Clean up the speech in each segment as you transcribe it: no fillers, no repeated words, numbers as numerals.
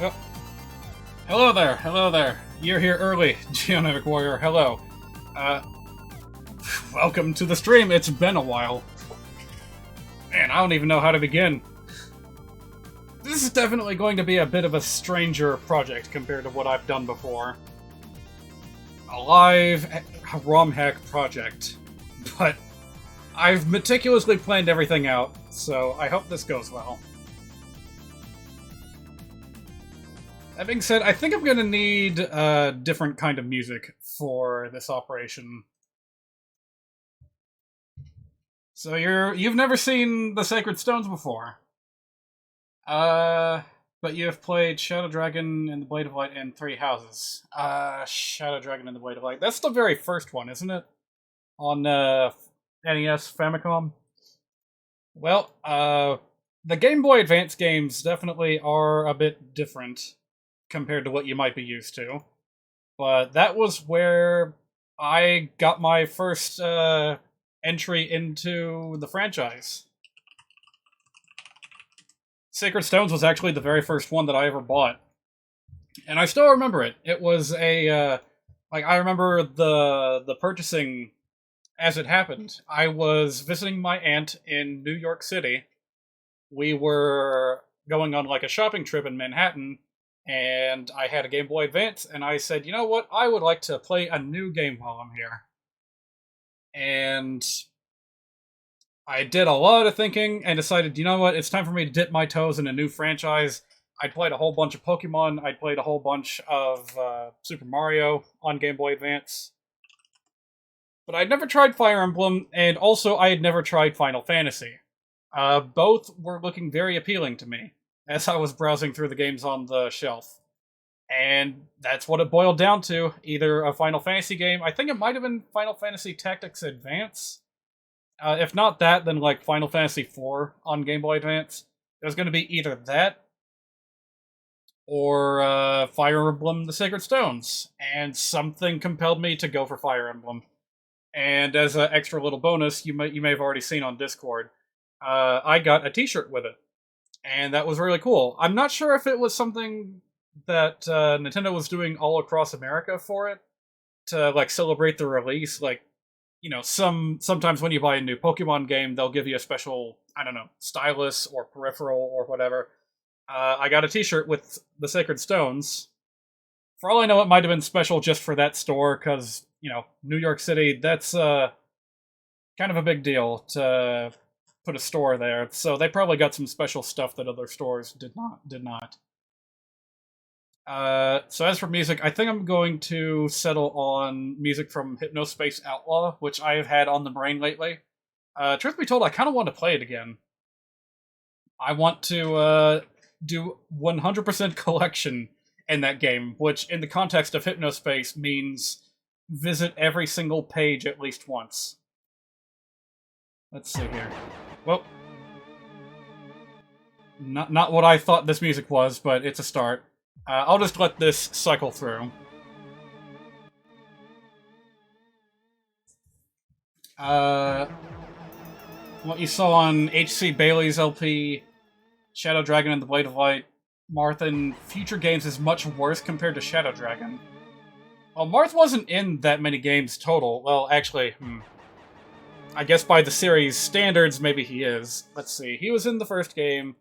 Oh, hello there, hello there. You're here early, Geonetic Warrior, hello. Welcome to the stream, it's been a while. Man, I don't even know how to begin. This is definitely going to be a bit of a stranger project compared to what I've done before. A live ROMhack project. But I've meticulously planned everything out, so I hope this goes well. That being said, I think I'm gonna need a different kind of music for this operation. So you've never seen the Sacred Stones before. But you have played Shadow Dragon and the Blade of Light and Three Houses. Shadow Dragon and the Blade of Light. That's the very first one, isn't it? On, NES Famicom? Well, the Game Boy Advance games definitely are a bit different compared to what you might be used to. But that was where I got my first, entry into the franchise. Sacred Stones was actually the very first one that I ever bought. And I still remember it. It was a, I remember the purchasing as it happened. I was visiting my aunt in New York City. We were going on, a shopping trip in Manhattan, and I had a Game Boy Advance, and I said, you know what, I would like to play a new game while I'm here. And I did a lot of thinking and decided, you know what, it's time for me to dip my toes in a new franchise. I'd played a whole bunch of Pokemon, I'd played a whole bunch of Super Mario on Game Boy Advance. But I'd never tried Fire Emblem, and also I had never tried Final Fantasy. Both were looking very appealing to me as I was browsing through the games on the shelf. And that's what it boiled down to. Either a Final Fantasy game, I think it might have been Final Fantasy Tactics Advance. If not that, then Final Fantasy IV on Game Boy Advance. It was going to be either that or Fire Emblem The Sacred Stones. And something compelled me to go for Fire Emblem. And as an extra little bonus, you may have already seen on Discord, I got a t-shirt with it. And that was really cool. I'm not sure if it was something that Nintendo was doing all across America for it, to celebrate the release. Sometimes when you buy a new Pokemon game, they'll give you a special, I don't know, stylus or peripheral or whatever. I got a t-shirt with the Sacred Stones. For all I know, it might have been special just for that store, because, New York City, that's kind of a big deal to put a store there. So they probably got some special stuff that other stores did not. So as for music, I think I'm going to settle on music from Hypnospace Outlaw, which I have had on the brain lately. Truth be told, I kind of want to play it again. I want to do 100% collection in that game, which in the context of Hypnospace means visit every single page at least once. Let's see here. Well, not what I thought this music was, but it's a start. I'll just let this cycle through. What you saw on H.C. Bailey's LP, Shadow Dragon and the Blade of Light, Marth in future games is much worse compared to Shadow Dragon. Well, Marth wasn't in that many games total. Well, actually, I guess by the series standards, maybe he is. Let's see. He was in the first game.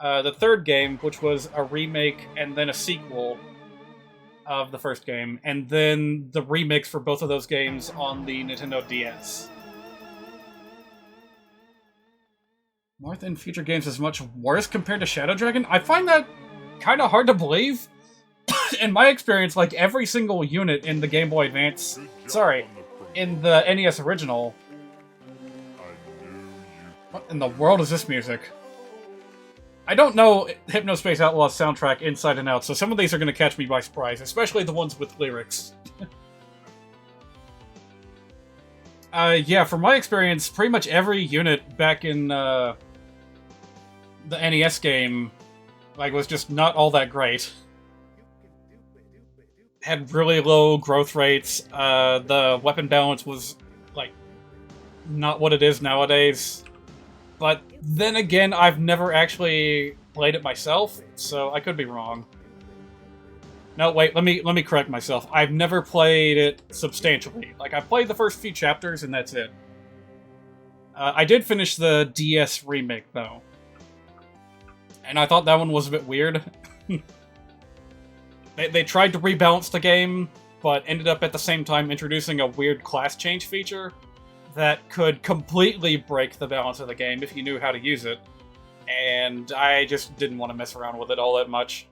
The third game, which was a remake and then a sequel of the first game, and then the remakes for both of those games on the Nintendo DS. Marth in future games is much worse compared to Shadow Dragon? I find that kind of hard to believe. In my experience, every single unit in the Game Boy Advance... Sorry, in the NES original... What in the world is this music? I don't know Hypnospace Outlaw's soundtrack inside and out, so some of these are going to catch me by surprise, especially the ones with lyrics. Yeah, from my experience, pretty much every unit back in the NES game, was just not all that great. Had really low growth rates, the weapon balance was, not what it is nowadays. But then again, I've never actually played it myself, so I could be wrong. No, wait, let me correct myself. I've never played it substantially. Like, I played the first few chapters, and that's it. I did finish the DS remake, though. And I thought that one was a bit weird. They tried to rebalance the game, but ended up at the same time introducing a weird class change feature that could completely break the balance of the game if you knew how to use it. And I just didn't want to mess around with it all that much.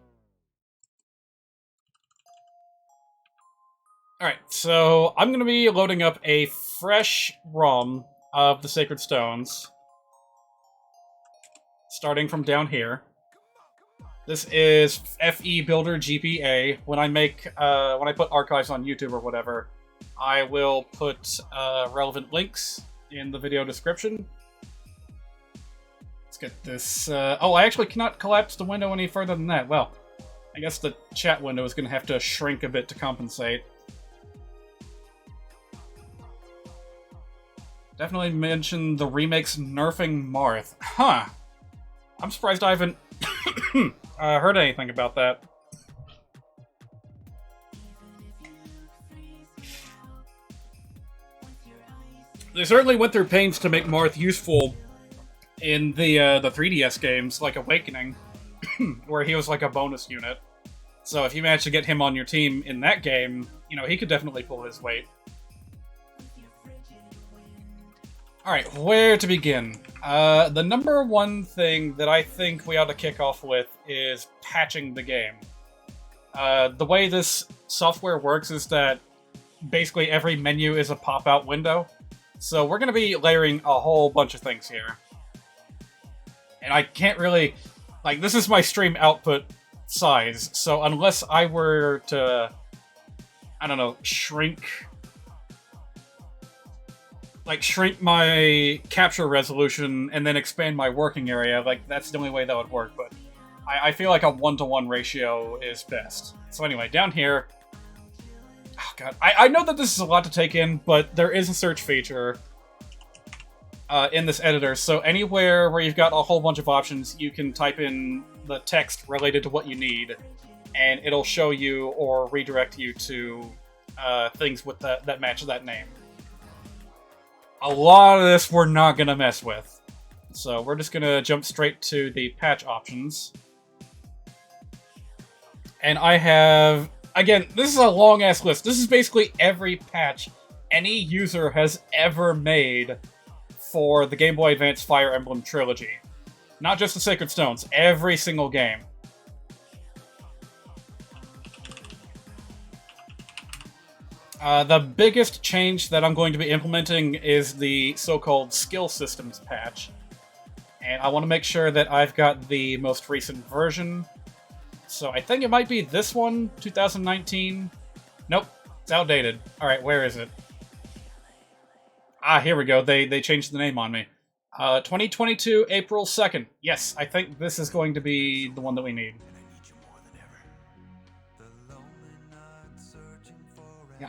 Alright, so I'm going to be loading up a fresh ROM of the Sacred Stones, starting from down here. This is FE Builder GPA. When I put archives on YouTube or whatever, I will put relevant links in the video description. Let's get this. Oh, I actually cannot collapse the window any further than that. Well, I guess the chat window is going to have to shrink a bit to compensate. Definitely mentioned the remake's nerfing Marth. Huh. I'm surprised I haven't heard anything about that. They certainly went through pains to make Marth useful in the 3DS games, like Awakening, where he was like a bonus unit. So if you manage to get him on your team in that game, you know, he could definitely pull his weight. Alright, where to begin? The number one thing that I think we ought to kick off with is patching the game. The way this software works is that basically every menu is a pop-out window. So we're going to be layering a whole bunch of things here. And I can't really... Like, this is my stream output size, so unless I were to... I don't know, shrink my capture resolution and then expand my working area, like, that's the only way that would work, but I feel like a 1-to-1 ratio is best. So anyway, down here... Oh god, I know that this is a lot to take in, but there is a search feature in this editor, so anywhere where you've got a whole bunch of options, you can type in the text related to what you need, and it'll show you or redirect you to things with that match that name. A lot of this we're not going to mess with. So we're just going to jump straight to the patch options. And I have... Again, this is a long-ass list. This is basically every patch any user has ever made for the Game Boy Advance Fire Emblem trilogy. Not just the Sacred Stones, every single game. The biggest change that I'm going to be implementing is the so-called skill systems patch. And I want to make sure that I've got the most recent version. So I think it might be this one, 2019. Nope, it's outdated. Alright, where is it? Ah, here we go. They changed the name on me. 2022, April 2nd. Yes, I think this is going to be the one that we need.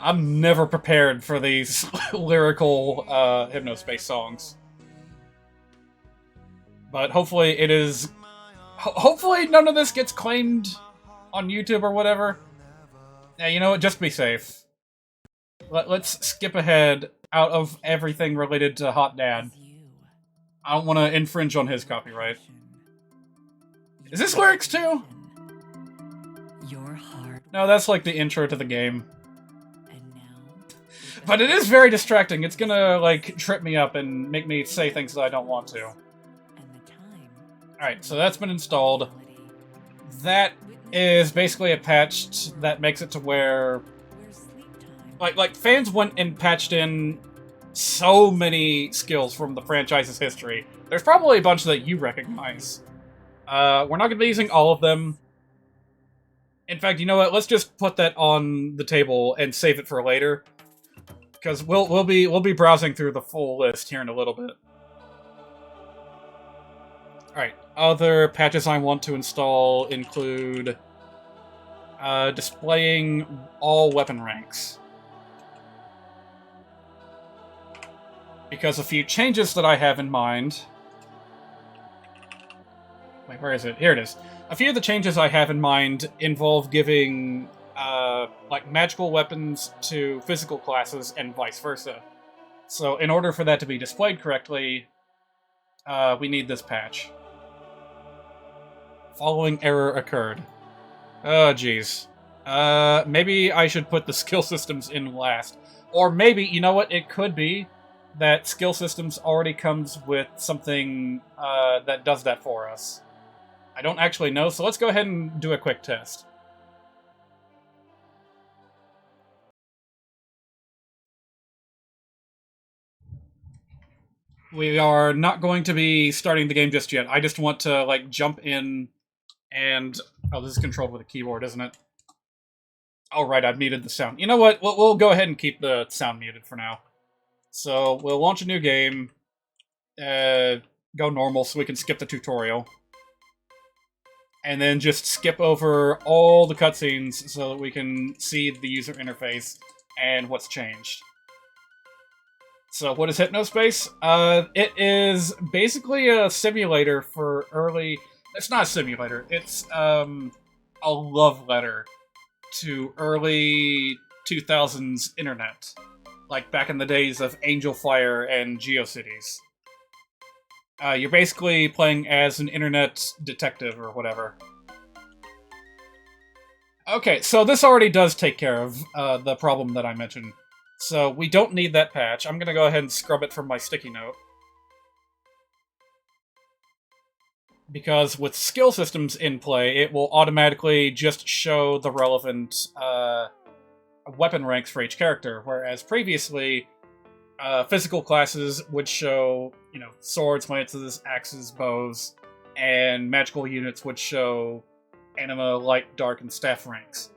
I'm never prepared for these lyrical Hypnospace songs. But hopefully it is... Hopefully none of this gets claimed on YouTube or whatever. Yeah, you know what? Just be safe. Let's skip ahead out of everything related to Hot Dad. I don't want to infringe on his copyright. Is this lyrics too? No, that's like the intro to the game. But it is very distracting. It's gonna, like, trip me up and make me say things that I don't want to. Alright, so that's been installed. That is basically a patch that makes it to where... Like fans went and patched in so many skills from the franchise's history. There's probably a bunch that you recognize. We're not gonna be using all of them. In fact, you know what? Let's just put that on the table and save it for later. Because we'll be browsing through the full list here in a little bit. Alright, other patches I want to install include displaying all weapon ranks. Because a few changes that I have in mind... Wait, where is it? Here it is. A few of the changes I have in mind involve giving like magical weapons to physical classes and vice versa. So in order for that to be displayed correctly, we need this patch. Following error occurred. Oh, jeez. Maybe I should put the skill systems in last. Or maybe, you know what, it could be that skill systems already comes with something that does that for us. I don't actually know, so let's go ahead and do a quick test. We are not going to be starting the game just yet. I just want to, like, jump in and... Oh, this is controlled with a keyboard, isn't it? Oh, right, I've muted the sound. You know what? We'll go ahead and keep the sound muted for now. So, we'll launch a new game. Go normal so we can skip the tutorial. And then just skip over all the cutscenes so that we can see the user interface and what's changed. So what is Hypnospace? It is basically a simulator for early... It's not a simulator. It's a love letter to early 2000s internet. Like back in the days of Angel Fire and GeoCities. You're basically playing as an internet detective or whatever. Okay, so this already does take care of the problem that I mentioned. So we don't need that patch. I'm going to go ahead and scrub it from my sticky note. Because with skill systems in play, it will automatically just show the relevant weapon ranks for each character, whereas previously, physical classes would show, you know, swords, lances, axes, bows, and magical units would show anima, light, dark, and staff ranks.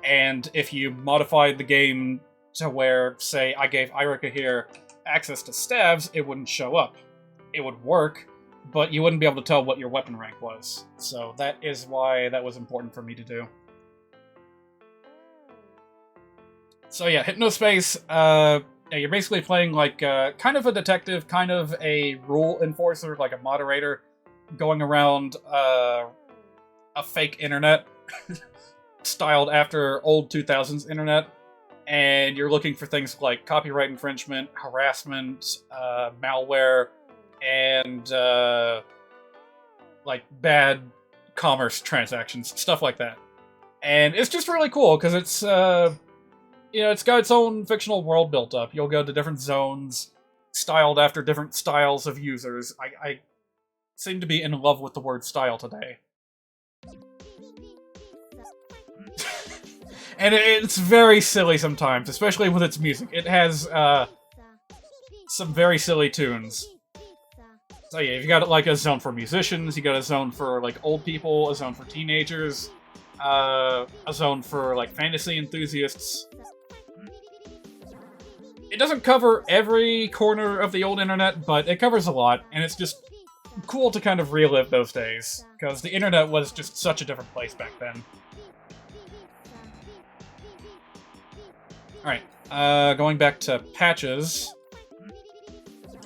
And if you modified the game to where, say, I gave Irika here access to staves, it wouldn't show up. It would work, but you wouldn't be able to tell what your weapon rank was. So that is why that was important for me to do. So yeah, Hypnospace, you're basically playing like kind of a detective, kind of a rule enforcer, like a moderator, going around a fake internet, styled after old 2000s internet, and you're looking for things like copyright infringement, harassment, malware, and like bad commerce transactions, stuff like that. And it's just really cool because it's you know, it's got its own fictional world built up. You'll go to different zones, styled after different styles of users. I seem to be in love with the word style today. And it's very silly sometimes, especially with its music. It has some very silly tunes. So yeah, you've got like a zone for musicians, you got a zone for like old people, a zone for teenagers, a zone for like fantasy enthusiasts. It doesn't cover every corner of the old internet, but it covers a lot, and it's just cool to kind of relive those days, because the internet was just such a different place back then. Alright, going back to patches.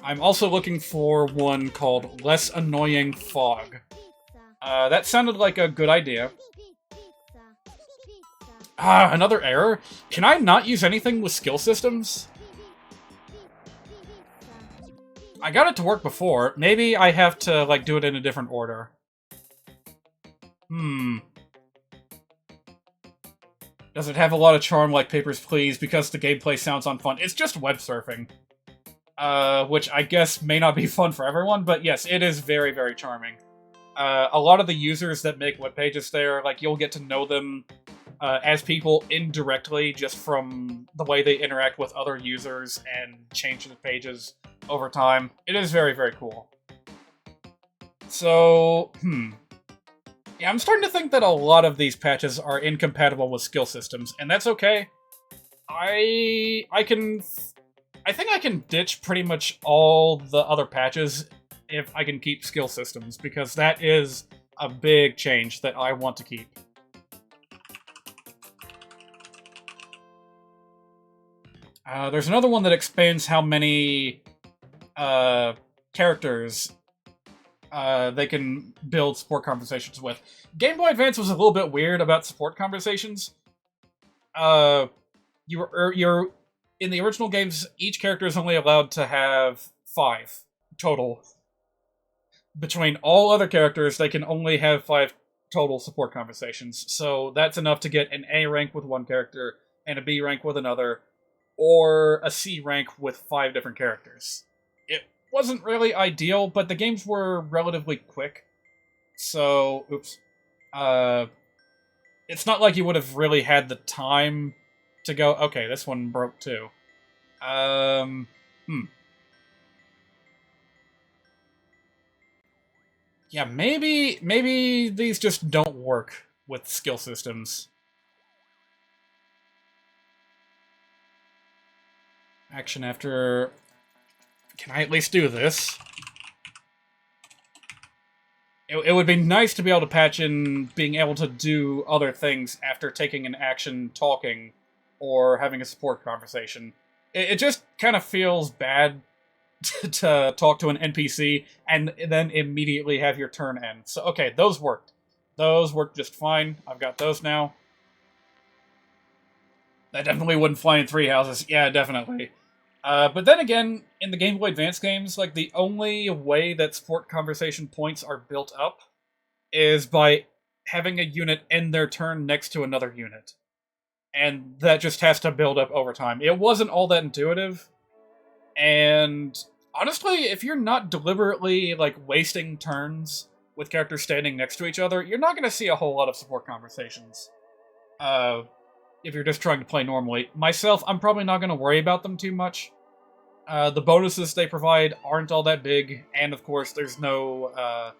I'm also looking for one called Less Annoying Fog. That sounded like a good idea. Ah, another error? Can I not use anything with skill systems? I got it to work before. Maybe I have to, like, do it in a different order. Does it have a lot of charm like Papers, Please because the gameplay sounds unfun? It's just web surfing. Which I guess may not be fun for everyone, but yes, it is very, very charming. A lot of the users that make web pages there, like, you'll get to know them as people indirectly just from the way they interact with other users and change the pages over time. It is very, very cool. So, yeah, I'm starting to think that a lot of these patches are incompatible with skill systems, and that's okay. I think I can ditch pretty much all the other patches if I can keep skill systems, because that is a big change that I want to keep. There's another one that expands how many characters they can build support conversations with. Game Boy Advance was a little bit weird about support conversations. you're in the original games, each character is only allowed to have 5 total. Between all other characters, they can only have 5 total support conversations. So that's enough to get an A rank with one character, and a B rank with another, or a C rank with 5 different characters. It wasn't really ideal, but the games were relatively quick. So, oops. It's not like you would have really had the time to go, okay, this one broke too. Yeah, maybe these just don't work with skill systems. Action after... Can I at least do this? It would be nice to be able to patch in being able to do other things after taking an action talking or having a support conversation. It just kind of feels bad to talk to an NPC and then immediately have your turn end. So, okay, those worked. Those worked just fine. I've got those now. That definitely wouldn't fly in 3 houses. Yeah, definitely. But then again, in the Game Boy Advance games, like, the only way that support conversation points are built up is by having a unit end their turn next to another unit. And that just has to build up over time. It wasn't all that intuitive. And honestly, if you're not deliberately, like, wasting turns with characters standing next to each other, you're not going to see a whole lot of support conversations. If you're just trying to play normally. Myself, I'm probably not going to worry about them too much. The bonuses they provide aren't all that big, and of course, there's not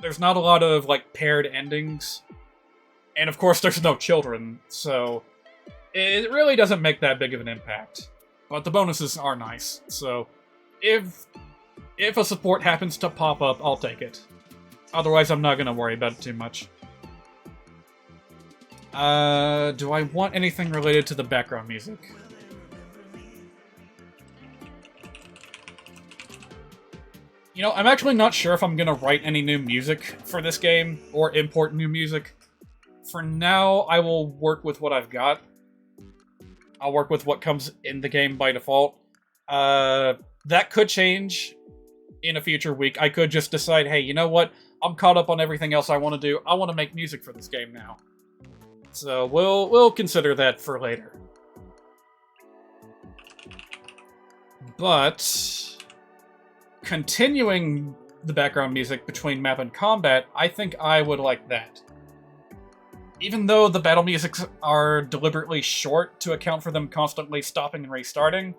a lot of, like, paired endings. And of course, there's no children, so it really doesn't make that big of an impact. But the bonuses are nice, so if a support happens to pop up, I'll take it. Otherwise, I'm not going to worry about it too much. Do I want anything related to the background music? You know, I'm actually not sure if I'm gonna write any new music for this game, or import new music. For now, I will work with what I've got. I'll work with what comes in the game by default. That could change in a future week. I could just decide, hey, you know what? I'm caught up on everything else I want to do. I want to make music for this game now. So we'll consider that for later. But continuing the background music between map and combat, I think I would like that. Even though the battle musics are deliberately short to account for them constantly stopping and restarting,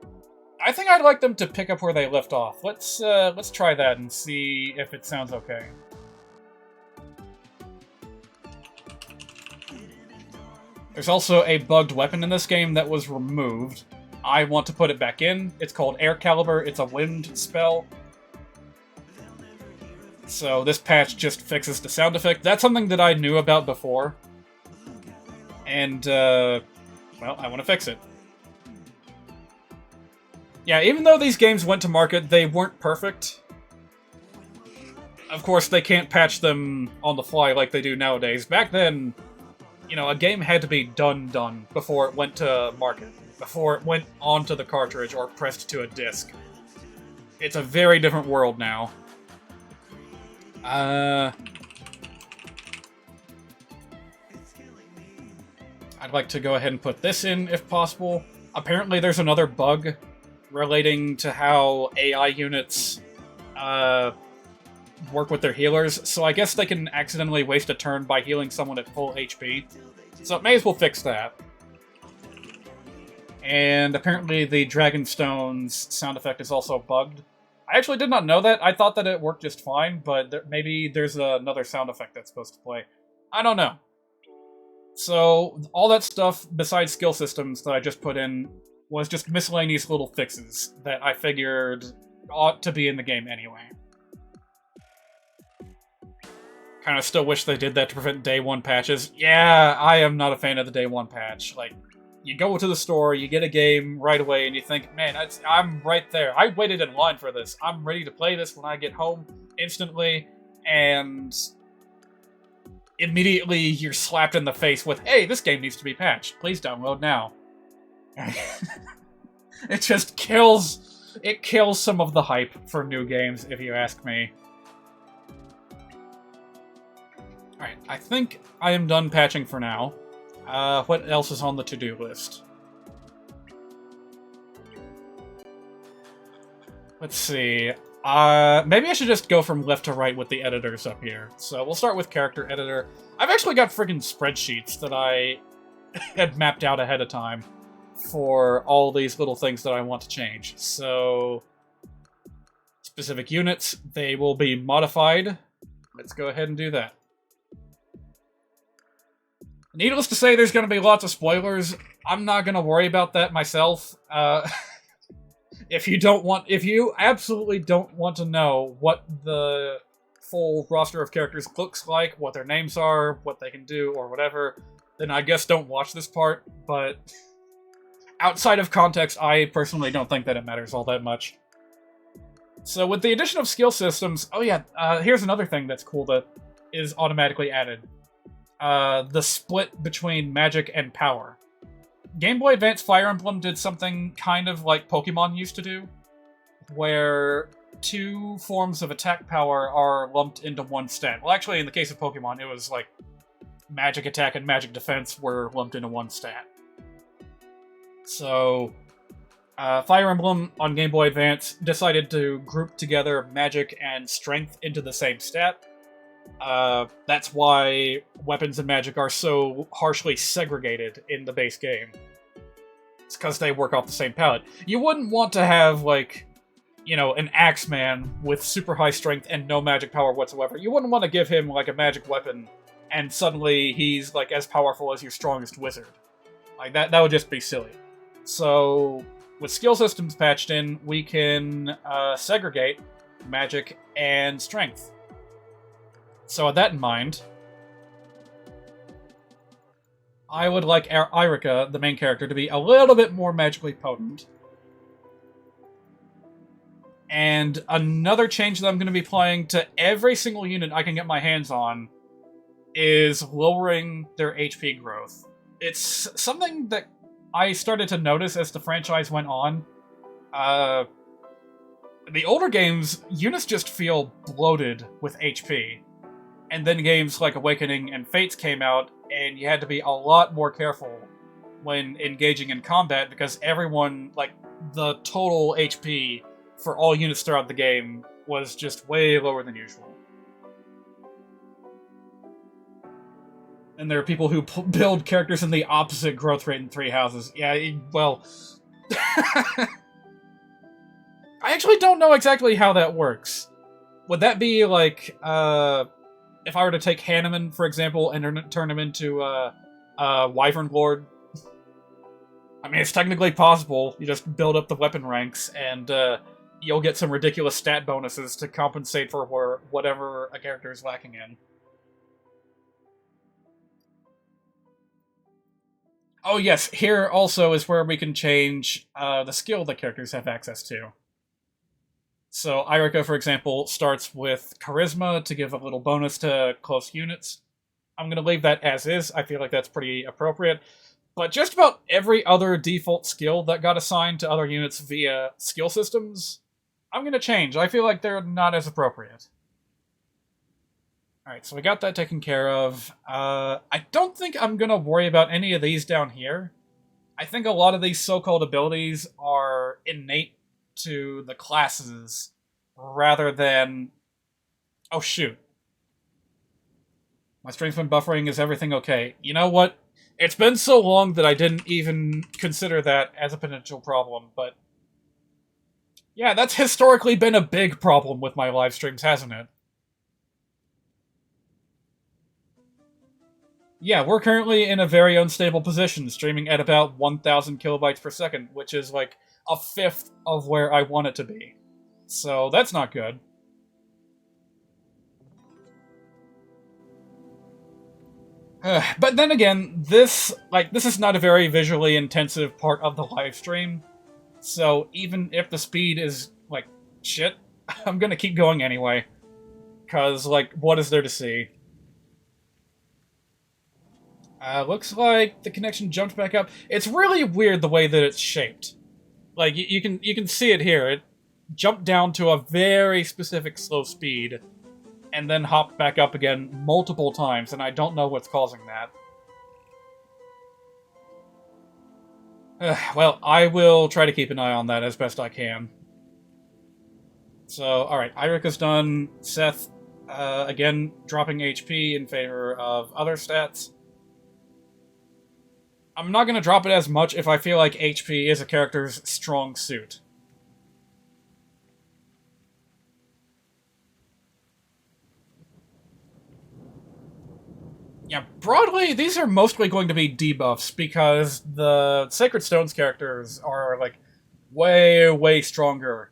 I think I'd like them to pick up where they left off. Let's try that and see if it sounds okay. There's also a bugged weapon in this game that was removed. I want to put it back in. It's called Air Caliber. It's a wind spell. So this patch just fixes the sound effect. That's something that I knew about before. And, well, I want to fix it. Yeah, even though these games went to market, they weren't perfect. Of course, they can't patch them on the fly like they do nowadays. Back then, you know, a game had to be done before it went to market. Before it went onto the cartridge or pressed to a disc. It's a very different world now. I'd like to go ahead and put this in, if possible. Apparently there's another bug relating to how AI units work with their healers, so I guess they can accidentally waste a turn by healing someone at full HP. So may as well fix that. And apparently the Dragonstone's sound effect is also bugged. I actually did not know that. I thought that it worked just fine, but maybe there's another sound effect that's supposed to play. I don't know. So, all that stuff, besides skill systems that I just put in, was just miscellaneous little fixes that I figured ought to be in the game anyway. Kind of still wish they did that to prevent day one patches. Yeah, I am not a fan of the day one patch. Like, you go to the store, you get a game right away, and you think, man, I'm right there. I waited in line for this. I'm ready to play this when I get home instantly, and immediately you're slapped in the face with, hey, this game needs to be patched. Please download now. It just kills... It kills some of the hype for new games, if you ask me. Alright, I think I am done patching for now. What else is on the to-do list? Let's see. Maybe I should just go from left to right with the editors up here. So we'll start with character editor. I've actually got friggin' spreadsheets that I had mapped out ahead of time for all these little things that I want to change. So, specific units, they will be modified. Let's go ahead and do that. Needless to say, there's going to be lots of spoilers. I'm not going to worry about that myself. If you absolutely don't want to know what the full roster of characters looks like, what their names are, what they can do, or whatever, then I guess don't watch this part, but outside of context, I personally don't think that it matters all that much. So with the addition of skill systems, oh yeah, here's another thing that's cool that is automatically added. The split between magic and power. Game Boy Advance Fire Emblem did something kind of like Pokemon used to do, where two forms of attack power are lumped into one stat. Well, actually, in the case of Pokemon, it was like magic attack and magic defense were lumped into one stat. So, Fire Emblem on Game Boy Advance decided to group together magic and strength into the same stat. That's why weapons and magic are so harshly segregated in the base game. It's because they work off the same palette. You wouldn't want to have, like, you know, an Axeman with super high strength and no magic power whatsoever. You wouldn't want to give him, like, a magic weapon and suddenly he's, like, as powerful as your strongest wizard. Like, that would just be silly. So, with skill systems patched in, we can segregate magic and strength. So with that in mind, I would like Irika, the main character, to be a little bit more magically potent. And another change that I'm going to be playing to every single unit I can get my hands on is lowering their HP growth. It's something that I started to notice as the franchise went on. The older games, units just feel bloated with HP. And then games like Awakening and Fates came out, and you had to be a lot more careful when engaging in combat, because everyone, like, the total HP for all units throughout the game was just way lower than usual. And there are people who build characters in the opposite growth rate in Three Houses. Yeah, well... I actually don't know exactly how that works. Would that be, like, if I were to take Hanneman, for example, and turn him into Wyvern Lord? I mean, it's technically possible. You just build up the weapon ranks, and you'll get some ridiculous stat bonuses to compensate for whatever a character is lacking in. Oh yes, here also is where we can change the skill that characters have access to. So Irika, for example, starts with Charisma to give a little bonus to close units. I'm going to leave that as is. I feel like that's pretty appropriate. But just about every other default skill that got assigned to other units via skill systems, I'm going to change. I feel like they're not as appropriate. Alright, so we got that taken care of. I don't think I'm going to worry about any of these down here. I think a lot of these so-called abilities are innate to the classes rather than... Oh, shoot. My stream's been buffering. Is everything okay? You know what? It's been so long that I didn't even consider that as a potential problem, but... Yeah, that's historically been a big problem with my live streams, hasn't it? Yeah, we're currently in a very unstable position, streaming at about 1,000 kilobytes per second, which is like a fifth of where I want it to be. So that's not good. But then again, this is not a very visually intensive part of the live stream. So even if the speed is, like, shit, I'm gonna keep going anyway. Cause, like, what is there to see? Looks like the connection jumped back up. It's really weird the way that it's shaped. Like, you can see it here. It jumped down to a very specific slow speed, and then hopped back up again multiple times, and I don't know what's causing that. Well, I will try to keep an eye on that as best I can. So, alright, Irika's done. Seth, again, dropping HP in favor of other stats. I'm not going to drop it as much if I feel like HP is a character's strong suit. Yeah, broadly, these are mostly going to be debuffs, because the Sacred Stones characters are, like, way, way stronger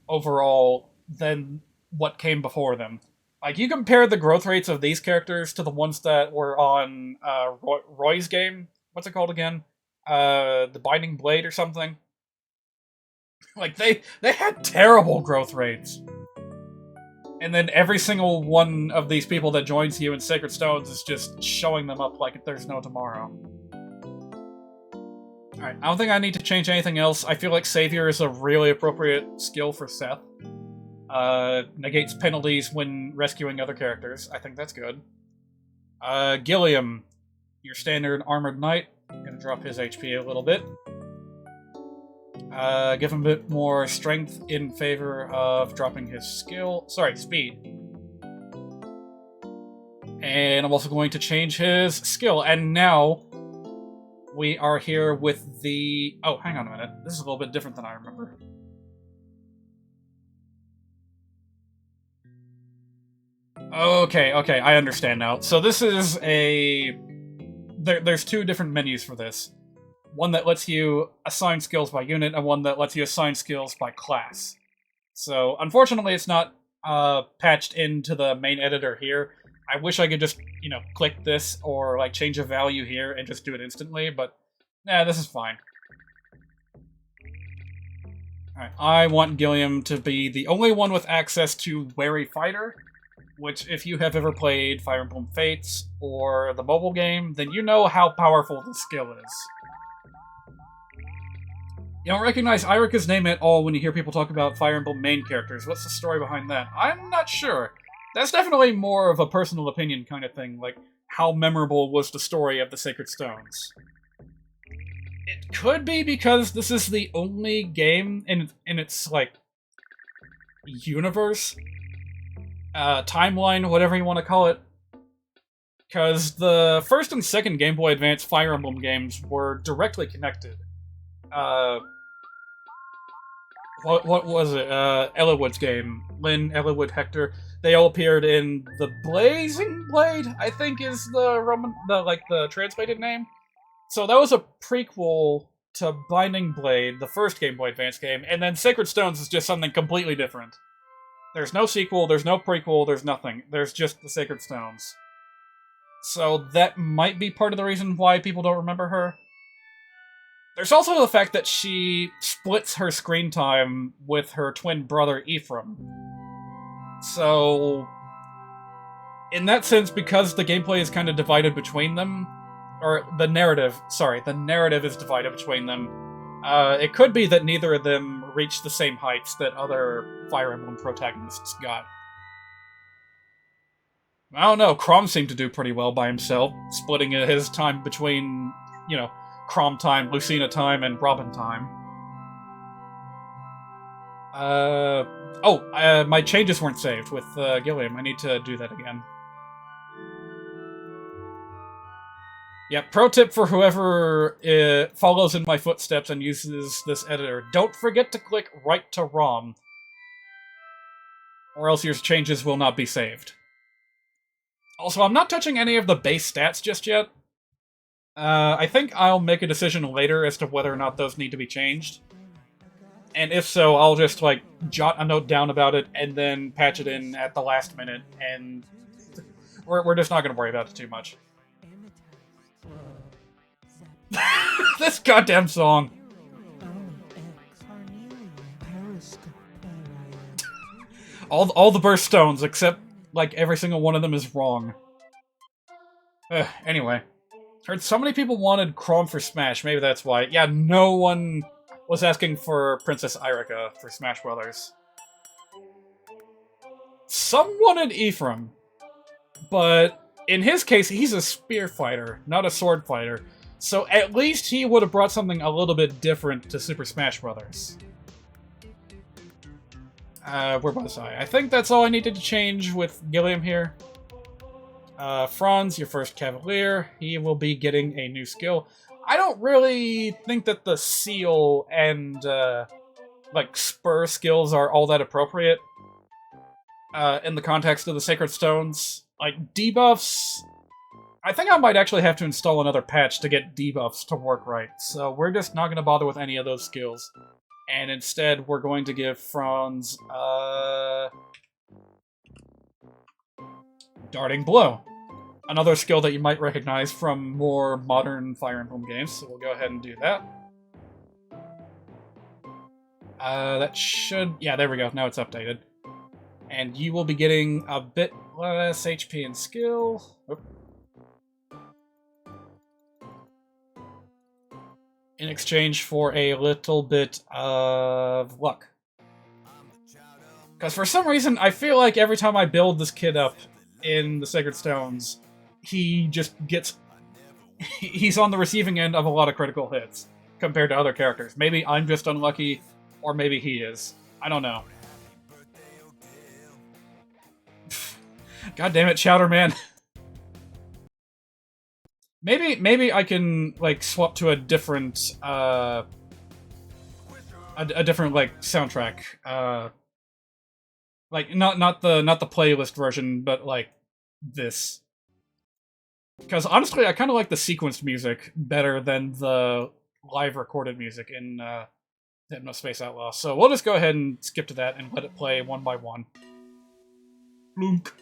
overall than what came before them. Like, you compare the growth rates of these characters to the ones that were on Roy's game. What's it called again? The Binding Blade or something? Like, they had terrible growth rates. And then every single one of these people that joins you in Sacred Stones is just showing them up like there's no tomorrow. Alright, I don't think I need to change anything else. I feel like Savior is a really appropriate skill for Seth. Negates penalties when rescuing other characters. I think that's good. Gilliam, your standard armored knight. I'm gonna drop his HP a little bit. Give him a bit more strength in favor of dropping his speed. And I'm also going to change his skill. And now we are here with the... Oh, hang on a minute. This is a little bit different than I remember. Okay, I understand now. So this is a... There's two different menus for this. One that lets you assign skills by unit, and one that lets you assign skills by class. So, unfortunately, it's not patched into the main editor here. I wish I could just, click this, or, like, change a value here and just do it instantly, but, nah, this is fine. Alright, I want Gilliam to be the only one with access to Wary Fighter, which, if you have ever played Fire Emblem Fates, or the mobile game, then you know how powerful this skill is. You don't recognize Irika's name at all when you hear people talk about Fire Emblem main characters. What's the story behind that? I'm not sure. That's definitely more of a personal opinion kind of thing, like, how memorable was the story of the Sacred Stones? It could be because this is the only game in its, like, universe? Timeline, whatever you want to call it. Because the first and second Game Boy Advance Fire Emblem games were directly connected. What was it? Eliwood's game. Lynn, Eliwood, Hector. They all appeared in the Blazing Blade, I think is the translated name. So that was a prequel to Binding Blade, the first Game Boy Advance game, and then Sacred Stones is just something completely different. There's no sequel, there's no prequel, there's nothing. There's just the Sacred Stones. So that might be part of the reason why people don't remember her. There's also the fact that she splits her screen time with her twin brother, Ephraim. So, in that sense, because the gameplay is kind of divided between them, or the narrative is divided between them, it could be that neither of them reached the same heights that other Fire Emblem protagonists got. I don't know, Chrom seemed to do pretty well by himself, splitting his time between, Chrom time, Lucina time, and Robin time. My changes weren't saved with Gilliam. I need to do that again. Yeah, pro tip for whoever follows in my footsteps and uses this editor. Don't forget to click Write to ROM, or else your changes will not be saved. Also, I'm not touching any of the base stats just yet. I think I'll make a decision later as to whether or not those need to be changed. And if so, I'll just, jot a note down about it and then patch it in at the last minute, and we're just not going to worry about it too much. This goddamn song! All the burst stones, except, every single one of them is wrong. Anyway. Heard so many people wanted Chrome for Smash, maybe that's why. Yeah, no one was asking for Princess Irika for Smash Brothers. Some wanted Ephraim, but in his case, he's a spear fighter, not a sword fighter. So at least he would have brought something a little bit different to Super Smash Brothers. Where was I? I think that's all I needed to change with Gilliam here. Franz, your first Cavalier, he will be getting a new skill. I don't really think that the seal and, like, spur skills are all that appropriate in the context of the Sacred Stones. Like, debuffs... I think I might actually have to install another patch to get debuffs to work right, so we're just not going to bother with any of those skills. And instead, we're going to give Franz, Darting Blow. Another skill that you might recognize from more modern Fire Emblem games, so we'll go ahead and do that. That should... yeah, there we go, now it's updated. And you will be getting a bit less HP and skill. Oop. In exchange for a little bit of luck. Because for some reason, I feel like every time I build this kid up in the Sacred Stones, he just gets... he's on the receiving end of a lot of critical hits, compared to other characters. Maybe I'm just unlucky, or maybe he is. I don't know. God damn it, Chowder Man. Maybe I can, like, swap to a different, a different, like, soundtrack. Like, not the playlist version, but, like, this. Because, honestly, I kind of like the sequenced music better than the live recorded music in, Hypno Space Outlaw. So we'll just go ahead and skip to that and let it play one by one. Blunk.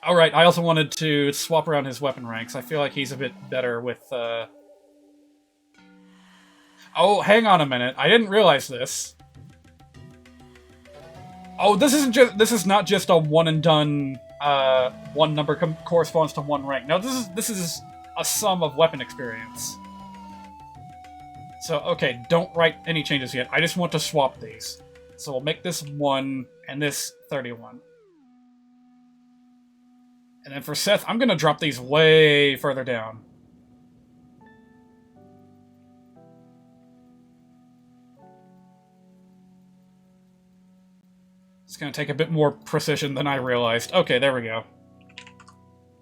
Alright, I also wanted to swap around his weapon ranks. I feel like he's a bit better with, Oh, hang on a minute. I didn't realize this. Oh, this is not just a one and done, one number corresponds to one rank. No, this is a sum of weapon experience. So, okay, don't write any changes yet. I just want to swap these. So we'll make this 1 and this 31. And then for Seth, I'm going to drop these way further down. It's going to take a bit more precision than I realized. Okay, there we go.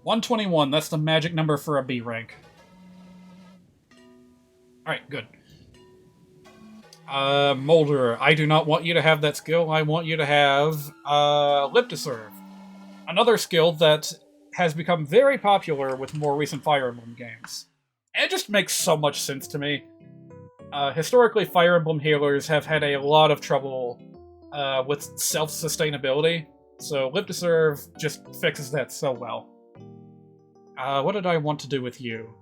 121, that's the magic number for a B rank. Alright, good. Molder, I do not want you to have that skill. I want you to have, Lip to Serve. Another skill that has become very popular with more recent Fire Emblem games. And it just makes so much sense to me. Historically, Fire Emblem healers have had a lot of trouble with self-sustainability, so Lip to Serve just fixes that so well. What did I want to do with you?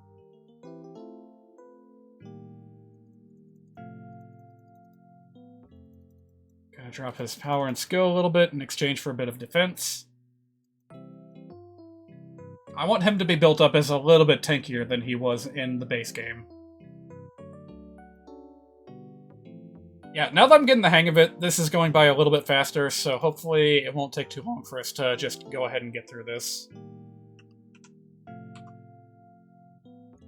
Gonna drop his power and skill a little bit in exchange for a bit of defense. I want him to be built up as a little bit tankier than he was in the base game. Yeah, now that I'm getting the hang of it, this is going by a little bit faster, so hopefully it won't take too long for us to just go ahead and get through this.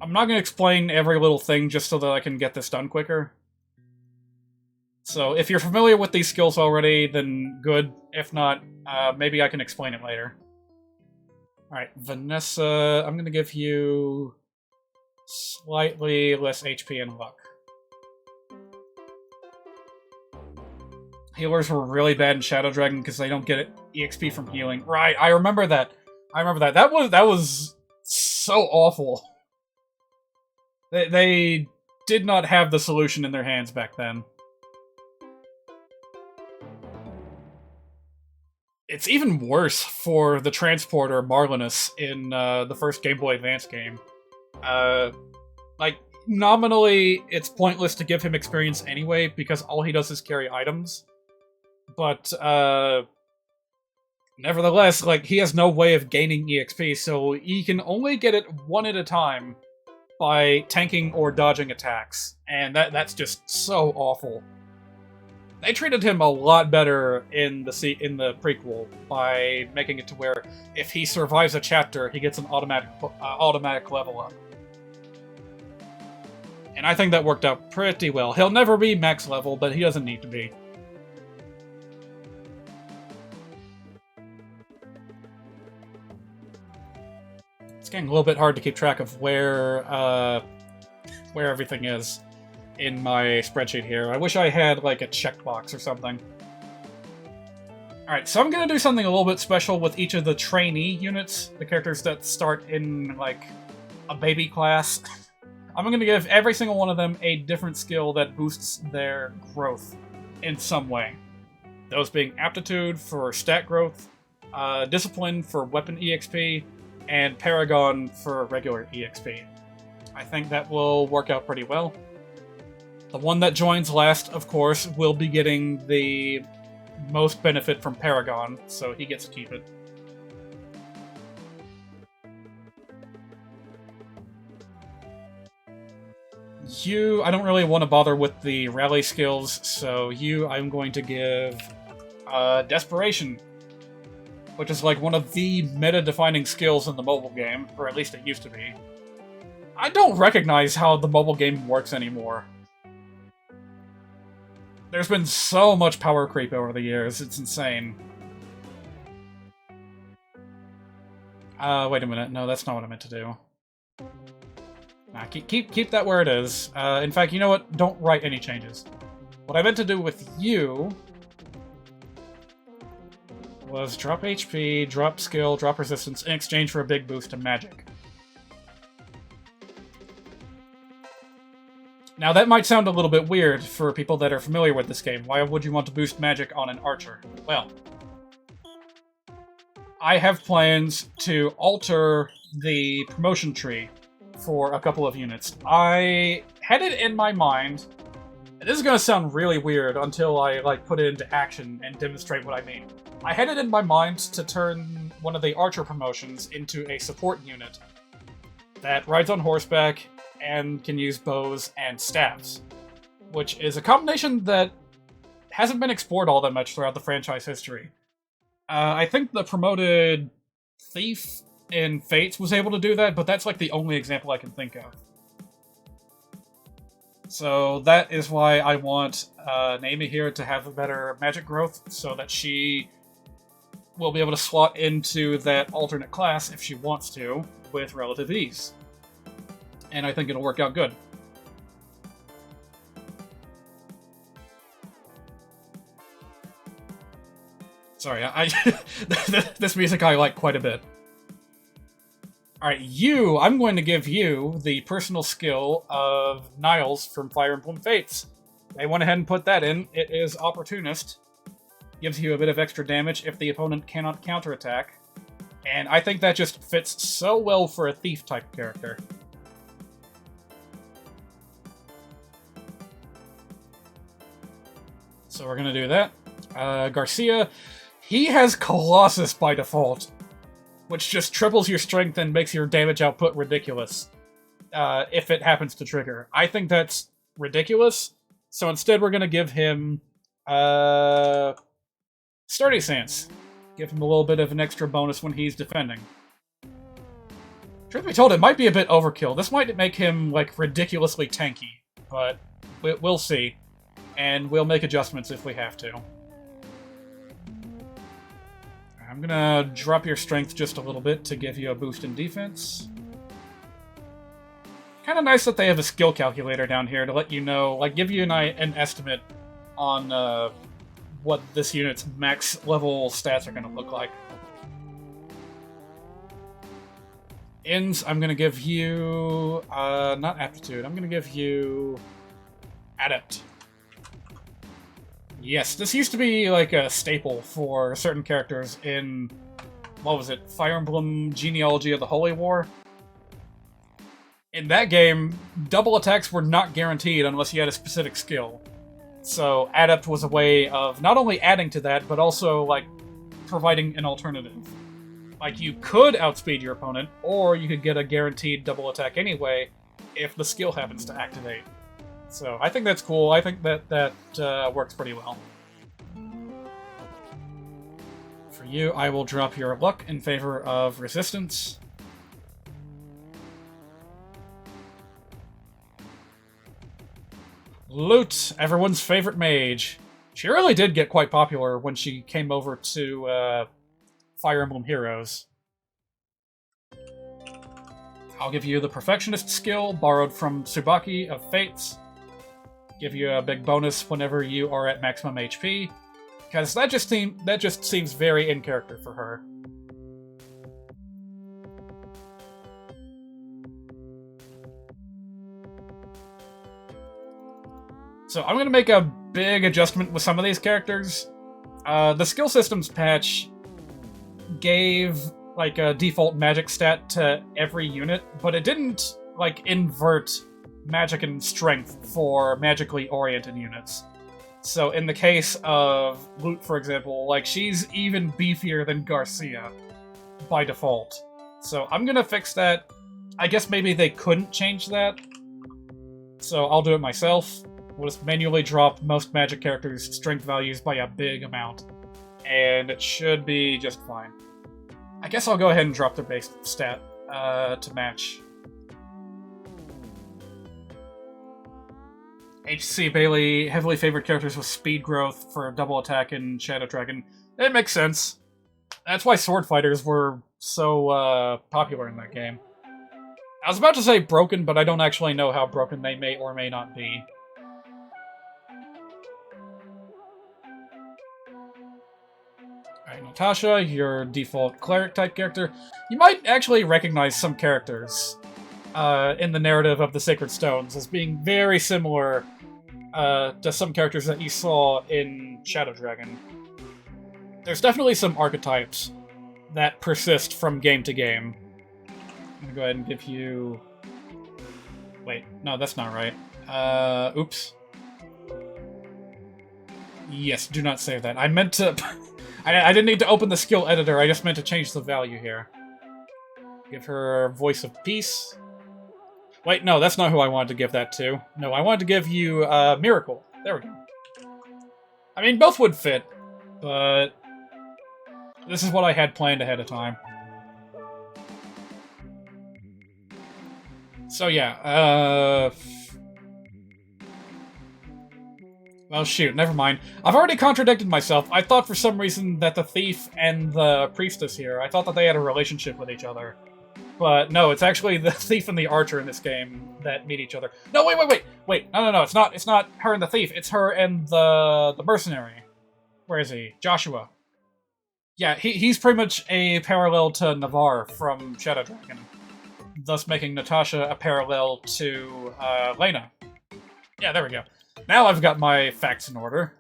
I'm not going to explain every little thing just so that I can get this done quicker. So if you're familiar with these skills already, then good. If not, maybe I can explain it later. Alright, Vanessa, I'm going to give you slightly less HP and luck. Healers were really bad in Shadow Dragon because they don't get EXP from healing. Right, I remember that. That was so awful. They did not have the solution in their hands back then. It's even worse for the transporter Marlinus in the first Game Boy Advance game. Like, nominally, it's pointless to give him experience anyway, because all he does is carry items. But, Nevertheless, like, he has no way of gaining EXP, so he can only get it one at a time by tanking or dodging attacks, and that's just so awful. They treated him a lot better in the prequel by making it to where if he survives a chapter, he gets an automatic level up. And I think that worked out pretty well. He'll never be max level, but he doesn't need to be. It's getting a little bit hard to keep track of where everything is in my spreadsheet here. I wish I had, like, a checkbox or something. Alright, so I'm gonna do something a little bit special with each of the trainee units, the characters that start in, like, a baby class. I'm gonna give every single one of them a different skill that boosts their growth in some way. Those being Aptitude for stat growth, Discipline for weapon EXP, and Paragon for regular EXP. I think that will work out pretty well. The one that joins last, of course, will be getting the most benefit from Paragon, so he gets to keep it. You, I don't really want to bother with the rally skills, so you, I'm going to give Desperation, which is like one of the meta-defining skills in the mobile game, or at least it used to be. I don't recognize how the mobile game works anymore. There's been so much power creep over the years, it's insane. Wait a minute, no, that's not what I meant to do. Nah, keep that where it is. In fact, you know what? Don't write any changes. What I meant to do with you was drop HP, drop skill, drop resistance in exchange for a big boost to magic. Now that might sound a little bit weird for people that are familiar with this game. Why would you want to boost magic on an archer? Well, I have plans to alter the promotion tree for a couple of units. I had it in my mind, and this is going to sound really weird until I put it into action and demonstrate what I mean. I had it in my mind to turn one of the archer promotions into a support unit that rides on horseback and can use bows and staves, which is a combination that hasn't been explored all that much throughout the franchise history. I think the promoted Thief in Fates was able to do that, but that's like the only example I can think of. So that is why I want Naomi here to have a better magic growth, so that she will be able to slot into that alternate class if she wants to, with relative ease. And I think it'll work out good. Sorry, this music I like quite a bit. Alright, I'm going to give you the personal skill of Niles from Fire Emblem Fates. I went ahead and put that in. It is Opportunist. Gives you a bit of extra damage if the opponent cannot counterattack. And I think that just fits so well for a thief-type character. So we're going to do that. Garcia, he has Colossus by default, which just triples your strength and makes your damage output ridiculous if it happens to trigger. I think that's ridiculous, so instead we're going to give him Sturdy Stance. Give him a little bit of an extra bonus when he's defending. Truth be told, it might be a bit overkill. This might make him, like, ridiculously tanky, but we'll see. And we'll make adjustments if we have to. I'm gonna drop your strength just a little bit to give you a boost in defense. Kind of nice that they have a skill calculator down here to let you know, like, give you an estimate on what this unit's max level stats are gonna look like. Ins, I'm gonna give you, not Aptitude, I'm gonna give you Adept. Yes, this used to be like a staple for certain characters in, what was it, Fire Emblem Genealogy of the Holy War? In that game, double attacks were not guaranteed unless you had a specific skill. So Adept was a way of not only adding to that, but also, like, providing an alternative. Like, you could outspeed your opponent, or you could get a guaranteed double attack anyway if the skill happens to activate. So I think that's cool. I think that works pretty well. For you, I will drop your luck in favor of resistance. Lute, everyone's favorite mage. She really did get quite popular when she came over to Fire Emblem Heroes. I'll give you the Perfectionist skill, borrowed from Tsubaki of Fates. Give you a big bonus whenever you are at maximum HP, because that just seems very in character for her. So I'm going to make a big adjustment with some of these characters. The skill systems patch gave like a default magic stat to every unit, but it didn't like invert magic and strength for magically oriented units. So in the case of Lute, for example, like she's even beefier than Garcia by default. So I'm going to fix that. I guess maybe they couldn't change that, so I'll do it myself. We'll just manually drop most magic characters' strength values by a big amount, and it should be just fine. I guess I'll go ahead and drop their base stat to match. HC Bailey heavily favored characters with speed growth for double attack in Shadow Dragon. It makes sense. That's why sword fighters were so popular in that game. I was about to say broken, but I don't actually know how broken they may or may not be. Alright, Natasha, your default cleric-type character. You might actually recognize some characters in the narrative of the Sacred Stones as being very similar to some characters that you saw in Shadow Dragon. There's definitely some archetypes that persist from game to game. I'm gonna go ahead and give you... Wait, no, that's not right. Oops. Yes, do not save that. I meant to... I didn't need to open the skill editor, I just meant to change the value here. Give her Voice of Peace. Wait, no, that's not who I wanted to give that to. No, I wanted to give you Miracle. There we go. I mean, both would fit, but this is what I had planned ahead of time. So yeah, well, shoot, never mind. I've already contradicted myself. I thought for some reason that the thief and the priestess here, I thought that they had a relationship with each other. But no, it's actually the thief and the archer in this game that meet each other. No, wait, no, it's not her and the thief, it's her and the mercenary. Where is he? Joshua. Yeah, he's pretty much a parallel to Navarre from Shadow Dragon, thus making Natasha a parallel to Lena. Yeah, there we go. Now I've got my facts in order.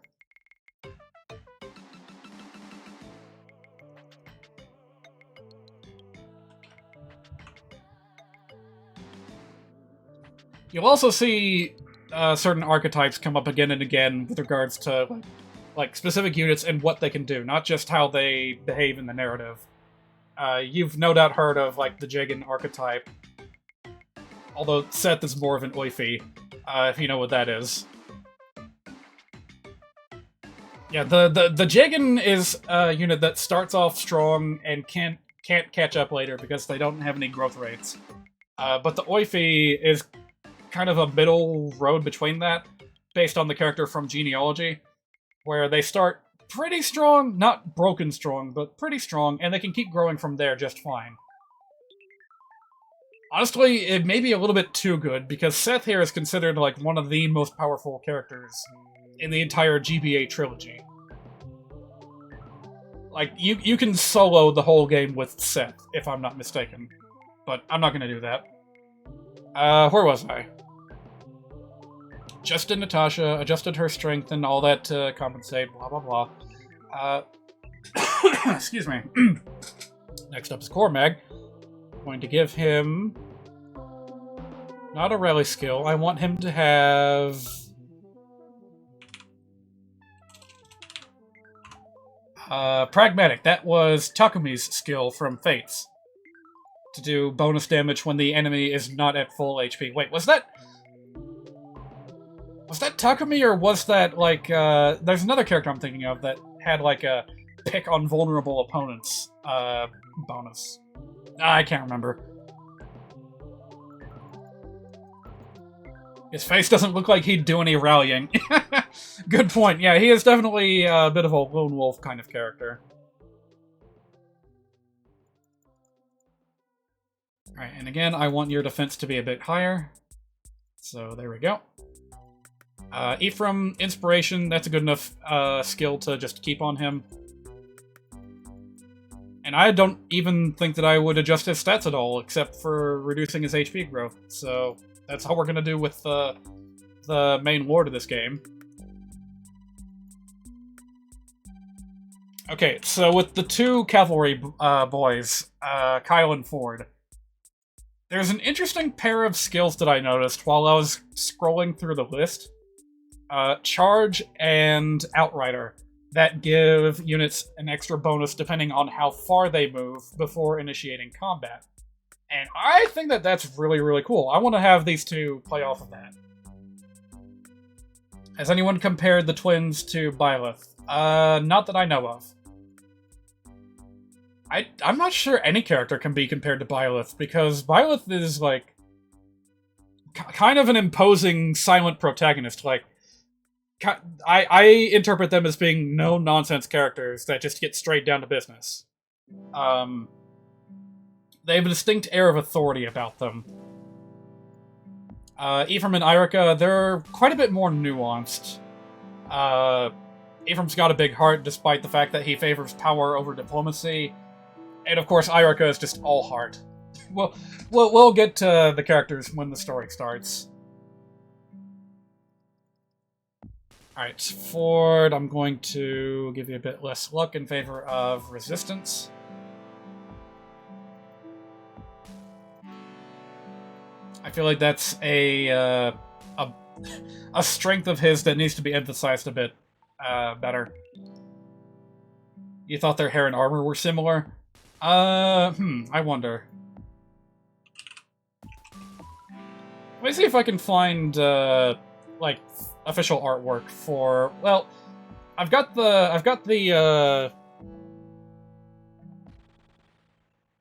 You'll also see certain archetypes come up again and again with regards to like specific units and what they can do, not just how they behave in the narrative. You've no doubt heard of like the Jagan archetype, although Seth is more of an Oifi, if you know what that is. Yeah, the Jagan is a unit that starts off strong and can't catch up later because they don't have any growth rates. But the Oifi is kind of a middle road between that, based on the character from Genealogy, where they start pretty strong, not broken strong, but pretty strong, and they can keep growing from there just fine. Honestly, it may be a little bit too good, because Seth here is considered like one of the most powerful characters in the entire GBA trilogy. Like, you can solo the whole game with Seth, if I'm not mistaken. But I'm not gonna do that. Where was I? Adjusted Natasha, adjusted her strength and all that to compensate, blah blah blah. Excuse me. Next up is Cormag. I'm going to give him... not a rally skill, I want him to have... Pragmatic. That was Takumi's skill from Fates. To do bonus damage when the enemy is not at full HP. Wait, was that Takumi, or was that, like, there's another character I'm thinking of that had, like, a pick on vulnerable opponents, bonus. I can't remember. His face doesn't look like he'd do any rallying. Good point. Yeah, he is definitely a bit of a lone wolf kind of character. Alright, and again, I want your defense to be a bit higher. So, there we go. Ephraim, Inspiration, that's a good enough skill to just keep on him. And I don't even think that I would adjust his stats at all, except for reducing his HP growth. So, that's all we're gonna do with the main lord of this game. Okay, so with the two cavalry boys, Kyle and Ford, there's an interesting pair of skills that I noticed while I was scrolling through the list. Charge and Outrider, that give units an extra bonus depending on how far they move before initiating combat. And I think that that's really, really cool. I want to have these two play off of that. Has anyone compared the twins to Byleth? Not that I know of. I'm not sure any character can be compared to Byleth, because Byleth is, like, kind of an imposing, silent protagonist. Like, I interpret them as being no-nonsense characters that just get straight down to business. They have a distinct air of authority about them. Ephraim and Irika, they're quite a bit more nuanced. Ephraim's got a big heart, despite the fact that he favors power over diplomacy. And of course, Irika is just all heart. We'll get to the characters when the story starts. Alright, Ford, I'm going to give you a bit less luck in favor of resistance. I feel like that's a strength of his that needs to be emphasized a bit better. You thought their hair and armor were similar? I wonder. Let me see if I can find, like, official artwork for... Well, I've got the,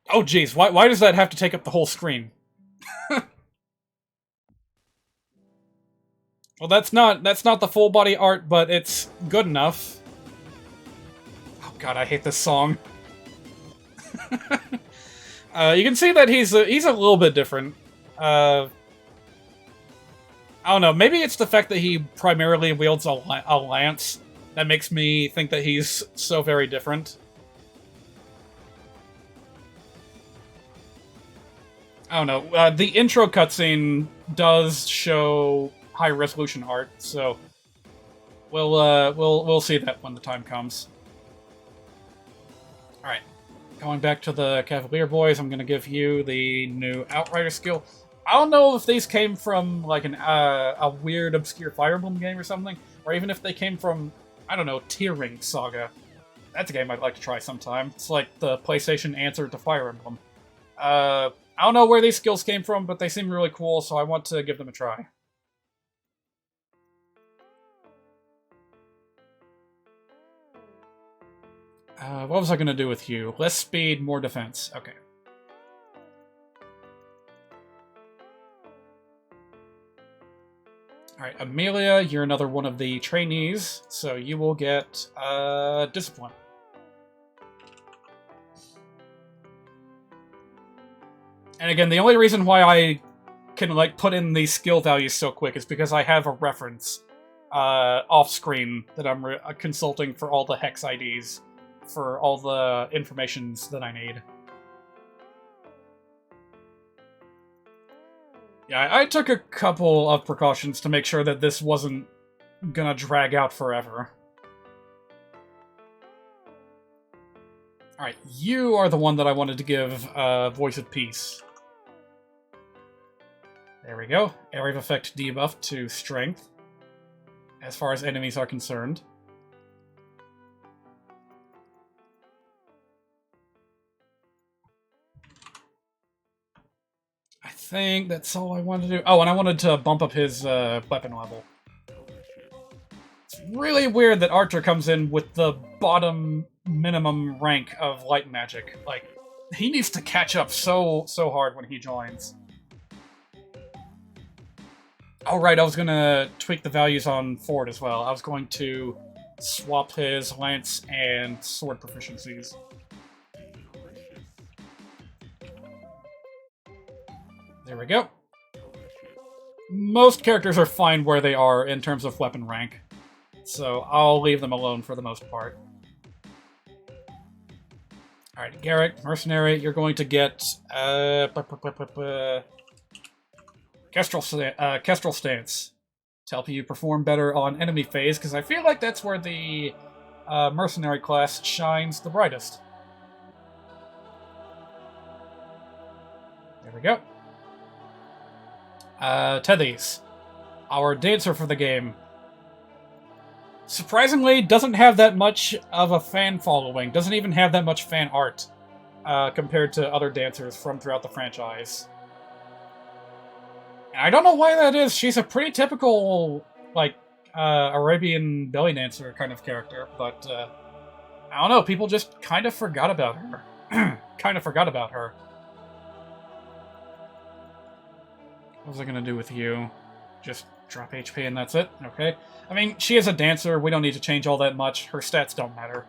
Oh, geez, why does that have to take up the whole screen? Well, that's not the full body art, but it's good enough. Oh god, I hate this song. You can see that he's a little bit different. I don't know, maybe it's the fact that he primarily wields a lance that makes me think that he's so very different. I don't know, the intro cutscene does show high-resolution art, so we'll see that when the time comes. Alright, going back to the Cavalier Boys, I'm gonna give you the new Outrider skill. I don't know if these came from, like, a weird, obscure Fire Emblem game or something, or even if they came from, I don't know, Tearing Saga. That's a game I'd like to try sometime. It's like the PlayStation answer to Fire Emblem. I don't know where these skills came from, but they seem really cool, so I want to give them a try. What was I going to do with you? Less speed, more defense. Okay. Alright, Amelia, you're another one of the trainees, so you will get, Discipline. And again, the only reason why I can, like, put in these skill values so quick is because I have a reference, off-screen that I'm consulting for all the hex IDs. For all the informations that I need. Yeah, I took a couple of precautions to make sure that this wasn't gonna drag out forever. Alright, you are the one that I wanted to give Voice of Peace. There we go. Area of Effect debuff to Strength, as far as enemies are concerned. think that's all I wanted to do. Oh, and I wanted to bump up his weapon level. It's really weird that Archer comes in with the bottom minimum rank of light magic. Like, he needs to catch up so hard when he joins. Oh, right, I was gonna tweak the values on Ford as well. I was going to swap his lance and sword proficiencies. There we go. Most characters are fine where they are in terms of weapon rank, so I'll leave them alone for the most part. Alright, Garrick, Mercenary, you're going to get Kestrel Stance to help you perform better on enemy phase, because I feel like that's where the Mercenary class shines the brightest. There we go. Tethys, our dancer for the game. Surprisingly, doesn't have that much of a fan following, doesn't even have that much fan art compared to other dancers from throughout the franchise. And I don't know why that is. She's a pretty typical, like, Arabian belly dancer kind of character, but I don't know, people just kind of forgot about her. Kind of forgot about her. What was I gonna do with you? Just drop HP and that's it? Okay. I mean, she is a dancer. We don't need to change all that much. Her stats don't matter.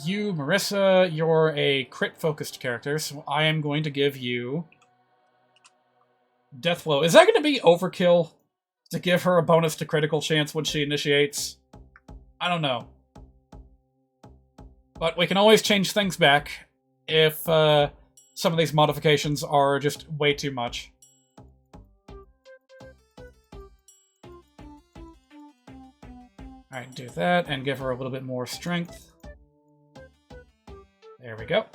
You, Marissa, you're a crit-focused character, so I am going to give you Deathblow. Is that going to be overkill to give her a bonus to critical chance when she initiates? I don't know. But we can always change things back if some of these modifications are just way too much. Alright, do that, and give her a little bit more strength. There we go.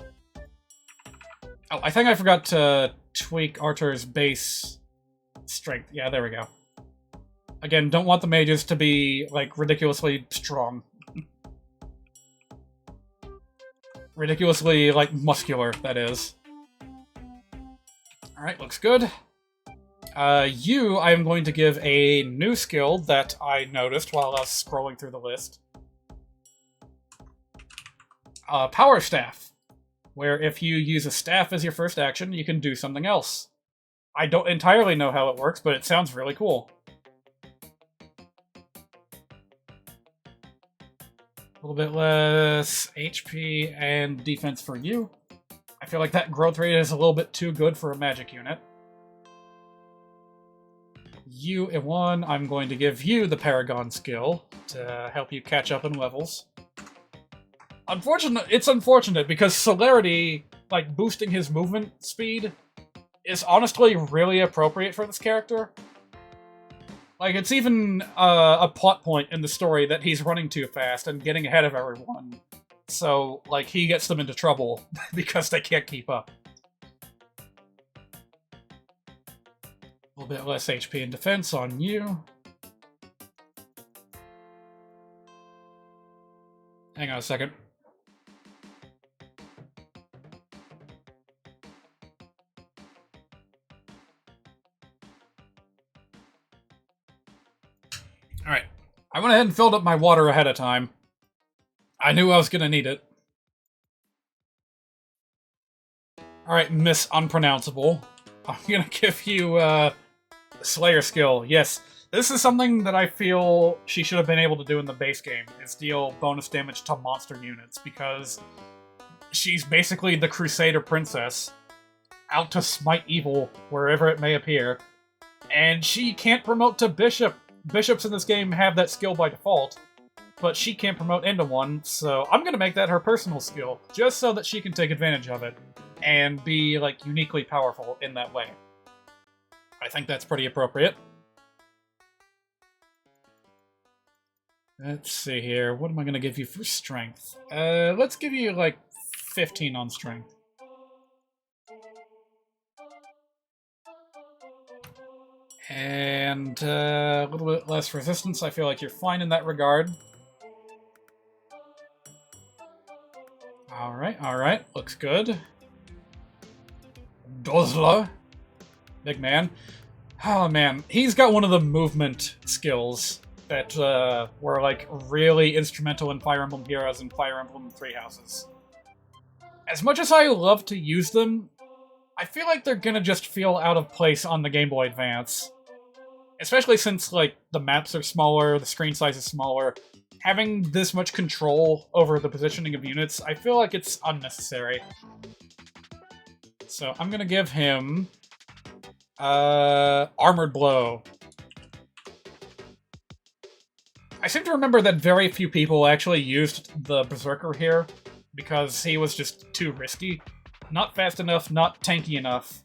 Oh, I think I forgot to tweak Archer's base strength. Yeah, there we go. Again, don't want the mages to be, like, ridiculously strong. Ridiculously, like, muscular, that is. Alright, looks good. You, I'm going to give a new skill that I noticed while I was scrolling through the list. Power Staff, where if you use a staff as your first action, you can do something else. I don't entirely know how it works, but it sounds really cool. A little bit less HP and defense for you. I feel like that growth rate is a little bit too good for a magic unit. You, Iwan, I'm going to give you the Paragon skill to help you catch up in levels. It's unfortunate because Celerity, like, boosting his movement speed is honestly really appropriate for this character. Like, it's even a plot point in the story that he's running too fast and getting ahead of everyone. So, like, he gets them into trouble because they can't keep up. A little bit less HP and defense on you. Hang on a second. Alright. I went ahead and filled up my water ahead of time. I knew I was gonna need it. Alright, Miss Unpronounceable. I'm gonna give you, Slayer skill. Yes, this is something that I feel she should have been able to do in the base game, is deal bonus damage to monster units, because she's basically the Crusader Princess, out to smite evil wherever it may appear, and she can't promote to Bishop. Bishops in this game have that skill by default, but she can't promote into one, so I'm gonna make that her personal skill, just so that she can take advantage of it, and be, like, uniquely powerful in that way. I think that's pretty appropriate. Let's see here. What am I going to give you for strength? Let's give you, like, 15 on strength. And a little bit less resistance. I feel like you're fine in that regard. Alright, alright. Looks good. Dozla. Big man. Oh man, he's got one of the movement skills that were like really instrumental in Fire Emblem Heroes and Fire Emblem Three Houses. As much as I love to use them, I feel like they're gonna just feel out of place on the Game Boy Advance. Especially since, like, the maps are smaller, the screen size is smaller. Having this much control over the positioning of units, I feel like it's unnecessary. So I'm gonna give him Armored Blow. I seem to remember that very few people actually used the Berserker here, because he was just too risky. Not fast enough, not tanky enough.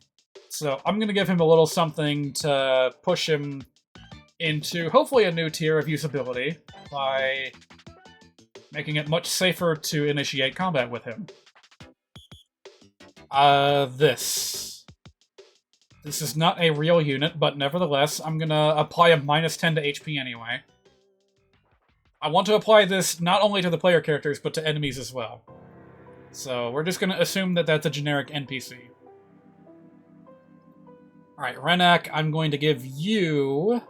So I'm gonna give him a little something to push him into hopefully a new tier of usability by making it much safer to initiate combat with him. This is not a real unit, but nevertheless, I'm gonna apply a -10 to HP anyway. I want to apply this not only to the player characters, but to enemies as well. So we're just gonna assume that that's a generic NPC. Alright, Renak, I'm going to give you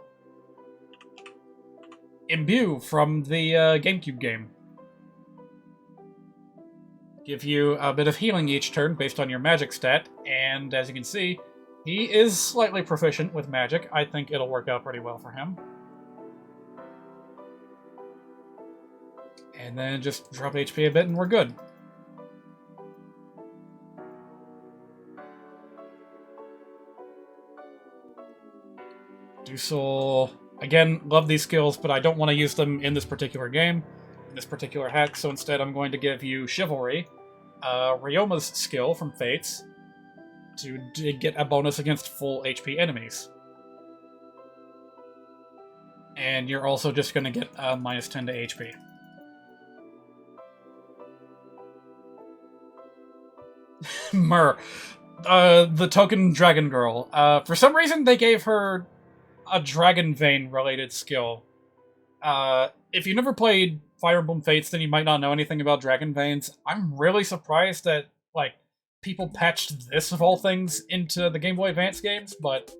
Imbue from the GameCube game. Give you a bit of healing each turn based on your magic stat, and as you can see, he is slightly proficient with magic. I think it'll work out pretty well for him. And then just drop HP a bit and we're good. Dusel, again, love these skills, but I don't want to use them in this particular game, in this particular hack, so instead I'm going to give you Chivalry, Ryoma's skill from Fates, to get a bonus against full HP enemies. And you're also just going to get a -10 to HP. Myrrh, the token dragon girl. For some reason, they gave her a Dragon Vein-related skill. If you never played Fire Emblem Fates, then you might not know anything about Dragon Veins. I'm really surprised that, like, people patched this, of all things, into the Game Boy Advance games, but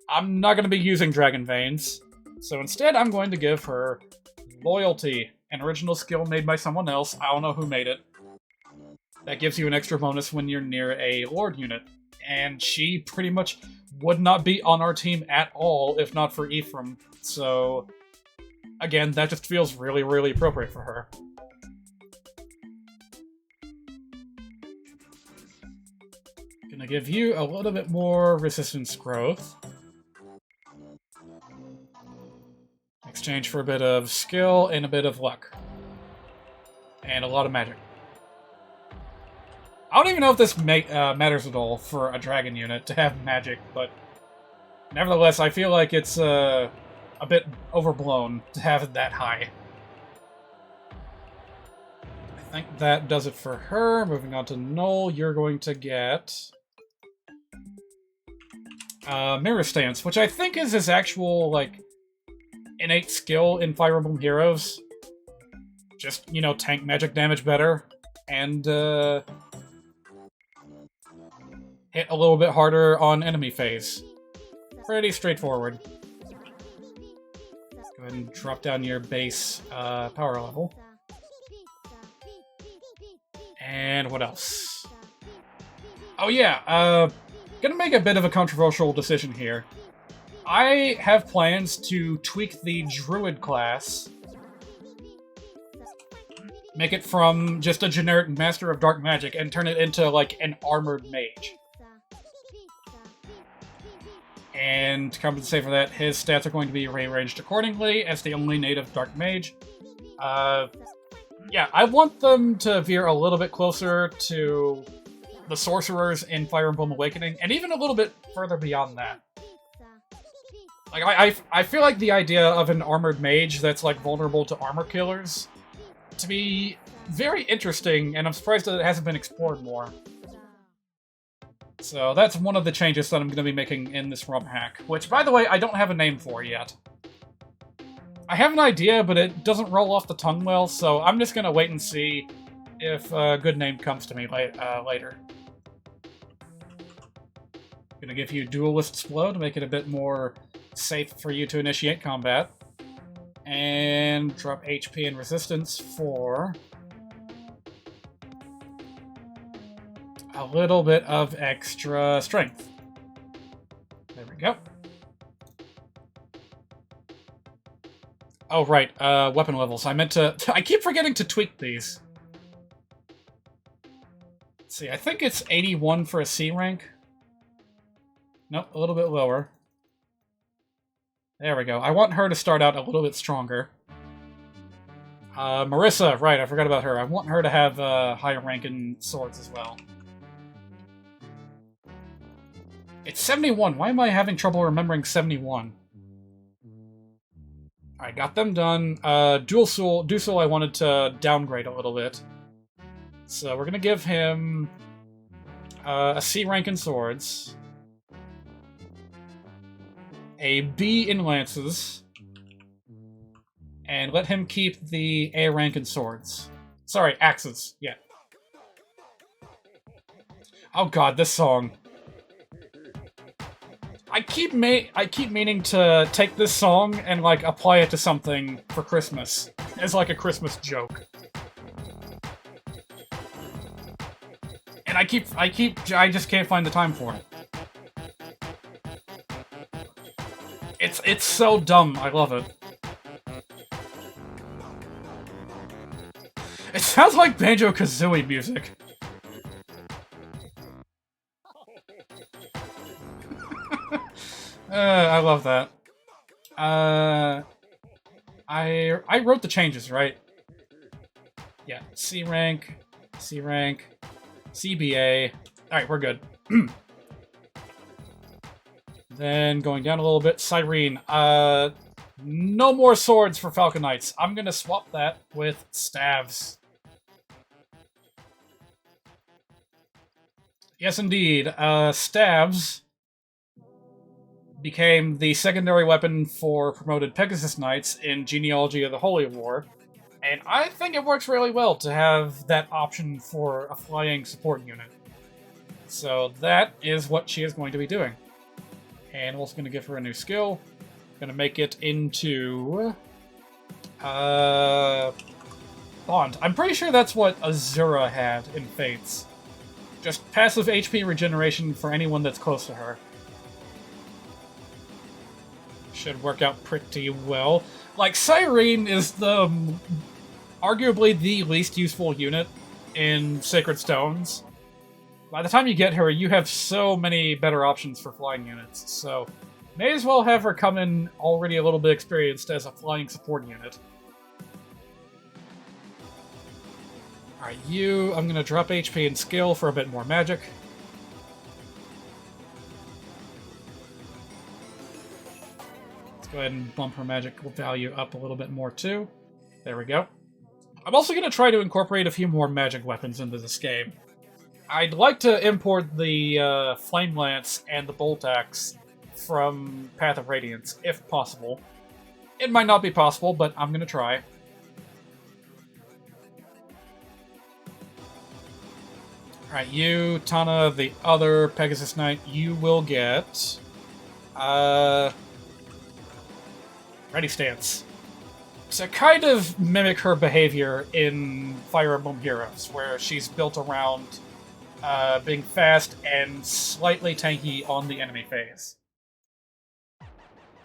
I'm not going to be using Dragon Veins. So instead, I'm going to give her Loyalty, an original skill made by someone else. I don't know who made it. That gives you an extra bonus when you're near a Lord unit. And she pretty much would not be on our team at all if not for Ephraim. So, again, that just feels really, really appropriate for her. Gonna give you a little bit more resistance growth. Exchange for a bit of skill and a bit of luck. And a lot of magic. I don't even know if this matters at all for a dragon unit to have magic, but nevertheless, I feel like it's a bit overblown to have it that high. I think that does it for her. Moving on to Null, you're going to get Mirror Stance, which I think is his actual, like, innate skill in Fire Emblem Heroes. Just, you know, tank magic damage better, and hit a little bit harder on enemy phase. Pretty straightforward. Go ahead and drop down your base power level. And what else? Oh yeah, gonna make a bit of a controversial decision here. I have plans to tweak the Druid class. Make it from just a generic Master of Dark Magic and turn it into, like, an Armored Mage. And to compensate for that, his stats are going to be rearranged accordingly as the only native Dark Mage. Yeah, I want them to veer a little bit closer to the Sorcerers in Fire Emblem Awakening, and even a little bit further beyond that. Like, I feel like the idea of an Armored Mage that's, like, vulnerable to armor killers to be very interesting, and I'm surprised that it hasn't been explored more. So that's one of the changes that I'm going to be making in this ROMhack, which, by the way, I don't have a name for yet. I have an idea, but it doesn't roll off the tongue well, so I'm just going to wait and see if a good name comes to me later. Gonna give you Duelist's Blow to make it a bit more safe for you to initiate combat. And drop HP and resistance for a little bit of extra strength. There we go. Oh, right, weapon levels. I meant to... I keep forgetting to tweak these. Let's see, I think it's 81 for a C rank. Nope, a little bit lower. There we go. I want her to start out a little bit stronger. Marissa, right, I forgot about her. I want her to have higher rank in swords as well. It's 71. Why am I having trouble remembering 71? Alright, got them done. Dusul I wanted to downgrade a little bit. So we're gonna give him a C rank in swords. A B in lances. And let him keep the A rank in swords. Sorry, axes. Yeah. Oh god, this song. I keep meaning to take this song and, like, apply it to something for Christmas. As, like, a Christmas joke. And I just can't find the time for it. It's so dumb, I love it. It sounds like Banjo-Kazooie music. I love that. I wrote the changes, right? Yeah, C rank, CBA. Alright, we're good. Then going down a little bit, Cyrene. No more swords for Falcon Knights. I'm gonna swap that with staves. Yes, indeed. Staves became the secondary weapon for promoted Pegasus Knights in Genealogy of the Holy War, and I think it works really well to have that option for a flying support unit. So that is what she is going to be doing. And we're also going to give her a new skill. Going to make it into... Bond. I'm pretty sure that's what Azura had in Fates. Just passive HP regeneration for anyone that's close to her. Should work out pretty well. Like, Cyrene is the arguably the least useful unit in Sacred Stones. By the time you get her, you have so many better options for flying units, so may as well have her come in already a little bit experienced as a flying support unit. Alright, I'm gonna drop HP and skill for a bit more magic. Go ahead and bump her magic value up a little bit more too. There we go. I'm also going to try to incorporate a few more magic weapons into this game. I'd like to import the Flame Lance and the Bolt Axe from Path of Radiance, if possible. It might not be possible, but I'm going to try. Alright, you, Tana, the other Pegasus Knight, you will get... Ready Stance. So kind of mimic her behavior in Fire Emblem Heroes, where she's built around being fast and slightly tanky on the enemy phase.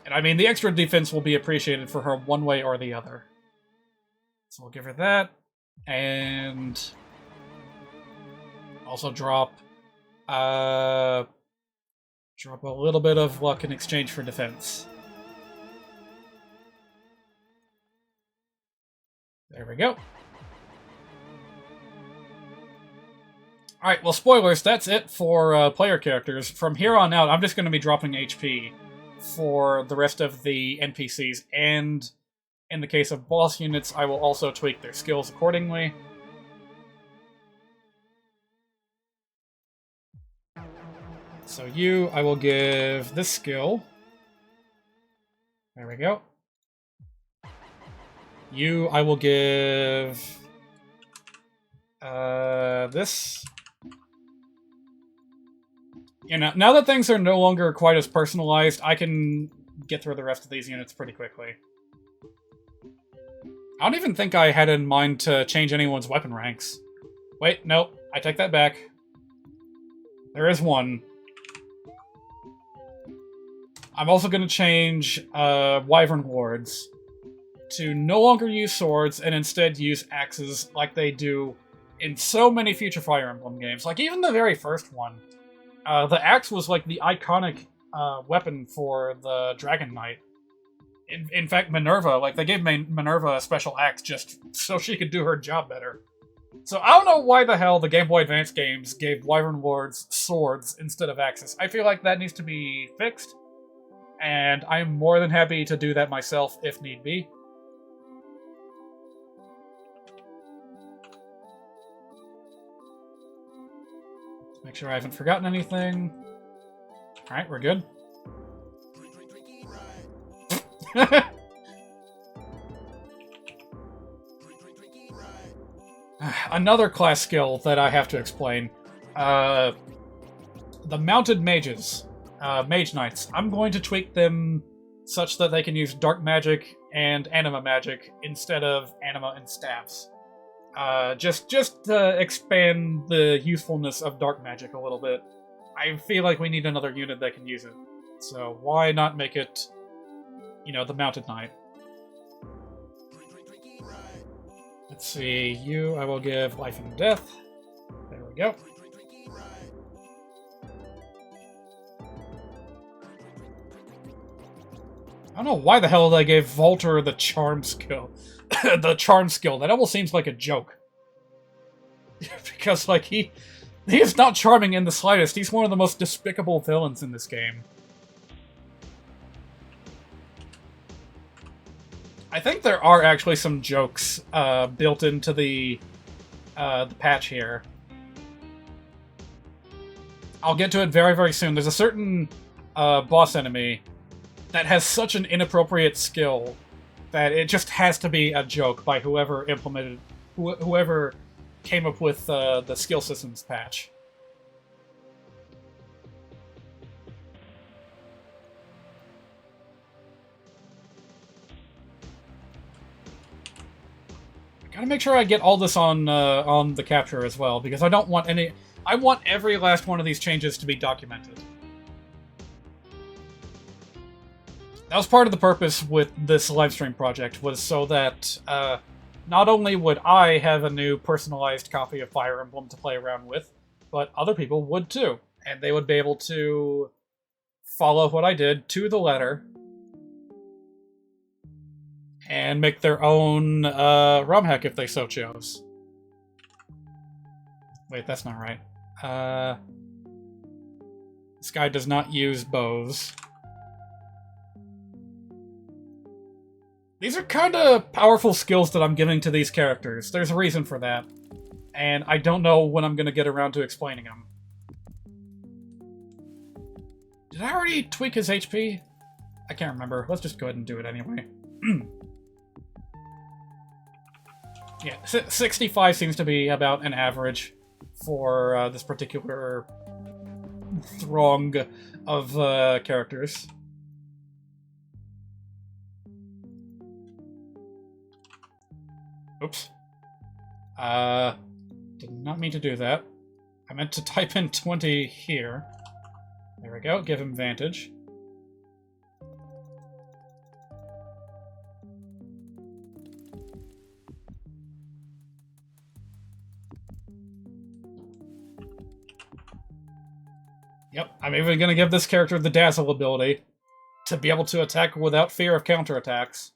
And I mean, the extra defense will be appreciated for her one way or the other. So we'll give her that, and also drop a little bit of luck in exchange for defense. There we go. Alright, well, spoilers, that's it for player characters. From here on out, I'm just going to be dropping HP for the rest of the NPCs, and in the case of boss units, I will also tweak their skills accordingly. So I will give this skill. There we go. I will give this. You know, now that things are no longer quite as personalized, I can get through the rest of these units pretty quickly. I don't even think I had in mind to change anyone's weapon ranks. Wait, nope, I take that back. There is one. I'm also going to change Wyvern Wards to no longer use swords and instead use axes like they do in so many future Fire Emblem games. Like, even the very first one. The axe was like the iconic weapon for the Dragon Knight. In fact, Minerva, like, they gave Minerva a special axe just so she could do her job better. So I don't know why the hell the Game Boy Advance games gave Wyvern Wards swords instead of axes. I feel like that needs to be fixed, and I'm more than happy to do that myself if need be. Make sure I haven't forgotten anything. Alright, we're good. Another class skill that I have to explain. The mounted mages. Mage Knights. I'm going to tweak them such that they can use dark magic and anima magic instead of anima and staffs. Just to expand the usefulness of dark magic a little bit. I feel like we need another unit that can use it. So why not make it, you know, the Mounted Knight? Let's see, you I will give Life and Death. There we go. I don't know why the hell they gave Volter the Charm skill. The Charm skill. That almost seems like a joke. Because, like, he is not charming in the slightest. He's one of the most despicable villains in this game. I think there are actually some jokes built into the patch here. I'll get to it very, very soon. There's a certain boss enemy that has such an inappropriate skill that it just has to be a joke by whoever whoever came up with the skill systems patch. Gotta make sure I get all this on the capture as well, because I don't want any. I want every last one of these changes to be documented. That was part of the purpose with this livestream project, was so that not only would I have a new personalized copy of Fire Emblem to play around with, but other people would too, and they would be able to follow what I did to the letter and make their own ROMhack if they so chose. Wait, that's not right. This guy does not use bows. These are kind of powerful skills that I'm giving to these characters. There's a reason for that. And I don't know when I'm going to get around to explaining them. Did I already tweak his HP? I can't remember. Let's just go ahead and do it anyway. Yeah, 65 seems to be about an average for this particular throng of characters. Oops. Did not mean to do that. I meant to type in 20 here. There we go, give him vantage. Yep, I'm even going to give this character the Dazzle ability to be able to attack without fear of counterattacks.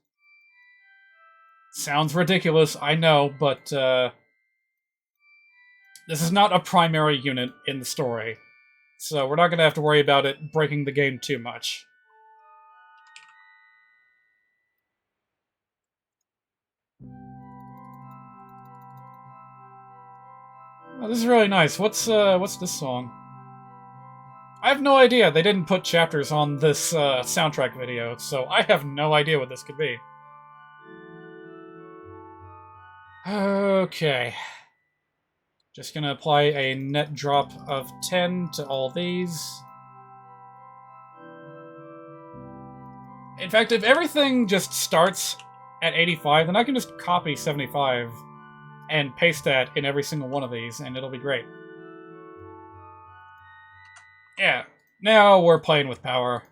Sounds ridiculous, I know, but this is not a primary unit in the story, so we're not going to have to worry about it breaking the game too much. Oh, this is really nice. What's this song? I have no idea. They didn't put chapters on this soundtrack video, so I have no idea what this could be. Okay. Just gonna apply a net drop of 10 to all these. In fact, if everything just starts at 85, then I can just copy 75 and paste that in every single one of these, and it'll be great. Yeah, now we're playing with power.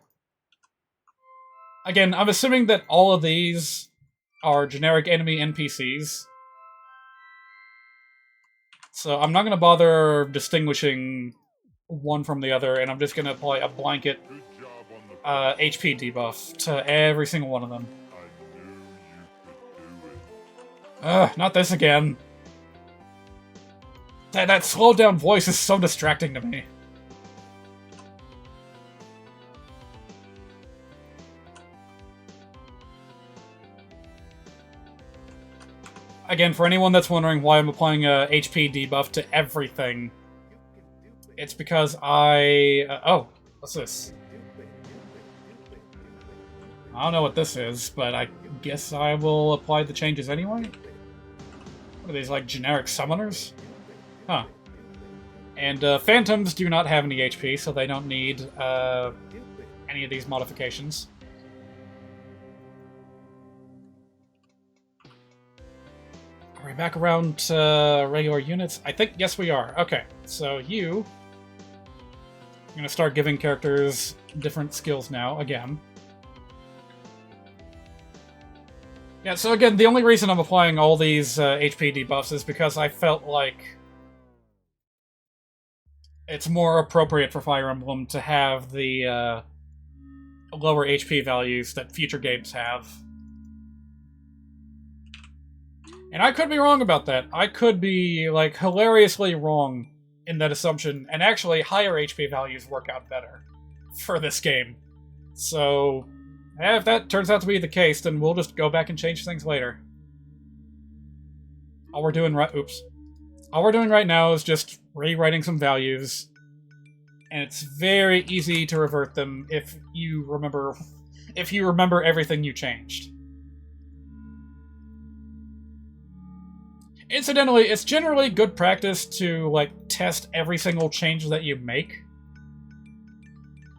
Again, I'm assuming that all of these are generic enemy NPCs. So I'm not going to bother distinguishing one from the other, and I'm just going to apply a blanket HP debuff to every single one of them. Ugh, not this again. That slowed down voice is so distracting to me. Again, for anyone that's wondering why I'm applying a HP debuff to everything, it's because oh, what's this? I don't know what this is, but I guess I will apply the changes anyway? What are these, like, generic summoners? Huh. And phantoms do not have any HP, so they don't need any of these modifications. Are we back around to regular units? I think, yes we are. Okay, so I'm going to start giving characters different skills now, again. Yeah, so again, the only reason I'm applying all these HP debuffs is because I felt like it's more appropriate for Fire Emblem to have the lower HP values that future games have. And I could be wrong about that. I could be, like, hilariously wrong in that assumption, and actually higher HP values work out better for this game. So, if that turns out to be the case, then we'll just go back and change things later. All we're doing right now is just rewriting some values, and it's very easy to revert them if you remember everything you changed. Incidentally, it's generally good practice to, like, test every single change that you make.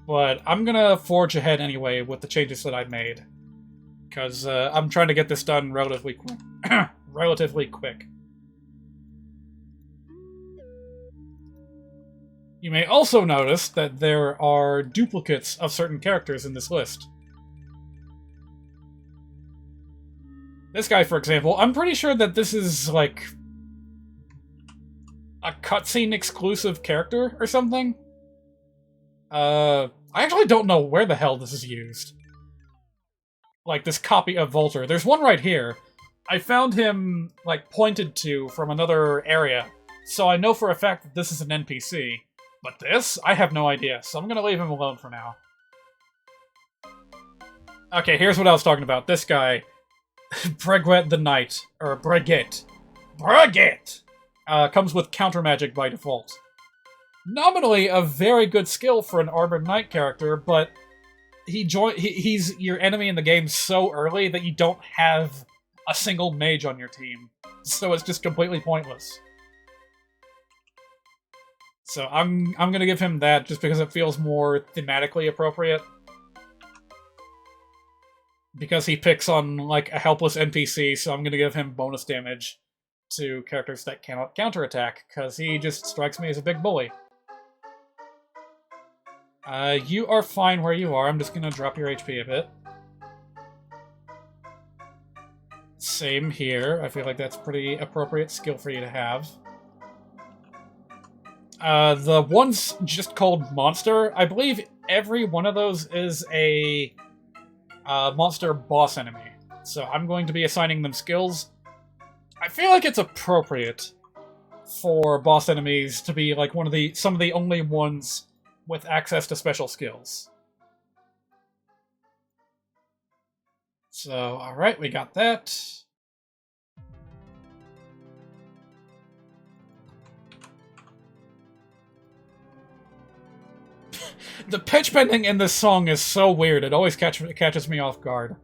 But I'm gonna forge ahead anyway with the changes that I've made. Because I'm trying to get this done relatively quick. You may also notice that there are duplicates of certain characters in this list. This guy, for example, I'm pretty sure that this is, like, a cutscene exclusive character or something. I actually don't know where the hell this is used. Like, this copy of Volter. There's one right here. I found him, like, pointed to from another area, so I know for a fact that this is an NPC. But this? I have no idea, so I'm gonna leave him alone for now. Okay, here's what I was talking about. This guy, Breguet the Knight, or Breguet. Comes with counter magic by default. Nominally a very good skill for an Armored Knight character, but he's your enemy in the game so early that you don't have a single mage on your team. So it's just completely pointless. So I'm gonna give him that just because it feels more thematically appropriate. Because he picks on, like, a helpless NPC, so I'm gonna give him bonus damage to characters that cannot counterattack, because he just strikes me as a big bully. You are fine where you are. I'm just gonna drop your HP a bit. Same here. I feel like that's a pretty appropriate skill for you to have. The ones just called Monster, I believe every one of those is a monster boss enemy. So I'm going to be assigning them skills. I feel like it's appropriate for boss enemies to be like some of the only ones with access to special skills. So, alright, we got that. The pitch bending in this song is so weird, it always catches me off guard.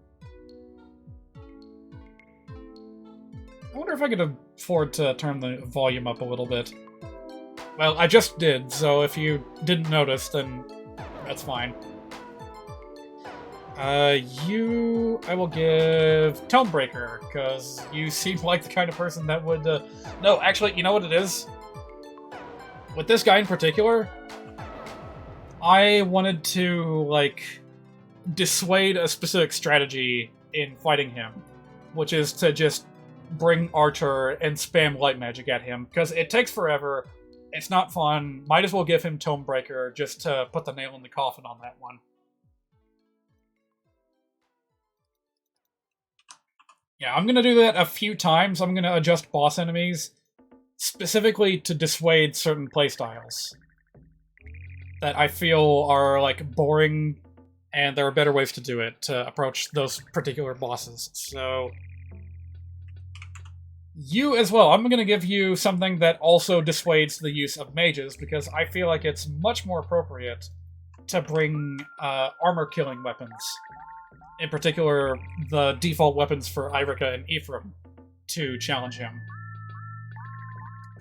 I wonder if I could afford to turn the volume up a little bit. Well, I just did, so if you didn't notice, then that's fine. I will give Tonebreaker, because you seem like the kind of person that would, No, actually, you know what it is? With this guy in particular, I wanted to, like, dissuade a specific strategy in fighting him, which is to just bring Archer and spam light magic at him, because it takes forever, it's not fun, might as well give him Tonebreaker just to put the nail in the coffin on that one. Yeah, I'm gonna do that a few times. I'm gonna adjust boss enemies specifically to dissuade certain playstyles that I feel are, like, boring, and there are better ways to do it, to approach those particular bosses. So, you as well. I'm gonna give you something that also dissuades the use of mages, because I feel like it's much more appropriate to bring armor-killing weapons. In particular, the default weapons for Irika and Ephraim, to challenge him.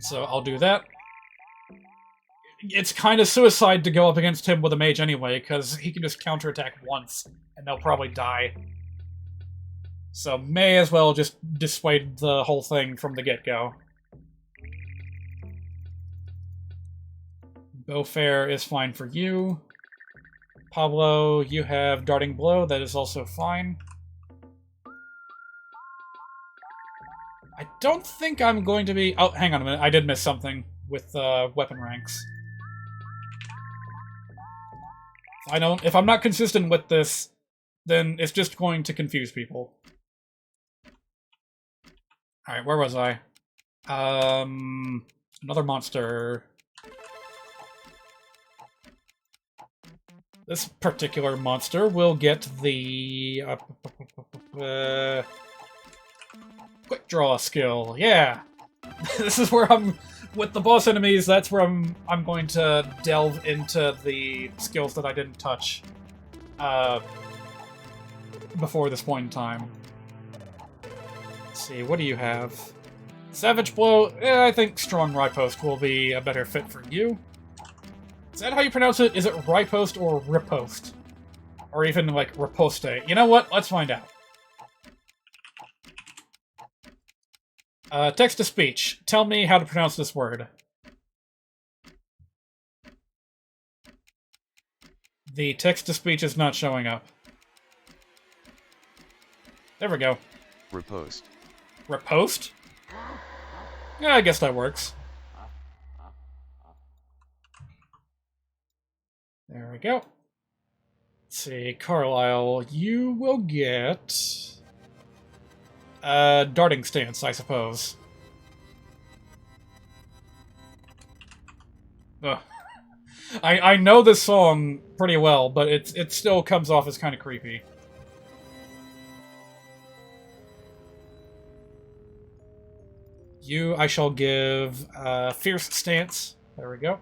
So I'll do that. It's kind of suicide to go up against him with a mage anyway, because he can just counterattack once, and they'll probably die. So may as well just dissuade the whole thing from the get-go. Bowfair is fine for you. Pablo, you have Darting Blow, that is also fine. I don't think I'm going to be... Oh, hang on a minute, I did miss something with weapon ranks. If I'm not consistent with this, then it's just going to confuse people. Alright, where was I? Another monster. This particular monster will get the quick draw skill. Yeah, this is where I'm with the boss enemies. That's where I'm going to delve into the skills that I didn't touch before this point in time. Let's see, what do you have? Savage Blow. I think Strong Riposte will be a better fit for you. Is that how you pronounce it? Is it riposte or riposte? Or even, like, riposte? You know what? Let's find out. Text-to-speech. Tell me how to pronounce this word. The text-to-speech is not showing up. There we go. Riposte. Riposte? Yeah, I guess that works. There we go. Let's see, Carlisle, you will get... Darting Stance, I suppose. Ugh. I know this song pretty well, but it still comes off as kind of creepy. You, I shall give Fierce Stance. There we go.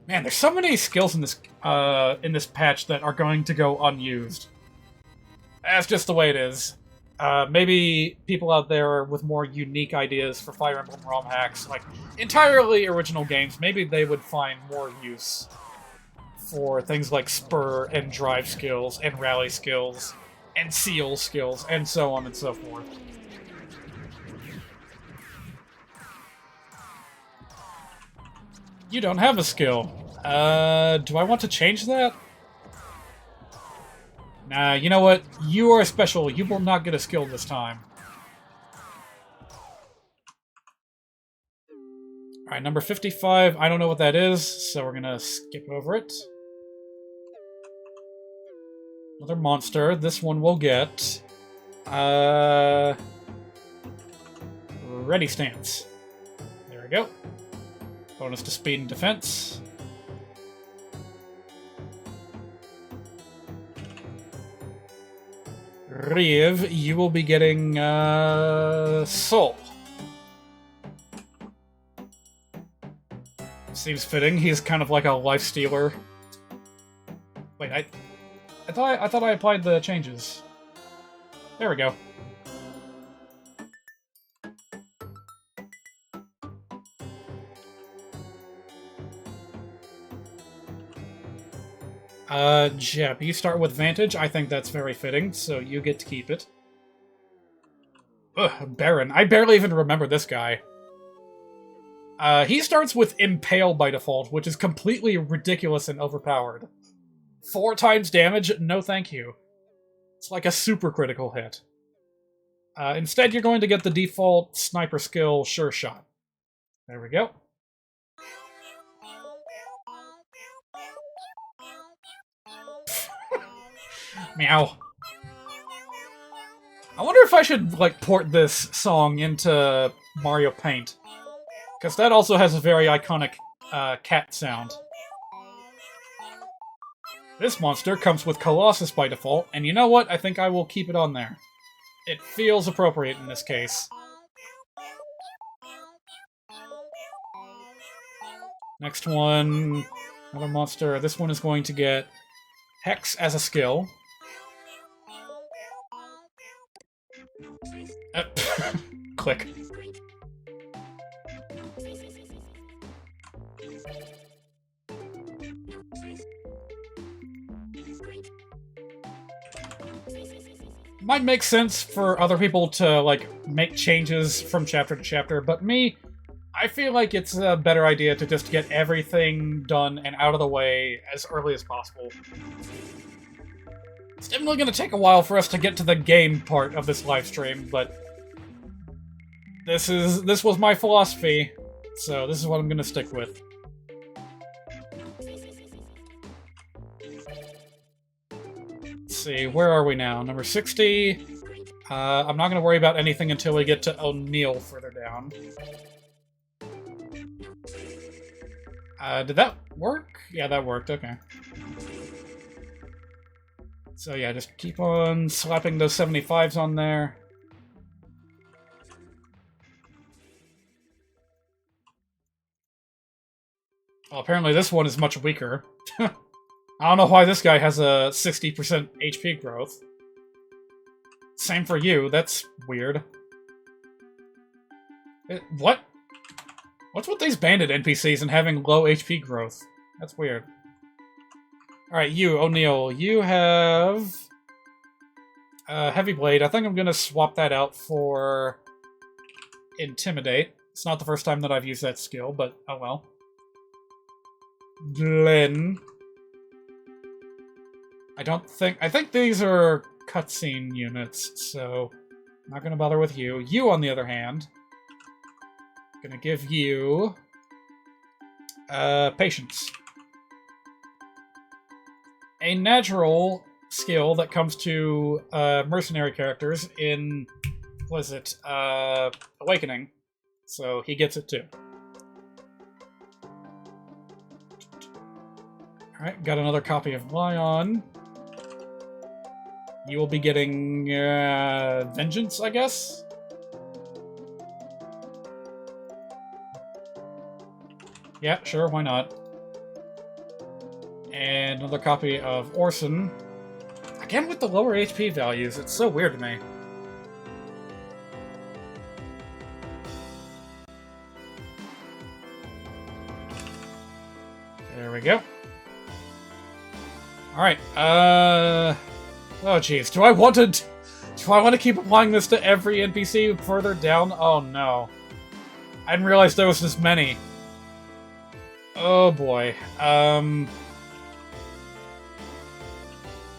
Man, there's so many skills in this patch that are going to go unused. That's just the way it is. Maybe people out there with more unique ideas for Fire Emblem ROMhacks, like entirely original games, maybe they would find more use for things like spur and drive skills and rally skills and seal skills and so on and so forth. You don't have a skill. Do I want to change that? Nah, you know what? You are special. You will not get a skill this time. Alright, number 55. I don't know what that is, so we're gonna skip over it. Another monster. This one will get... Ready Stance. There we go. Bonus to speed and defense. Riv, you will be getting, Soul. Seems fitting. He's kind of like a life stealer. Wait, I thought I applied the changes. There we go. Jeb, you start with Vantage. I think that's very fitting, so you get to keep it. Ugh, Baron. I barely even remember this guy. He starts with Impale by default, which is completely ridiculous and overpowered. 4 times damage? No thank you. It's like a super critical hit. Instead, you're going to get the default sniper skill, Sure Shot. There we go. Meow. I wonder if I should, like, port this song into Mario Paint. Because that also has a very iconic cat sound. This monster comes with Colossus by default, and you know what? I think I will keep it on there. It feels appropriate in this case. Next one, another monster. This one is going to get Hex as a skill. Click. Might make sense for other people to, like, make changes from chapter to chapter, but me, I feel like it's a better idea to just get everything done and out of the way as early as possible. It's definitely going to take a while for us to get to the game part of this live stream, but this was my philosophy, so this is what I'm going to stick with. Let's see, where are we now? Number 60. I'm not going to worry about anything until we get to O'Neill further down. Did that work? Yeah, that worked, okay. So yeah, just keep on slapping those 75s on there. Well, apparently this one is much weaker. I don't know why this guy has a 60% HP growth. Same for you, that's weird. What? What's with these bandit NPCs and having low HP growth? That's weird. Alright, you, O'Neill, you have Heavy Blade. I think I'm gonna swap that out for Intimidate. It's not the first time that I've used that skill, but oh well. Glenn. I think these are cutscene units, so I'm not gonna bother with you. You, on the other hand, gonna give you Patience. A natural skill that comes to mercenary characters in, what is it, Awakening. So he gets it too. Alright, got another copy of Lion. You will be getting Vengeance, I guess? Yeah, sure, why not? And another copy of Orson. Again with the lower HP values, it's so weird to me. There we go. Alright, oh jeez, do I want to keep applying this to every NPC further down? Oh no. I didn't realize there was this many. Oh boy.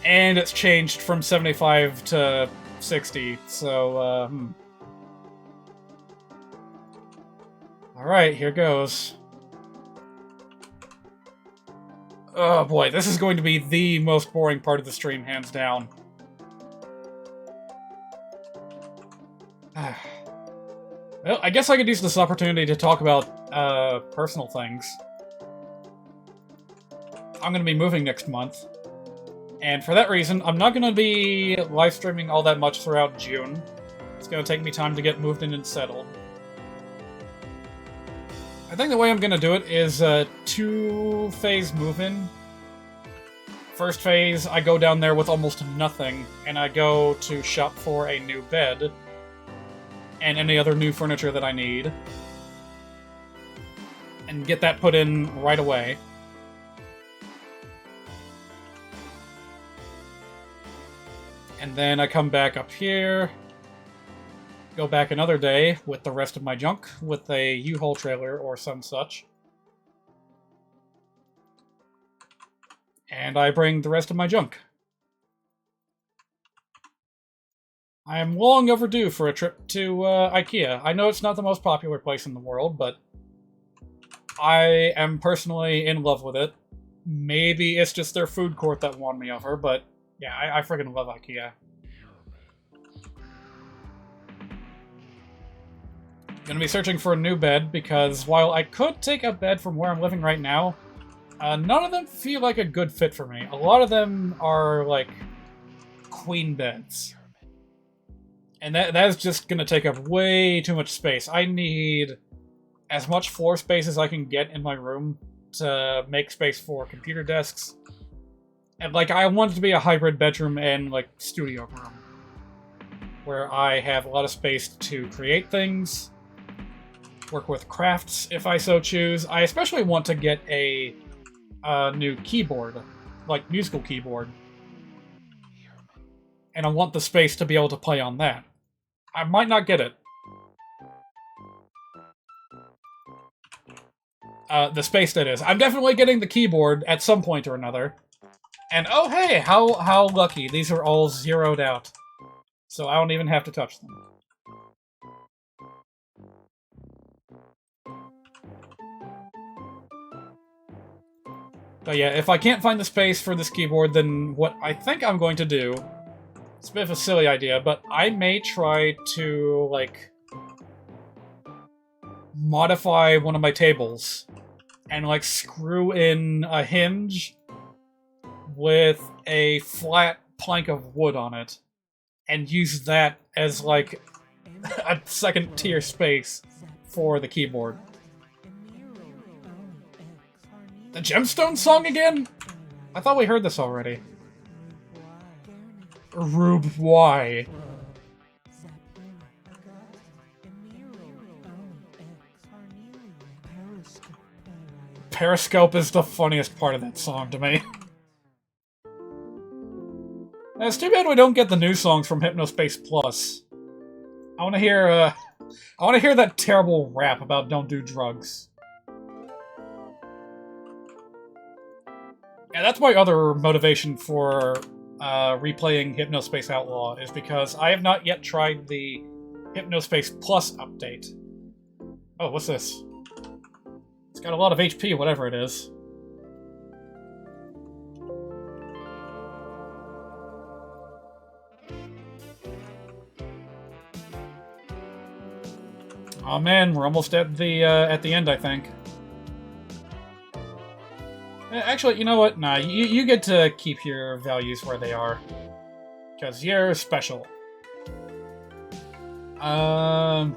And it's changed from 75 to 60, so, Alright, here goes. Oh boy, this is going to be the most boring part of the stream, hands down. Well, I guess I could use this opportunity to talk about, personal things. I'm going to be moving next month. And for that reason, I'm not going to be live streaming all that much throughout June. It's going to take me time to get moved in and settled. I think the way I'm going to do it is a 2-phase move-in. First phase, I go down there with almost nothing, and I go to shop for a new bed and any other new furniture that I need, and get that put in right away. And then I come back up here, go back another day with the rest of my junk, with a U-Haul trailer or some such. And I bring the rest of my junk. I am long overdue for a trip to IKEA. I know it's not the most popular place in the world, but I am personally in love with it. Maybe it's just their food court that won me over, but yeah, I freaking love IKEA. Gonna be searching for a new bed, because while I could take a bed from where I'm living right now, none of them feel like a good fit for me. A lot of them are, like, queen beds. And that is just gonna take up way too much space. I need as much floor space as I can get in my room to make space for computer desks. And, like, I want it to be a hybrid bedroom and, like, studio room, where I have a lot of space to create things, work with crafts if I so choose. I especially want to get a new keyboard, like musical keyboard. And I want the space to be able to play on that. I might not get it. The space, that is. I'm definitely getting the keyboard at some point or another. And oh hey, how lucky. These are all zeroed out. So I don't even have to touch them. But yeah, if I can't find the space for this keyboard, then what I think I'm going to do... It's a bit of a silly idea, but I may try to, like, modify one of my tables and, like, screw in a hinge with a flat plank of wood on it and use that as, like, a second-tier space for the keyboard. The Gemstone song again? I thought we heard this already. Rube, why? Periscope is the funniest part of that song to me. It's too bad we don't get the new songs from Hypnospace Plus. I want to hear that terrible rap about don't do drugs. Yeah, that's my other motivation for replaying Hypnospace Outlaw, is because I have not yet tried the Hypnospace Plus update. Oh, what's this? It's got a lot of HP, whatever it is. Oh man, we're almost at the end, I think. Actually, you know what? Nah, you get to keep your values where they are. Because you're special. I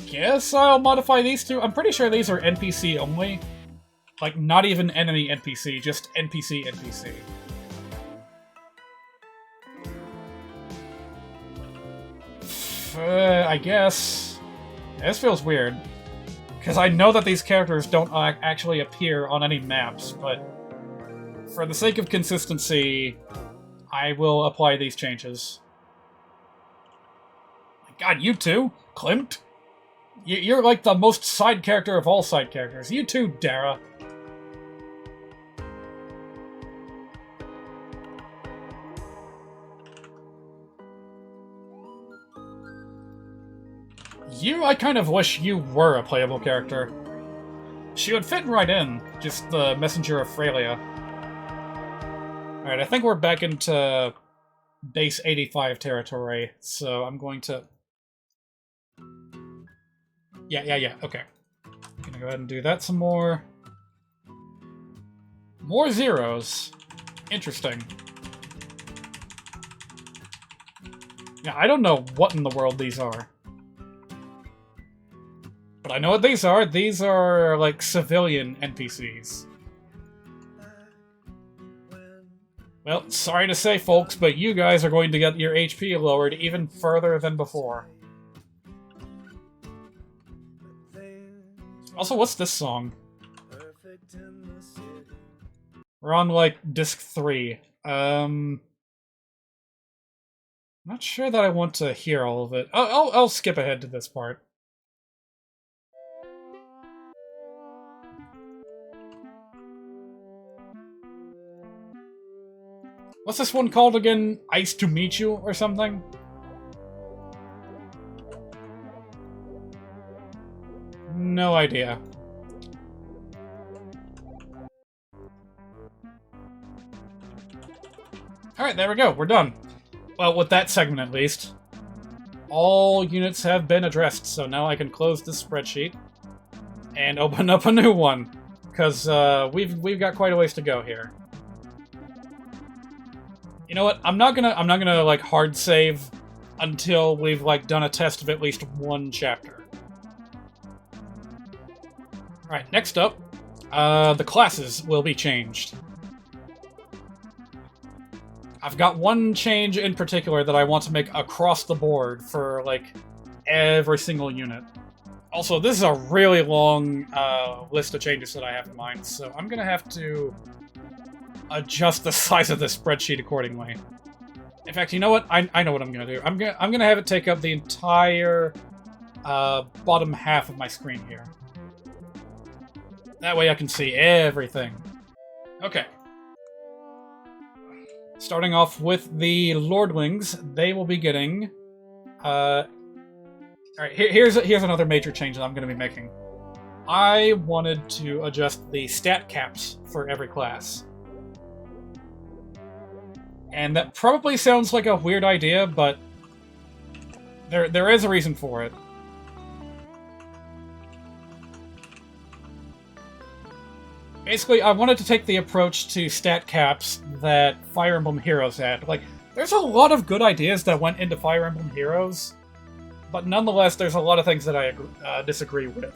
guess I'll modify these two. I'm pretty sure these are NPC only. Like, not even enemy NPC, just NPC NPC. I guess. This feels weird. Because I know that these characters don't actually appear on any maps, but for the sake of consistency, I will apply these changes. God, you too? Klimt? You're like the most side character of all side characters. You too, Dara. I kind of wish you were a playable character. She would fit right in, just the Messenger of Frelia. Alright, I think we're back into base 85 territory, so I'm going to... Yeah, okay. Gonna go ahead and do that some more. More zeros. Interesting. Yeah, I don't know what in the world these are. But I know what these are. These are, like, civilian NPCs. Well, sorry to say, folks, but you guys are going to get your HP lowered even further than before. Also, what's this song? We're on, like, disc 3. Not sure that I want to hear all of it. I'll skip ahead to this part. What's this one called again? Ice to Meet You or something? No idea. Alright, there we go. We're done. Well, with that segment at least. All units have been addressed, so now I can close this spreadsheet and open up a new one. Because we've got quite a ways to go here. You know what? I'm not gonna like hard save until we've like done a test of at least one chapter. Alright, next up, the classes will be changed. I've got one change in particular that I want to make across the board for like every single unit. Also, this is a really long list of changes that I have in mind, so I'm gonna have to adjust the size of the spreadsheet accordingly. In fact, you know what? I know what I'm gonna do. I'm gonna have it take up the entire bottom half of my screen here. That way I can see everything. Okay. Starting off with the Lordlings, they will be getting... Alright, here's another major change that I'm going to be making. I wanted to adjust the stat caps for every class. And that probably sounds like a weird idea, but there is a reason for it. Basically, I wanted to take the approach to stat caps that Fire Emblem Heroes had. Like, there's a lot of good ideas that went into Fire Emblem Heroes, but nonetheless, there's a lot of things that I disagree with.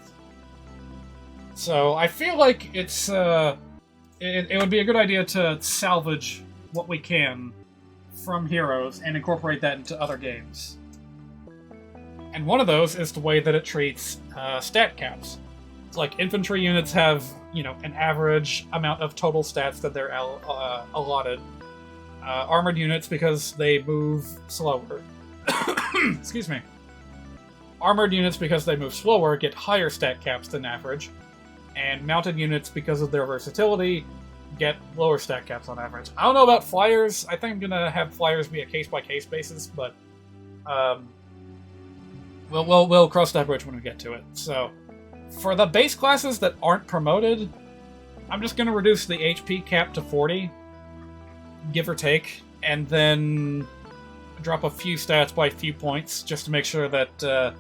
So I feel like it's it would be a good idea to salvage what we can from Heroes and incorporate that into other games. And one of those is the way that it treats stat caps. It's like infantry units have, you know, an average amount of total stats that they're allotted. Armored units, because they move slower. Excuse me. Armored units, because they move slower, get higher stat caps than average. And mounted units, because of their versatility, get lower stat caps on average. I don't know about flyers. I think I'm gonna have flyers be a case-by-case basis, but we'll cross that bridge when we get to it. So, for the base classes that aren't promoted, I'm just gonna reduce the HP cap to 40, give or take, and then drop a few stats by a few points, just to make sure that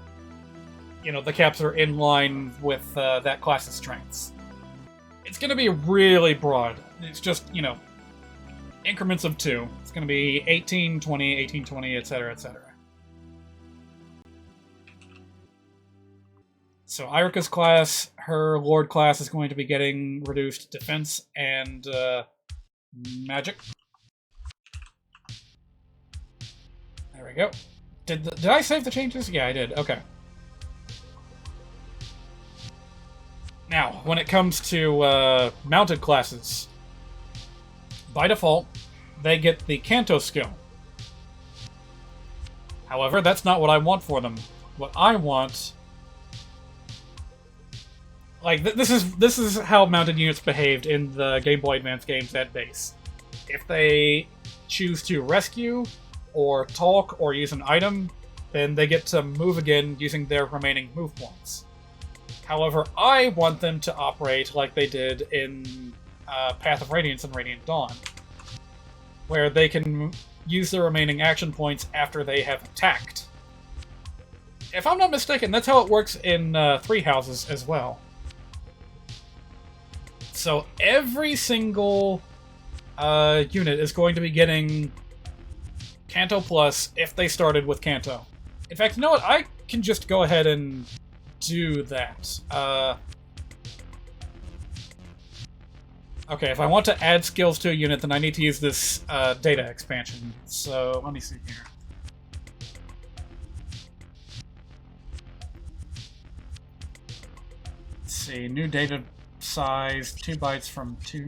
you know, the caps are in line with that class's strengths. It's going to be really broad. It's just, you know, increments of 2. It's going to be 18, 20, 18, 20, etc., etc. So Irika's class, her Lord class, is going to be getting reduced defense and magic. There we go. Did I save the changes? Yeah, I did. Okay. Now, when it comes to mounted classes, by default, they get the Kanto skill. However, that's not what I want for them. What I want... Like, this is how mounted units behaved in the Game Boy Advance games at base. If they choose to rescue, or talk, or use an item, then they get to move again using their remaining move points. However, I want them to operate like they did in Path of Radiance and Radiant Dawn, where they can use their remaining action points after they have attacked. If I'm not mistaken, that's how it works in Three Houses as well. So every single unit is going to be getting Kanto Plus if they started with Kanto. In fact, you know what? I can just go ahead and do that. Okay, if I want to add skills to a unit, then I need to use this data expansion. So, let me see here. Let's see, new data size, 2 bytes from 2...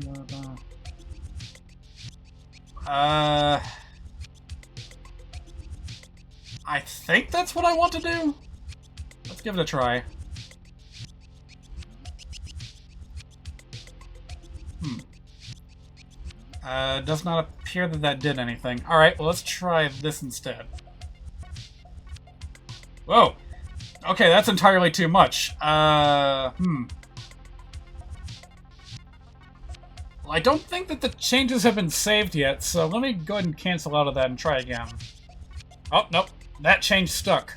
I think that's what I want to do. Let's give it a try. Does not appear that that did anything. Alright, well, let's try this instead. Whoa! Okay, that's entirely too much. Well, I don't think that the changes have been saved yet, so let me go ahead and cancel out of that and try again. Oh, nope. That change stuck.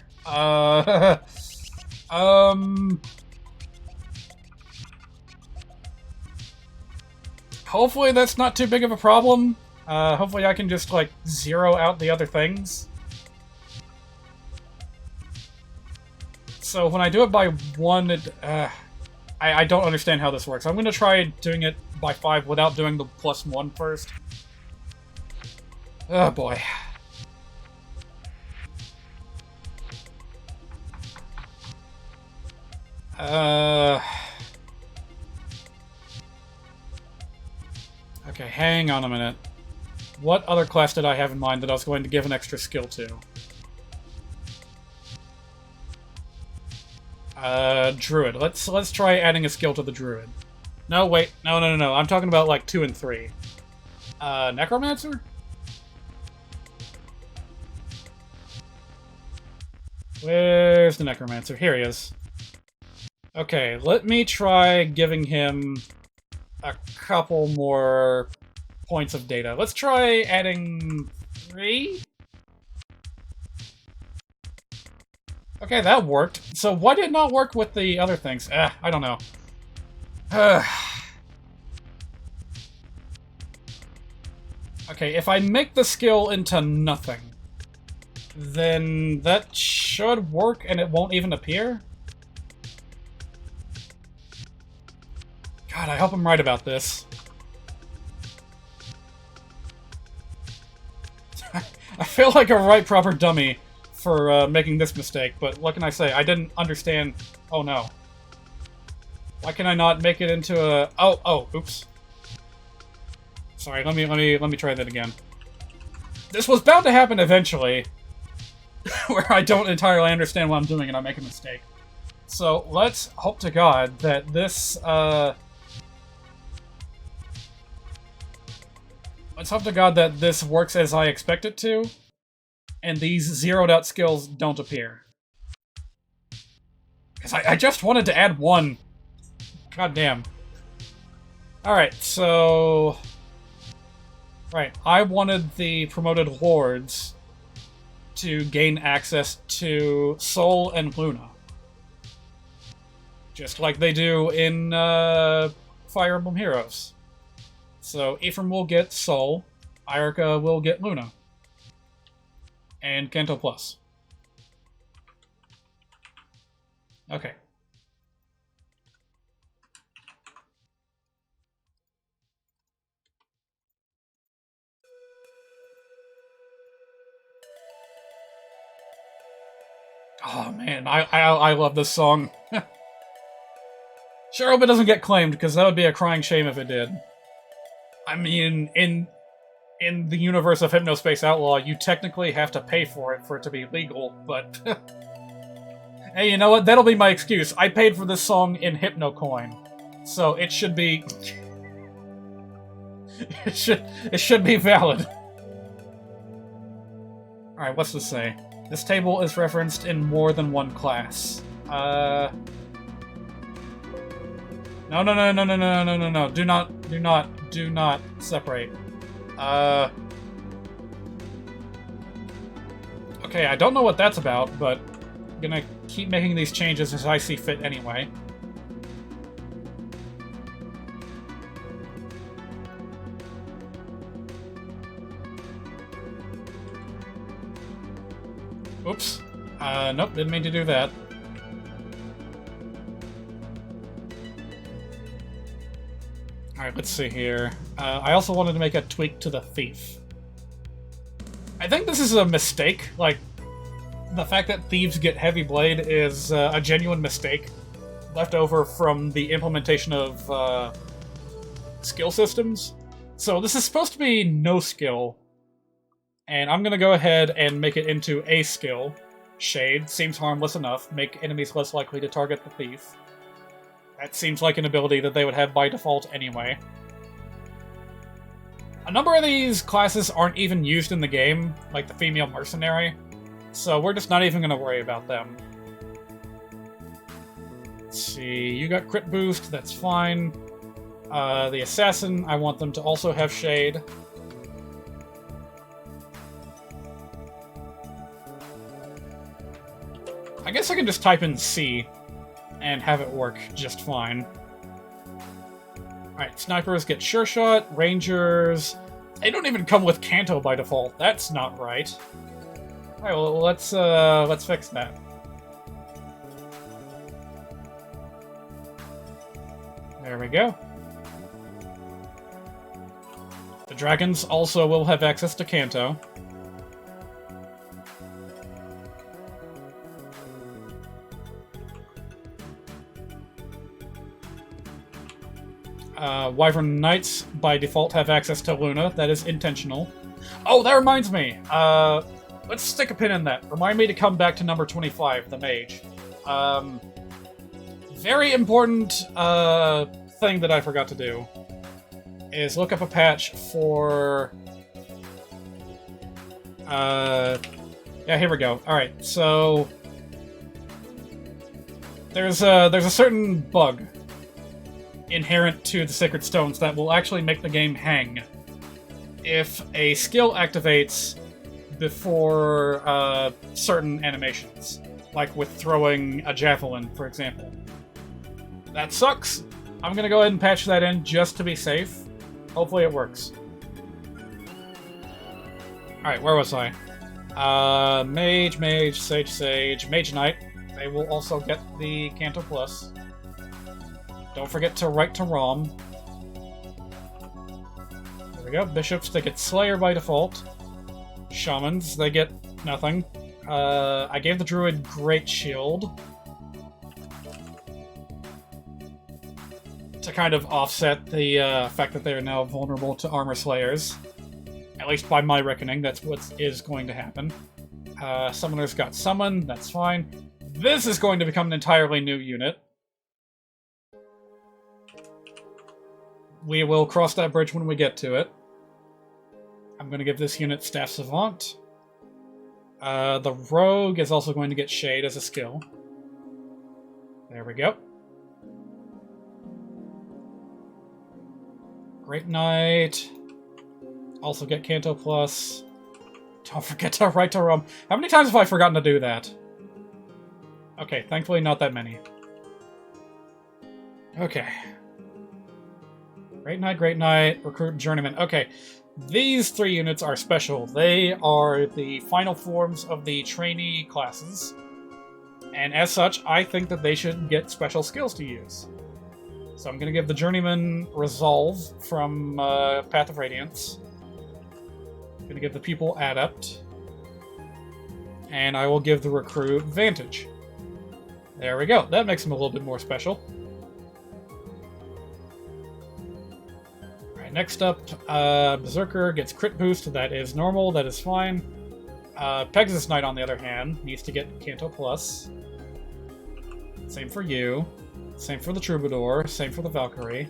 Hopefully that's not too big of a problem. Hopefully I can just, like, zero out the other things. So when I do it by 1, I don't understand how this works. I'm going to try doing it by 5 without doing the +1 first. Oh, boy. Okay, hang on a minute. What other class did I have in mind that I was going to give an extra skill to? Druid. Let's try adding a skill to the Druid. No, wait. No. I'm talking about, like, 2 and 3. Necromancer? Where's the Necromancer? Here he is. Okay, let me try giving him a couple more points of data. Let's try adding 3? Okay, that worked. So why did it not work with the other things? I don't know. Okay, if I make the skill into nothing, then that should work and it won't even appear? God, I hope I'm right about this. I feel like a right proper dummy for making this mistake, but what can I say? I didn't understand. Oh no. Why can I not make it into a... Oh, oops. Sorry, let me try that again. This was bound to happen eventually, where I don't entirely understand what I'm doing and I make a mistake. So let's hope to God that this let's hope to God that this works as I expect it to, and these zeroed out skills don't appear. Because I just wanted to add 1. God damn. Alright, so... Right, I wanted the promoted lords to gain access to Soul and Luna. Just like they do in Fire Emblem Heroes. So Ephraim will get Soul, Irika will get Luna. And Kanto Plus. Okay. Oh man, I love this song. Sure hope it doesn't get claimed, because that would be a crying shame if it did. I mean, in the universe of Hypnospace Outlaw, you technically have to pay for it to be legal, but... Hey, you know what? That'll be my excuse. I paid for this song in HypnoCoin, so it should be... it should be valid. Alright, what's this say? This table is referenced in more than one class. No. Do not separate. Okay, I don't know what that's about, but I'm gonna keep making these changes as I see fit anyway. Oops. Nope, didn't mean to do that. Alright, let's see here. I also wanted to make a tweak to the thief. I think this is a mistake. Like, the fact that thieves get heavy blade is a genuine mistake left over from the implementation of skill systems. So this is supposed to be no skill. And I'm going to go ahead and make it into a skill. Shade seems harmless enough. Make enemies less likely to target the thief. That seems like an ability that they would have by default anyway. A number of these classes aren't even used in the game, like the female mercenary, so we're just not even going to worry about them. Let's see, you got crit boost, that's fine. The assassin, I want them to also have shade. I guess I can just type in C and have it work just fine. Alright, snipers get sure shot, rangers... They don't even come with Canto by default. That's not right. Alright, well, let's fix that. There we go. The dragons also will have access to Canto. Wyvern Knights, by default, have access to Luna. That is intentional. Oh, that reminds me! Let's stick a pin in that. Remind me to come back to number 25, the mage. Very important thing that I forgot to do is look up a patch for... yeah, here we go. Alright, so... There's a certain bug inherent to the Sacred Stones that will actually make the game hang if a skill activates before certain animations, like with throwing a javelin, for example. That sucks. I'm gonna go ahead and patch that in just to be safe. Hopefully it works. Alright, where was I? Mage, Sage, Mage Knight. They will also get the Canto Plus. Don't forget to write to ROM. There we go. Bishops, they get Slayer by default. Shamans, they get nothing. I gave the Druid Great Shield to kind of offset the fact that they are now vulnerable to Armor Slayers. At least by my reckoning, that's what is going to happen. Summoners got Summon, that's fine. This is going to become an entirely new unit. We will cross that bridge when we get to it. I'm going to give this unit Staff Savant. The Rogue is also going to get Shade as a skill. There we go. Great Knight. Also get Canto Plus. Don't forget to write to ROM. How many times have I forgotten to do that? Okay, thankfully not that many. Okay. Great Knight, Recruit, Journeyman. Okay, these three units are special. They are the final forms of the trainee classes. And as such, I think that they should get special skills to use. So I'm going to give the Journeyman Resolve from Path of Radiance. I'm going to give the Pupil Adept. And I will give the Recruit Vantage. There we go. That makes him a little bit more special. Next up, Berserker gets crit boost. That is normal. That is fine. Pegasus Knight, on the other hand, needs to get Canto Plus. Same for you. Same for the Troubadour. Same for the Valkyrie.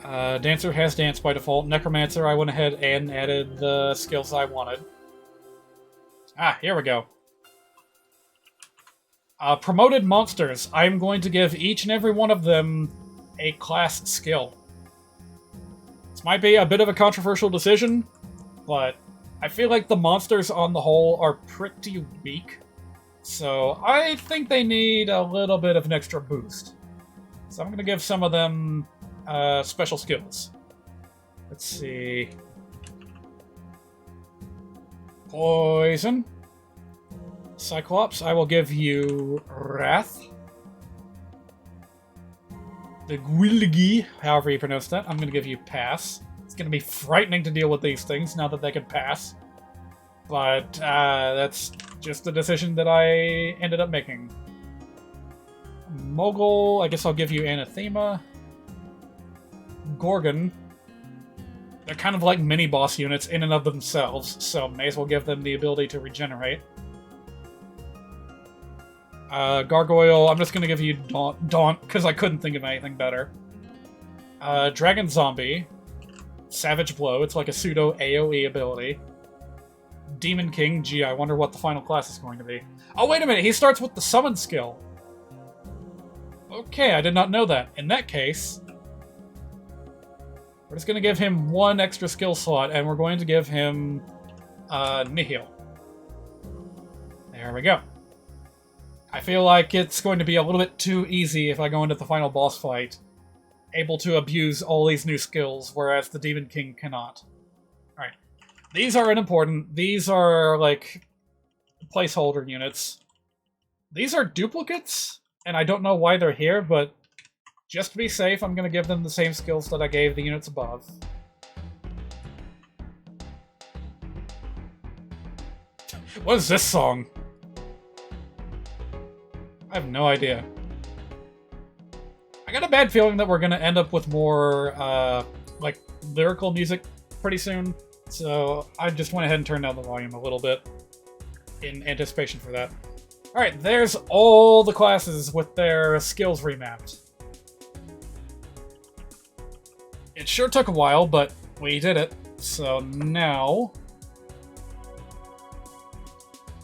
Dancer has Dance by default. Necromancer, I went ahead and added the skills I wanted. Ah, here we go. Promoted monsters. I'm going to give each and every one of them a class skill. This might be a bit of a controversial decision, but I feel like the monsters on the whole are pretty weak. So I think they need a little bit of an extra boost. So I'm going to give some of them special skills. Let's see. Poison. Cyclops, I will give you Wrath. The Gwilgi, however you pronounce that, I'm going to give you Pass. It's going to be frightening to deal with these things now that they can pass. But that's just the decision that I ended up making. Mogul, I guess I'll give you Anathema. Gorgon, They're kind of like mini-boss units in and of themselves, so may as well give them the ability to regenerate. Gargoyle, I'm just gonna give you Daunt, because I couldn't think of anything better. Dragon Zombie. Savage Blow, it's like a pseudo AoE ability. Demon King, gee, I wonder what the final class is going to be. Oh, wait a minute, he starts with the summon skill. Okay, I did not know that. In that case, we're just going to give him one extra skill slot, and we're going to give him Nihil. There we go. I feel like it's going to be a little bit too easy if I go into the final boss fight, able to abuse all these new skills, whereas the Demon King cannot. Alright. These are unimportant. These are, like, placeholder units. These are duplicates, and I don't know why they're here, but just to be safe, I'm going to give them the same skills that I gave the units above. What is this song? I have no idea. I got a bad feeling that we're going to end up with more, like, lyrical music pretty soon, so I just went ahead and turned down the volume a little bit in anticipation for that. Alright, there's all the classes with their skills remapped. It sure took a while, but we did it. So now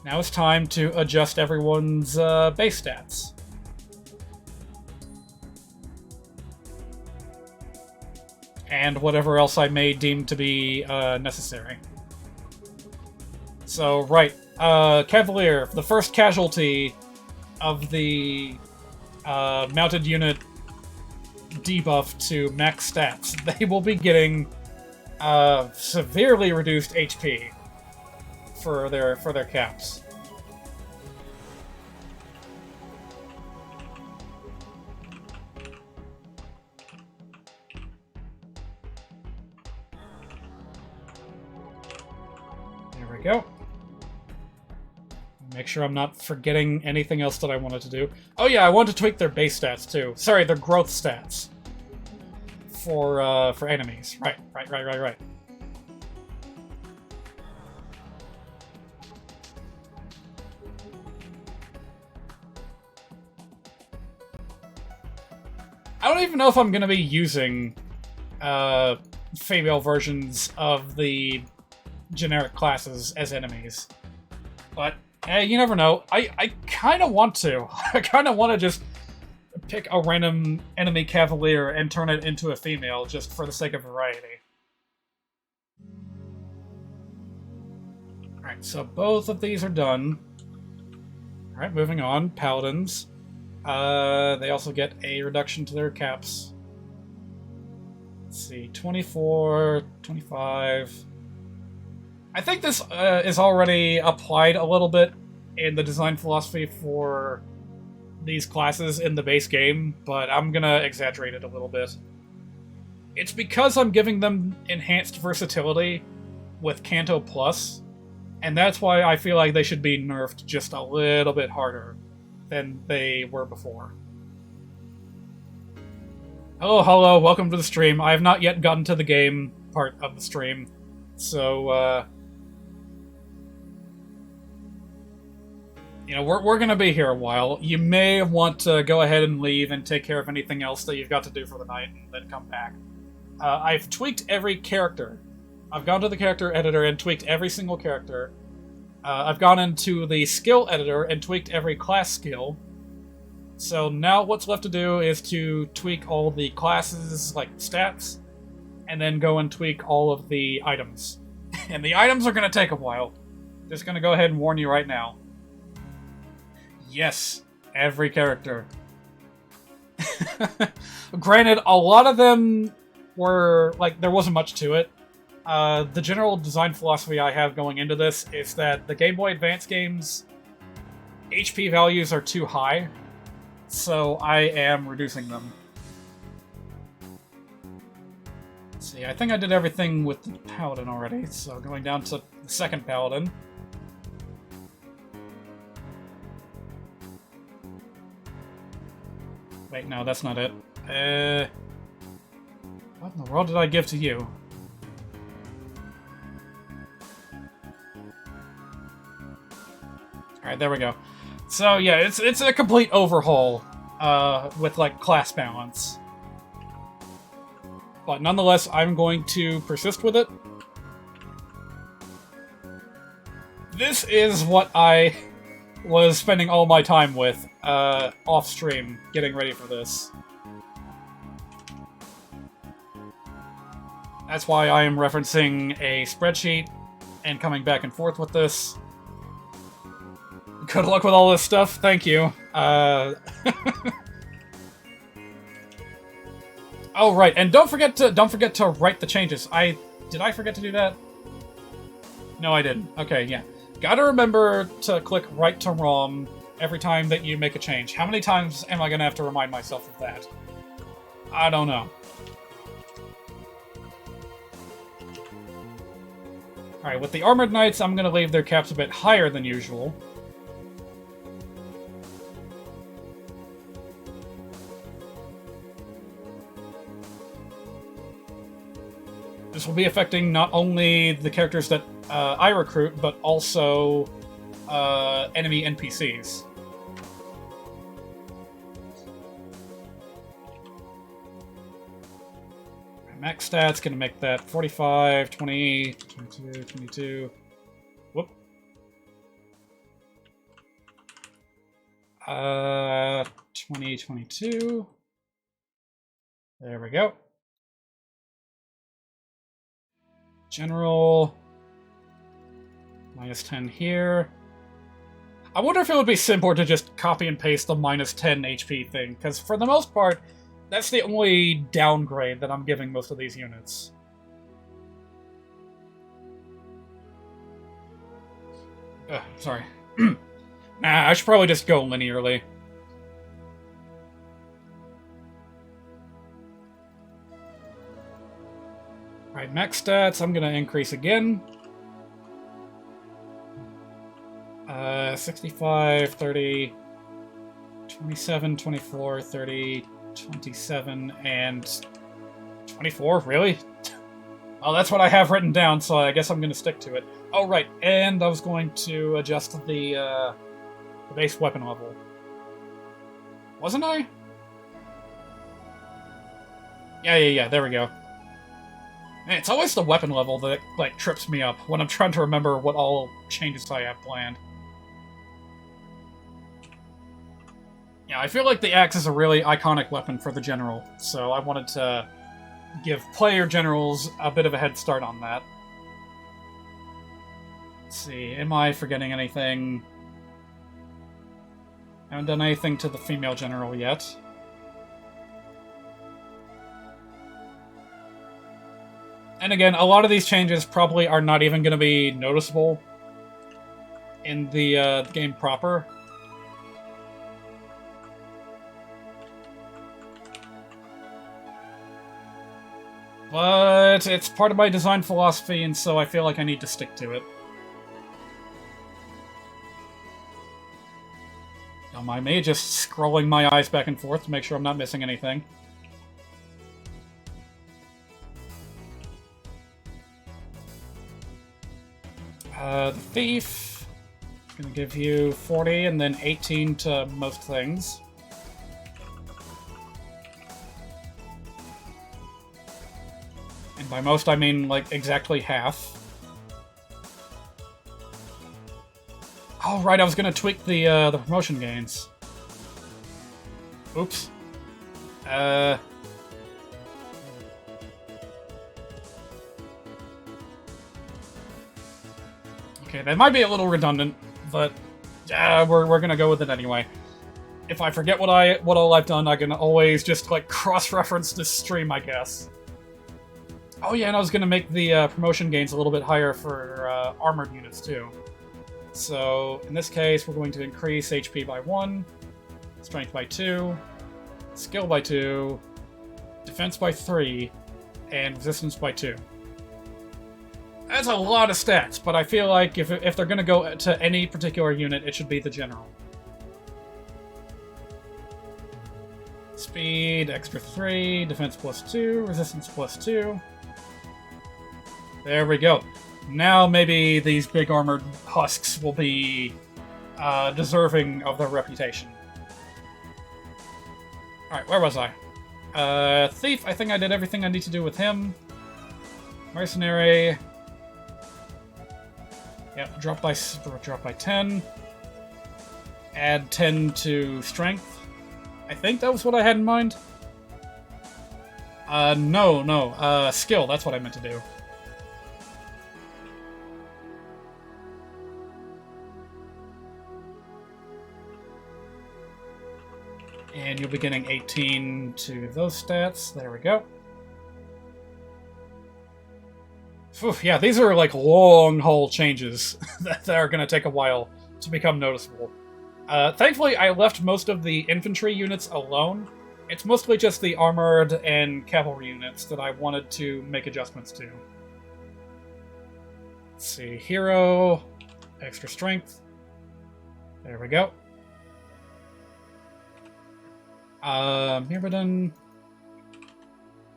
it's time to adjust everyone's base stats. And whatever else I may deem to be necessary. So, right. Cavalier, the first casualty of the mounted unit debuff to max stats. They will be getting severely reduced HP for their caps. There we go. Make sure I'm not forgetting anything else that I wanted to do. Oh yeah, I want to tweak their base stats too. Sorry, their growth stats. For enemies. Right. I don't even know if I'm going to be using female versions of the generic classes as enemies. But you never know. I kind of want to. I kind of want to just pick a random enemy cavalier and turn it into a female just for the sake of variety. Alright, so both of these are done. Alright, moving on. Paladins. They also get a reduction to their caps. Let's see, 24, 25... I think this is already applied a little bit in the design philosophy for these classes in the base game, but I'm gonna exaggerate it a little bit. It's because I'm giving them enhanced versatility with Canto Plus, and that's why I feel like they should be nerfed just a little bit harder than they were before. Hello, welcome to the stream. I have not yet gotten to the game part of the stream, so, you know, we're going to be here a while. You may want to go ahead and leave and take care of anything else that you've got to do for the night and then come back. I've tweaked every character. I've gone to the character editor and tweaked every single character. I've gone into the skill editor and tweaked every class skill. So now what's left to do is to tweak all the classes, like stats, and then go and tweak all of the items. And the items are going to take a while. Just going to go ahead and warn you right now. Yes, every character. Granted, a lot of them were, like, there wasn't much to it. The general design philosophy I have going into this is that the Game Boy Advance games, HP values are too high, so I am reducing them. Let's see, I think I did everything with the Paladin already, so going down to the second Paladin. Wait, no, that's not it. What in the world did I give to you? Alright, there we go. So yeah, it's a complete overhaul with like class balance. But nonetheless, I'm going to persist with it. This is what I was spending all my time with off-stream, getting ready for this. That's why I am referencing a spreadsheet and coming back and forth with this. Good luck with all this stuff, thank you. Oh right, and don't forget to write the changes. Did I forget to do that? No, I didn't. Okay, yeah. Gotta remember to click write to ROM every time that you make a change. How many times am I gonna have to remind myself of that? I don't know. Alright, with the Armored Knights, I'm gonna leave their caps a bit higher than usual. This will be affecting not only the characters that I recruit, but also enemy NPCs. Max stats, gonna make that 45, 20, 22, 22. Whoop. 20, 22. There we go. General. Minus 10 here. I wonder if it would be simpler to just copy and paste the minus 10 HP thing, because for the most part, that's the only downgrade that I'm giving most of these units. Sorry. Nah, I should probably just go linearly. Alright, max stats, I'm gonna increase again. 65, 30, 27, 24, 30, 27, and 24? Really? Oh, that's what I have written down, so I guess I'm gonna stick to it. Oh, right, and I was going to adjust the base weapon level. Wasn't I? Yeah, there we go. Man, it's always the weapon level that, like, trips me up when I'm trying to remember what all changes I have planned. Yeah, I feel like the axe is a really iconic weapon for the general, so I wanted to give player generals a bit of a head start on that. Let's see, am I forgetting anything? I haven't done anything to the female general yet. And again, a lot of these changes probably are not even going to be noticeable in the game proper. But it's part of my design philosophy, and so I feel like I need to stick to it. Don't mind me, just scrolling my eyes back and forth to make sure I'm not missing anything. The Thief, gonna give you 40 and then 18 to most things. And by most, I mean, like, exactly half. Oh, right, I was gonna tweak the promotion gains. Oops. Okay, that might be a little redundant, but we're gonna go with it anyway. If I forget what all I've done, I can always just, like, cross-reference this stream, I guess. Oh yeah, and I was gonna make the promotion gains a little bit higher for armored units too. So in this case, we're going to increase HP by 1, strength by 2, skill by 2, defense by 3, and resistance by 2. That's a lot of stats, but I feel like if they're gonna go to any particular unit, it should be the general. Speed, extra 3, defense plus 2, resistance plus 2. There we go. Now maybe these big armored husks will be deserving of their reputation. Alright, where was I? Thief, I think I did everything I need to do with him. Mercenary. Yep, drop by 10. Add 10 to strength. I think that was what I had in mind. No. Skill, that's what I meant to do. And you'll be getting 18 to those stats. There we go. Oof, yeah, these are like long-haul changes that are going to take a while to become noticeable. Thankfully, I left most of the infantry units alone. It's mostly just the armored and cavalry units that I wanted to make adjustments to. Let's see, hero, extra strength. There we go. Mirrodin.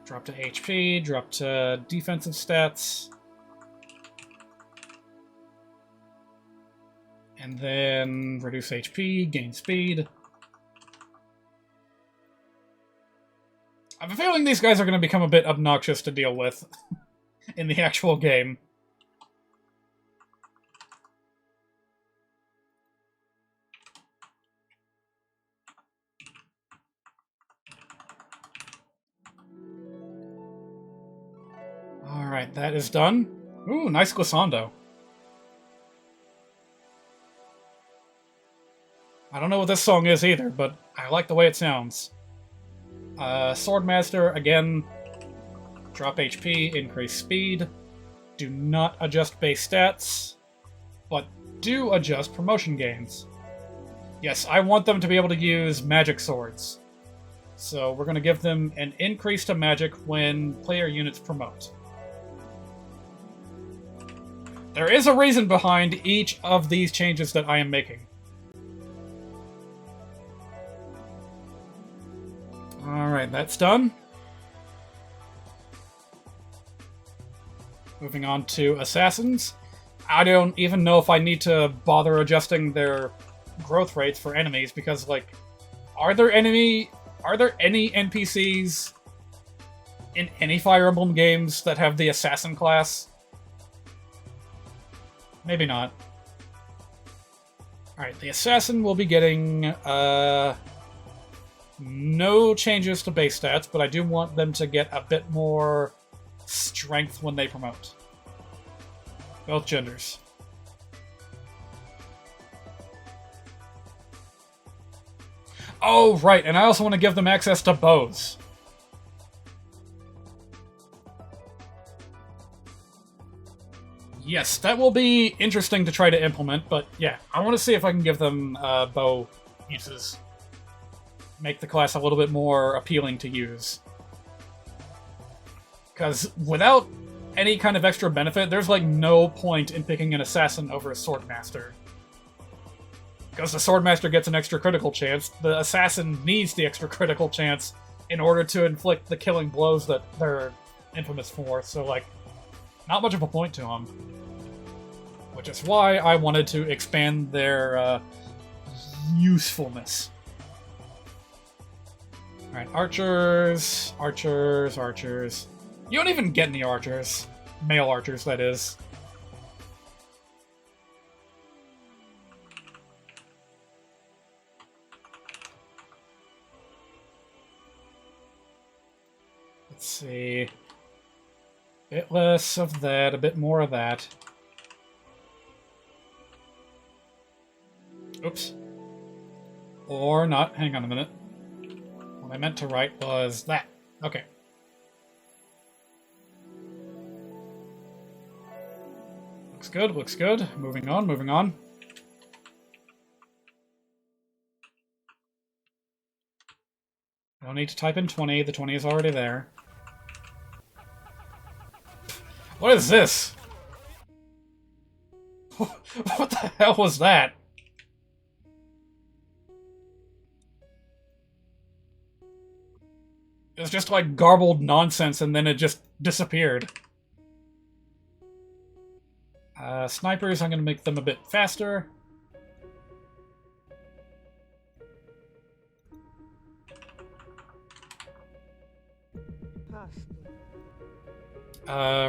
Drop to HP, drop to defensive stats. And then reduce HP, gain speed. I have a feeling these guys are going to become a bit obnoxious to deal with in the actual game. Alright, that is done. Ooh, nice glissando. I don't know what this song is either, but I like the way it sounds. Swordmaster, again, drop HP, increase speed. Do not adjust base stats, but do adjust promotion gains. Yes, I want them to be able to use magic swords. So we're going to give them an increase to magic when player units promote. There is a reason behind each of these changes that I am making. Alright, that's done. Moving on to assassins. I don't even know if I need to bother adjusting their growth rates for enemies, because, like, are there any NPCs in any Fire Emblem games that have the assassin class? Maybe not. Alright, the assassin will be getting, no changes to base stats, but I do want them to get a bit more strength when they promote. Both genders. Oh, right, and I also want to give them access to bows. Yes, that will be interesting to try to implement, but yeah, I want to see if I can give them bow uses. Make the class a little bit more appealing to use. Because without any kind of extra benefit, there's like no point in picking an assassin over a swordmaster. Because the swordmaster gets an extra critical chance, the assassin needs the extra critical chance in order to inflict the killing blows that they're infamous for, so like, not much of a point to them. Which is why I wanted to expand their usefulness. Alright, archers, archers, archers. You don't even get any archers. Male archers, that is. Let's see. A bit less of that, a bit more of that. Oops. Or not. Hang on a minute. What I meant to write was that. Okay. Looks good, looks good. Moving on, moving on. I don't need to type in 20, the 20 is already there. What is this? What the hell was that? It was just like garbled nonsense and then it just disappeared. Snipers, I'm going to make them a bit faster.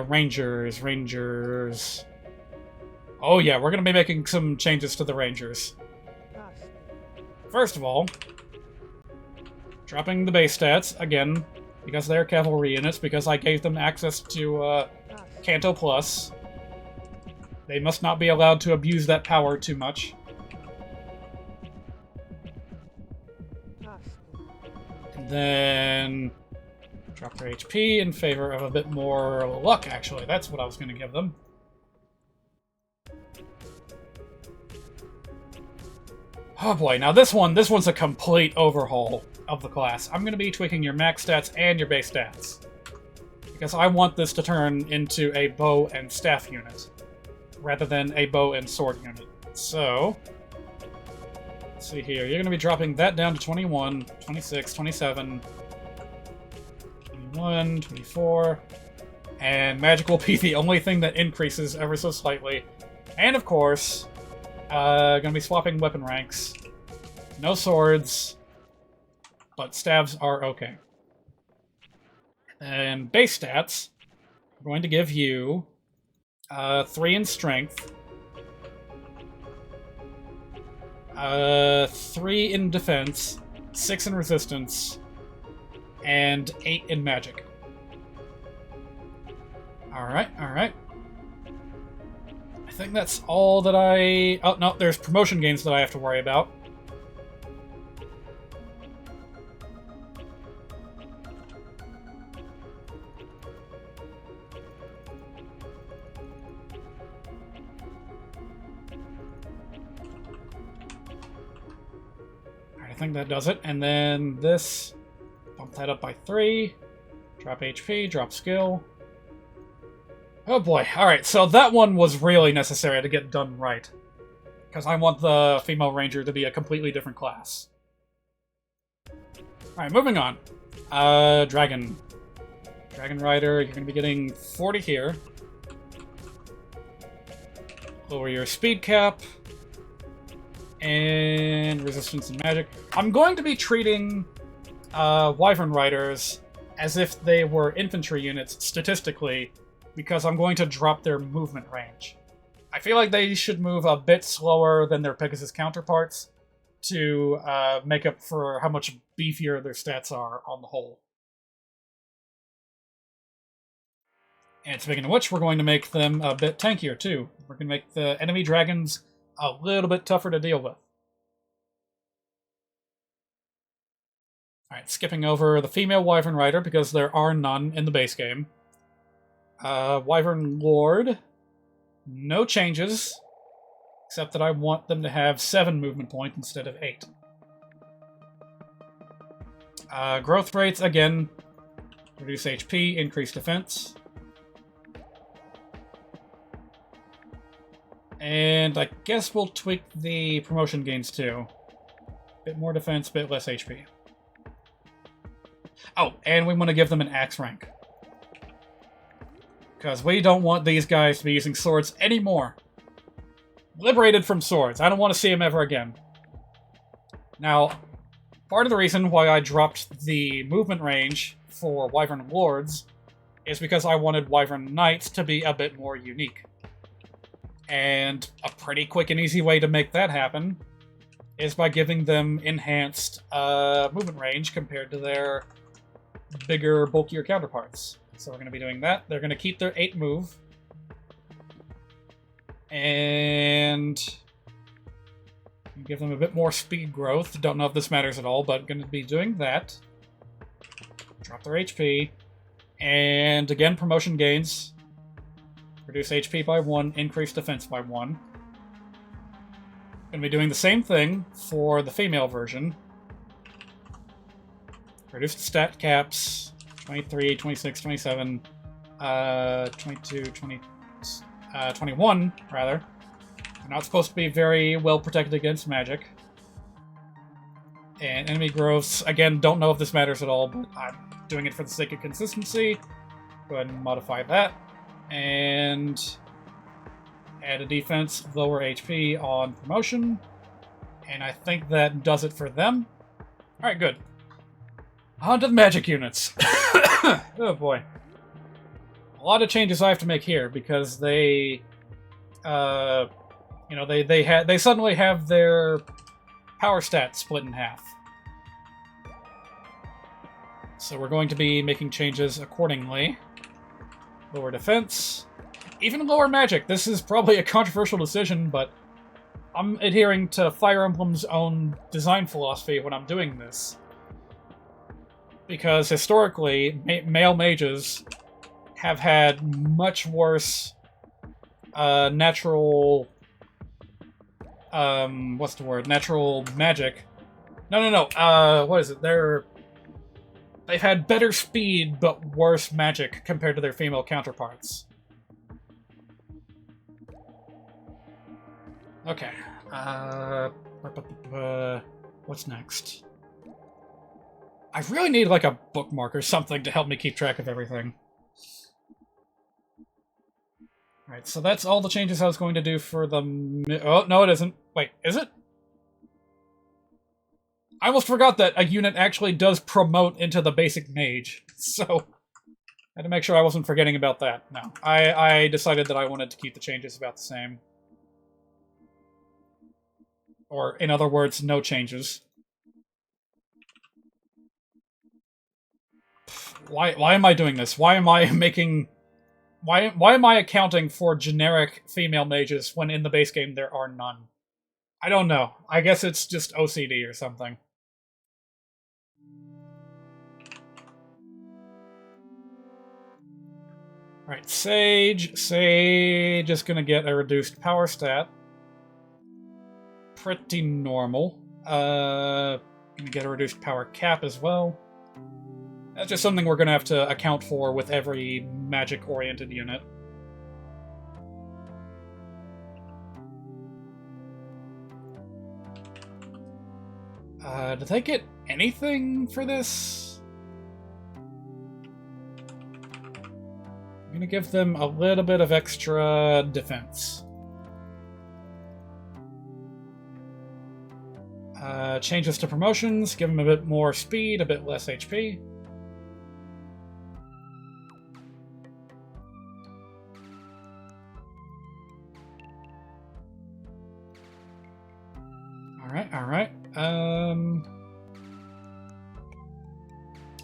Rangers. Oh yeah, we're gonna be making some changes to the Rangers. First of all, dropping the base stats, again, because they're cavalry units, because I gave them access to, Canto Plus. They must not be allowed to abuse that power too much. And then drop their HP in favor of a bit more luck, actually. That's what I was going to give them. Oh boy, now this one's a complete overhaul of the class. I'm going to be tweaking your max stats and your base stats, because I want this to turn into a bow and staff unit, rather than a bow and sword unit. So, let's see here. You're going to be dropping that down to 21, 26, 27, 21, 24, and magic will be the only thing that increases ever so slightly. And of course, going to be swapping weapon ranks. No swords, but staves are okay. And base stats, I'm going to give you 3 in strength, 3 in defense, 6 in resistance, and 8 in magic. Alright, alright. I think that's all that I... Oh, no, there's promotion gains that I have to worry about. I think that does it. And then this, bump that up by 3, drop HP, drop skill. Oh boy, alright, so that one was really necessary to get done right, because I want the female ranger to be a completely different class. Alright, moving on. Dragon Rider, you're going to be getting 40 here. Lower your speed cap. And resistance and magic. I'm going to be treating Wyvern Riders as if they were infantry units statistically, because I'm going to drop their movement range. I feel like they should move a bit slower than their Pegasus counterparts to make up for how much beefier their stats are on the whole. And speaking of which, we're going to make them a bit tankier too. We're going to make the enemy dragons a little bit tougher to deal with. Alright, skipping over the female Wyvern Rider, because there are none in the base game. Wyvern Lord, no changes, except that I want them to have 7 movement points instead of 8. Growth rates, again, reduce HP, increase defense. And I guess we'll tweak the promotion gains too. Bit more defense, bit less HP. Oh, and we want to give them an axe rank, because we don't want these guys to be using swords anymore. Liberated from swords. I don't want to see them ever again. Now, part of the reason why I dropped the movement range for Wyvern Lords is because I wanted Wyvern Knights to be a bit more unique. And a pretty quick and easy way to make that happen is by giving them enhanced movement range compared to their bigger, bulkier counterparts. So we're going to be doing that. They're going to keep their 8 move. And give them a bit more speed growth. Don't know if this matters at all, but going to be doing that. Drop their HP. And again, promotion gains. Reduce HP by 1, increase defense by 1. Going to be doing the same thing for the female version. Reduce the stat caps. 23, 26, 27, 22, 20, 21, rather. They're not supposed to be very well protected against magic. And enemy growths, again, don't know if this matters at all, but I'm doing it for the sake of consistency. Go ahead and modify that. And add a defense, lower HP on promotion. And I think that does it for them. Alright, good. On to the magic units. Oh boy. A lot of changes I have to make here because they, you know, they suddenly have their power stat split in half. So we're going to be making changes accordingly. Lower defense, even lower magic. This is probably a controversial decision, but I'm adhering to Fire Emblem's own design philosophy when I'm doing this. Because historically, male mages have had much worse natural... what's the word? Natural magic. No. What is it? They've had better speed, but worse magic compared to their female counterparts. Okay. What's next? I really need, like, a bookmark or something to help me keep track of everything. Alright, so that's all the changes I was going to do for the... Oh, no, it isn't. Wait, is it? I almost forgot that a unit actually does promote into the basic mage, so... I had to make sure I wasn't forgetting about that. No, I decided that I wanted to keep the changes about the same. Or, in other words, no changes. Why am I doing this? Why am I making... Why am I accounting for generic female mages when in the base game there are none? I don't know. I guess it's just OCD or something. Alright, Sage. Sage is gonna get a reduced power stat. Pretty normal. Gonna get a reduced power cap as well. That's just something we're gonna have to account for with every magic-oriented unit. Did they get anything for this? I'm gonna give them a little bit of extra defense. Changes to promotions, give them a bit more speed, a bit less HP. Alright.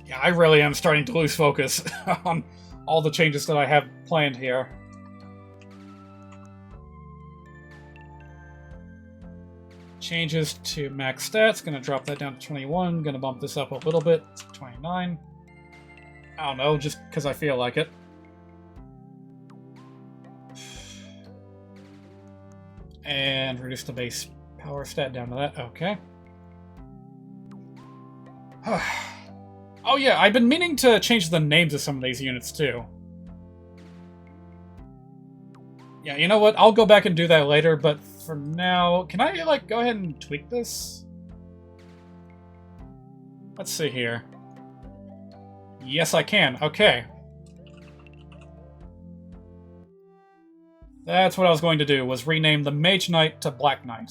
Yeah, I really am starting to lose focus on all the changes that I have planned here. Changes to max stats, gonna drop that down to 21, gonna bump this up a little bit to 29. I don't know, just because I feel like it. And reduce the base power stat down to that, okay. Oh yeah, I've been meaning to change the names of some of these units too. Yeah, you know what? I'll go back and do that later, but for now... Can I, like, go ahead and tweak this? Let's see here. Yes, I can. Okay. That's what I was going to do, was rename the Mage Knight to Black Knight.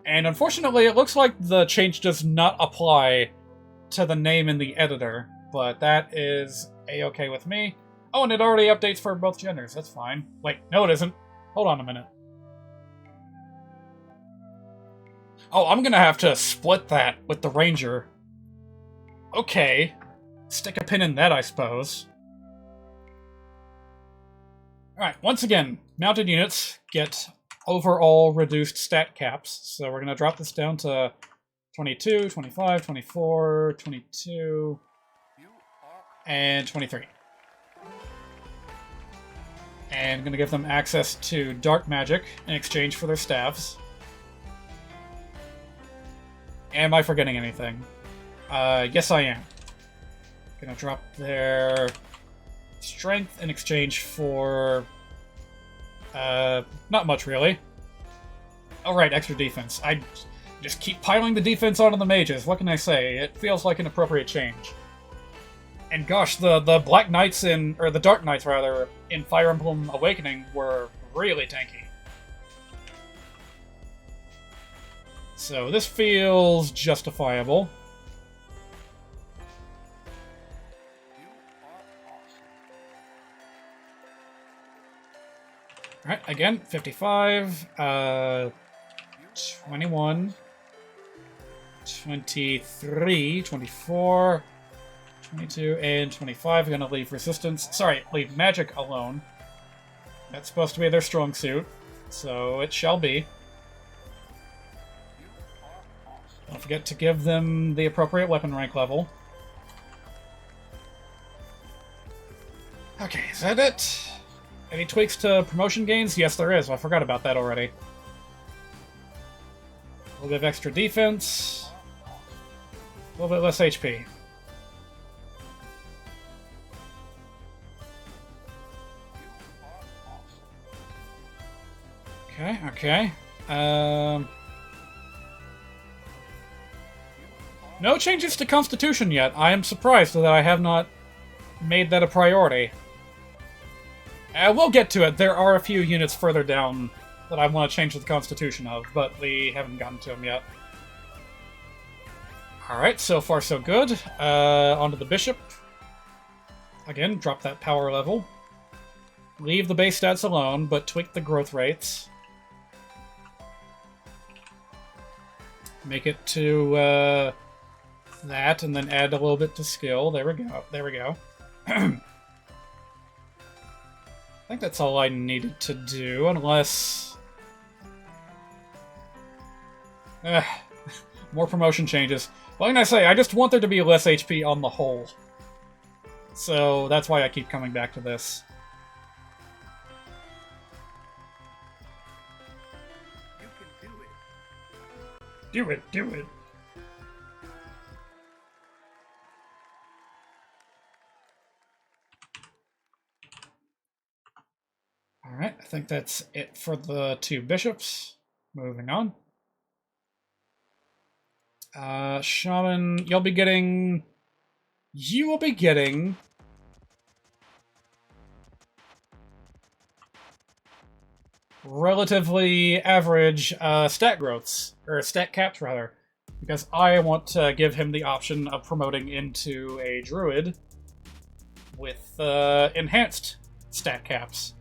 And unfortunately, it looks like the change does not apply to the name in the editor, but that is a-okay with me. Oh, and it already updates for both genders. That's fine. Wait, no it isn't. Hold on a minute. Oh, I'm gonna have to split that with the Ranger. Okay. Stick a pin in that, I suppose. Alright, once again, mounted units get overall reduced stat caps. So we're gonna drop this down to 22, 25, 24, 22, and 23. And I'm going to give them access to dark magic in exchange for their staffs. Am I forgetting anything? Yes, I am. Gonna drop their strength in exchange for... not much, really. Oh, right, extra defense. I just keep piling the defense onto the mages. What can I say? It feels like an appropriate change. And gosh, the Black Knights in... or the Dark Knights, rather, in Fire Emblem Awakening were really tanky. So this feels justifiable. Alright, again, 55, 21, 23, 24, 22, and 25. I'm gonna leave resistance. Sorry, leave magic alone. That's supposed to be their strong suit, so it shall be. Don't forget to give them the appropriate weapon rank level. Okay, is that it? Any tweaks to promotion gains? Yes, there is. I forgot about that already. A little bit of extra defense. A little bit less HP. Okay. No changes to Constitution yet. I am surprised that I have not made that a priority. We'll get to it. There are a few units further down that I want to change the Constitution of, but we haven't gotten to them yet. Alright, so far so good. Onto the Bishop. Again, drop that power level. Leave the base stats alone, but tweak the growth rates. Make it to that, and then add a little bit to skill. There we go. There we go. I think that's all I needed to do, unless... more promotion changes. Like I say, I just want there to be less HP on the whole. So that's why I keep coming back to this. You can do it. Do it, do it. Alright, I think that's it for the two bishops. Moving on. Shaman, you will be getting relatively average stat growths, or stat caps rather, because I want to give him the option of promoting into a druid with enhanced stat caps.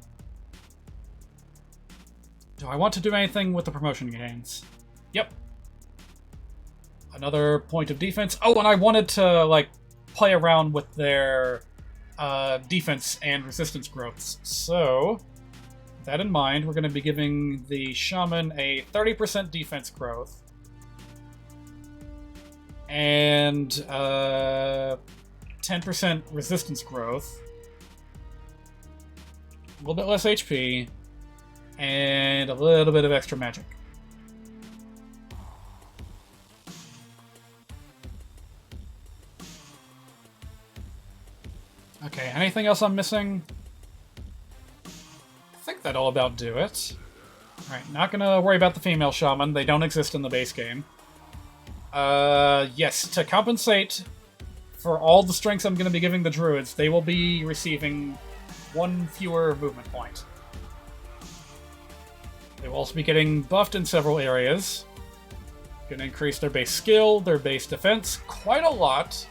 Do I want to do anything with the promotion gains? Yep. Another point of defense. Oh, and I wanted to, like, play around with their defense and resistance growths. So, with that in mind, we're going to be giving the Shaman a 30% defense growth. And 10% resistance growth. A little bit less HP. And a little bit of extra magic. Okay, anything else I'm missing? I think that'll about do it. Alright, not gonna worry about the female shaman. They don't exist in the base game. Yes, to compensate for all the strengths I'm gonna be giving the druids, they will be receiving one fewer movement point. They will also be getting buffed in several areas. Gonna increase their base skill, their base defense, quite a lot.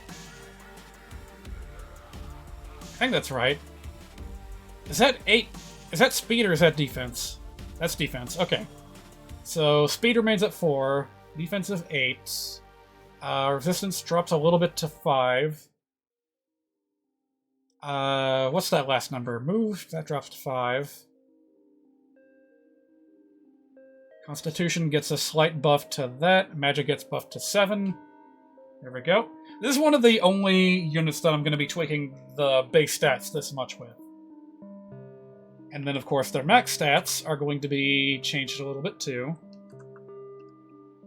I think that's right. Is that 8? Is that speed or is that defense? That's defense, okay. So speed remains at 4, defense is 8. Resistance drops a little bit to 5. What's that last number? Move, that drops to 5. Constitution gets a slight buff to that. Magic gets buffed to 7. There we go. This is one of the only units that I'm going to be tweaking the base stats this much with. And then, of course, their max stats are going to be changed a little bit, too.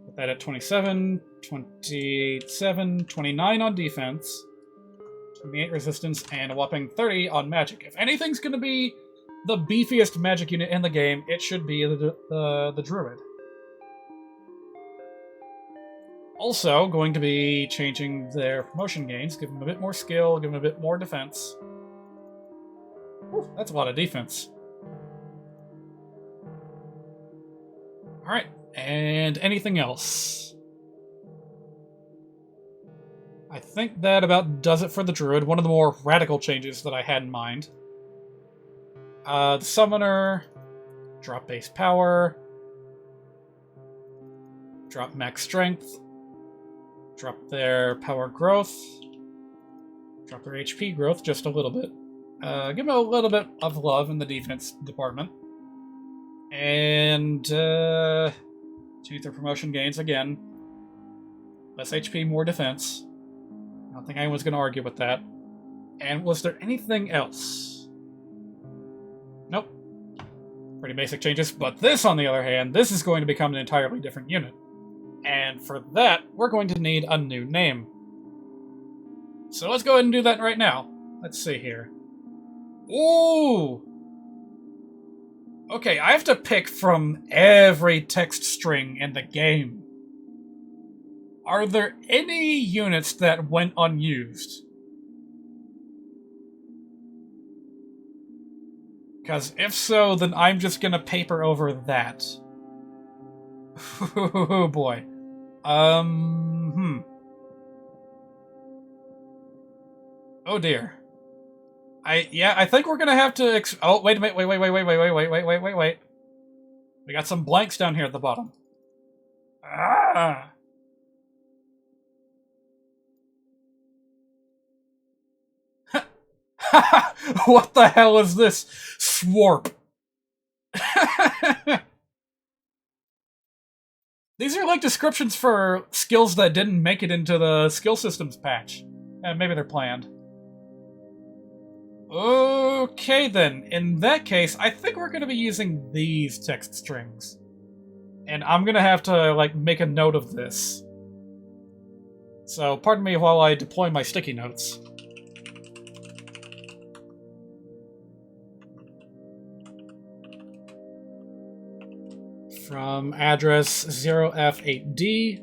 Put that at 27, 27, 29 on defense, 28 resistance, and a whopping 30 on magic. If anything's going to be the beefiest magic unit in the game, it should be the druid. Also, going to be changing their promotion gains, give them a bit more skill, give them a bit more defense. Whew, that's a lot of defense. Alright, and anything else? I think that about does it for the druid. One of the more radical changes that I had in mind. The summoner, Drop base power. Drop max strength. Drop their power growth. Drop their HP growth just a little bit. Give them a little bit of love in the defense department. And change their promotion gains again. Less HP, more defense. I don't think anyone's going to argue with that. And was there anything else? Nope. Pretty basic changes. But this, on the other hand, this is going to become an entirely different unit. And for that, we're going to need a new name. So let's go ahead and do that right now. Let's see here. Ooh! Okay, I have to pick from every text string in the game. Are there any units that went unused? Because if so, then I'm just gonna paper over that. Oh boy. Oh dear. I think we're gonna have to oh, wait a minute, wait. We got some blanks down here at the bottom. Ah! What the hell is this? Swarp. These are like descriptions for skills that didn't make it into the skill systems patch. Maybe they're planned. Okay then, in that case, I think we're going to be using these text strings. And I'm going to have to, like, make a note of this. So, pardon me while I deploy my sticky notes. From address 0F8D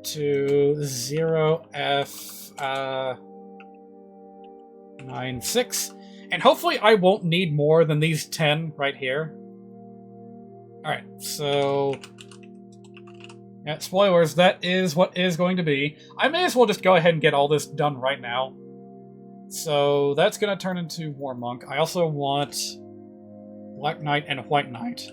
to 0F96. And hopefully I won't need more than these 10 right here. Alright, so... yeah, spoilers, that is what is going to be. I may as well just go ahead and get all this done right now. So that's going to turn into War Monk. I also want Black Knight and White Knight.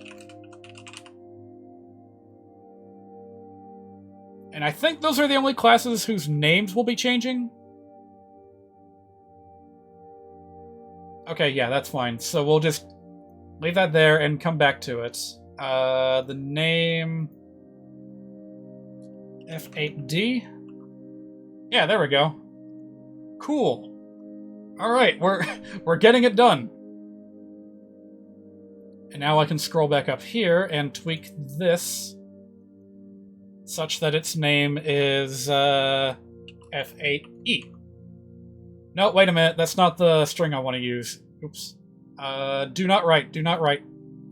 And I think those are the only classes whose names will be changing. Okay, yeah, that's fine. So we'll just leave that there and come back to it. The name... F8D? Yeah, there we go. Cool. Alright, we're getting it done. And now I can scroll back up here and tweak this such that its name is F8E. No, wait a minute. That's not the string I want to use. Oops. Do not write. Do not write.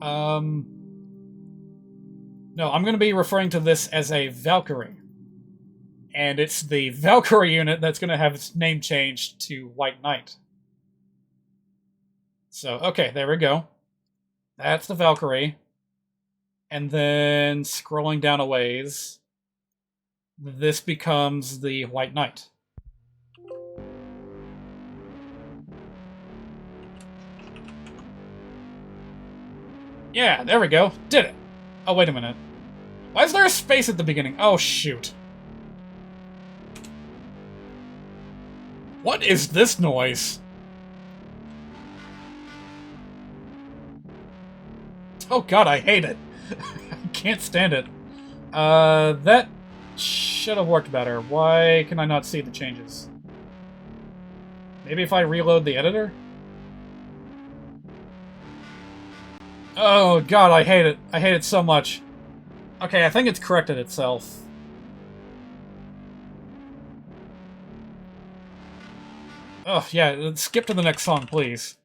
No, I'm going to be referring to this as a Valkyrie. And it's the Valkyrie unit that's going to have its name changed to White Knight. So, okay, there we go. That's the Valkyrie. And then, scrolling down a ways, this becomes the White Knight. Yeah, there we go. Did it. Oh, wait a minute. Why is there a space at the beginning? Oh, shoot. What is this noise? Oh god, I hate it. I can't stand it. That should have worked better. Why can I not see the changes? Maybe if I reload the editor? Oh god, I hate it. I hate it so much. Okay, I think it's corrected itself. Oh, yeah, skip to the next song, please.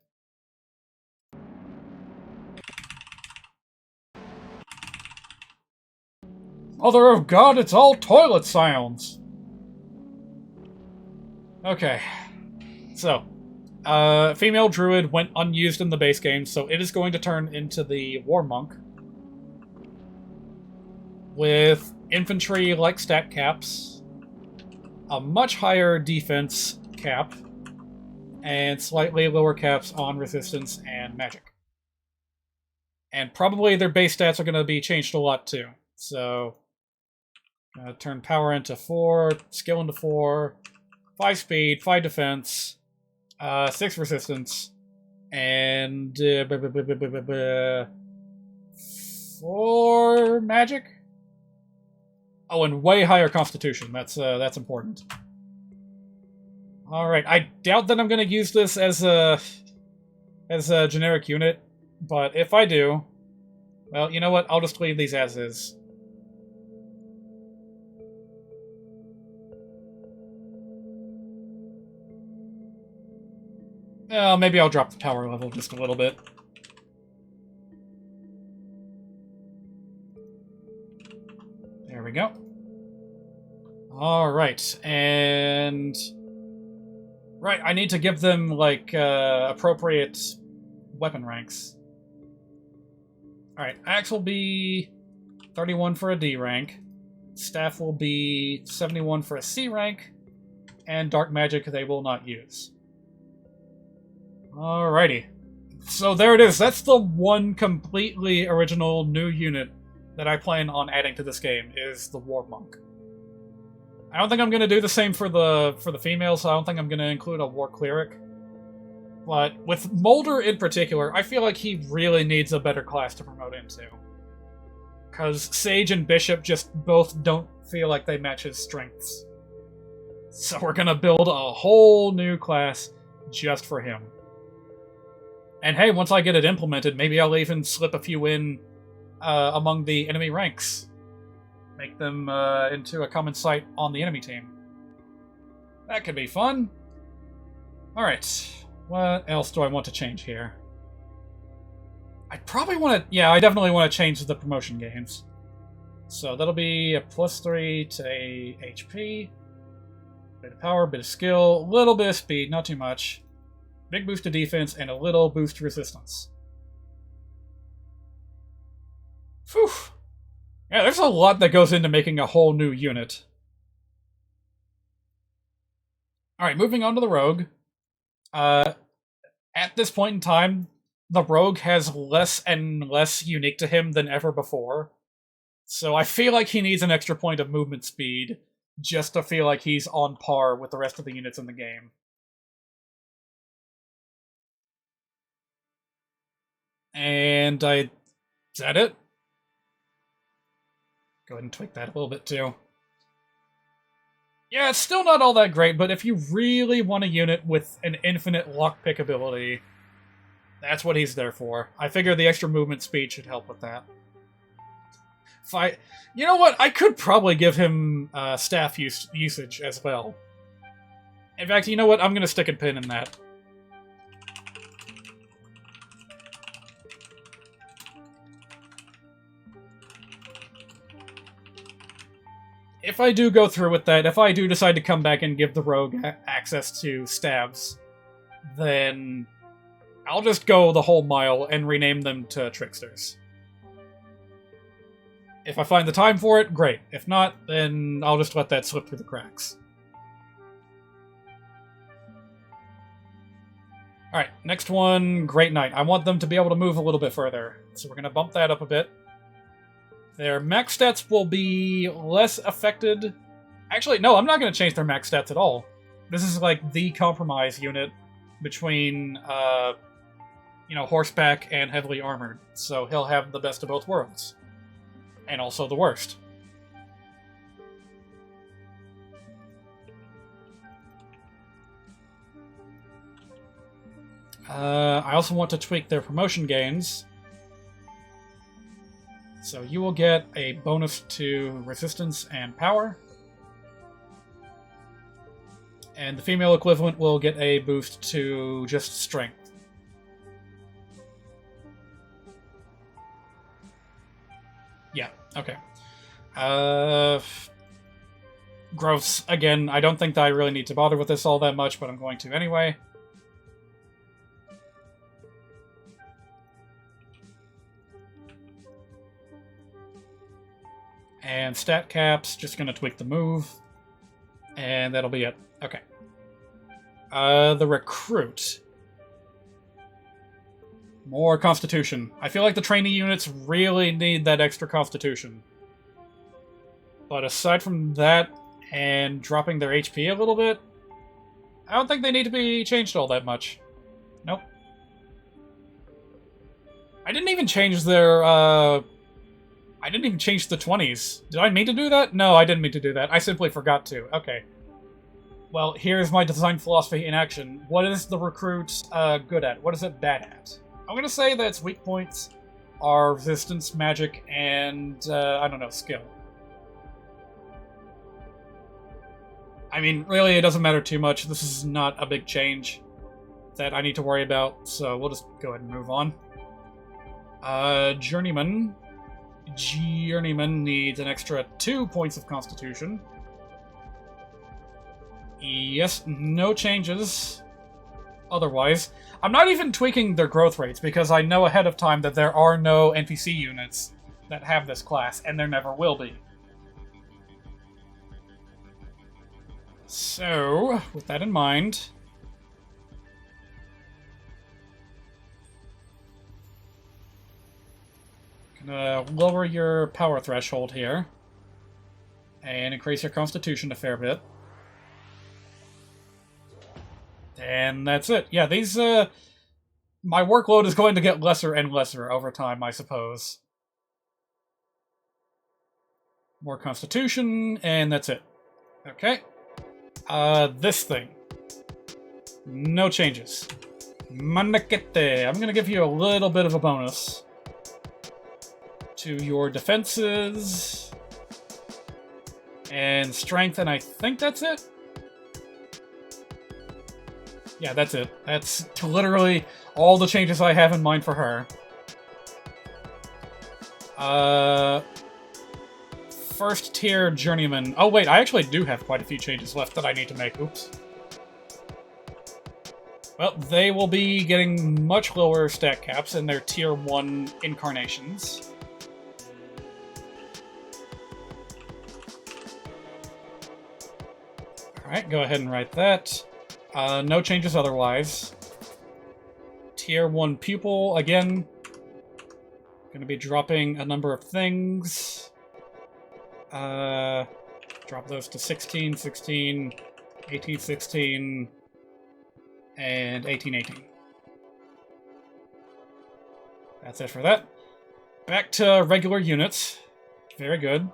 Mother of God, it's all toilet sounds! Okay. So, female druid went unused in the base game, so it is going to turn into the War Monk. With infantry-like stat caps, a much higher defense cap, and slightly lower caps on resistance and magic. And probably their base stats are going to be changed a lot too. So, turn power into 4, skill into 4, 5 speed, 5 defense, 6 resistance, and 4 magic. Oh, and way higher constitution. That's important. All right, I doubt that I'm going to use this as a generic unit, but if I do, well, you know what? I'll just leave these as is. Maybe I'll drop the power level just a little bit. There we go. Alright, and... Right, I need to give them, like, appropriate weapon ranks. Alright, axe will be 31 for a D rank. Staff will be 71 for a C rank. And dark magic they will not use. Alrighty. So there it is. That's the one completely original new unit that I plan on adding to this game, is the War Monk. I don't think I'm going to do the same for the females, so I don't think I'm going to include a War Cleric. But with Mulder in particular, I feel like he really needs a better class to promote into. Because Sage and Bishop just both don't feel like they match his strengths. So we're going to build a whole new class just for him. And hey, once I get it implemented, maybe I'll even slip a few in among the enemy ranks. Make them into a common sight on the enemy team. That could be fun. Alright, what else do I want to change here? I probably want to... Yeah, I definitely want to change the promotion gains. So that'll be a +3 to HP. Bit of power, bit of skill, a little bit of speed, not too much. Big boost to defense, and a little boost to resistance. Phew. Yeah, there's a lot that goes into making a whole new unit. Alright, moving on to the Rogue. At this point in time, the Rogue has less and less unique to him than ever before. So I feel like he needs an extra point of movement speed just to feel like he's on par with the rest of the units in the game. And is that it? Go ahead and tweak that a little bit too. Yeah, it's still not all that great, but if you really want a unit with an infinite lockpick ability, that's what he's there for. I figure the extra movement speed should help with that. You know what? I could probably give him staff usage as well. In fact, you know what? I'm going to stick a pin in that. If I do go through with that, if I do decide to come back and give the Rogue access to stabs, then I'll just go the whole mile and rename them to Tricksters. If I find the time for it, great. If not, then I'll just let that slip through the cracks. Alright, next one, Great Knight. I want them to be able to move a little bit further, so we're going to bump that up a bit. Their max stats will be less affected. Actually, no, I'm not going to change their max stats at all. This is like the compromise unit between, horseback and heavily armored. So he'll have the best of both worlds. And also the worst. I also want to tweak their promotion gains. So you will get a bonus to resistance and power. And the female equivalent will get a boost to just strength. Yeah, okay. Gross. Again, I don't think that I really need to bother with this all that much, but I'm going to anyway. And stat caps, just gonna tweak the move. And that'll be it. Okay. The recruit. More constitution. I feel like the trainee units really need that extra constitution. But aside from that, and dropping their HP a little bit, I don't think they need to be changed all that much. Nope. I didn't even change their, I didn't even change the 20s. Did I mean to do that? No, I didn't mean to do that. I simply forgot to. Okay. Well, here's my design philosophy in action. What is the recruit good at? What is it bad at? I'm gonna say that its weak points are resistance, magic, and, I don't know, skill. I mean, really, it doesn't matter too much. This is not a big change that I need to worry about, so we'll just go ahead and move on. Journeyman. Journeyman needs an extra 2 points of constitution. Yes, no changes. Otherwise, I'm not even tweaking their growth rates because I know ahead of time that there are no NPC units that have this class, and there never will be. So, with that in mind, gonna lower your power threshold here and increase your constitution a fair bit. And that's it. Yeah, these, my workload is going to get lesser and lesser over time, I suppose. More constitution, and that's it. Okay. This thing. No changes. Manakete. I'm gonna give you a little bit of a bonus to your defenses and strength, and I think that's it. Yeah, that's it. That's literally all the changes I have in mind for her. First tier journeyman. Oh wait, I actually do have quite a few changes left that I need to make. Oops. Well, they will be getting much lower stat caps in their tier 1 incarnations. Alright, go ahead and write that. No changes otherwise. Tier 1 pupil, again. Gonna be dropping a number of things. Drop those to 16, 16, 18, 16, and 18, 18. That's it for that. Back to regular units. Very good.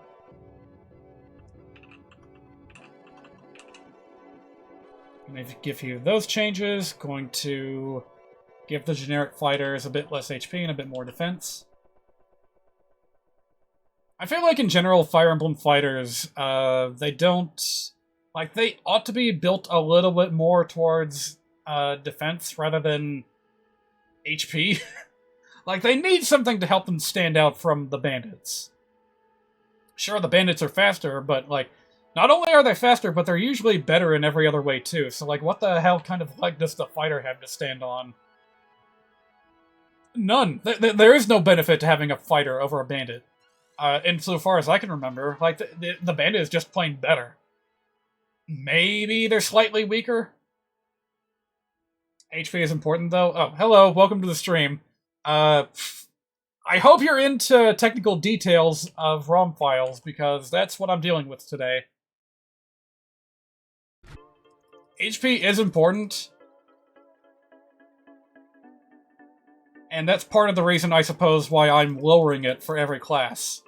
Going to give you those changes. Going to give the generic fighters a bit less HP and a bit more defense. I feel like in general, Fire Emblem fighters, they don't... Like, they ought to be built a little bit more towards defense rather than HP. Like, they need something to help them stand out from the bandits. Sure, the bandits are faster, but, like, not only are they faster, but they're usually better in every other way, too. So, like, what the hell kind of leg does the fighter have to stand on? None. There is no benefit to having a fighter over a bandit. Insofar as I can remember, like, the bandit is just plain better. Maybe they're slightly weaker? HP is important, though. Oh, hello, welcome to the stream. I hope you're into technical details of ROM files, because that's what I'm dealing with today. HP is important. And that's part of the reason, I suppose, why I'm lowering it for every class.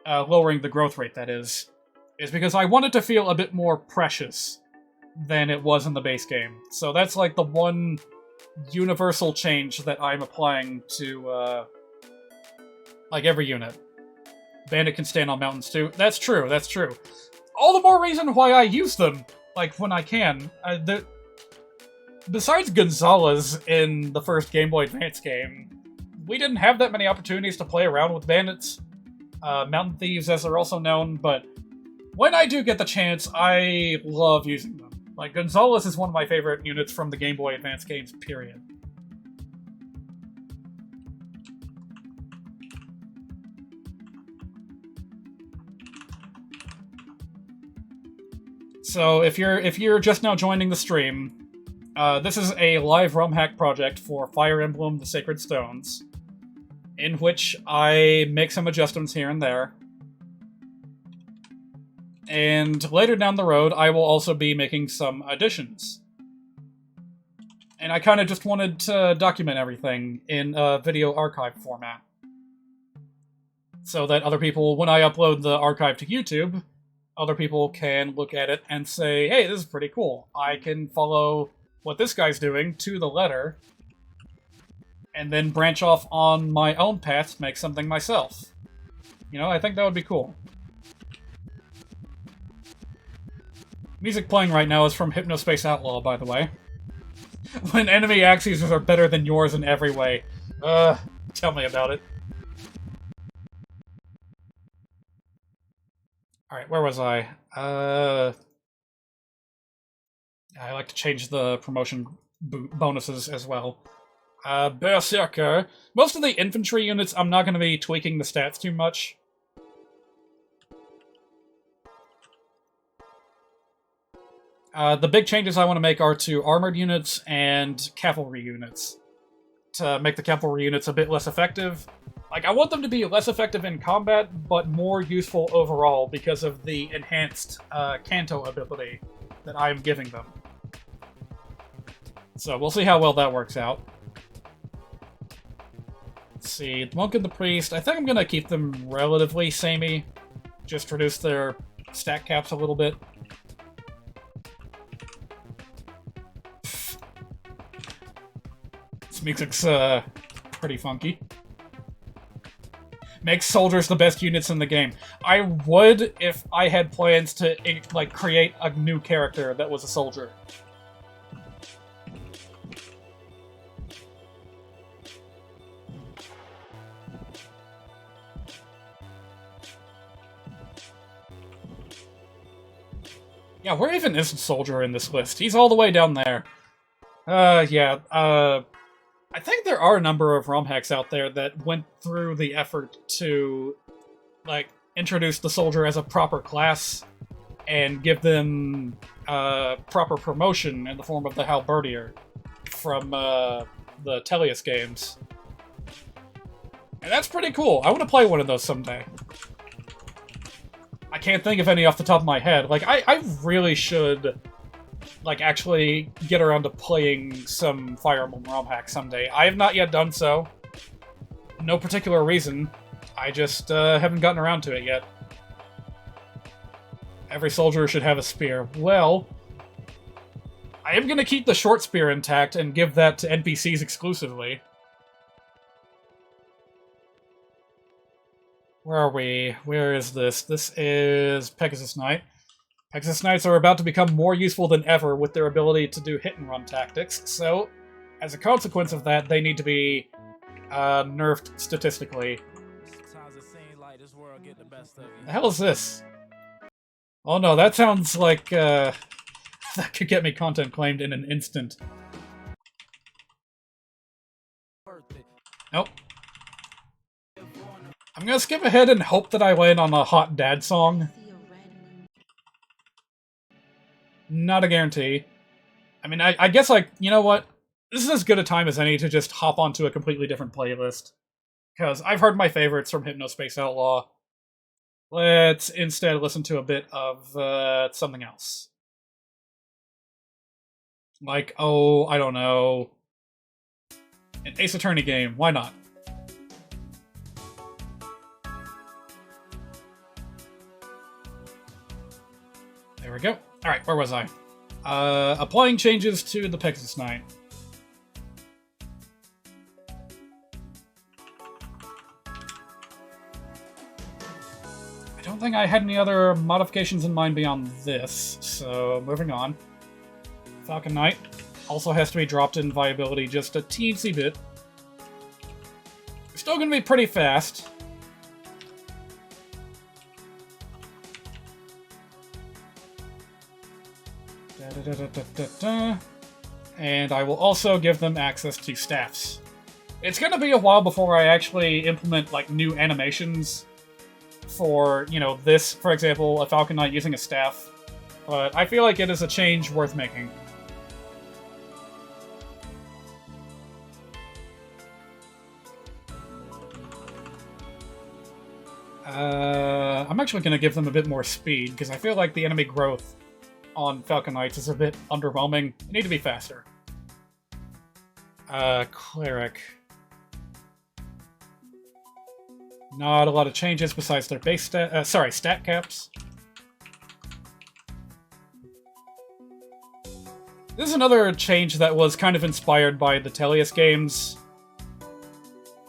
Lowering the growth rate, that is because I want it to feel a bit more precious than it was in the base game. So that's like the one universal change that I'm applying to, like, every unit. Bandit can stand on mountains too. That's true, that's true. All the more reason why I use them, like, when I can. Besides Gonzalez in the first Game Boy Advance game, we didn't have that many opportunities to play around with bandits. Mountain Thieves, as they're also known, but when I do get the chance, I love using them. Like, Gonzalez is one of my favorite units from the Game Boy Advance games, period. So, if you're just now joining the stream, This is a live ROMhack project for Fire Emblem: The Sacred Stones, in which I make some adjustments here and there. And later down the road, I will also be making some additions. And I kind of just wanted to document everything in a video archive format. So that other people, when I upload the archive to YouTube, other people can look at it and say, hey, this is pretty cool. I can follow what this guy's doing to the letter, and then branch off on my own path to make something myself. You know, I think that would be cool. Music playing right now is from Hypnospace Outlaw, by the way. When enemy axes are better than yours in every way. Tell me about it. Alright, where was I? I like to change the promotion bonuses as well. Berserker. Most of the infantry units, I'm not going to be tweaking the stats too much. The big changes I want to make are to armored units and cavalry units. To make the cavalry units a bit less effective. Like, I want them to be less effective in combat, but more useful overall because of the enhanced Canto ability that I'm giving them. So we'll see how well that works out. Let's see, the Monk and the Priest, I think I'm going to keep them relatively samey. Just reduce their stat caps a little bit. This music's pretty funky. Makes soldiers the best units in the game. I would if I had plans to, like, create a new character that was a soldier. Yeah, where even is the soldier in this list? He's all the way down there. I think there are a number of ROMhacks out there that went through the effort to, like, introduce the soldier as a proper class and give them proper promotion in the form of the Halberdier from the Tellius games. And that's pretty cool. I want to play one of those someday. I can't think of any off the top of my head. Like, I really should, like, actually get around to playing some Fire Emblem ROMhack someday. I have not yet done so. No particular reason. I just haven't gotten around to it yet. Every soldier should have a spear. Well, I am going to keep the short spear intact and give that to NPCs exclusively. Where are we? Where is this? This is Pegasus Knight. Pegasus Knights are about to become more useful than ever with their ability to do hit-and-run tactics, so, as a consequence of that, they need to be nerfed statistically. The hell is this? Oh no, that sounds like, that could get me content claimed in an instant. Nope. I'm gonna skip ahead and hope that I land on a hot dad song. Not a guarantee. I mean, I guess, like, you know what? This is as good a time as any to just hop onto a completely different playlist. Because I've heard my favorites from Hypnospace Outlaw. Let's instead listen to a bit of something else. Like, oh, I don't know. An Ace Attorney game. Why not? There we go. Alright, where was I? Applying changes to the Pegasus Knight. I don't think I had any other modifications in mind beyond this, so moving on. Falcon Knight also has to be dropped in viability just a teensy bit. Still gonna be pretty fast. And I will also give them access to staffs. It's gonna be a while before I actually implement, like, new animations for, you know, this, for example, a Falcon Knight using a staff. But I feel like it is a change worth making. I'm actually going to give them a bit more speed, because I feel like the enemy growth on Falcon Knights is a bit underwhelming. They need to be faster. Cleric. Not a lot of changes besides their base stat caps. This is another change that was kind of inspired by the Tellius games.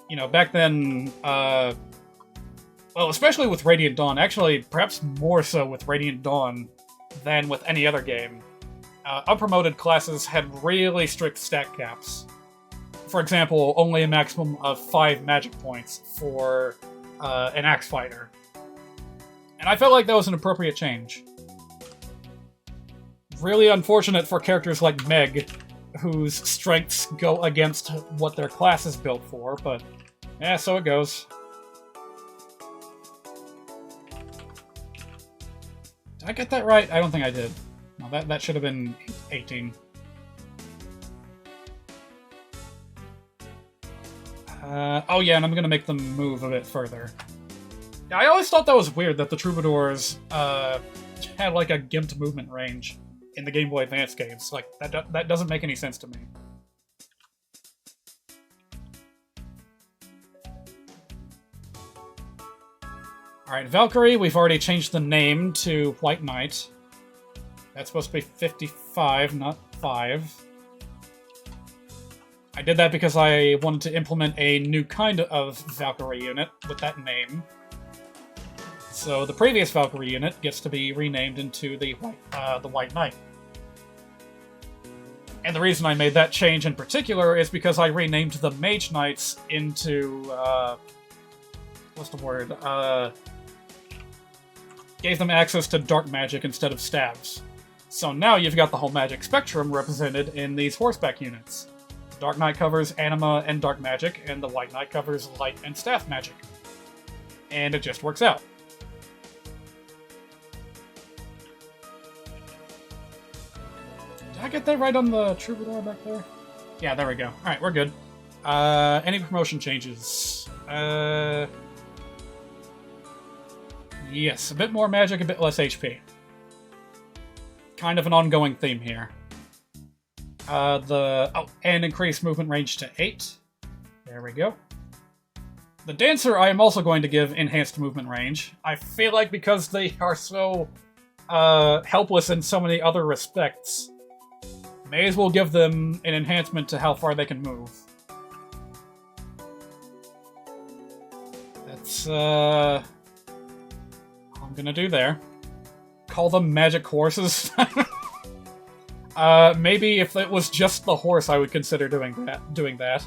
You know, back then, well, especially with Radiant Dawn, actually, perhaps more so with Radiant Dawn than with any other game. Unpromoted classes had really strict stat caps. For example, only a maximum of 5 magic points for an axe fighter. And I felt like that was an appropriate change. Really unfortunate for characters like Meg, whose strengths go against what their class is built for, but yeah, so it goes. Did I get that right? I don't think I did. No, that should have been 18. Oh yeah, and I'm gonna make them move a bit further. Yeah, I always thought that was weird that the Troubadours had like a gimped movement range in the Game Boy Advance games. Like, that doesn't make any sense to me. Alright, Valkyrie, we've already changed the name to White Knight. That's supposed to be 55, not 5. I did that because I wanted to implement a new kind of Valkyrie unit with that name. So the previous Valkyrie unit gets to be renamed into the White Knight. And the reason I made that change in particular is because I renamed the Mage Knights into, what's the word? Gave them access to dark magic instead of stabs. So now you've got the whole magic spectrum represented in these horseback units. Dark Knight covers anima and dark magic, and the White Knight covers light and staff magic. And it just works out. Did I get that right on the Troubadour back there? Yeah, there we go. Alright, we're good. Any promotion changes? Yes, a bit more magic, a bit less HP. Kind of an ongoing theme here. And increase movement range to 8. There we go. The Dancer I am also going to give enhanced movement range. I feel like because they are so helpless in so many other respects, may as well give them an enhancement to how far they can move. That's all I'm gonna do there. Call them magic horses. Maybe if it was just the horse, I would consider doing that.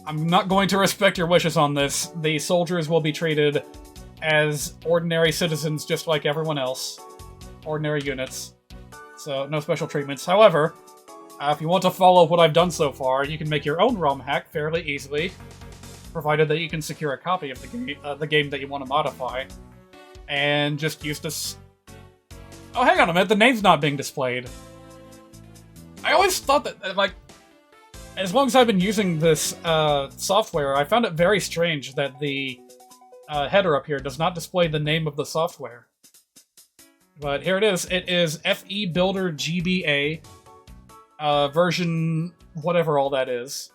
I'm not going to respect your wishes on this. The soldiers will be treated as ordinary citizens just like everyone else. Ordinary units. So, no special treatments. However, if you want to follow what I've done so far, you can make your own ROMhack fairly easily, provided that you can secure a copy of the game that you want to modify, and just use this... Oh, hang on a minute, the name's not being displayed. I always thought that, like, as long as I've been using this software, I found it very strange that the header up here does not display the name of the software. But here it is. It is FE Builder GBA, version whatever all that is.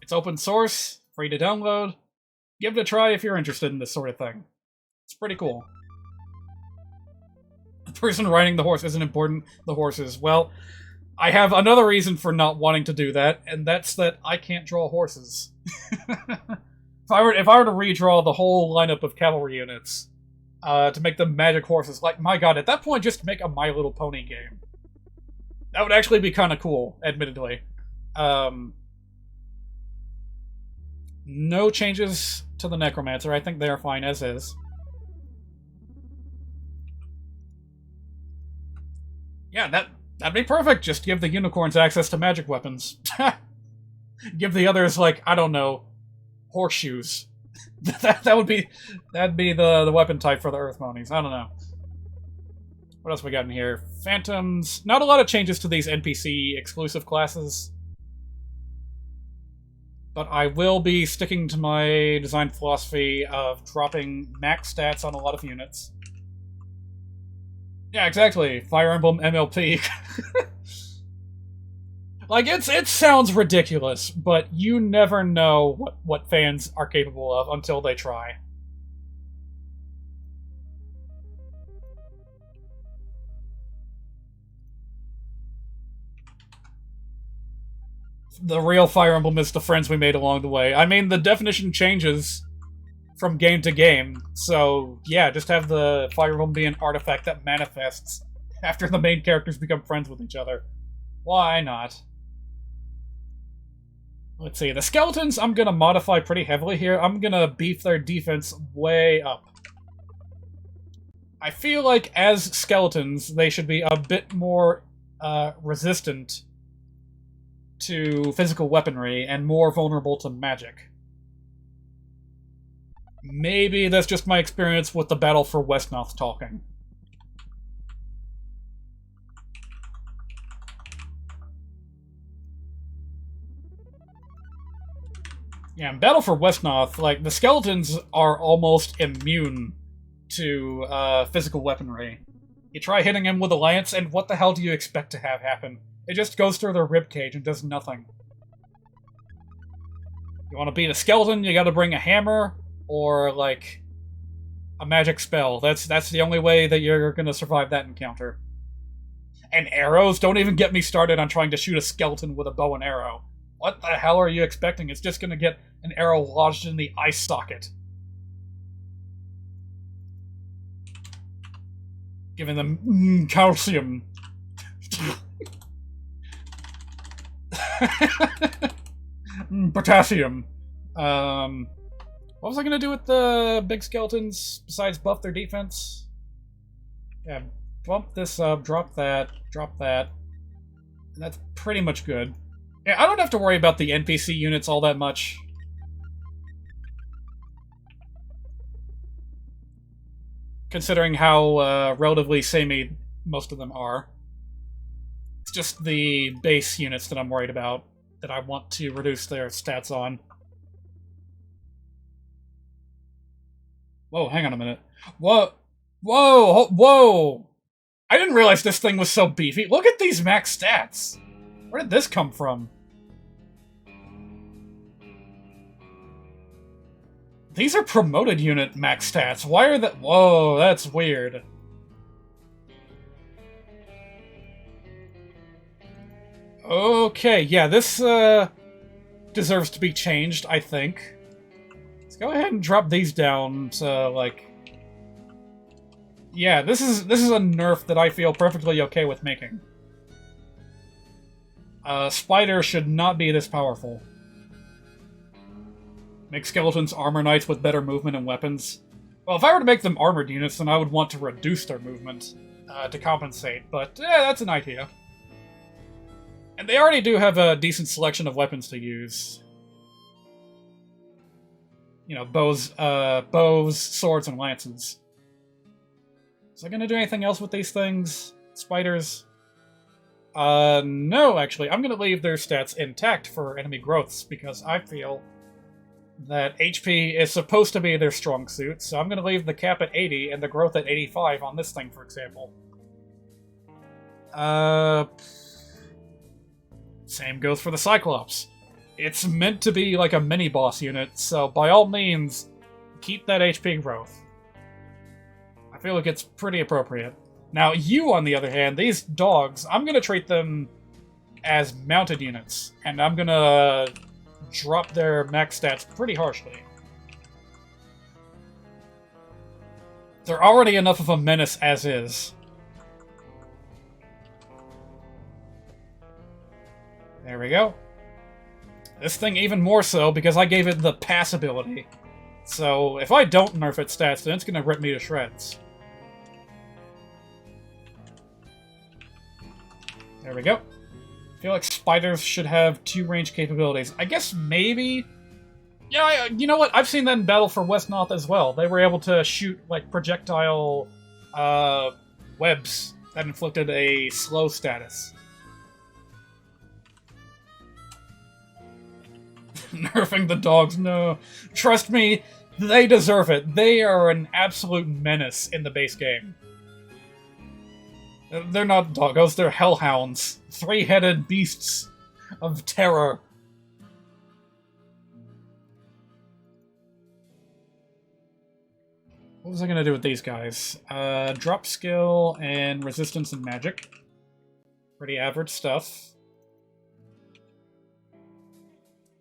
It's open source, free to download. Give it a try if you're interested in this sort of thing. It's pretty cool. The person riding the horse isn't important, the horse is. Well, I have another reason for not wanting to do that, and that's that I can't draw horses. If I were to redraw the whole lineup of cavalry units, to make them magic horses, like, my god, at that point, just make a My Little Pony game. That would actually be kind of cool, admittedly. No changes to the Necromancer. I think they are fine as is. Yeah, that'd be perfect. Just give the unicorns access to magic weapons. Give the others, like, I don't know, horseshoes. that'd be the weapon type for the Earth Monies. I don't know. What else we got in here? Phantoms. Not a lot of changes to these NPC exclusive classes. But I will be sticking to my design philosophy of dropping max stats on a lot of units. Yeah, exactly. Fire Emblem MLP. Like, it sounds ridiculous, but you never know what fans are capable of until they try. The real Fire Emblem is the friends we made along the way. I mean, the definition changes from game to game, so yeah, just have the Fire Emblem be an artifact that manifests after the main characters become friends with each other. Why not? Let's see, the skeletons I'm gonna modify pretty heavily here. I'm gonna beef their defense way up. I feel like as skeletons, they should be a bit more resistant to physical weaponry and more vulnerable to magic. Maybe that's just my experience with the Battle for Westnoth talking. Yeah, in Battle for Westnoth, like, the skeletons are almost immune to physical weaponry. You try hitting him with a lance, and what the hell do you expect to have happen? It just goes through their ribcage and does nothing. You want to beat a skeleton, you gotta bring a hammer, or, like, a magic spell. That's the only way that you're gonna survive that encounter. And arrows? Don't even get me started on trying to shoot a skeleton with a bow and arrow. What the hell are you expecting? It's just gonna get an arrow lodged in the eye socket. Giving them calcium. Potassium. What was I gonna do with the big skeletons besides buff their defense? Yeah, bump this up, drop that, and that's pretty much good. Yeah, I don't have to worry about the NPC units all that much. Considering how relatively samey most of them are. It's just the base units that I'm worried about, that I want to reduce their stats on. Whoa, hang on a minute. Whoa! Whoa! Whoa! I didn't realize this thing was so beefy. Look at these max stats! Where did this come from? These are promoted unit max stats. Why are that? Whoa, that's weird. Okay, yeah, this deserves to be changed, I think. Let's go ahead and drop these down to, like... Yeah, this is a nerf that I feel perfectly okay with making. Spider should not be this powerful. Make skeletons armor knights with better movement and weapons. Well, if I were to make them armored units, then I would want to reduce their movement to compensate, but that's an idea. And they already do have a decent selection of weapons to use. You know, bows, swords, and lances. Is I gonna do anything else with these things? Spiders? No, actually. I'm gonna leave their stats intact for enemy growths, because I feel that HP is supposed to be their strong suit, so I'm gonna leave the cap at 80 and the growth at 85 on this thing, for example. Same goes for the Cyclops. It's meant to be like a mini-boss unit, so by all means, keep that HP growth. I feel like it's pretty appropriate. Now, you, on the other hand, these dogs, I'm gonna treat them as mounted units, and I'm gonna drop their max stats pretty harshly. They're already enough of a menace as is. There we go. This thing even more so, because I gave it the pass ability. So, if I don't nerf its stats, then it's gonna rip me to shreds. There we go. I feel like spiders should have 2 range capabilities. I guess maybe... Yeah, you know what? I've seen that in Battle for Westnoth as well. They were able to shoot, like, projectile Webs. That inflicted a slow status. Nerfing the dogs, no. Trust me, they deserve it. They are an absolute menace in the base game. They're not doggos, they're hellhounds. Three-headed beasts of terror. What was I gonna do with these guys? Drop skill and resistance and magic. Pretty average stuff.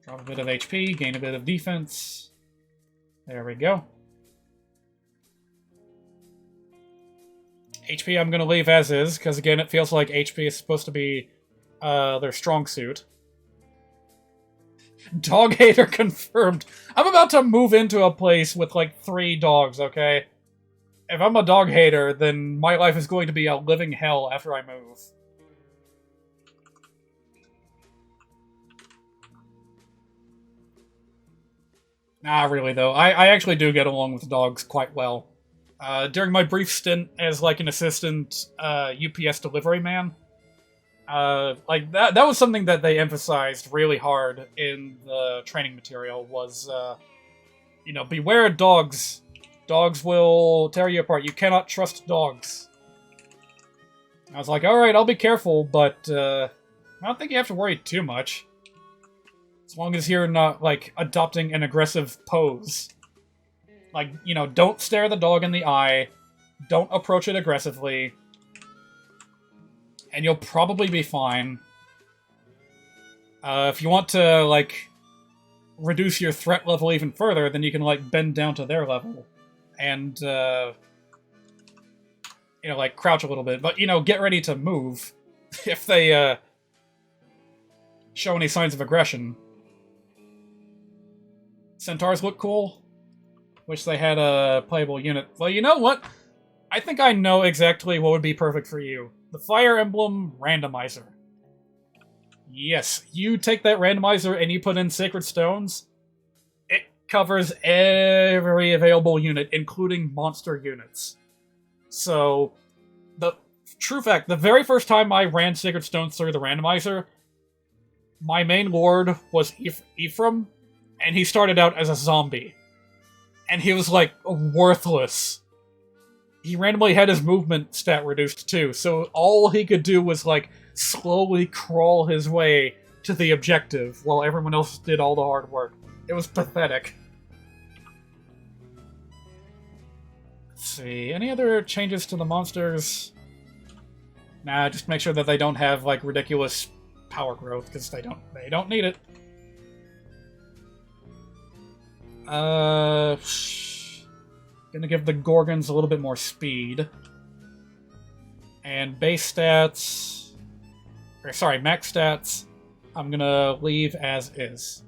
Drop a bit of HP, gain a bit of defense. There we go. HP I'm gonna leave as is, because again it feels like HP is supposed to be their strong suit. Dog hater confirmed. I'm about to move into a place with like 3 dogs, okay? If I'm a dog hater, then my life is going to be a living hell after I move. Nah, really though. I actually do get along with dogs quite well. During my brief stint as like an assistant UPS delivery man, like that was something that they emphasized really hard in the training material was, you know, beware dogs. Dogs will tear you apart. You cannot trust dogs. I was like, alright, I'll be careful, but I don't think you have to worry too much. As long as you're not, like, adopting an aggressive pose. Like, you know, don't stare the dog in the eye. Don't approach it aggressively. And you'll probably be fine. If you want to, like, reduce your threat level even further, then you can, like, bend down to their level. And, you know, like, crouch a little bit. But, you know, get ready to move if they, show any signs of aggression. Centaurs look cool. Wish they had a playable unit. Well, you know what? I think I know exactly what would be perfect for you. The Fire Emblem Randomizer. Yes, you take that randomizer and you put in Sacred Stones. It covers every available unit, including monster units. So, the true fact, the very first time I ran Sacred Stones through the randomizer, my main lord was Ephraim, and he started out as a zombie. And he was, like, worthless. He randomly had his movement stat reduced, too, so all he could do was, like, slowly crawl his way to the objective, while everyone else did all the hard work. It was pathetic. Let's see, any other changes to the monsters? Nah, just make sure that they don't have, like, ridiculous power growth, because they don't need it. Gonna give the Gorgons a little bit more speed. And base stats... Or, sorry, max stats, I'm gonna leave as is.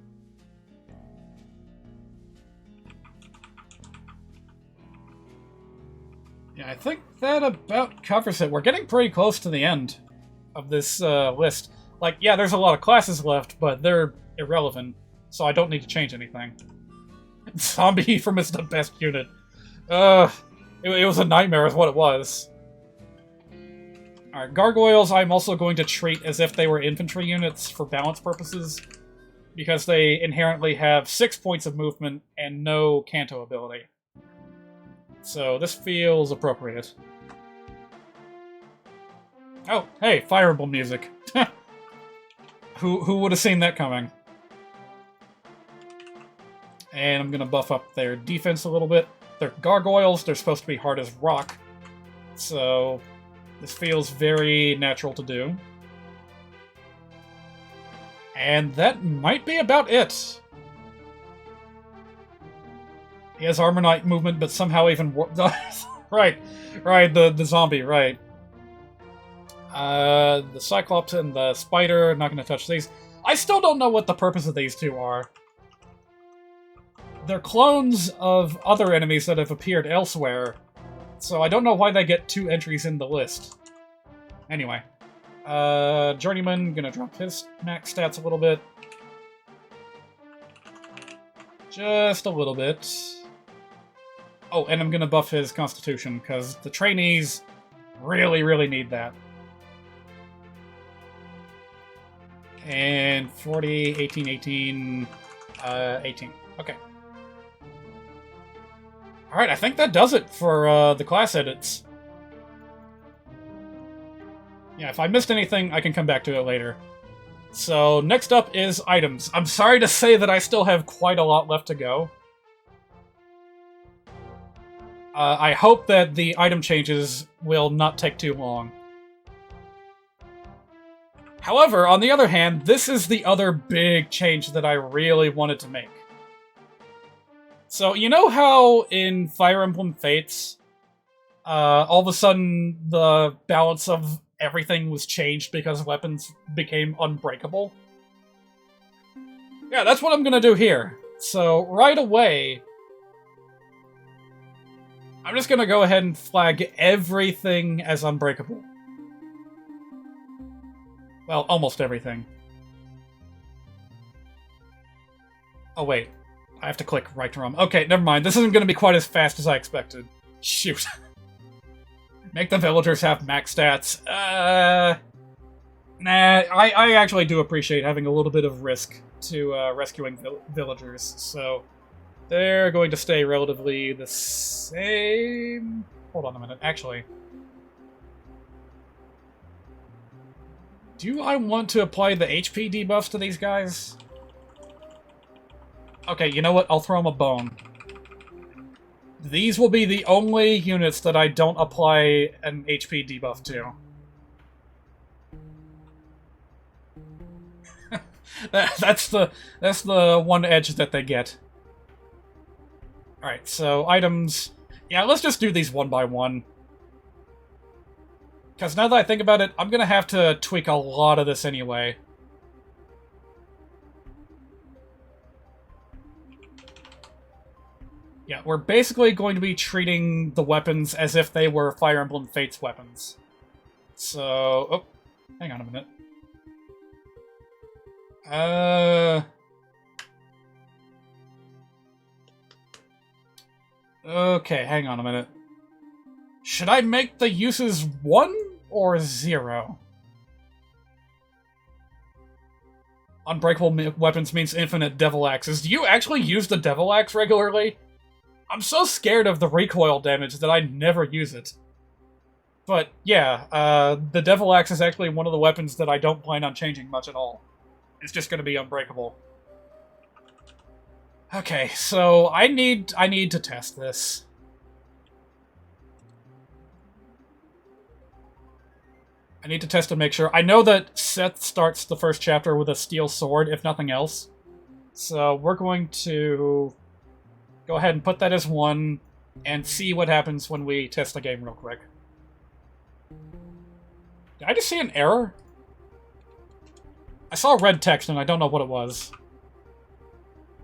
Yeah, I think that about covers it. We're getting pretty close to the end of this list. Like, yeah, there's a lot of classes left, but they're irrelevant, so I don't need to change anything. Zombie Ephraim is the best unit. It was a nightmare is what it was. Alright, Gargoyles I'm also going to treat as if they were infantry units for balance purposes, because they inherently have 6 points of movement and no Canto ability. So this feels appropriate. Oh, hey, Fire Emblem music. Who would have seen that coming? And I'm gonna buff up their defense a little bit. They're gargoyles, they're supposed to be hard as rock. So this feels very natural to do. And that might be about it. He has Armor Knight movement, but somehow even right, the zombie, right. The Cyclops and the Spider, not gonna touch these. I still don't know what the purpose of these two are. They're clones of other enemies that have appeared elsewhere, so I don't know why they get 2 entries in the list. Anyway. Journeyman, gonna drop his max stats a little bit. Just a little bit. Oh, and I'm gonna buff his constitution, because the trainees Really, really need that. And 40, 18, 18, 18. Okay. Alright, I think that does it for the class edits. Yeah, if I missed anything, I can come back to it later. So, next up is items. I'm sorry to say that I still have quite a lot left to go. I hope that the item changes will not take too long. However, on the other hand, this is the other big change that I really wanted to make. So, you know how in Fire Emblem Fates, all of a sudden the balance of everything was changed because weapons became unbreakable? Yeah, that's what I'm gonna do here. So, right away, I'm just gonna go ahead and flag everything as unbreakable. Well, almost everything. Oh wait, I have to click right to ROM. Okay, never mind. This isn't gonna be quite as fast as I expected. Shoot. Make the villagers have max stats. Nah, I actually do appreciate having a little bit of risk to rescuing villagers, so they're going to stay relatively the same. Hold on a minute, actually. Do I want to apply the HP debuffs to these guys? Okay, you know what? I'll throw them a bone. These will be the only units that I don't apply an HP debuff to. That's the one edge that they get. Alright, so items. Yeah, let's just do these one by one. Because now that I think about it, I'm gonna have to tweak a lot of this anyway. Yeah, we're basically going to be treating the weapons as if they were Fire Emblem Fates weapons. So... oh, hang on a minute. Okay, hang on a minute. Should I make the uses 1 or 0? Unbreakable weapons means infinite devil axes. Do you actually use the devil axe regularly? I'm so scared of the recoil damage that I never use it. But yeah, the devil axe is actually one of the weapons that I don't plan on changing much at all. It's just going to be unbreakable. Okay, so I need to test this. I need to test to make sure. I know that Seth starts the first chapter with a steel sword, if nothing else. So we're going to go ahead and put that as 1 and see what happens when we test the game real quick. Did I just see an error? I saw red text and I don't know what it was.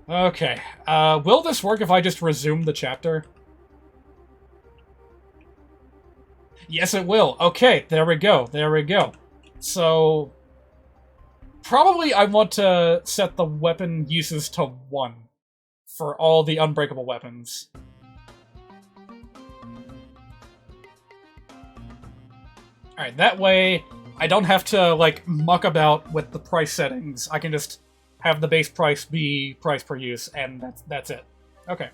Okay. Will this work if I just resume the chapter? Yes, it will. Okay, there we go. There we go. So, probably I want to set the weapon uses to 1 for all the unbreakable weapons. Alright, that way I don't have to, like, muck about with the price settings. I can just have the base price be price per use, and that's it. Okay.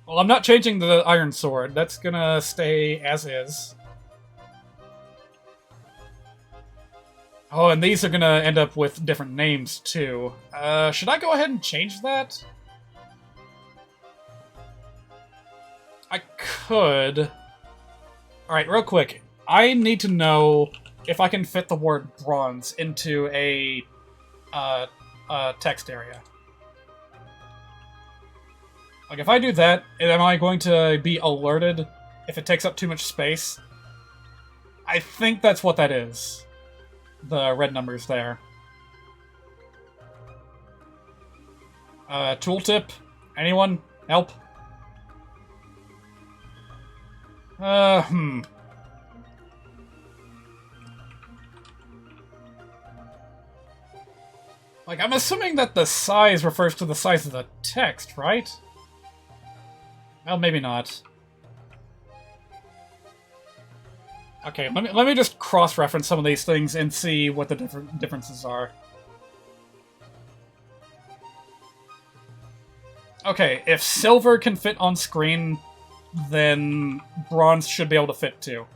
Well, I'm not changing the iron sword. That's gonna stay as is. Oh, and these are gonna end up with different names, too. Should I go ahead and change that? I could. Alright, real quick. I need to know if I can fit the word bronze into a text area. Like, if I do that, am I going to be alerted if it takes up too much space? I think that's what that is. The red numbers there. Tooltip? Anyone? Help? Like, I'm assuming that the size refers to the size of the text, right? Well, maybe not. Okay, let me just cross-reference some of these things and see what the differences are. Okay, if silver can fit on screen, then bronze should be able to fit too.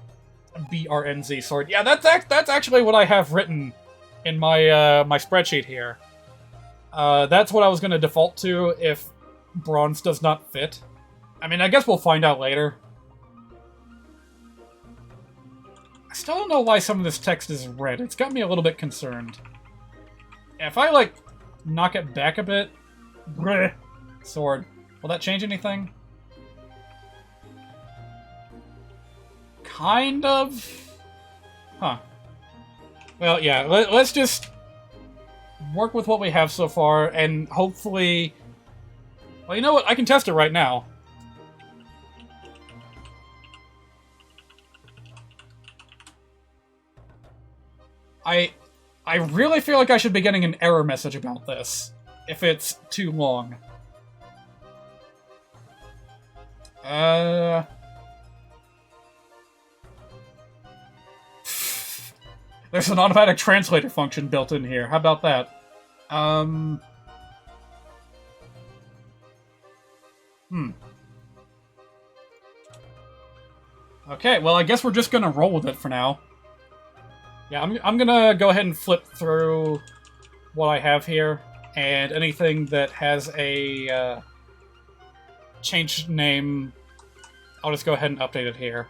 BRNZ sword. Yeah, that's actually what I have written in my my spreadsheet here. That's what I was going to default to if bronze does not fit. I mean, I guess we'll find out later. I still don't know why some of this text is red. It's got me a little bit concerned. If I, like, knock it back a bit... Bleh, sword. Will that change anything? Kind of? Huh. Well, yeah, let's just work with what we have so far, and hopefully... Well, you know what? I can test it right now. I really feel like I should be getting an error message about this, if it's too long. There's an automatic translator function built in here. How about that? Okay, well, I guess we're just gonna roll with it for now. Yeah, I'm gonna go ahead and flip through what I have here, and anything that has a changed name, I'll just go ahead and update it here.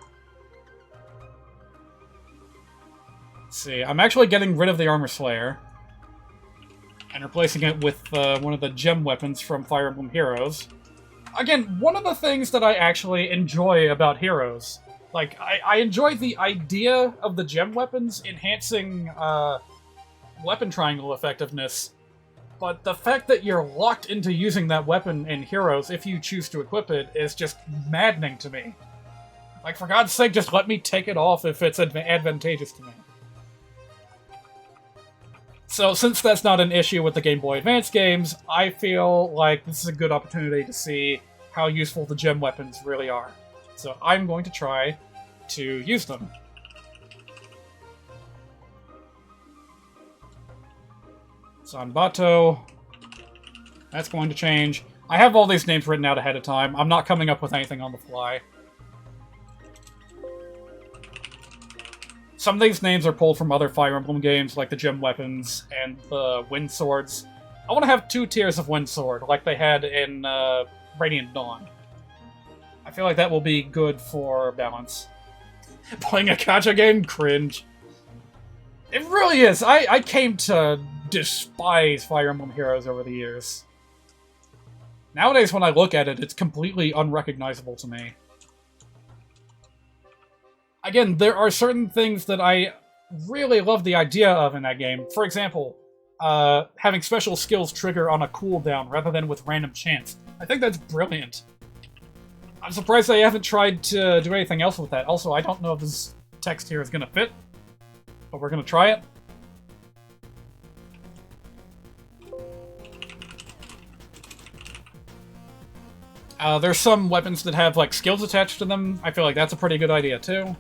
Let's see, I'm actually getting rid of the Armor Slayer, and replacing it with one of the gem weapons from Fire Emblem Heroes. Again, one of the things that I actually enjoy about Heroes, like, I enjoy the idea of the gem weapons enhancing weapon triangle effectiveness, but the fact that you're locked into using that weapon in Heroes if you choose to equip it is just maddening to me. Like, for God's sake, just let me take it off if it's advantageous to me. So, since that's not an issue with the Game Boy Advance games, I feel like this is a good opportunity to see how useful the gem weapons really are. So I'm going to try to use them. Zanbato. That's going to change. I have all these names written out ahead of time. I'm not coming up with anything on the fly. Some of these names are pulled from other Fire Emblem games, like the gem weapons and the wind swords. I want to have 2 tiers of wind sword, like they had in Radiant Dawn. I feel like that will be good for balance. Playing a gacha game? Cringe. It really is. I came to despise Fire Emblem Heroes over the years. Nowadays, when I look at it, it's completely unrecognizable to me. Again, there are certain things that I really love the idea of in that game. For example, having special skills trigger on a cooldown rather than with random chance. I think that's brilliant. I'm surprised they haven't tried to do anything else with that. Also, I don't know if this text here is going to fit, but we're going to try it. There's some weapons that have, like, skills attached to them. I feel like that's a pretty good idea, too.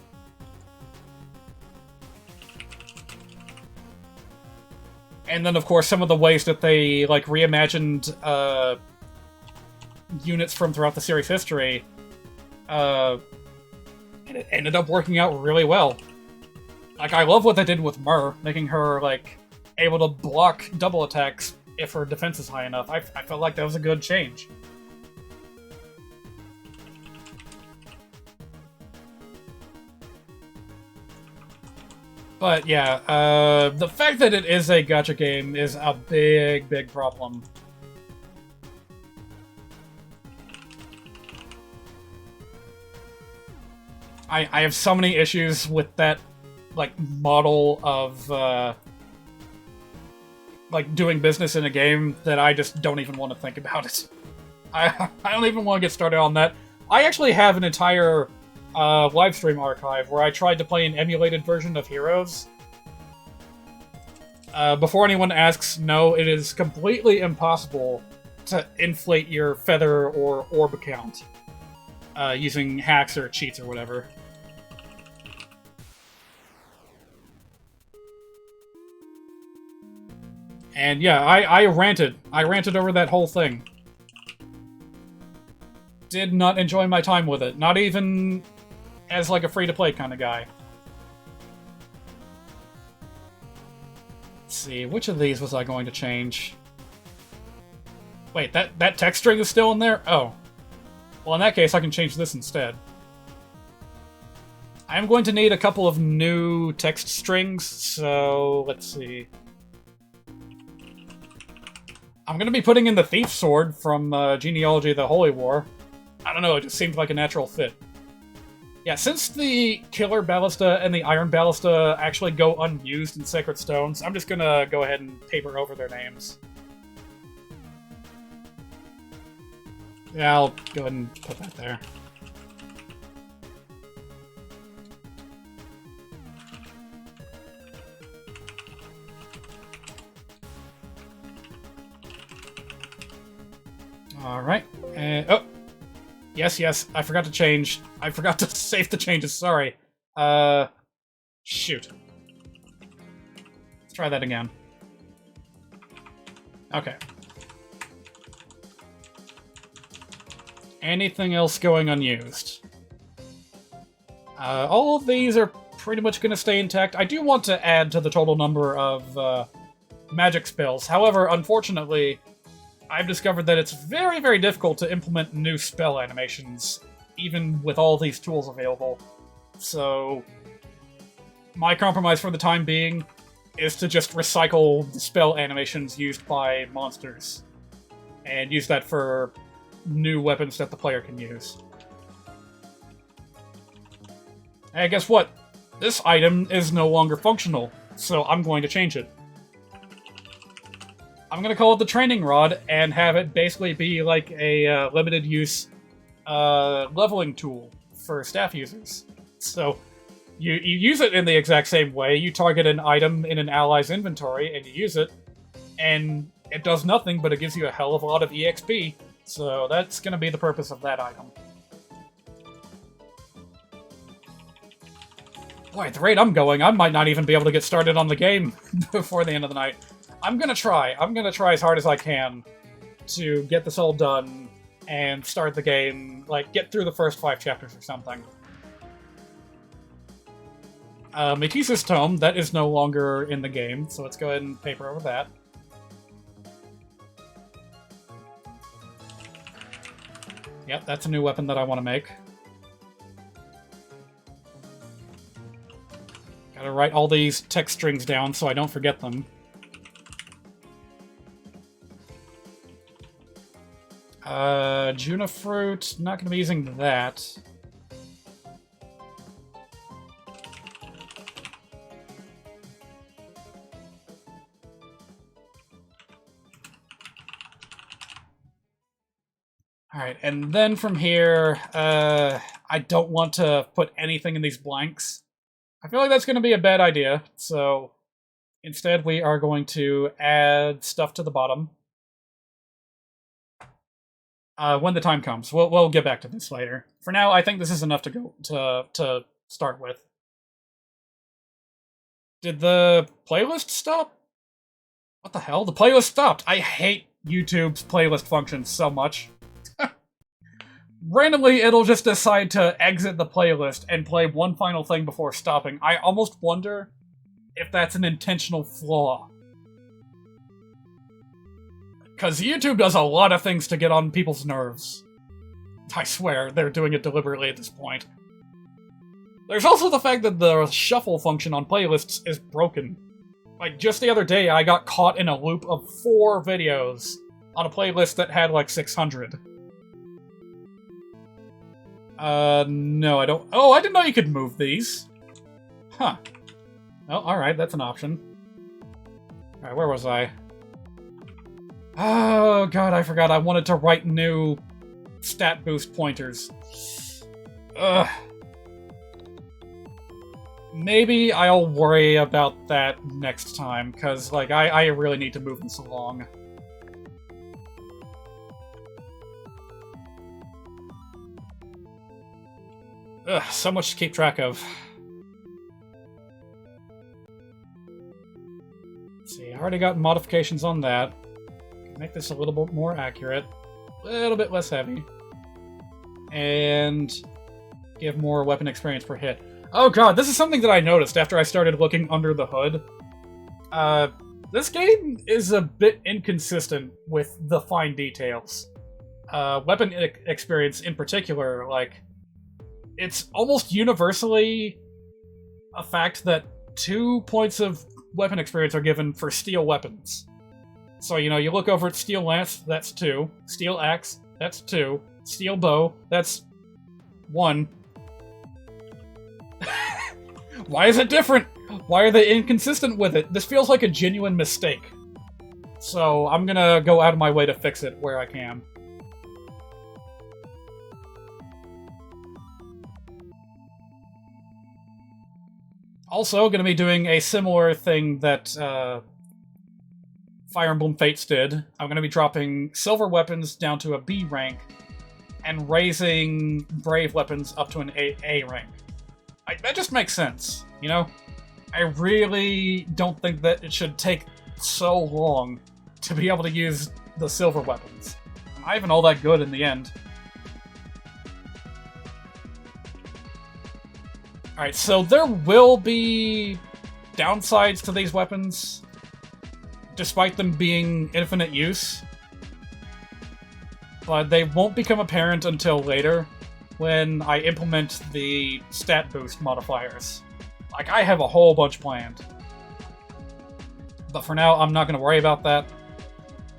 And then, of course, some of the ways that they, like, reimagined units from throughout the series history, and it ended up working out really well. Like, I love what they did with Myrrh, making her, like, able to block double attacks if her defense is high enough. I felt like that was a good change. But yeah, the fact that it is a gacha game is a big, big problem. I have so many issues with that, like, model of, like, doing business in a game that I just don't even want to think about it. I don't even want to get started on that. I actually have an entire live stream archive where I tried to play an emulated version of Heroes. Before anyone asks, no, it is completely impossible to inflate your feather or orb count using hacks or cheats or whatever. And yeah, I ranted. I ranted over that whole thing. Did not enjoy my time with it. Not even as like a free-to-play kind of guy. Let's see, which of these was I going to change? Wait, that text string is still in there? Oh. Well, in that case, I can change this instead. I'm going to need a couple of new text strings, so let's see. I'm going to be putting in the Thief Sword from Genealogy of the Holy War. I don't know, it just seemed like a natural fit. Yeah, since the Killer Ballista and the Iron Ballista actually go unused in Sacred Stones, I'm just going to go ahead and paper over their names. Yeah, I'll go ahead and put that there. Alright. Oh! Yes, I forgot to change. I forgot to save the changes, sorry. Shoot. Let's try that again. Okay. Anything else going unused? All of these are pretty much going to stay intact. I do want to add to the total number of magic spells. However, unfortunately, I've discovered that it's very, very difficult to implement new spell animations, even with all these tools available. So, my compromise for the time being is to just recycle the spell animations used by monsters, and use that for new weapons that the player can use. Hey, guess what? This item is no longer functional, so I'm going to change it. I'm going to call it the Training Rod, and have it basically be like a limited use leveling tool for staff users. So, you use it in the exact same way. You target an item in an ally's inventory, and you use it, and it does nothing, but it gives you a hell of a lot of EXP. So that's going to be the purpose of that item. Boy, at the rate I'm going, I might not even be able to get started on the game before the end of the night. I'm going to try. I'm going to try as hard as I can to get this all done and start the game, like, get through the first 5 chapters or something. Matissa's Tome, that is no longer in the game, so let's go ahead and paper over that. Yep, that's a new weapon that I want to make. Gotta write all these text strings down so I don't forget them. Junifruit, not gonna be using that. Alright, and then from here, I don't want to put anything in these blanks. I feel like that's going to be a bad idea, so instead we are going to add stuff to the bottom. When the time comes. We'll get back to this later. For now, I think this is enough to go to start with. Did the playlist stop? What the hell? The playlist stopped! I hate YouTube's playlist functions so much. Randomly, it'll just decide to exit the playlist and play one final thing before stopping. I almost wonder if that's an intentional flaw. Because YouTube does a lot of things to get on people's nerves. I swear, they're doing it deliberately at this point. There's also the fact that the shuffle function on playlists is broken. Like, just the other day, I got caught in a loop of 4 videos on a playlist that had like 600. No, I don't. Oh, I didn't know you could move these. Huh. Oh, alright, that's an option. Alright, where was I? Oh, God, I forgot. I wanted to write new stat boost pointers. Ugh. Maybe I'll worry about that next time, because, like, I really need to move this along. Ugh, so much to keep track of. Let's see, I already got modifications on that. Make this a little bit more accurate. A little bit less heavy. And give more weapon experience per hit. Oh god, this is something that I noticed after I started looking under the hood. This game is a bit inconsistent with the fine details. Weapon experience in particular, like, it's almost universally a fact that 2 points of weapon experience are given for steel weapons. So, you know, you look over at steel lance, that's 2. Steel axe, that's 2. Steel bow, that's 1. Why is it different? Why are they inconsistent with it? This feels like a genuine mistake. So, I'm gonna go out of my way to fix it where I can. Also, gonna be doing a similar thing that Fire Emblem Fates did. I'm gonna be dropping silver weapons down to a B rank and raising brave weapons up to an A rank. That just makes sense, you know? I really don't think that it should take so long to be able to use the silver weapons. I'm not even all that good in the end. Alright, so there will be downsides to these weapons, despite them being infinite use. But they won't become apparent until later, when I implement the stat boost modifiers. Like, I have a whole bunch planned. But for now, I'm not going to worry about that.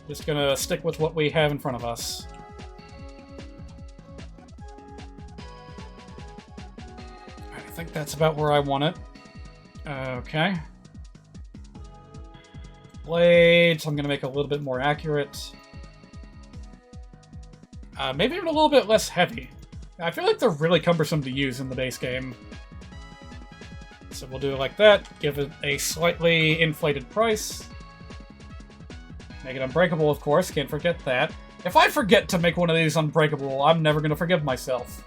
Just going to stick with what we have in front of us. I think that's about where I want it. Okay. Blades, I'm going to make a little bit more accurate. Maybe even a little bit less heavy. I feel like they're really cumbersome to use in the base game. So we'll do it like that, give it a slightly inflated price. Make it unbreakable, of course, can't forget that. If I forget to make one of these unbreakable, I'm never going to forgive myself.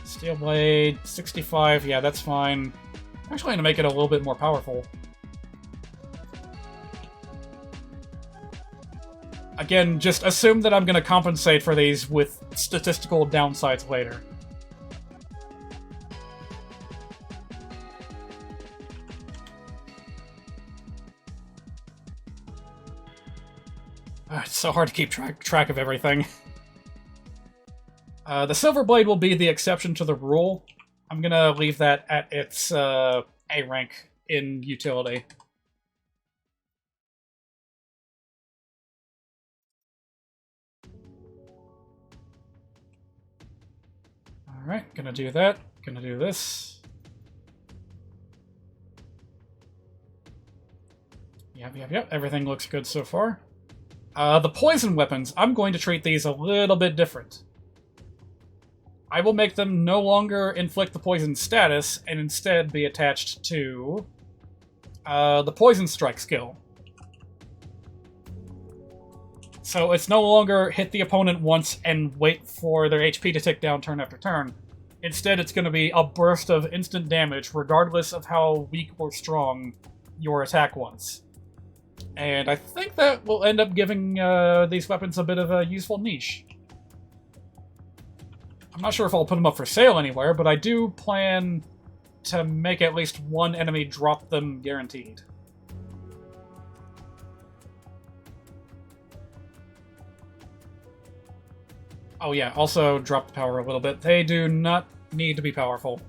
Steel blade, 65, yeah, that's fine. I'm actually going to make it a little bit more powerful. Again, just assume that I'm going to compensate for these with statistical downsides later. It's so hard to keep track of everything. The silver blade will be the exception to the rule. I'm going to leave that at its A rank in utility. Alright, gonna do that. Gonna do this. Yep. Everything looks good so far. The poison weapons, I'm going to treat these a little bit different. I will make them no longer inflict the poison status, and instead be attached to the poison strike skill. So it's no longer hit the opponent once and wait for their HP to tick down turn after turn. Instead, it's going to be a burst of instant damage, regardless of how weak or strong your attack was. And I think that will end up giving these weapons a bit of a useful niche. I'm not sure if I'll put them up for sale anywhere, but I do plan to make at least one enemy drop them guaranteed. Oh yeah, also drop the power a little bit. They do not need to be powerful.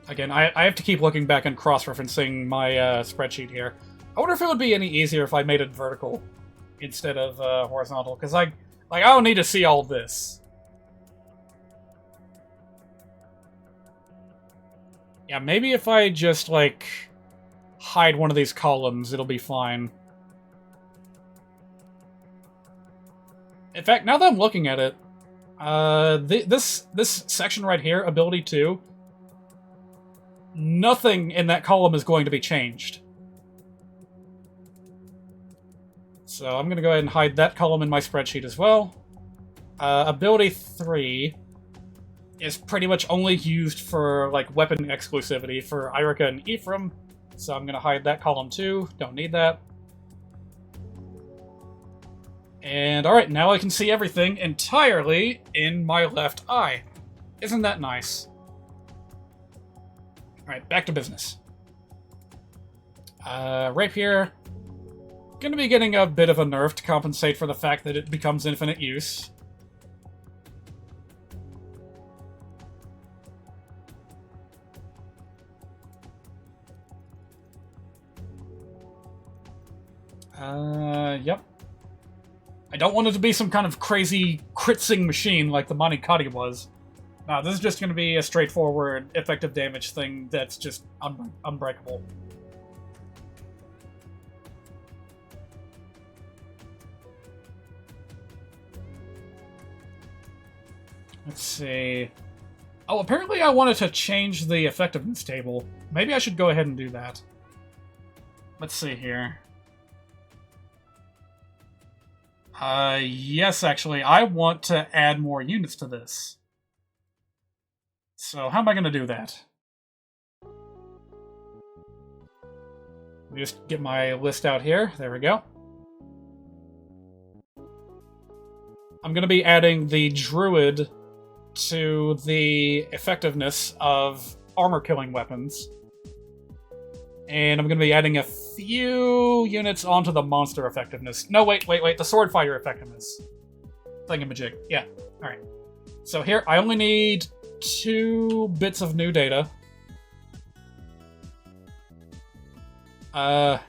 Again, I have to keep looking back and cross-referencing my spreadsheet here. I wonder if it would be any easier if I made it vertical instead of horizontal, because I don't need to see all this. Yeah, maybe if I just, like, hide one of these columns, it'll be fine. In fact, now that I'm looking at it, this section right here, Ability 2, nothing in that column is going to be changed. So I'm going to go ahead and hide that column in my spreadsheet as well. Ability 3 is pretty much only used for, like, weapon exclusivity for Irika and Ephraim, so I'm gonna hide that column too. Don't need that. And alright, now I can see everything entirely in my left eye. Isn't that nice? Alright, back to business. Rapier. Gonna be getting a bit of a nerf to compensate for the fact that it becomes infinite use. Yep. I don't want it to be some kind of crazy crit-sing machine like the Manikati was. No, this is just going to be a straightforward effective damage thing that's just unbreakable. Let's see. Oh, apparently I wanted to change the effectiveness table. Maybe I should go ahead and do that. Let's see here. Yes, actually, I want to add more units to this. So, how am I going to do that? Just get my list out here. There we go. I'm going to be adding the Druid to the effectiveness of armor-killing weapons. And I'm going to be adding a few units onto the monster effectiveness. No, wait. The sword fighter effectiveness. Thingamajig. Yeah. Alright. So here, I only need 2 bits of new data. I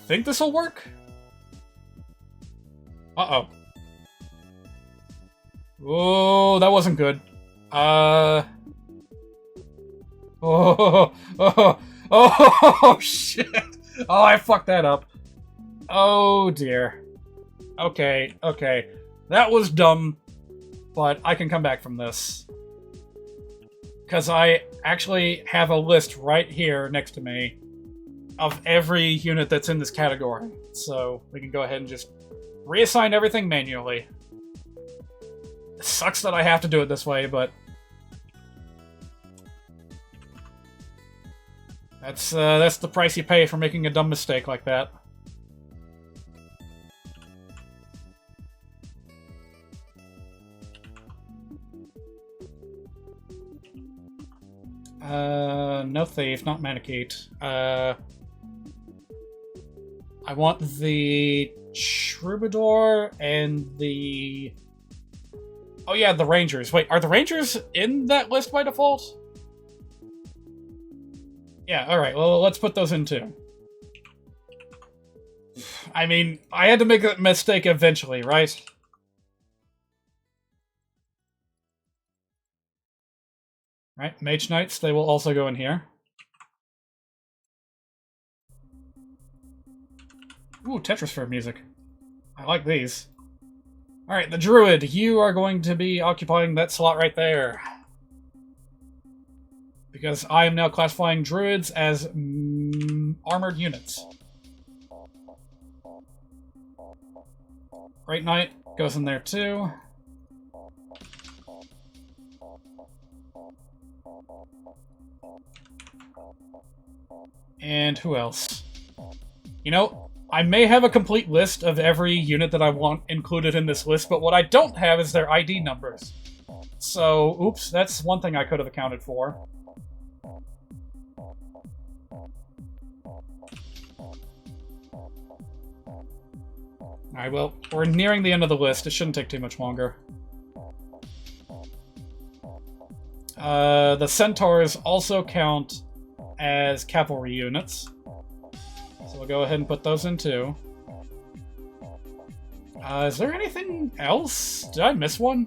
think this will work? Uh-oh. Oh, that wasn't good. Oh, shit! Oh, I fucked that up. Oh, dear. Okay. That was dumb, but I can come back from this. Because I actually have a list right here next to me of every unit that's in this category. So we can go ahead and just reassign everything manually. It sucks that I have to do it this way, but that's the price you pay for making a dumb mistake like that. No thief, not Manakete. I want the Troubadour and the... Oh yeah, the Rangers. Wait, are the Rangers in that list by default? Yeah, alright, well, let's put those in too. I mean, I had to make a mistake eventually, right? Right, Mage Knights, they will also go in here. Ooh, Tetrasphere music. I like these. Alright, the Druid, you are going to be occupying that slot right there. Because I am now classifying Druids as armored units. Great Knight goes in there too. And who else? You know, I may have a complete list of every unit that I want included in this list, but what I don't have is their ID numbers. So, oops, that's one thing I could have accounted for. Alright, well, we're nearing the end of the list. It shouldn't take too much longer. The Centaurs also count as cavalry units. So we'll go ahead and put those in too. Is there anything else? Did I miss one?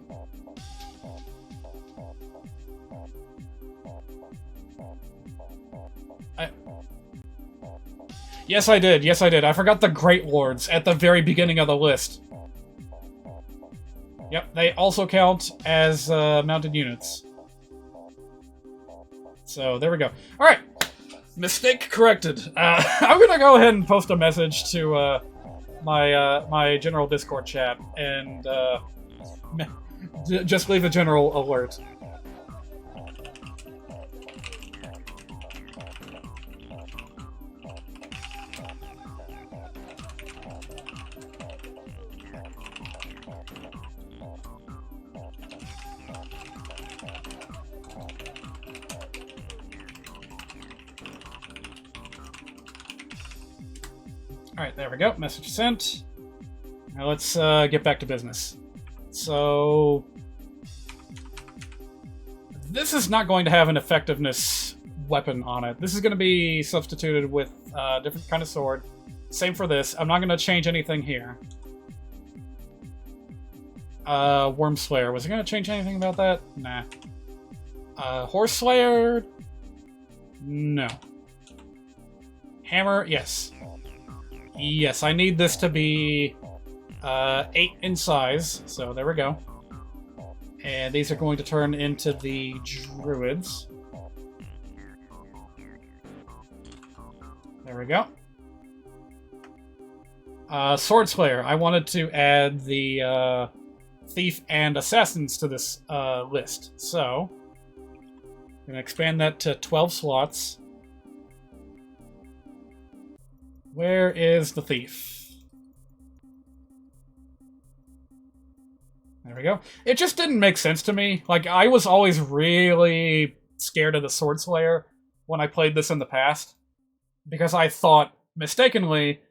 Yes, I did. Yes, I did. I forgot the Great Lords at the very beginning of the list. Yep, they also count as mounted units. So, there we go. Alright. Mistake corrected. I'm gonna go ahead and post a message to my general Discord chat and Just leave a general alert. Alright, there we go. Message sent. Now let's get back to business. So... this is not going to have an effectiveness weapon on it. This is going to be substituted with a different kind of sword. Same for this. I'm not going to change anything here. Worm Slayer. Was it going to change anything about that? Nah. Horse Slayer? No. Hammer? Yes. Yes, I need this to be 8 in size, so there we go. And these are going to turn into the druids. There we go. Sword Slayer. I wanted to add the thief and assassins to this list, so I'm going to expand that to 12 slots. Where is the thief? There we go. It just didn't make sense to me. Like, I was always really scared of the Sword Slayer when I played this in the past, because I thought, mistakenly,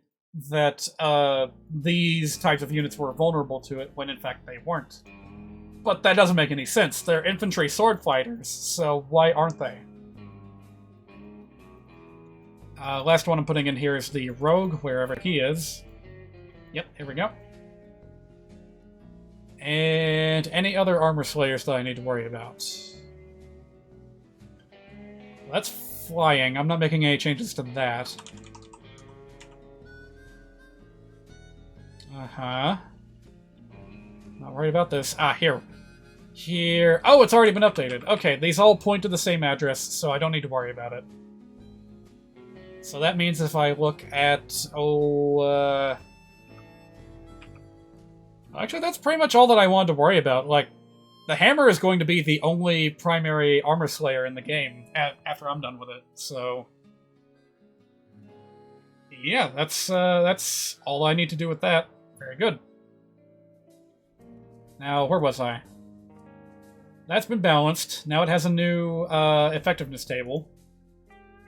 that these types of units were vulnerable to it, when in fact they weren't. But that doesn't make any sense. They're infantry sword fighters, so why aren't they? Last one I'm putting in here is the rogue, wherever he is. Yep, here we go. And any other armor slayers that I need to worry about. That's flying. I'm not making any changes to that. Uh-huh. Not worried about this. Ah, here. Here. Oh, it's already been updated. Okay, these all point to the same address, so I don't need to worry about it. So that means if I look at, actually, that's pretty much all that I wanted to worry about. Like, the hammer is going to be the only primary armor slayer in the game after I'm done with it, so... yeah, that's all I need to do with that. Very good. Now, where was I? That's been balanced. Now it has a new effectiveness table.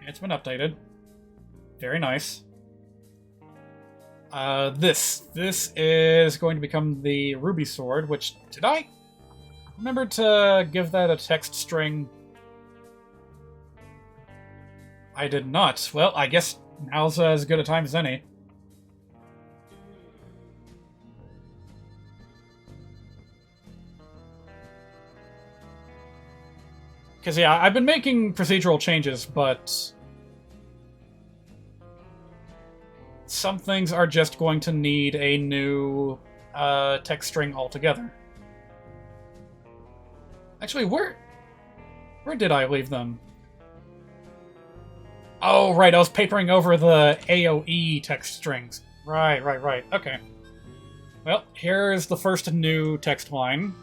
It's been updated. Very nice. This is going to become the Ruby Sword, which, did I remember to give that a text string? I did not. Well, I guess now's as good a time as any. Because, yeah, I've been making procedural changes, but some things are just going to need a new text string altogether. Actually, where did I leave them? Oh, right, I was papering over the AoE text strings. Right. Okay. Well, here's the first new text line.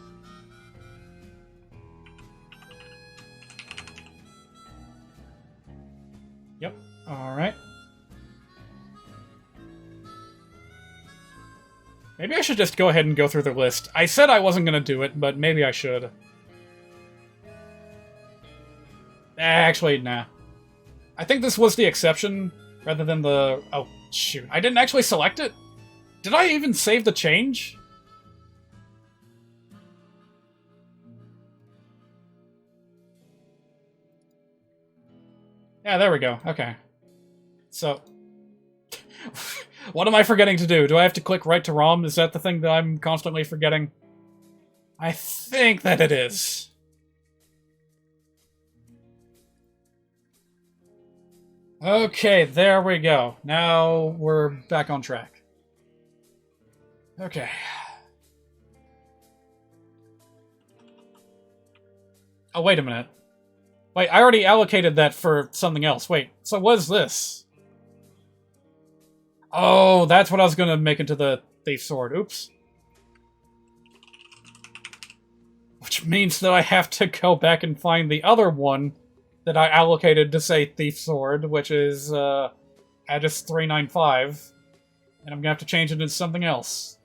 Yep, alright. Maybe I should just go ahead and go through the list. I said I wasn't going to do it, but maybe I should. Actually, nah. I think this was the exception, rather than the... oh, shoot. I didn't actually select it? Did I even save the change? Yeah, there we go. Okay. So... what am I forgetting to do? Do I have to click right to ROM? Is that the thing that I'm constantly forgetting? I think that it is. Okay, there we go. Now we're back on track. Okay. Oh, wait a minute. Wait, I already allocated that for something else. Wait, so what is this? Oh, that's what I was going to make into the Thief Sword. Oops. means that I have to go back and find the other one that I allocated to say Thief Sword, which is Aegis 395, and I'm gonna have to change it into something else.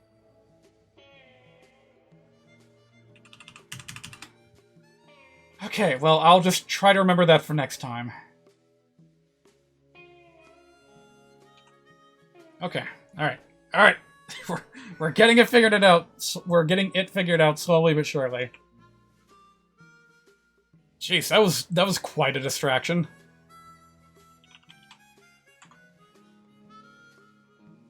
Okay, well, I'll just try to remember that for next time. Okay, alright. Alright. We're getting it figured out. We're getting it figured out slowly but surely. Jeez, that was quite a distraction.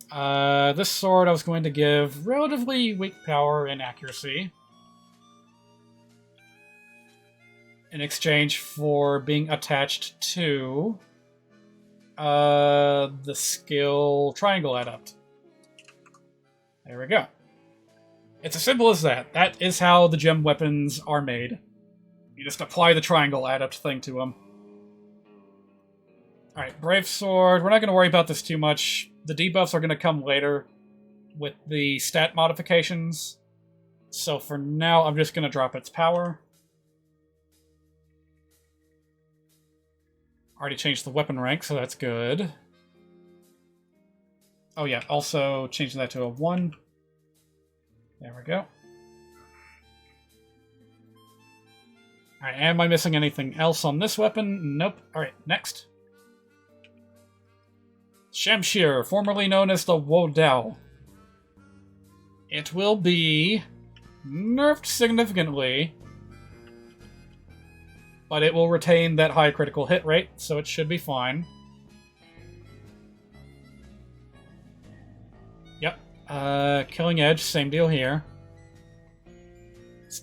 This sword I was going to give relatively weak power and accuracy in exchange for being attached to the skill Triangle Adept. There we go. It's as simple as that. That is how the gem weapons are made. You just apply the Triangle Adept thing to them. Alright, Brave Sword. We're not going to worry about this too much. The debuffs are going to come later with the stat modifications. So for now, I'm just going to drop its power. Already changed the weapon rank, so that's good. Oh yeah, also changing that to a 1. There we go. Alright, am I missing anything else on this weapon? Nope. Alright, next. Shamshir, formerly known as the Wodao. It will be nerfed significantly, but it will retain that high critical hit rate, so it should be fine. Yep. Killing Edge, same deal here.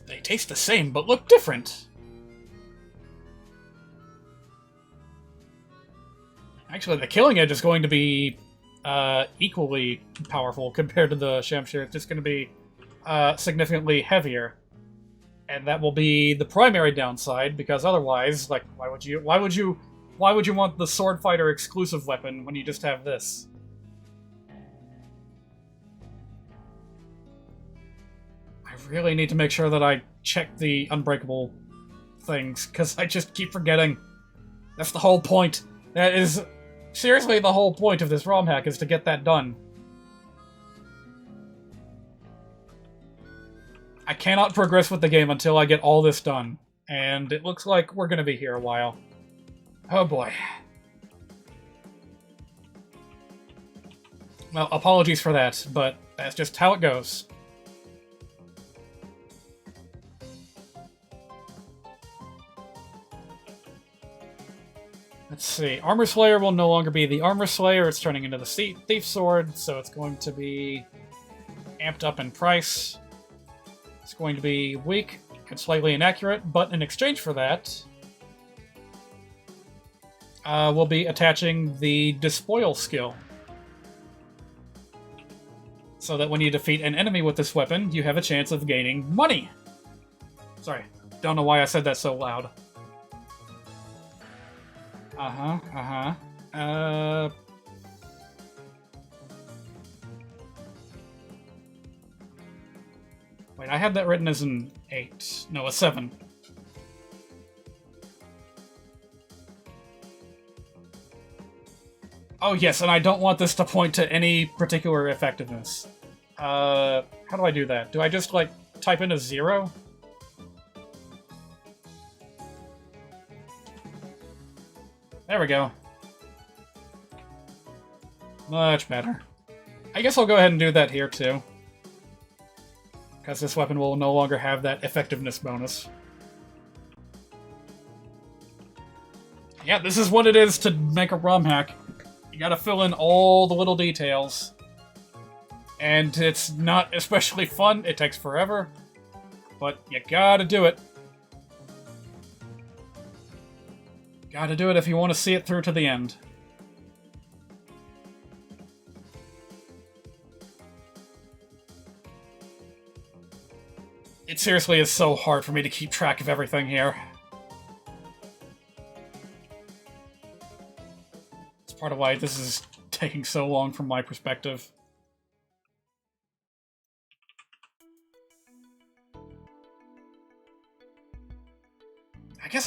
They taste the same, but look different. Actually, the Killing Edge is going to be equally powerful compared to the Shamshir. It's just going to be significantly heavier. And that will be the primary downside, because otherwise, like, why would you want the sword fighter exclusive weapon when you just have this? I really need to make sure that I check the unbreakable things, because I just keep forgetting. That's the whole point. That is seriously the whole point of this ROMhack, is to get that done. I cannot progress with the game until I get all this done, and it looks like we're gonna be here a while. Oh boy. Well, apologies for that, but that's just how it goes. Let's see. Armor Slayer will no longer be the Armor Slayer. It's turning into the Thief Sword, so it's going to be amped up in price. It's going to be weak and slightly inaccurate, but in exchange for that, we'll be attaching the Despoil skill. So that when you defeat an enemy with this weapon, you have a chance of gaining money. Sorry, don't know why I said that so loud. Wait, I had that written as an 8. No, a 7. Oh yes, and I don't want this to point to any particular effectiveness. How do I do that? Do I just, like, type in a 0? There we go. Much better. I guess I'll go ahead and do that here, too. Because this weapon will no longer have that effectiveness bonus. Yeah, this is what it is to make a ROMhack. You gotta fill in all the little details. And it's not especially fun, it takes forever. But you gotta do it. Gotta do it if you want to see it through to the end. It seriously is so hard for me to keep track of everything here. It's part of why this is taking so long from my perspective.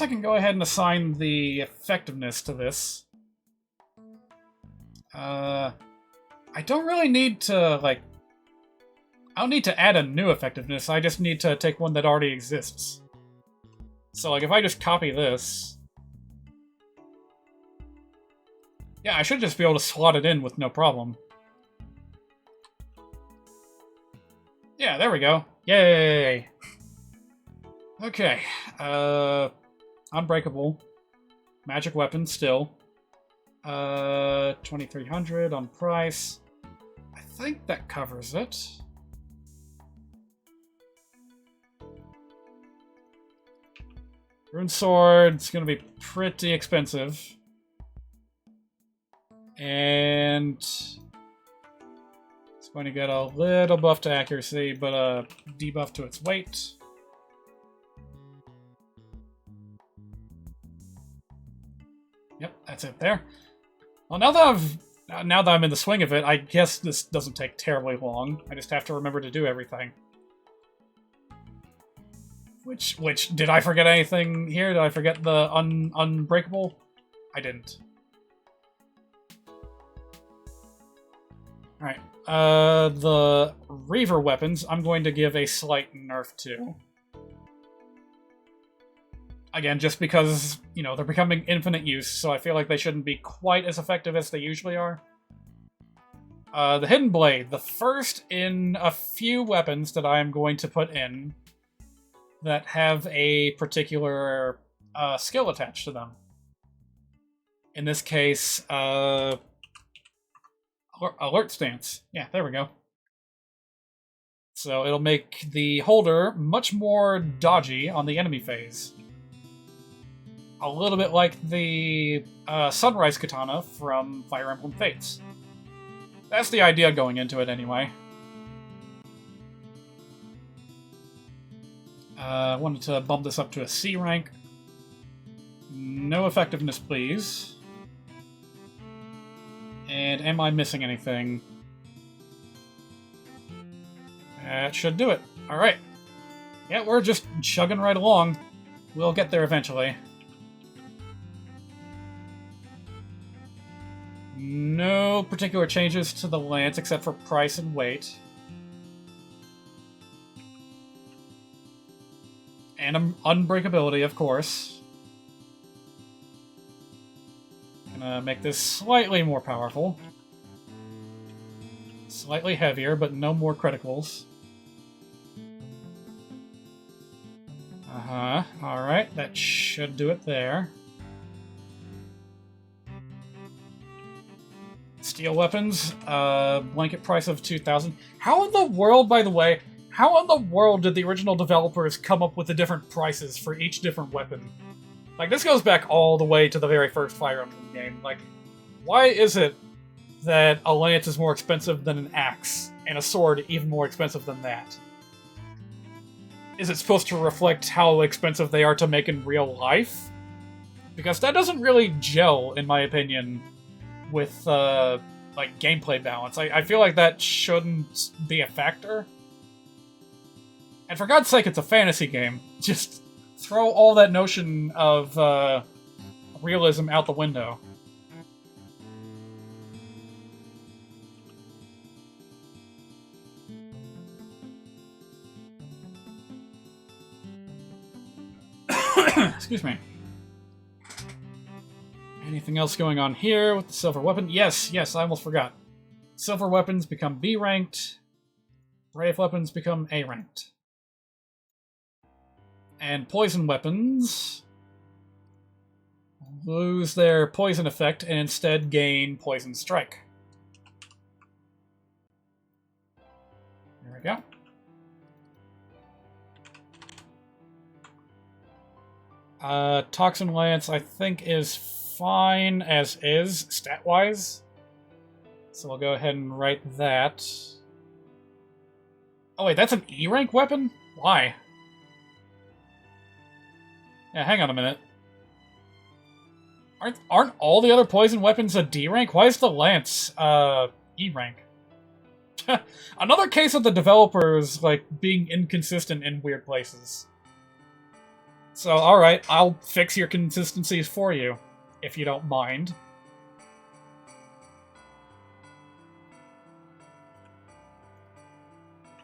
guess I can go ahead and assign the effectiveness to this. I don't really need to, like... I don't need to add a new effectiveness, I just need to take one that already exists. So, like, if I just copy this... Yeah, I should just be able to slot it in with no problem. Yeah, there we go. Yay! Okay, Unbreakable. Magic weapon, still. 2300 on price. I think that covers it. Rune Sword's gonna be pretty expensive. And it's going to get a little buff to accuracy, but a debuff to its weight. Yep, that's it there. Well, now that I'm in the swing of it, I guess this doesn't take terribly long. I just have to remember to do everything. Which did I forget anything here? Did I forget the unbreakable? I didn't. Alright, the Reaver weapons, I'm going to give a slight nerf to. Again, just because, you know, they're becoming infinite use, so I feel like they shouldn't be quite as effective as they usually are. The Hidden Blade, the first in a few weapons that I am going to put in that have a particular skill attached to them. In this case, Alert Stance. Yeah, there we go. So it'll make the holder much more dodgy on the enemy phase. A little bit like the Sunrise Katana from Fire Emblem Fates. That's the idea going into it, anyway. I wanted to bump this up to a C rank. No effectiveness, please. And am I missing anything? That should do it. Alright. Yeah, we're just chugging right along. We'll get there eventually. No particular changes to the lance except for price and weight. And unbreakability, of course. Gonna make this slightly more powerful. Slightly heavier, but no more criticals. Uh-huh. Alright, that should do it there. Steel weapons, blanket price of 2,000. How in the world, by the way, how in the world did the original developers come up with the different prices for each different weapon? Like, this goes back all the way to the very first Fire Emblem game. Like, why is it that a lance is more expensive than an axe, and a sword even more expensive than that? Is it supposed to reflect how expensive they are to make in real life? Because that doesn't really gel, in my opinion, with, like, gameplay balance. I feel like that shouldn't be a factor. And for God's sake, it's a fantasy game. Just throw all that notion of, realism out the window. Excuse me. Anything else going on here with the silver weapon? Yes, I almost forgot. Silver weapons become B ranked. Brave weapons become A ranked. And poison weapons lose their poison effect and instead gain poison strike. There we go. Toxin Lance, I think, is fine as is, stat-wise. So we'll go ahead and write that. Oh wait, that's an E-rank weapon? Why? Yeah, hang on a minute. Aren't all the other poison weapons a D rank? Why is the lance E rank? Another case of the developers like being inconsistent in weird places. So, alright, I'll fix your consistencies for you, if you don't mind.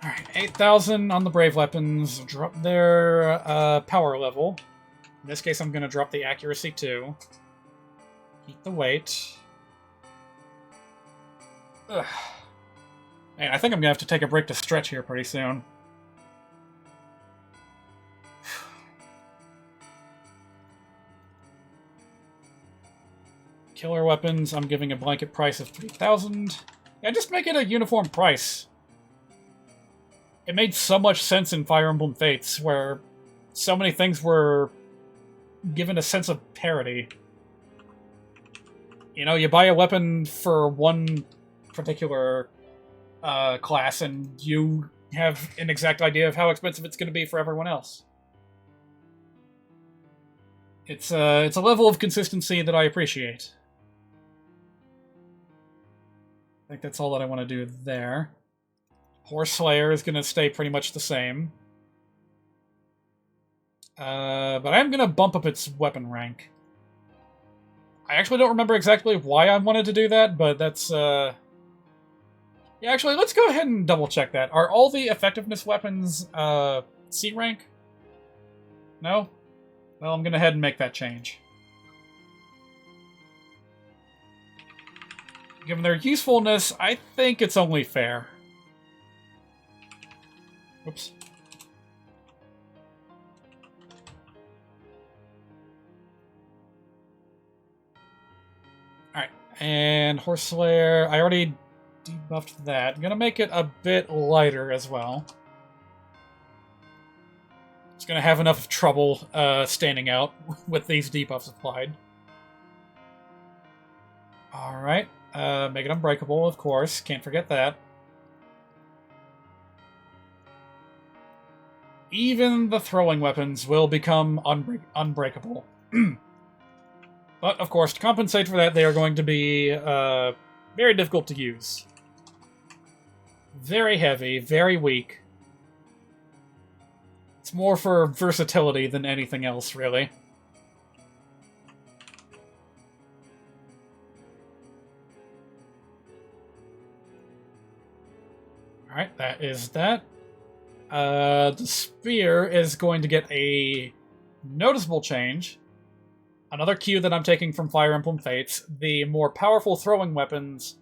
Alright, 8,000 on the Brave Weapons. Drop their power level. In this case, I'm going to drop the accuracy too. Keep the weight. Ugh. Man, I think I'm going to have to take a break to stretch here pretty soon. Killer weapons, I'm giving a blanket price of 3,000. Yeah, just make it a uniform price. It made so much sense in Fire Emblem Fates, where so many things were given a sense of parity. You know, you buy a weapon for one particular class, and you have an exact idea of how expensive it's going to be for everyone else. It's a level of consistency that I appreciate. I think that's all that I want to do there. Horse Slayer is going to stay pretty much the same. But I am going to bump up its weapon rank. I actually don't remember exactly why I wanted to do that, but that's... Yeah, actually, let's go ahead and double-check that. Are all the effectiveness weapons C rank? No? Well, I'm going to head and make that change. Given their usefulness, I think it's only fair. Oops. Alright, and Horse Slayer, I already debuffed that. I'm gonna make it a bit lighter as well. It's gonna have enough trouble standing out with these debuffs applied. Alright, make it unbreakable, of course. Can't forget that. Even the throwing weapons will become unbreakable. But, of course, to compensate for that, they are going to be very difficult to use. Very heavy, very weak. It's more for versatility than anything else, really. Alright, that is that. The spear is going to get a noticeable change. Another cue that I'm taking from Fire Emblem Fates, the more powerful throwing weapons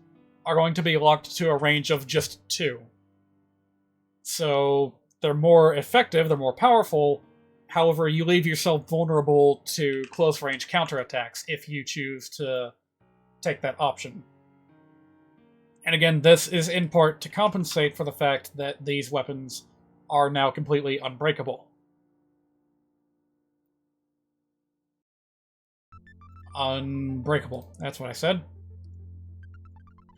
are going to be locked to a range of just 2. So they're more effective, they're more powerful, however you leave yourself vulnerable to close-range counterattacks if you choose to take that option. And again, this is in part to compensate for the fact that these weapons are now completely unbreakable. Unbreakable, that's what I said.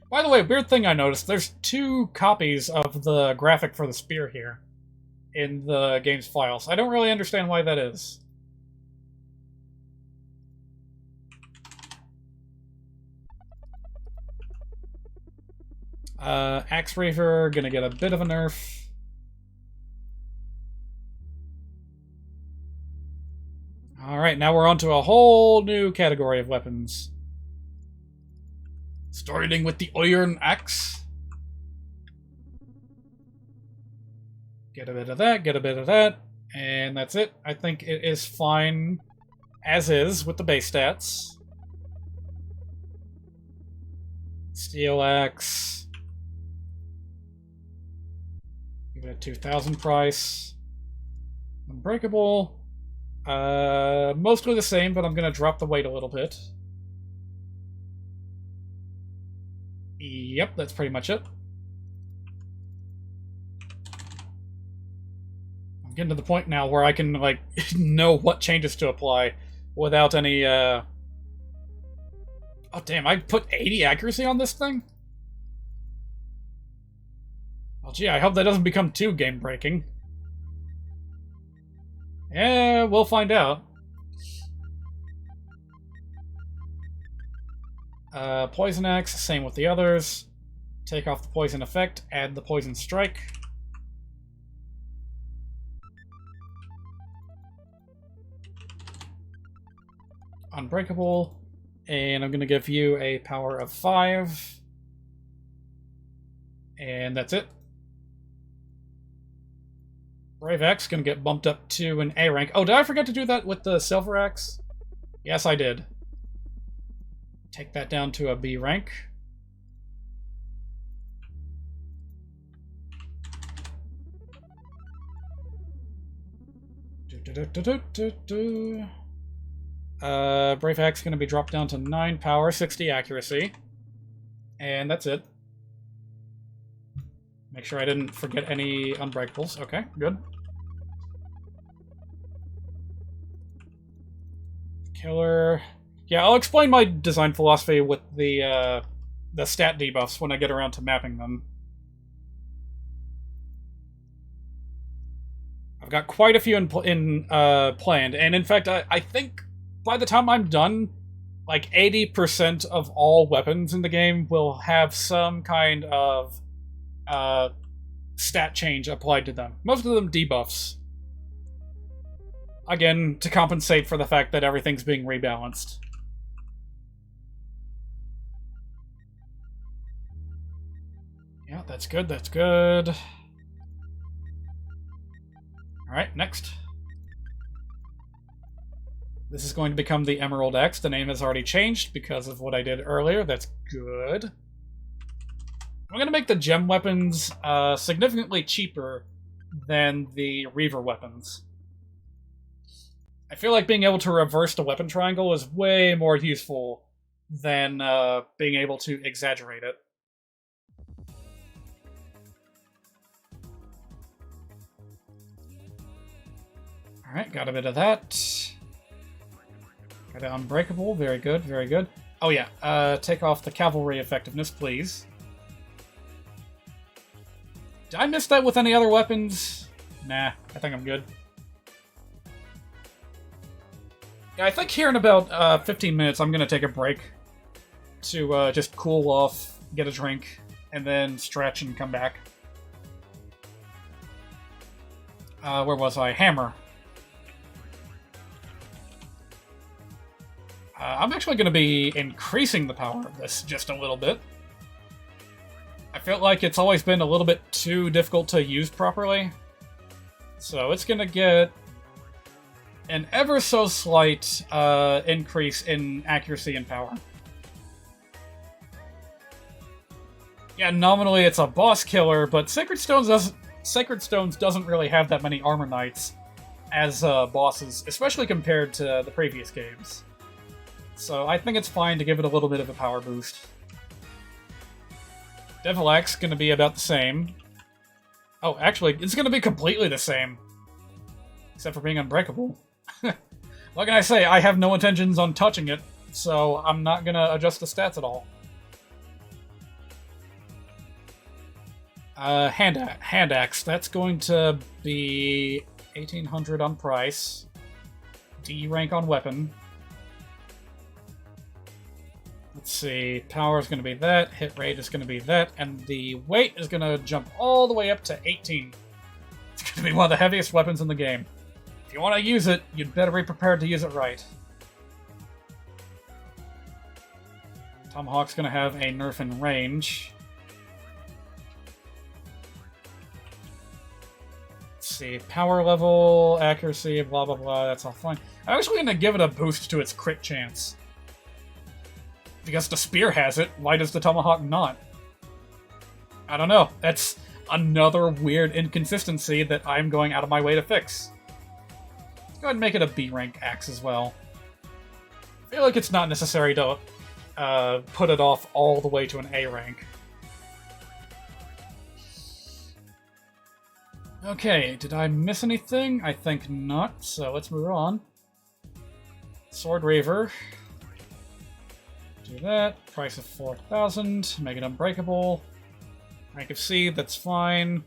By the way, weird thing I noticed, there's 2 copies of the graphic for the spear here in the game's files. I don't really understand why that is. Axe Reaver, gonna get a bit of a nerf. Alright, now we're on to a whole new category of weapons. Starting with the Iron Axe. Get a bit of that, get a bit of that, and that's it. I think it is fine as is with the base stats. Steel Axe. Give it a 2,000 price. Unbreakable. Mostly the same, but I'm going to drop the weight a little bit. Yep, that's pretty much it. I'm getting to the point now where I can, like, know what changes to apply without any, Oh, damn, I put 80 accuracy on this thing? Well, gee, I hope that doesn't become too game-breaking. Yeah, we'll find out. Poison Axe, same with the others. Take off the poison effect, add the poison strike. unbreakable. And I'm going to give you a power of 5. And that's it. Brave Axe going to get bumped up to an A rank. Oh, did I forget to do that with the Silver Axe? Yes, I did. Take that down to a B rank. Brave Axe going to be dropped down to 9 power, 60 accuracy. And that's it. Make sure I didn't forget any unbreakables. Okay, good. Killer. Yeah, I'll explain my design philosophy with the stat debuffs when I get around to mapping them. I've got quite a few planned, and in fact, I think by the time I'm done, like 80% of all weapons in the game will have some kind of stat change applied to them. Most of them debuffs. Again, to compensate for the fact that everything's being rebalanced. Yeah, that's good, that's good. Alright, next. This is going to become the Emerald Axe. The name has already changed because of what I did earlier. That's good. I'm going to make the gem weapons significantly cheaper than the Reaver weapons. I feel like being able to reverse the weapon triangle is way more useful than being able to exaggerate it. Alright, got a bit of that. Got it unbreakable. Very good, very good. Oh yeah, take off the cavalry effectiveness, please. Did I miss that with any other weapons? Nah, I think I'm good. Yeah, I think here in about 15 minutes I'm going to take a break to just cool off, get a drink, and then stretch and come back. Where was I? Hammer. I'm actually going to be increasing the power of this just a little bit. I feel like it's always been a little bit too difficult to use properly. So it's going to get an ever so slight increase in accuracy and power. Yeah, nominally it's a boss killer, but Sacred Stones doesn't really have that many armor knights as bosses, especially compared to the previous games. So I think it's fine to give it a little bit of a power boost. Devil Axe going to be about the same. Oh, actually, it's going to be completely the same. Except for being unbreakable. What can I say? I have no intentions on touching it, so I'm not going to adjust the stats at all. Hand Axe. That's going to be 1800 on price. D rank on weapon. Let's see, power is going to be that, hit rate is going to be that, and the weight is going to jump all the way up to 18. It's going to be one of the heaviest weapons in the game. If you want to use it, you'd better be prepared to use it right. Tomahawk's going to have a nerf in range. Let's see, power level, accuracy, blah blah blah, that's all fine. I'm actually going to give it a boost to its crit chance. Because the spear has it, why does the tomahawk not? I don't know. That's another weird inconsistency that I'm going out of my way to fix. Let's go ahead and make it a B rank axe as well. I feel like it's not necessary to put it off all the way to an A rank. Okay, did I miss anything? I think not, so let's move on. Sword Reaver. Do that. Price of 4,000. Make it unbreakable. Rank of C, that's fine.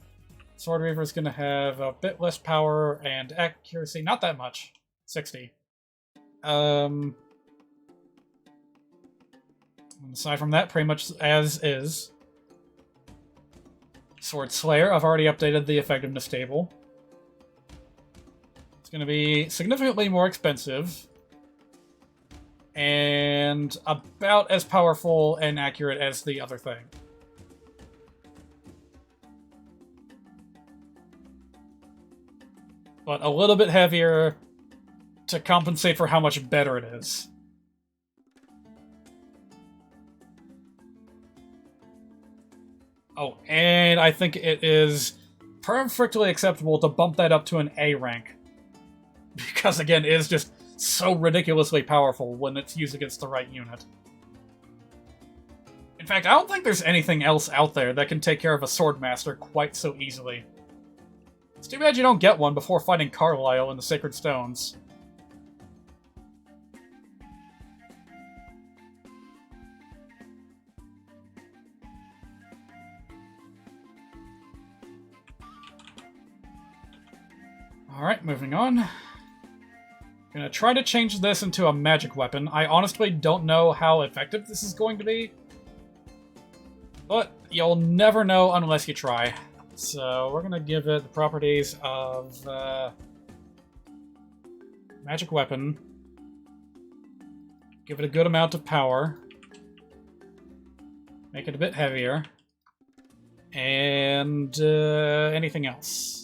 Sword Reaver is going to have a bit less power and accuracy. Not that much. 60. And aside from that, pretty much as is. Sword Slayer, I've already updated the effectiveness table. It's going to be significantly more expensive. and about as powerful and accurate as the other thing. But a little bit heavier to compensate for how much better it is. Oh, and I think it is perfectly acceptable to bump that up to an A rank. Because, again, it is just so ridiculously powerful when it's used against the right unit. In fact, I don't think there's anything else out there that can take care of a Swordmaster quite so easily. It's too bad you don't get one before fighting Carlisle in the Sacred Stones. Alright, moving on. Gonna try to change this into a magic weapon. I honestly don't know how effective this is going to be. But you'll never know unless you try. So we're gonna give it the properties of magic weapon. Give it a good amount of power. Make it a bit heavier. And anything else.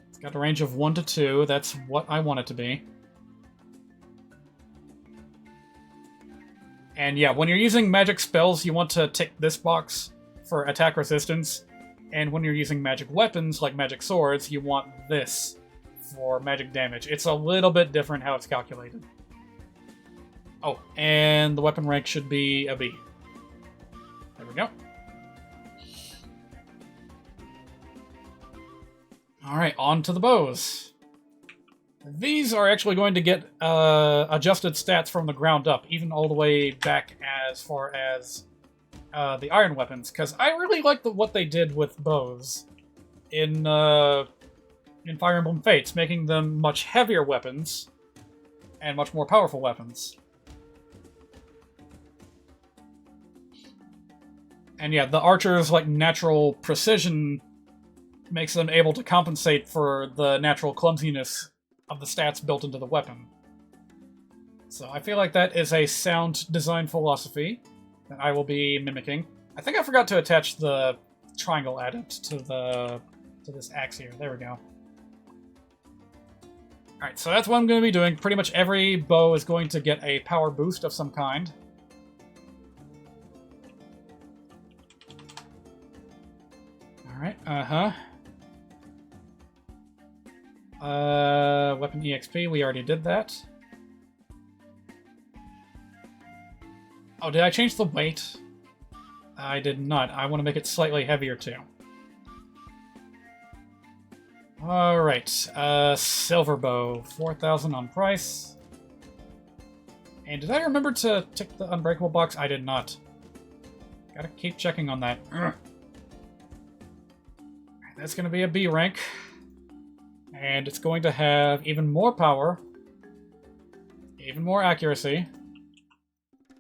It's got a range of 1 to 2. That's what I want it to be. And yeah, when you're using magic spells, you want to tick this box for attack resistance. And when you're using magic weapons, like magic swords, you want this for magic damage. It's a little bit different how it's calculated. Oh, and the weapon rank should be a B. There we go. Alright, on to the bows. These are actually going to get adjusted stats from the ground up, even all the way back as far as the iron weapons, because I really like what they did with bows in Fire Emblem Fates, making them much heavier weapons and much more powerful weapons. And yeah, the archer's like natural precision makes them able to compensate for the natural clumsiness of the stats built into the weapon. So I feel like that is a sound design philosophy that I will be mimicking. I think I forgot to attach the triangle adept to this axe here. There we go. Alright, so that's what I'm going to be doing. Pretty much every bow is going to get a power boost of some kind. Alright, weapon EXP, we already did that. Oh, did I change the weight? I did not. I want to make it slightly heavier too. Alright, silver bow, 4,000 on price. And did I remember to tick the unbreakable box? I did not. Gotta keep checking on that. Ugh. That's gonna be a B rank. And it's going to have even more power, even more accuracy,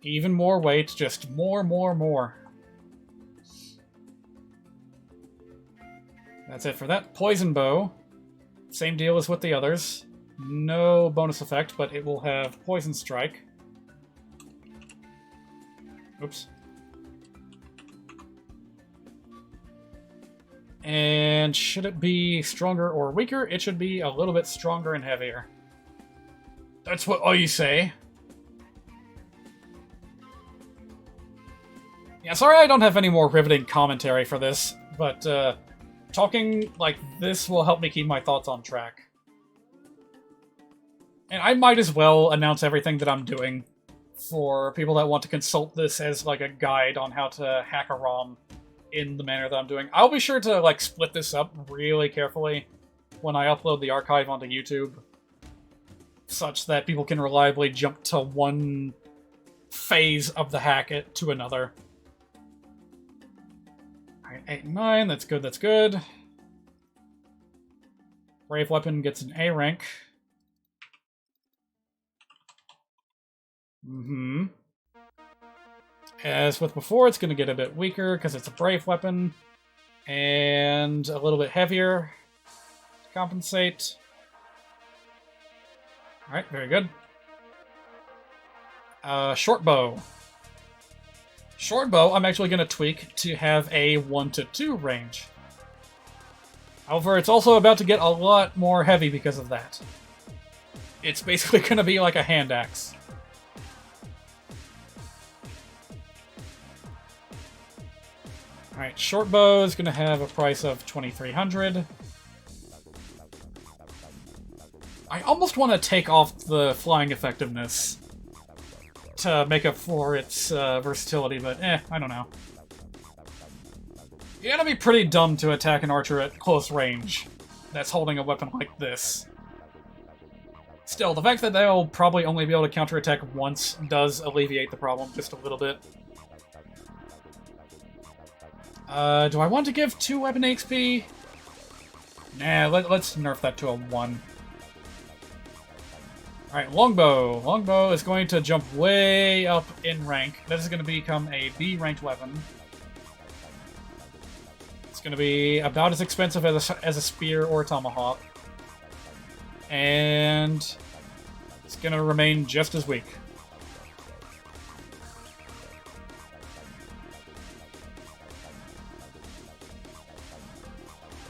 even more weight, just more. That's it for that. Poison bow. Same deal as with the others. No bonus effect, but it will have poison strike. Oops. And should it be stronger or weaker? It should be a little bit stronger and heavier. That's what I say. Yeah, sorry I don't have any more riveting commentary for this, but talking like this will help me keep my thoughts on track. And I might as well announce everything that I'm doing for people that want to consult this as like a guide on how to hack a ROM in the manner that I'm doing. I'll be sure to like split this up really carefully when I upload the archive onto YouTube, such that people can reliably jump to one phase of the hack to another. Alright, 8 and 9, that's good, that's good. Brave weapon gets an A rank. As with before, it's going to get a bit weaker because it's a brave weapon, and a little bit heavier to compensate. Alright, very good. Short bow. Short bow, I'm actually going to tweak to have a 1 to 2 range. However, it's also about to get a lot more heavy because of that. It's basically going to be like a hand axe. Alright, short bow is going to have a price of 2,300. I almost want to take off the flying effectiveness to make up for its versatility, but I don't know. You gotta be pretty dumb to attack an archer at close range that's holding a weapon like this. Still, the fact that they'll probably only be able to counterattack once does alleviate the problem just a little bit. Do I want to give 2 weapon XP? Nah, let's nerf that to a 1. Alright, longbow. Longbow is going to jump way up in rank. This is going to become a B ranked weapon. It's going to be about as expensive as a spear or a tomahawk. And it's going to remain just as weak.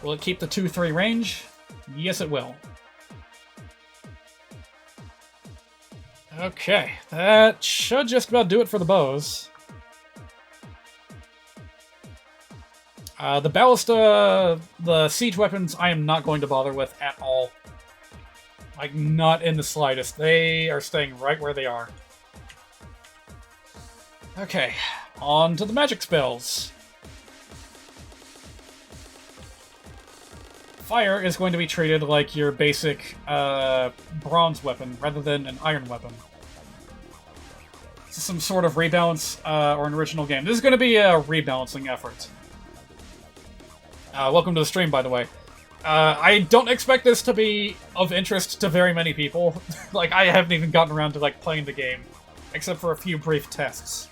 Will it keep the 2-3 range? Yes, it will. Okay, that should just about do it for the bows. The ballista, the siege weapons, I am not going to bother with at all. Like, not in the slightest. They are staying right where they are. Okay, on to the magic spells. Fire is going to be treated like your basic bronze weapon rather than an iron weapon. This is some sort of rebalance or an original game. This is going to be a rebalancing effort. Welcome to the stream, by the way. I don't expect this to be of interest to very many people. Like, I haven't even gotten around to like playing the game, except for a few brief tests.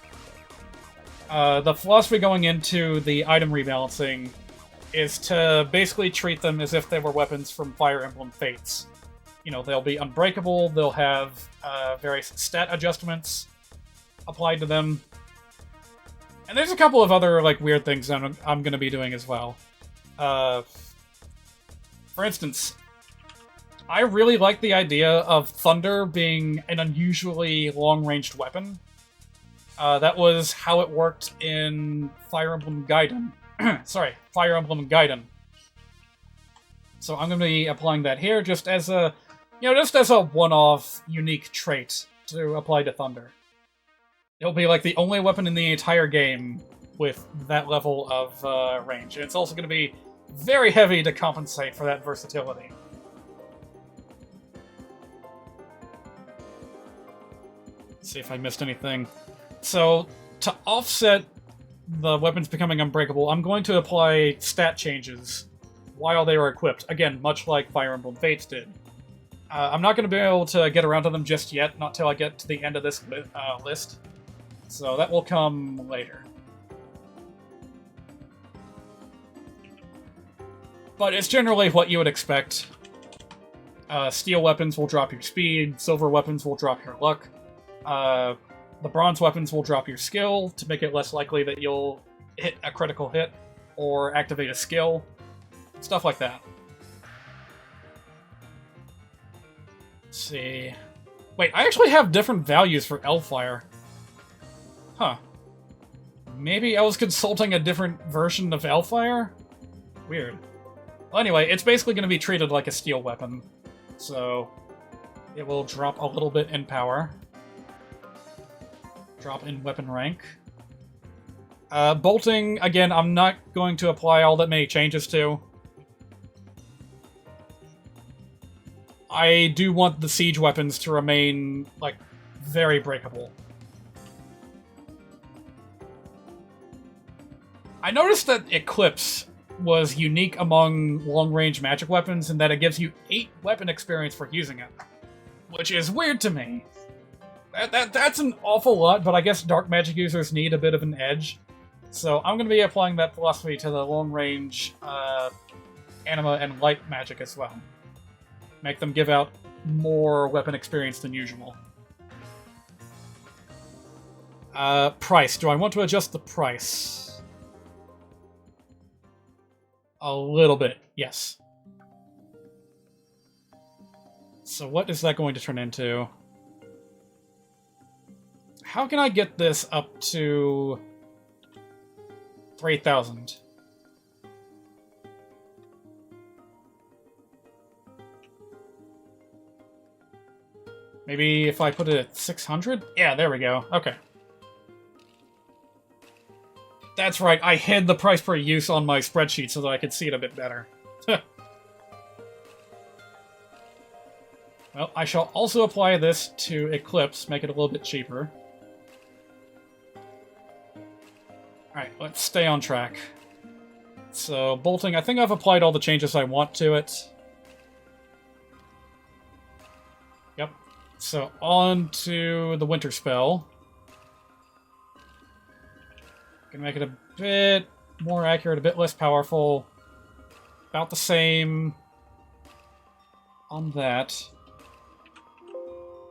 The philosophy going into the item rebalancing is to basically treat them as if they were weapons from Fire Emblem Fates. You know, they'll be unbreakable, they'll have various stat adjustments applied to them. And there's a couple of other, like, weird things I'm going to be doing as well. For instance, I really like the idea of Thunder being an unusually long-ranged weapon. That was how it worked in Fire Emblem Gaiden. Sorry, Fire Emblem Gaiden. So I'm going to be applying that here just as a, just as a one-off unique trait to apply to Thunder. It'll be like the only weapon in the entire game with that level of range. And it's also going to be very heavy to compensate for that versatility. Let's see if I missed anything. So, to offset the weapons becoming unbreakable, I'm going to apply stat changes while they are equipped. Again, much like Fire Emblem Fates did. I'm not going to be able to get around to them just yet, not till I get to the end of this list. So that will come later. But it's generally what you would expect. Steel weapons will drop your speed, silver weapons will drop your luck. The bronze weapons will drop your skill to make it less likely that you'll hit a critical hit or activate a skill. Stuff like that. Let's see. Wait, I actually have different values for Hellfire. Huh. Maybe I was consulting a different version of Hellfire? Weird. Well, anyway, it's basically going to be treated like a steel weapon. So, it will drop a little bit in power. Drop in weapon rank. Bolting, again, I'm not going to apply all that many changes to. I do want the siege weapons to remain, like, very breakable. I noticed that Eclipse was unique among long-range magic weapons in that it gives you 8 weapon experience for using it. Which is weird to me. That's an awful lot, but I guess dark magic users need a bit of an edge. So I'm going to be applying that philosophy to the long-range anima and light magic as well. Make them give out more weapon experience than usual. Price. Do I want to adjust the price? A little bit, yes. So what is that going to turn into? How can I get this up to 3,000? Maybe if I put it at 600? Yeah, there we go. Okay. That's right, I hid the price per use on my spreadsheet so that I could see it a bit better. Well, I shall also apply this to Eclipse, make it a little bit cheaper. Alright, let's stay on track. So, bolting, I think I've applied all the changes I want to it. Yep. So, on to the Winter Spell. Gonna make it a bit more accurate, a bit less powerful. About the same on that.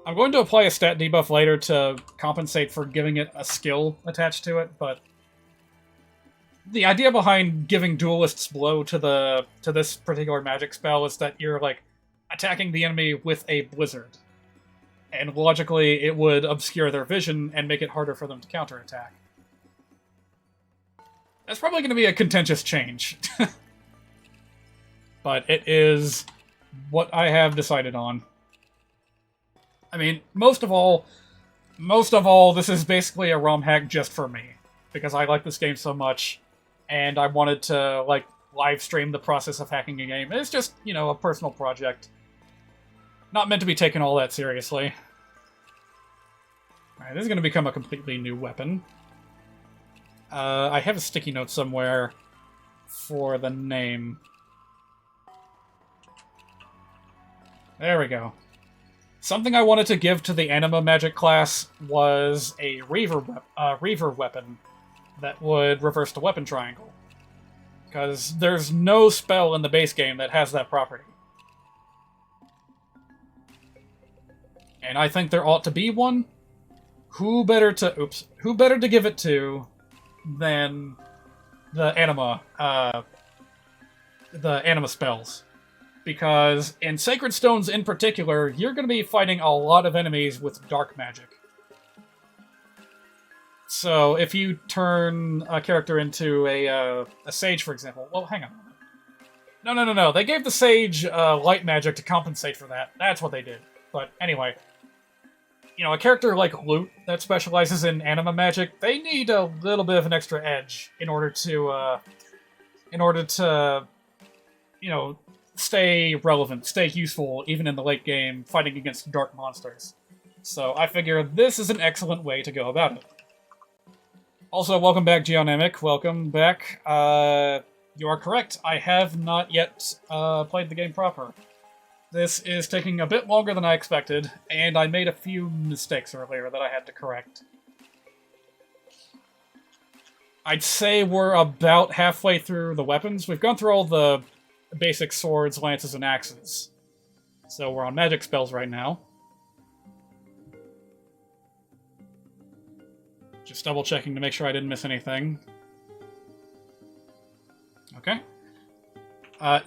I'm going to apply a stat debuff later to compensate for giving it a skill attached to it, but the idea behind giving Duelist's Blow to this particular magic spell is that you're, like, attacking the enemy with a blizzard. And logically, it would obscure their vision and make it harder for them to counterattack. That's probably going to be a contentious change. But it is what I have decided on. I mean, most of all, this is basically a ROM hack just for me. Because I like this game so much, and I wanted to, like, live stream the process of hacking a game. It's just, you know, a personal project. Not meant to be taken all that seriously. Alright, this is going to become a completely new weapon. I have a sticky note somewhere for the name. There we go. Something I wanted to give to the anima magic class was a Reaver weapon that would reverse the weapon triangle. Because there's no spell in the base game that has that property. And I think there ought to be one. Who better to give it to than the anima spells? Because in Sacred Stones in particular, you're going to be fighting a lot of enemies with dark magic. So if you turn a character into a sage, for example... Well, hang on a minute. No. They gave the sage light magic to compensate for that. That's what they did. But anyway, you know, a character like Lute that specializes in anima magic, they need a little bit of an extra edge in order to, you know, stay relevant, stay useful, even in the late game, fighting against dark monsters. So I figure this is an excellent way to go about it. Also, welcome back, Geonamic. Welcome back. You are correct. I have not yet played the game proper. This is taking a bit longer than I expected, and I made a few mistakes earlier that I had to correct. I'd say we're about halfway through the weapons. We've gone through all the basic swords, lances, and axes. So we're on magic spells right now. Just double checking to make sure I didn't miss anything. Okay.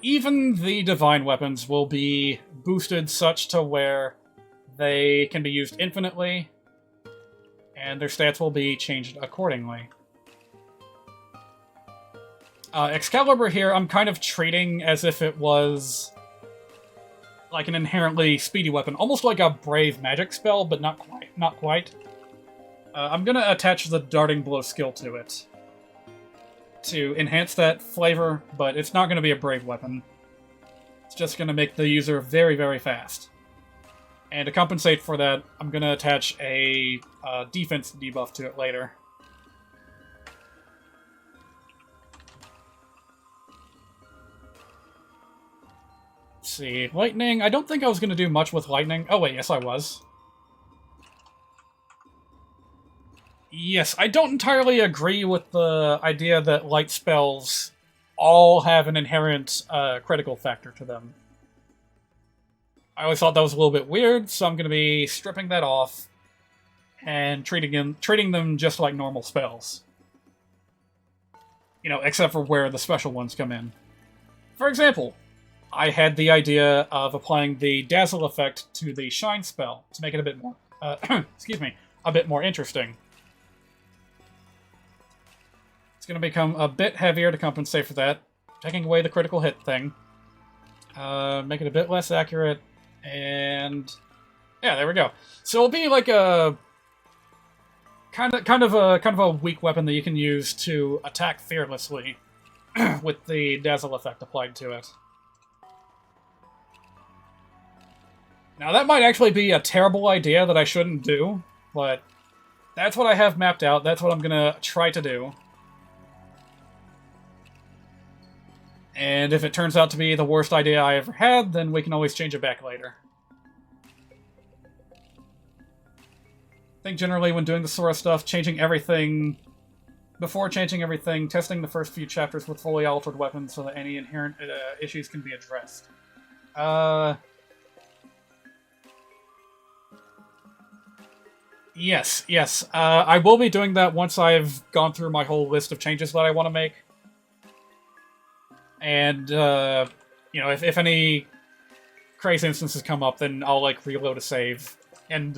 Even the divine weapons will be boosted such to where they can be used infinitely, and their stats will be changed accordingly. Excalibur here, I'm kind of treating as if it was like an inherently speedy weapon, almost like a brave magic spell, but not quite. I'm gonna attach the Darting Blow skill to it to enhance that flavor, but it's not gonna be a brave weapon. It's just gonna make the user very, very fast. And to compensate for that, I'm gonna attach a defense debuff to it later. Let's see, lightning. I don't think I was gonna do much with lightning. Oh wait, yes I was. Yes, I don't entirely agree with the idea that light spells all have an inherent critical factor to them. I always thought that was a little bit weird, so I'm going to be stripping that off and treating them just like normal spells. You know, except for where the special ones come in. For example, I had the idea of applying the dazzle effect to the shine spell to make it a bit more, excuse me, a bit more interesting. It's going to become a bit heavier to compensate for that, taking away the critical hit thing, make it a bit less accurate, and yeah, there we go. So it'll be like a kind of a weak weapon that you can use to attack fearlessly with the dazzle effect applied to it. Now that might actually be a terrible idea that I shouldn't do, but that's what I have mapped out. That's what I'm gonna try to do. And if it turns out to be the worst idea I ever had, then we can always change it back later. I think generally when doing the Sora stuff, changing everything... Before changing everything, testing the first few chapters with fully altered weapons so that any inherent issues can be addressed. Yes. I will be doing that once I've gone through my whole list of changes that I want to make. And, you know, if any crazy instances come up, then I'll, like, reload a save and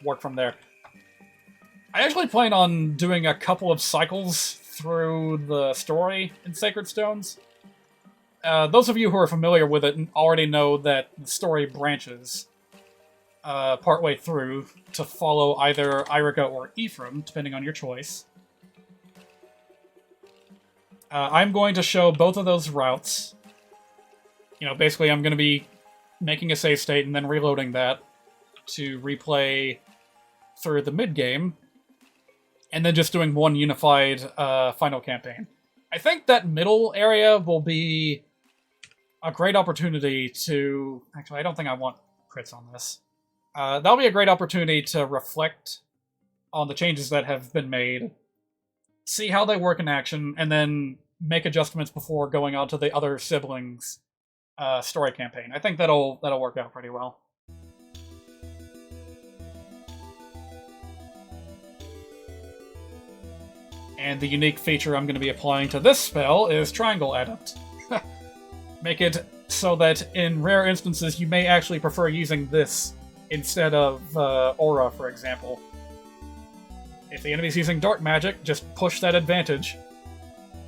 work from there. I actually plan on doing a couple of cycles through the story in Sacred Stones. Those of you who are familiar with it already know that the story branches partway through to follow either Iriga or Ephraim, depending on your choice. I'm going to show both of those routes. You know, basically I'm going to be making a save state and then reloading that to replay through the mid-game, and then just doing one unified final campaign. I think that middle area will be a great opportunity to... Actually, I don't think I want crits on this. That'll be a great opportunity to reflect on the changes that have been made, see how they work in action, and then make adjustments before going on to the other siblings' story campaign. I think that'll work out pretty well. And the unique feature I'm going to be applying to this spell is Triangle Adept. Make it so that in rare instances you may actually prefer using this instead of Aura, for example. If the enemy's using dark magic, just push that advantage.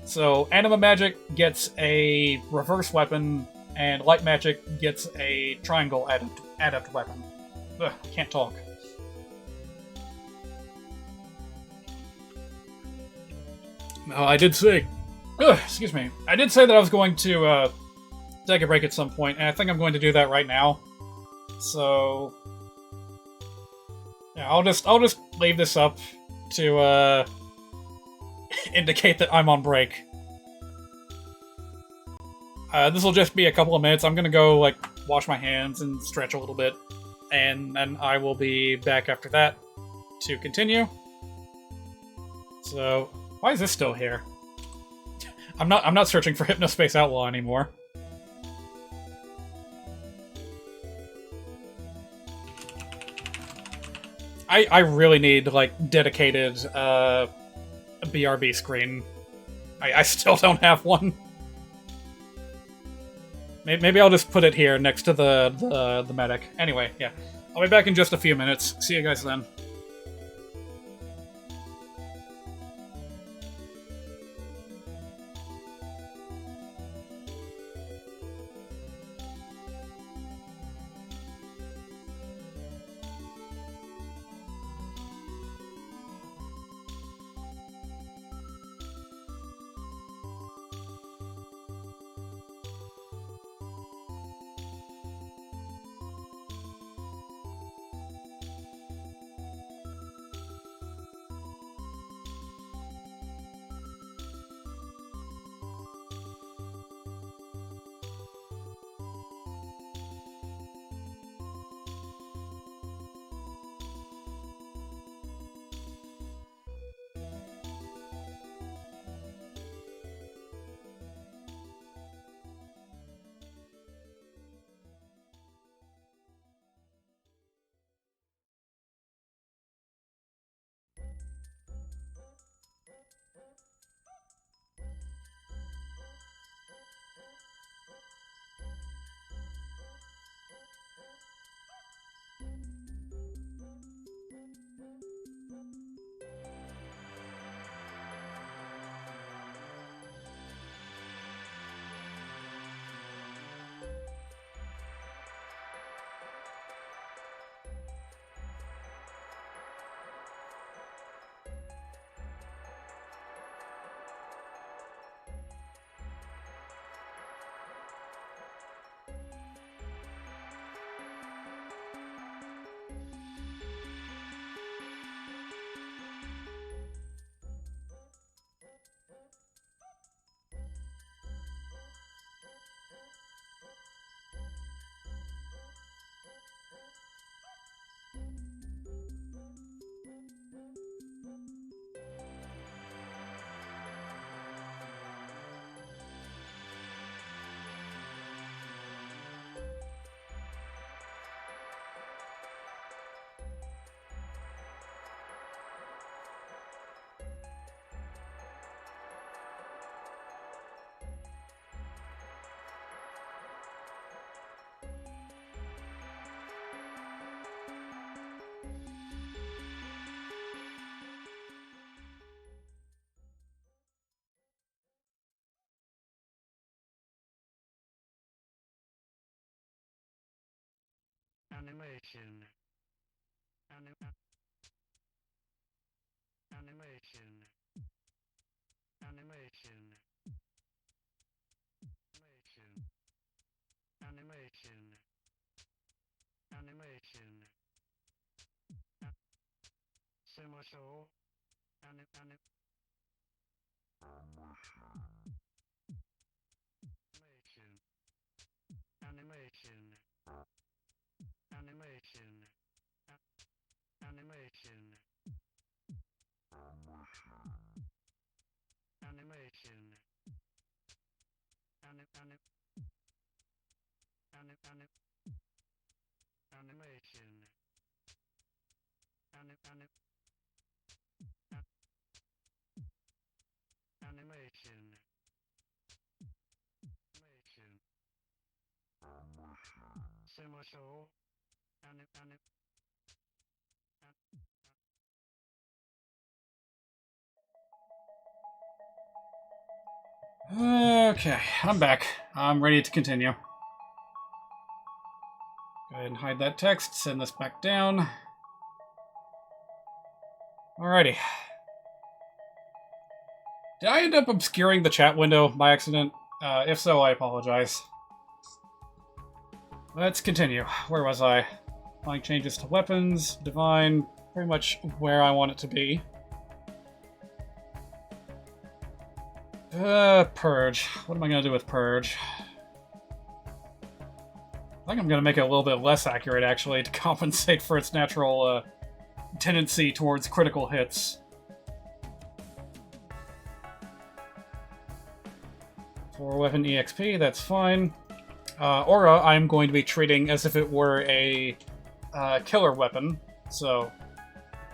So Anima Magic gets a reverse weapon, and Light Magic gets a Triangle Adept weapon. Ugh, I can't talk. No, I did say... excuse me. I did say that I was going to take a break at some point, and I think I'm going to do that right now. So... yeah, I'll just leave this up to indicate that I'm on break. This will just be a couple of minutes. I'm gonna go, like, wash my hands and stretch a little bit, and then I will be back after that to continue. So... why is this still here? I'm not searching for Hypnospace Outlaw anymore. I really need, like, dedicated BRB screen. I still don't have one. Maybe I'll just put it here next to the medic. Anyway, yeah. I'll be back in just a few minutes. See you guys then. Okay, I'm back. I'm ready to continue. Go ahead and hide that text, send this back down. Alrighty. Did I end up obscuring the chat window by accident? If so, I apologize. Let's continue. Where was I? Applying changes to weapons, divine, pretty much where I want it to be. Purge. What am I going to do with Purge? I think I'm going to make it a little bit less accurate, actually, to compensate for its natural tendency towards critical hits. For weapon EXP, that's fine. Aura, I'm going to be treating as if it were a killer weapon, so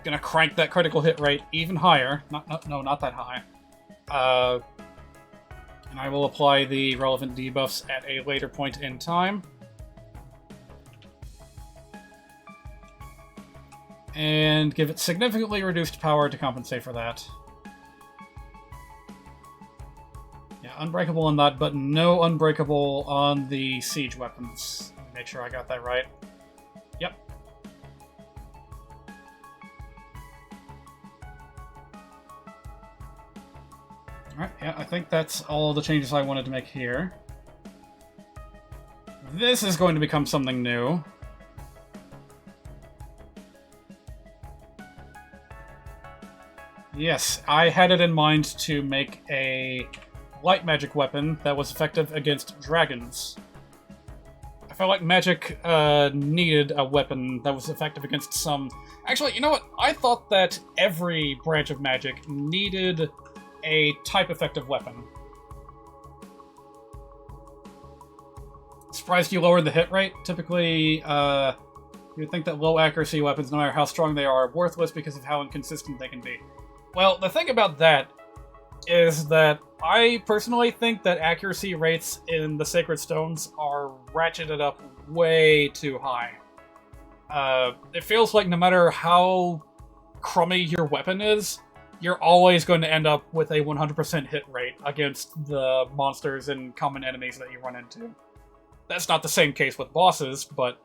gonna crank that critical hit rate even higher. Not that high. And I will apply the relevant debuffs at a later point in time. And give it significantly reduced power to compensate for that. Yeah, unbreakable on that, but no unbreakable on the siege weapons. Make sure I got that right. Yep. Alright, yeah, I think that's all the changes I wanted to make here. This is going to become something new. Yes, I had it in mind to make a light magic weapon that was effective against dragons. I felt like magic needed a weapon that was effective against some... Actually, you know what? I thought that every branch of magic needed a type-effective weapon. Surprised you lowered the hit rate. Typically, you would think that low-accuracy weapons, no matter how strong they are worthless because of how inconsistent they can be. Well, the thing about that is that I personally think that accuracy rates in the Sacred Stones are ratcheted up way too high. It feels like no matter how crummy your weapon is, you're always going to end up with a 100% hit rate against the monsters and common enemies that you run into. That's not the same case with bosses, but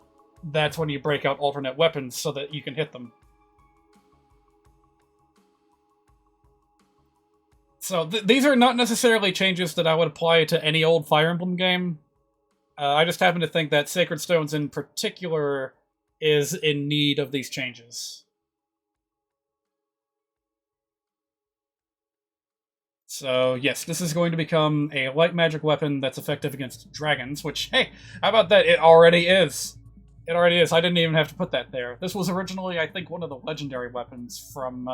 that's when you break out alternate weapons so that you can hit them. So these are not necessarily changes that I would apply to any old Fire Emblem game. I just happen to think that Sacred Stones in particular is in need of these changes. So yes, this is going to become a light magic weapon that's effective against dragons, which, hey, how about that? It already is. It already is. I didn't even have to put that there. This was originally, I think, one of the legendary weapons from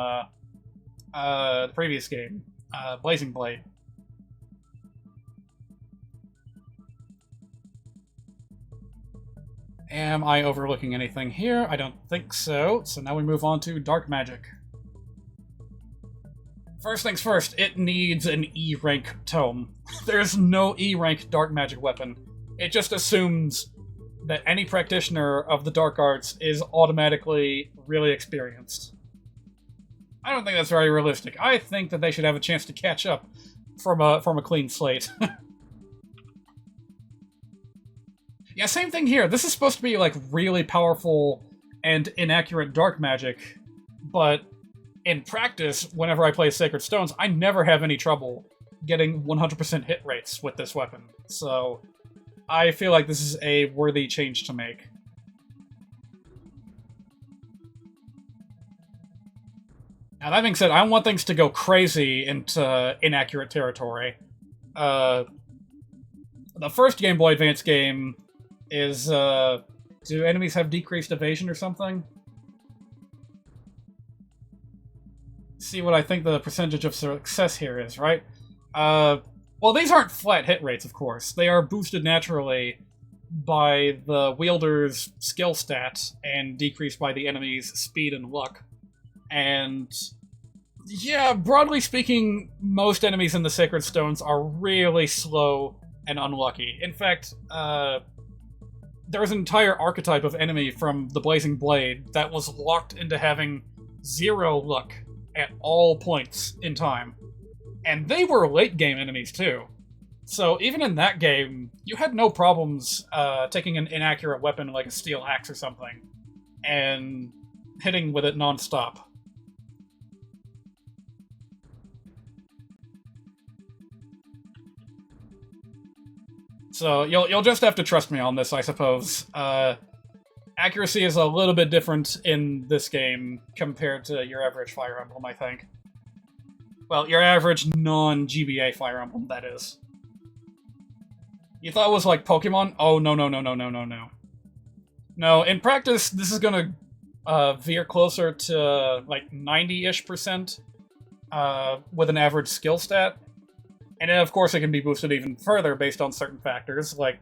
the previous game. Blazing Blade. Am I overlooking anything here? I don't think so. So now we move on to Dark Magic. First things first, it needs an E-rank tome. There's no E-rank Dark Magic weapon. It just assumes that any practitioner of the Dark Arts is automatically really experienced. I don't think that's very realistic. I think that they should have a chance to catch up from a clean slate. Yeah, same thing here. This is supposed to be, like, really powerful and inaccurate dark magic, but in practice, whenever I play Sacred Stones, I never have any trouble getting 100% hit rates with this weapon. So, I feel like this is a worthy change to make. Now, that being said, I want things to go crazy into inaccurate territory. The first Game Boy Advance game is, do enemies have decreased evasion or something? See what I think the percentage of success here is, right? Well, these aren't flat hit rates, of course. They are boosted naturally by the wielder's skill stat and decreased by the enemy's speed and luck. And yeah, broadly speaking, most enemies in the Sacred Stones are really slow and unlucky. In fact, there's an entire archetype of enemy from the Blazing Blade that was locked into having 0 luck at all points in time. And they were late-game enemies, too. So even in that game, you had no problems taking an inaccurate weapon like a steel axe or something and hitting with it non-stop. So you'll just have to trust me on this, I suppose. Accuracy is a little bit different in this game compared to your average Fire Emblem, I think. Well, your average non-GBA Fire Emblem, that is. You thought it was like Pokemon? Oh, no, no, no, no, no, no, no. No, in practice, this is gonna veer closer to like 90-ish% with an average skill stat. And then, of course, it can be boosted even further based on certain factors, like,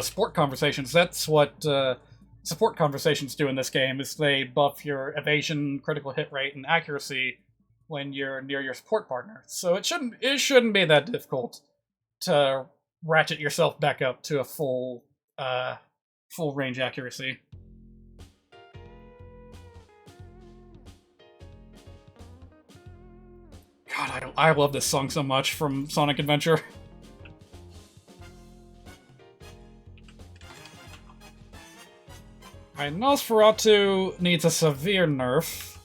support conversations. That's what support conversations do in this game, is they buff your evasion, critical hit rate, and accuracy when you're near your support partner. So it shouldn't be that difficult to ratchet yourself back up to a full range accuracy. God, I love this song so much from Sonic Adventure. Alright, Nosferatu needs a severe nerf.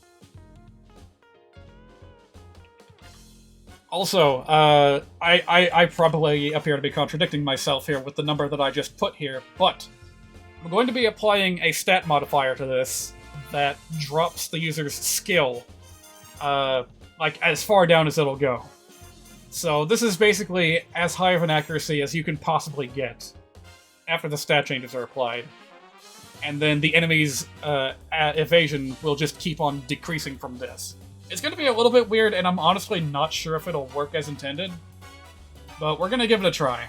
Also, I probably appear to be contradicting myself here with the number that I just put here, but I'm going to be applying a stat modifier to this that drops the user's skill, like, as far down as it'll go. So this is basically as high of an accuracy as you can possibly get after the stat changes are applied. And then the enemy's evasion will just keep on decreasing from this. It's going to be a little bit weird, and I'm honestly not sure if it'll work as intended, but we're going to give it a try.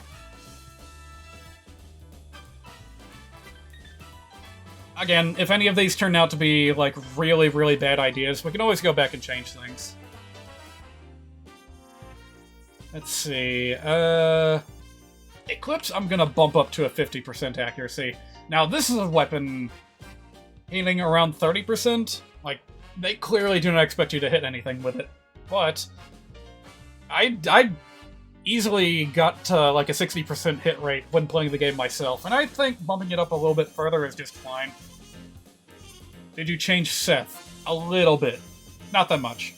Again, if any of these turn out to be, like, really, really bad ideas, we can always go back and change things. Let's see, Eclipse, I'm gonna bump up to a 50% accuracy. Now, this is a weapon healing around 30%. Like, they clearly do not expect you to hit anything with it. But I easily got to, like, a 60% hit rate when playing the game myself, and I think bumping it up a little bit further is just fine. Did you change Seth? A little bit. Not that much.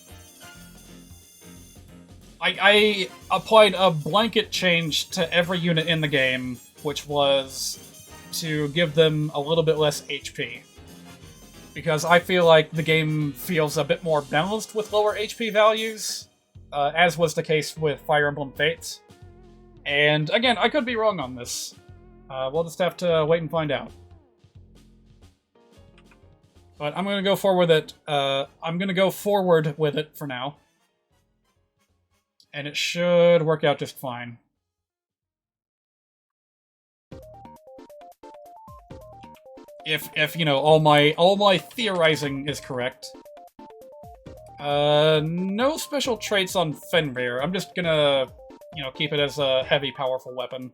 I applied a blanket change to every unit in the game, which was to give them a little bit less HP. Because I feel like the game feels a bit more balanced with lower HP values, as was the case with Fire Emblem Fates. And again, I could be wrong on this. We'll just have to wait and find out. But I'm gonna go forward with it. I'm gonna go forward with it for now. And it should work out just fine. If you know, all my theorizing is correct. No special traits on Fenrir. I'm just gonna, keep it as a heavy, powerful weapon.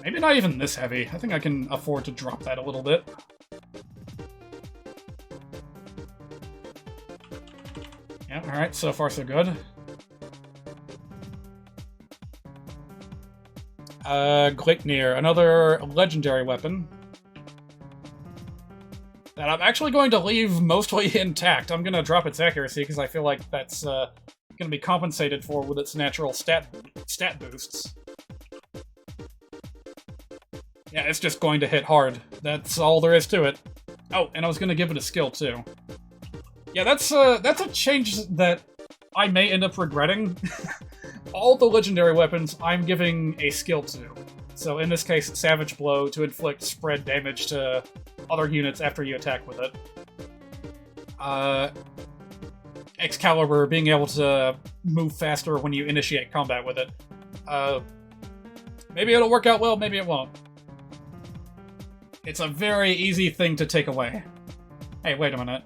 Maybe not even this heavy. I think I can afford to drop that a little bit. Yeah, alright, so far so good. Gleipnir, another legendary weapon that I'm actually going to leave mostly intact. I'm going to drop its accuracy because I feel like that's going to be compensated for with its natural stat boosts. Yeah, it's just going to hit hard. That's all there is to it. Oh, and I was going to give it a skill too. Yeah, that's a change that I may end up regretting. All the legendary weapons I'm giving a skill to. So in this case, Savage Blow to inflict spread damage to other units after you attack with it. Excalibur, being able to move faster when you initiate combat with it. Maybe it'll work out well, maybe it won't. It's a very easy thing to take away. Hey, wait a minute.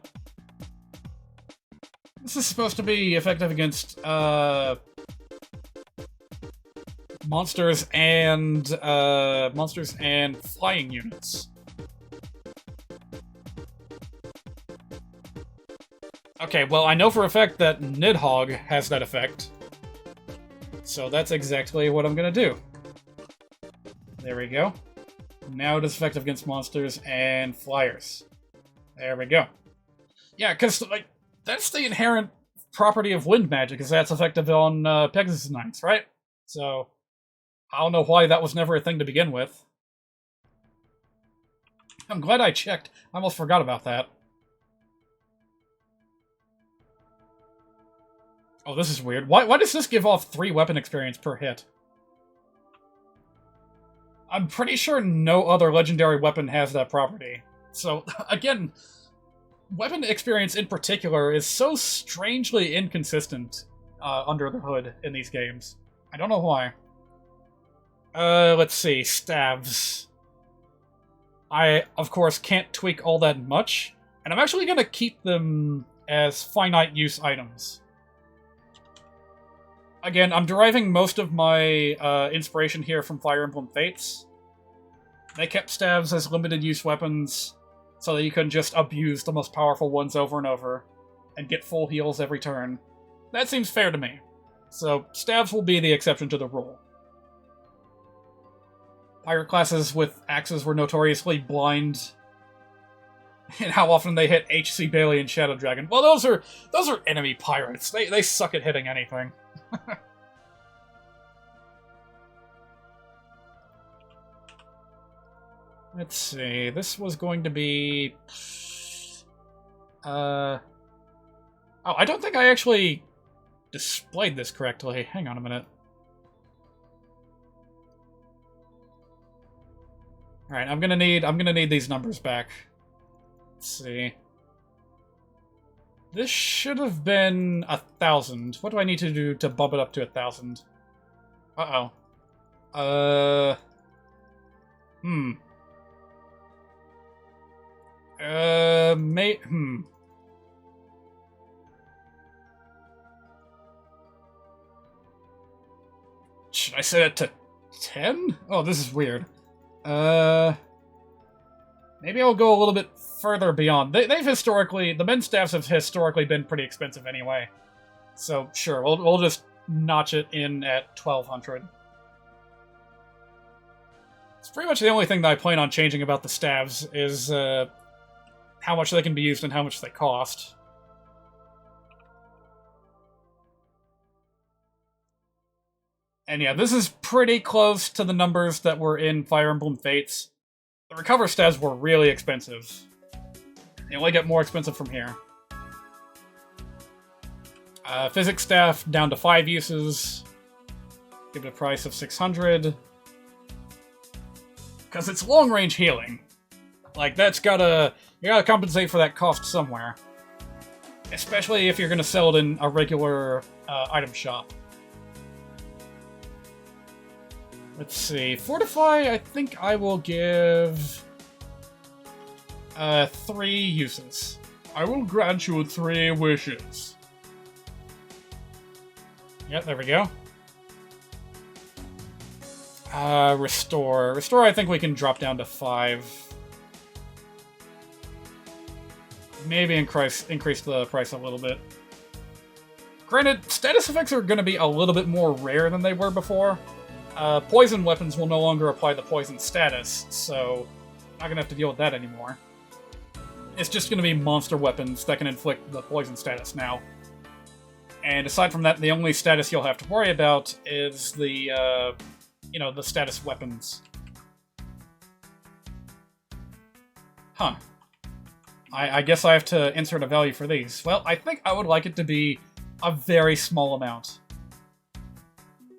This is supposed to be effective against, monsters and flying units. Okay, well, I know for a fact that Nidhogg has that effect. So that's exactly what I'm gonna do. There we go. Now it is effective against monsters and flyers. There we go. Yeah, because, like, that's the inherent property of wind magic, is that's effective on Pegasus Knights, right? So, I don't know why that was never a thing to begin with. I'm glad I checked. I almost forgot about that. Oh, this is weird. Why does this give off 3 weapon experience per hit? I'm pretty sure no other legendary weapon has that property. So, again, weapon experience in particular is so strangely inconsistent under the hood in these games. I don't know why. Let's see. Staves. I, of course, can't tweak all that much, and I'm actually going to keep them as finite use items. Again, I'm deriving most of my inspiration here from Fire Emblem Fates. They kept staves as limited use weapons so that you can just abuse the most powerful ones over and over and get full heals every turn. That seems fair to me. So, staves will be the exception to the rule. Pirate classes with axes were notoriously blind in how often they hit HC Bailey and Shadow Dragon. Well, those are enemy pirates. They suck at hitting anything. Let's see. This was going to be... Oh, I don't think I actually displayed this correctly. Hang on a minute. Alright, I'm gonna need these numbers back. Let's see. This should have been 1,000. What do I need to do to bump it up to 1,000? Uh-oh. Should I set it to 10? Oh, this is weird. Maybe I'll go a little bit further beyond. They've historically... The men's staffs have historically been pretty expensive anyway. So, sure, we'll just notch it in at 1,200. It's pretty much the only thing that I plan on changing about the staves is, how much they can be used and how much they cost. And yeah, this is pretty close to the numbers that were in Fire Emblem Fates. The recover stats were really expensive. They only get more expensive from here. Physics staff down to 5 uses. Give it a price of 600. Because it's long-range healing. Like, that's gotta... You gotta compensate for that cost somewhere. Especially if you're gonna sell it in a regular item shop. Let's see. Fortify, I think I will give... 3 uses. I will grant you 3 wishes. Yep, there we go. Restore. Restore, I think we can drop down to 5. Maybe increase the price a little bit. Granted, status effects are going to be a little bit more rare than they were before. poison weapons will no longer apply the poison status, so I'm not gonna have to deal with that anymore. It's just gonna be monster weapons that can inflict the poison status now. And aside from that, the only status you'll have to worry about is the, the status weapons. Huh. I guess I have to insert a value for these. Well, I think I would like it to be a very small amount.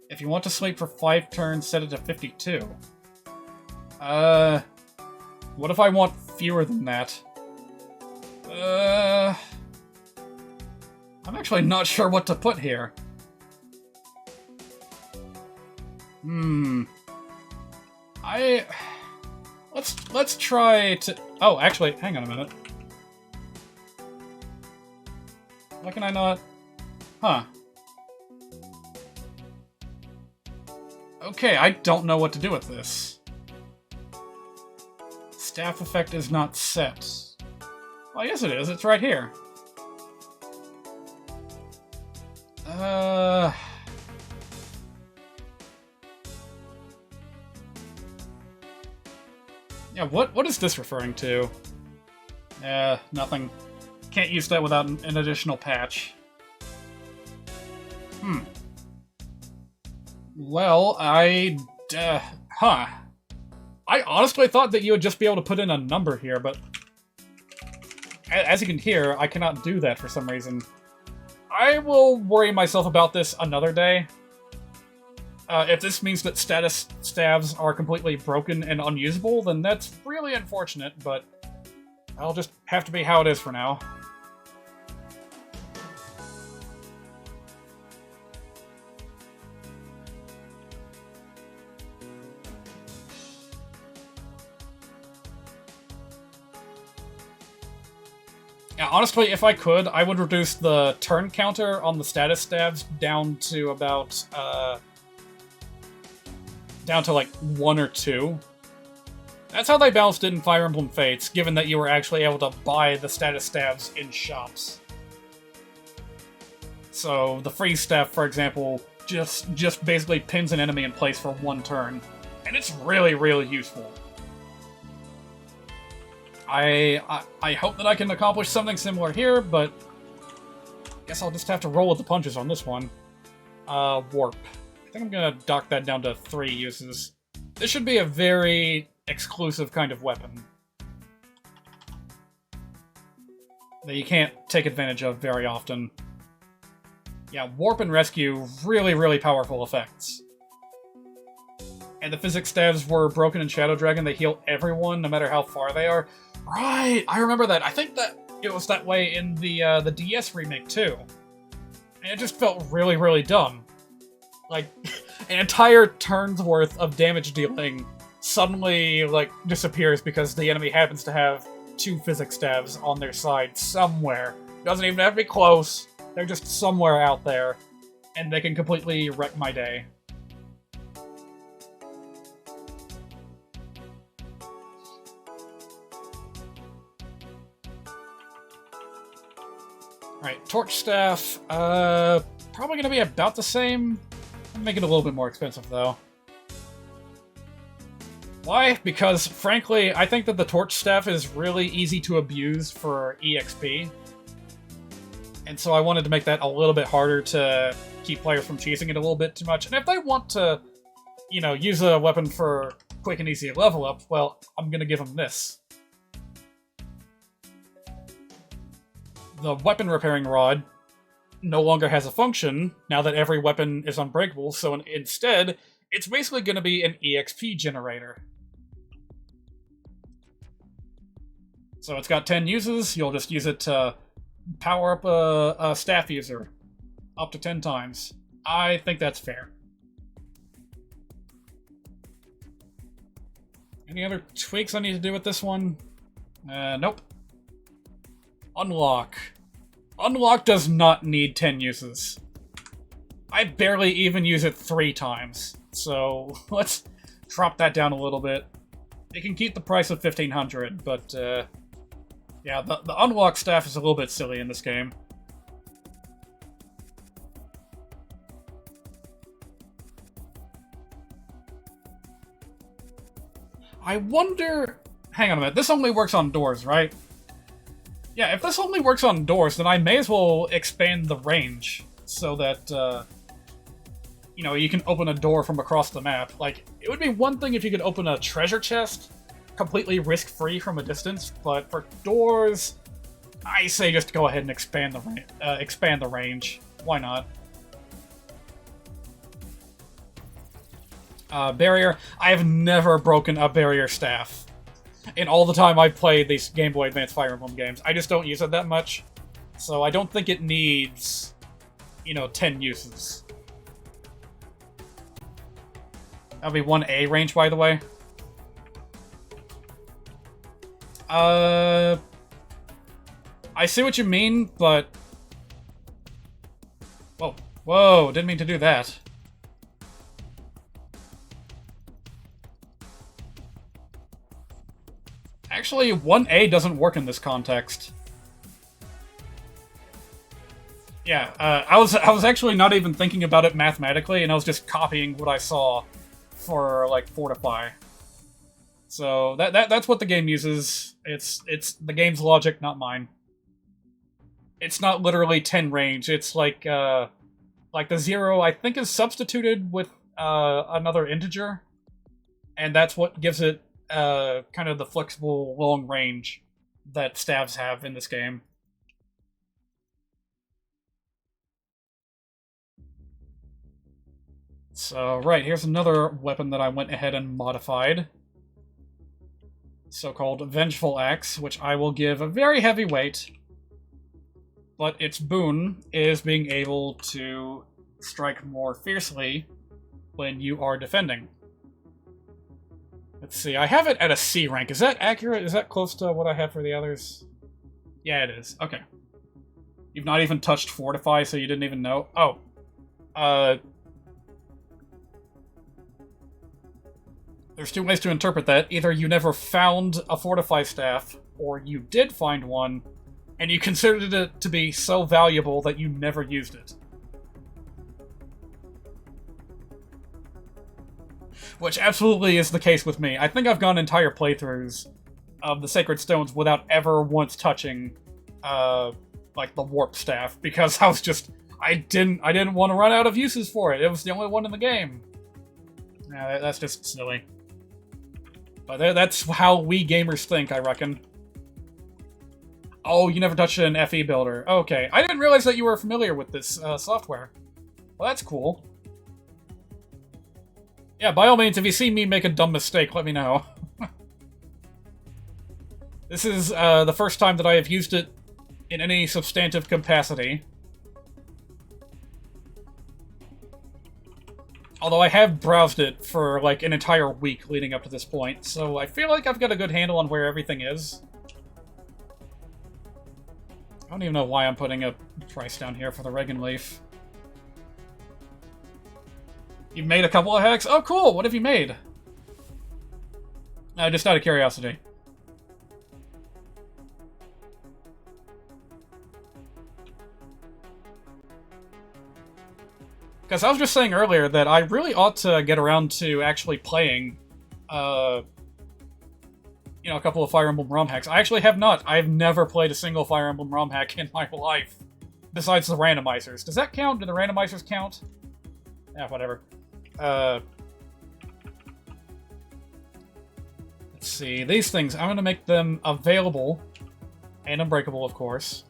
If you want to sleep for 5 turns, set it to 52. What if I want fewer than that? I'm actually not sure what to put here. Let's try to... Oh, actually, hang on a minute. Why can I not... Huh. Okay, I don't know what to do with this. Staff effect is not set. Well, yes it is, it's right here. Yeah, what is this referring to? Nothing. Can't use that without an additional patch. Well, I honestly thought that you would just be able to put in a number here, but as you can hear, I cannot do that for some reason. I will worry myself about this another day. If this means that status stabs are completely broken and unusable, then that's really unfortunate, but I'll just have to be how it is for now. Yeah, honestly, if I could, I would reduce the turn counter on the status stabs down to about, down to like 1 or 2. That's how they balanced it in Fire Emblem Fates, given that you were actually able to buy the status stabs in shops. So, the freeze staff, for example, just basically pins an enemy in place for 1 turn. And it's really, really useful. I hope that I can accomplish something similar here, but I guess I'll just have to roll with the punches on this one. Warp. I think I'm gonna dock that down to 3 uses. This should be a very exclusive kind of weapon that you can't take advantage of very often. Yeah, Warp and Rescue, really, really powerful effects. And the physics stabs were broken in Shadow Dragon. They heal everyone, no matter how far they are. Right, I remember that. I think that it was that way in the DS remake too. And it just felt really, really dumb. Like, an entire turn's worth of damage dealing suddenly, like, disappears because the enemy happens to have 2 physics stabs on their side somewhere. Doesn't even have to be close. They're just somewhere out there. And they can completely wreck my day. Alright, Torch Staff, probably gonna be about the same. Make it a little bit more expensive, though. Why? Because, frankly, I think that the Torch Staff is really easy to abuse for EXP. And so I wanted to make that a little bit harder to keep players from cheesing it a little bit too much. And if they want to, use a weapon for quick and easy level up, well, I'm gonna give them this. The Weapon Repairing Rod no longer has a function now that every weapon is unbreakable, so instead, it's basically going to be an EXP generator. So it's got 10 uses, you'll just use it to power up a staff user up to 10 times. I think that's fair. Any other tweaks I need to do with this one? Nope. Unlock. Unlock does not need 10 uses. I barely even use it 3 times, so let's drop that down a little bit. It can keep the price of 1500, but yeah, the unlock staff is a little bit silly in this game. I wonder... Hang on a minute, this only works on doors, right? Yeah, if this only works on doors, then I may as well expand the range so that, you know, you can open a door from across the map. Like, it would be one thing if you could open a treasure chest completely risk-free from a distance, but for doors, I say just go ahead and expand the range. Why not? Barrier. I have never broken a barrier staff. In all the time I've played these Game Boy Advance Fire Emblem games, I just don't use it that much. So I don't think it needs, you know, 10 uses. That'll be 1A range, by the way. I see what you mean, but... Whoa. Whoa, didn't mean to do that. Actually, 1A doesn't work in this context. Yeah, I was actually not even thinking about it mathematically, and I was just copying what I saw for, like, Fortify. So, that's what the game uses. It's the game's logic, not mine. It's not literally 10 range, it's like the 0, I think, is substituted with another integer, and that's what gives it kind of the flexible long range that staves have in this game. So, right, here's another weapon that I went ahead and modified. So-called Vengeful Axe, which I will give a very heavy weight. But its boon is being able to strike more fiercely when you are defending. Let's see, I have it at a C rank. Is that accurate? Is that close to what I have for the others? Yeah, it is. Okay. You've not even touched Fortify, so you didn't even know? Oh. There's two ways to interpret that. Either you never found a Fortify staff, or you did find one, and you considered it to be so valuable that you never used it. Which absolutely is the case with me. I think I've gone entire playthroughs of the Sacred Stones without ever once touching, like, the Warp Staff, because I was just... I didn't want to run out of uses for it. It was the only one in the game. Yeah, that's just silly. But that's how we gamers think, I reckon. Oh, you never touched an FE builder. Okay, I didn't realize that you were familiar with this software. Well, that's cool. Yeah, by all means, if you see me make a dumb mistake, let me know. This is the first time that I have used it in any substantive capacity. Although I have browsed it for, like, an entire week leading up to this point, so I feel like I've got a good handle on where everything is. I don't even know why I'm putting a price down here for the Regan Leaf. You've made a couple of hacks? Oh, cool! What have you made? Just out of curiosity. Because I was just saying earlier that I really ought to get around to actually playing, you know, a couple of Fire Emblem ROMhacks. I actually have not. I've never played a single Fire Emblem ROMhack in my life. Besides the randomizers. Does that count? Do the randomizers count? Yeah, whatever. Let's see. These things, I'm going to make them available. And unbreakable, of course.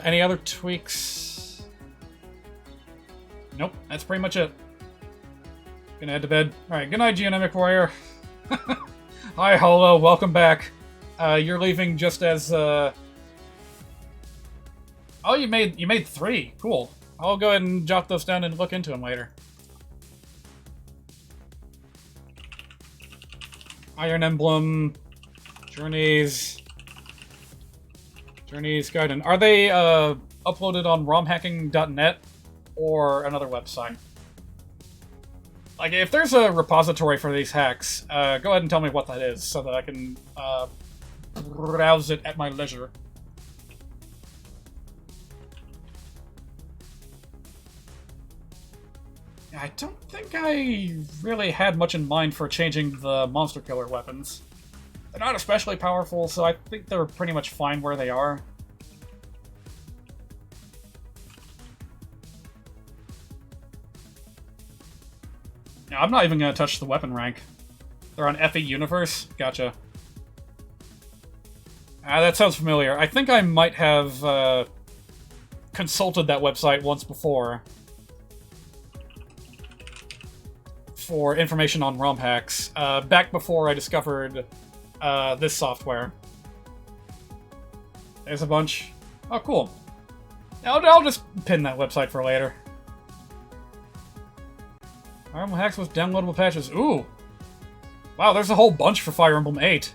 Any other tweaks? Nope, that's pretty much it. Gonna head to bed. Alright, good night, Geonemic Warrior. Hi, Holo, welcome back. You're leaving just as, Oh, you made 3. Cool. I'll go ahead and jot those down and look into them later. Iron Emblem, Journeys Garden. Are they uploaded on romhacking.net or another website? Like, if there's a repository for these hacks, go ahead and tell me what that is so that I can browse it at my leisure. I don't think I really had much in mind for changing the monster killer weapons. They're not especially powerful, so I think they're pretty much fine where they are. Now, I'm not even going to touch the weapon rank. They're on FE Universe? Gotcha. That sounds familiar. I think I might have consulted that website once before for information on ROM hacks, back before I discovered this software. There's a bunch. Oh, cool. I'll just pin that website for later. Fire Emblem hacks with downloadable patches. Ooh! Wow, there's a whole bunch for Fire Emblem 8.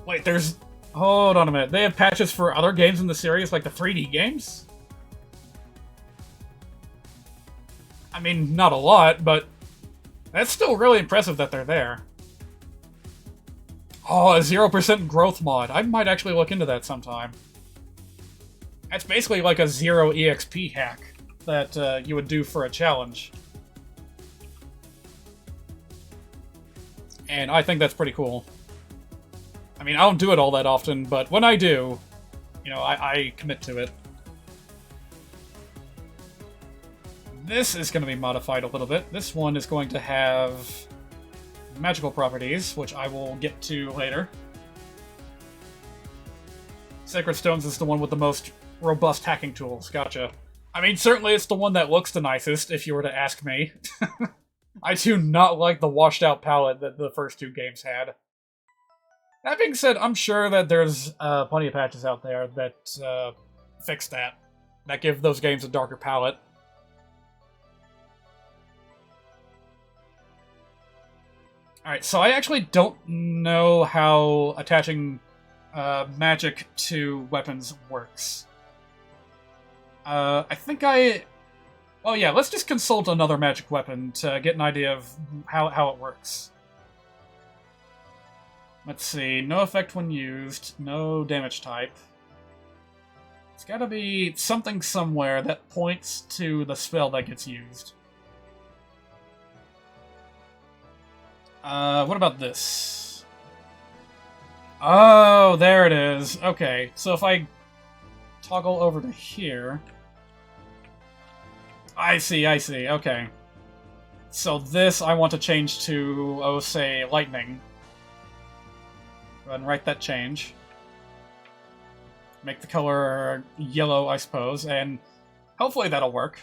Wait, there's... Hold on a minute. They have patches for other games in the series, like the 3D games? I mean, not a lot, but that's still really impressive that they're there. Oh, a 0% growth mod. I might actually look into that sometime. That's basically like a 0 EXP hack that you would do for a challenge. And I think that's pretty cool. I mean, I don't do it all that often, but when I do, you know, I commit to it. This is going to be modified a little bit. This one is going to have magical properties, which I will get to later. Sacred Stones is the one with the most robust hacking tools. Gotcha. I mean, certainly it's the one that looks the nicest, if you were to ask me. I do not like the washed-out palette that the first two games had. That being said, I'm sure that there's plenty of patches out there that fix that. That give those games a darker palette. Alright, so I actually don't know how attaching magic to weapons works. I think I... Well, yeah, let's just consult another magic weapon to get an idea of how it works. Let's see, no effect when used, no damage type. It's gotta be something somewhere that points to the spell that gets used. What about this? Oh, there it is. Okay, so if I toggle over to here... I see, okay. So this I want to change to, oh, say, lightning. Go ahead and write that change. Make the color yellow, I suppose, and hopefully that'll work.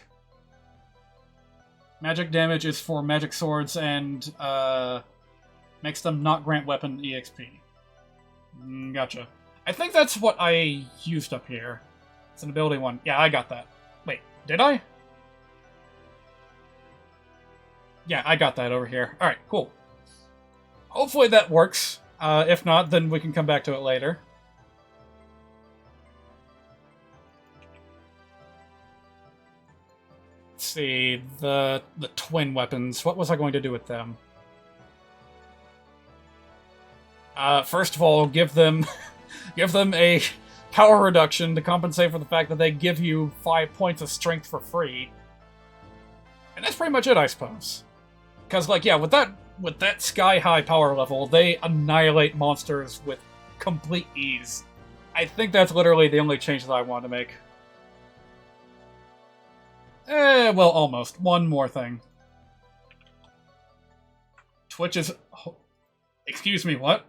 Magic damage is for magic swords and makes them not grant weapon EXP. Gotcha. I think that's what I used up here. It's an ability one. Yeah, I got that. Wait, did I? Yeah, I got that over here. Alright, cool. Hopefully that works. If not, then we can come back to it later. Let's see, the twin weapons. What was I going to do with them? First of all, give them a power reduction to compensate for the fact that they give you 5 points of strength for free. And that's pretty much it, I suppose. Because, like, yeah, with that sky-high power level, they annihilate monsters with complete ease. I think that's literally the only change that I want to make. Well, almost. One more thing. Twitch is... Excuse me, what?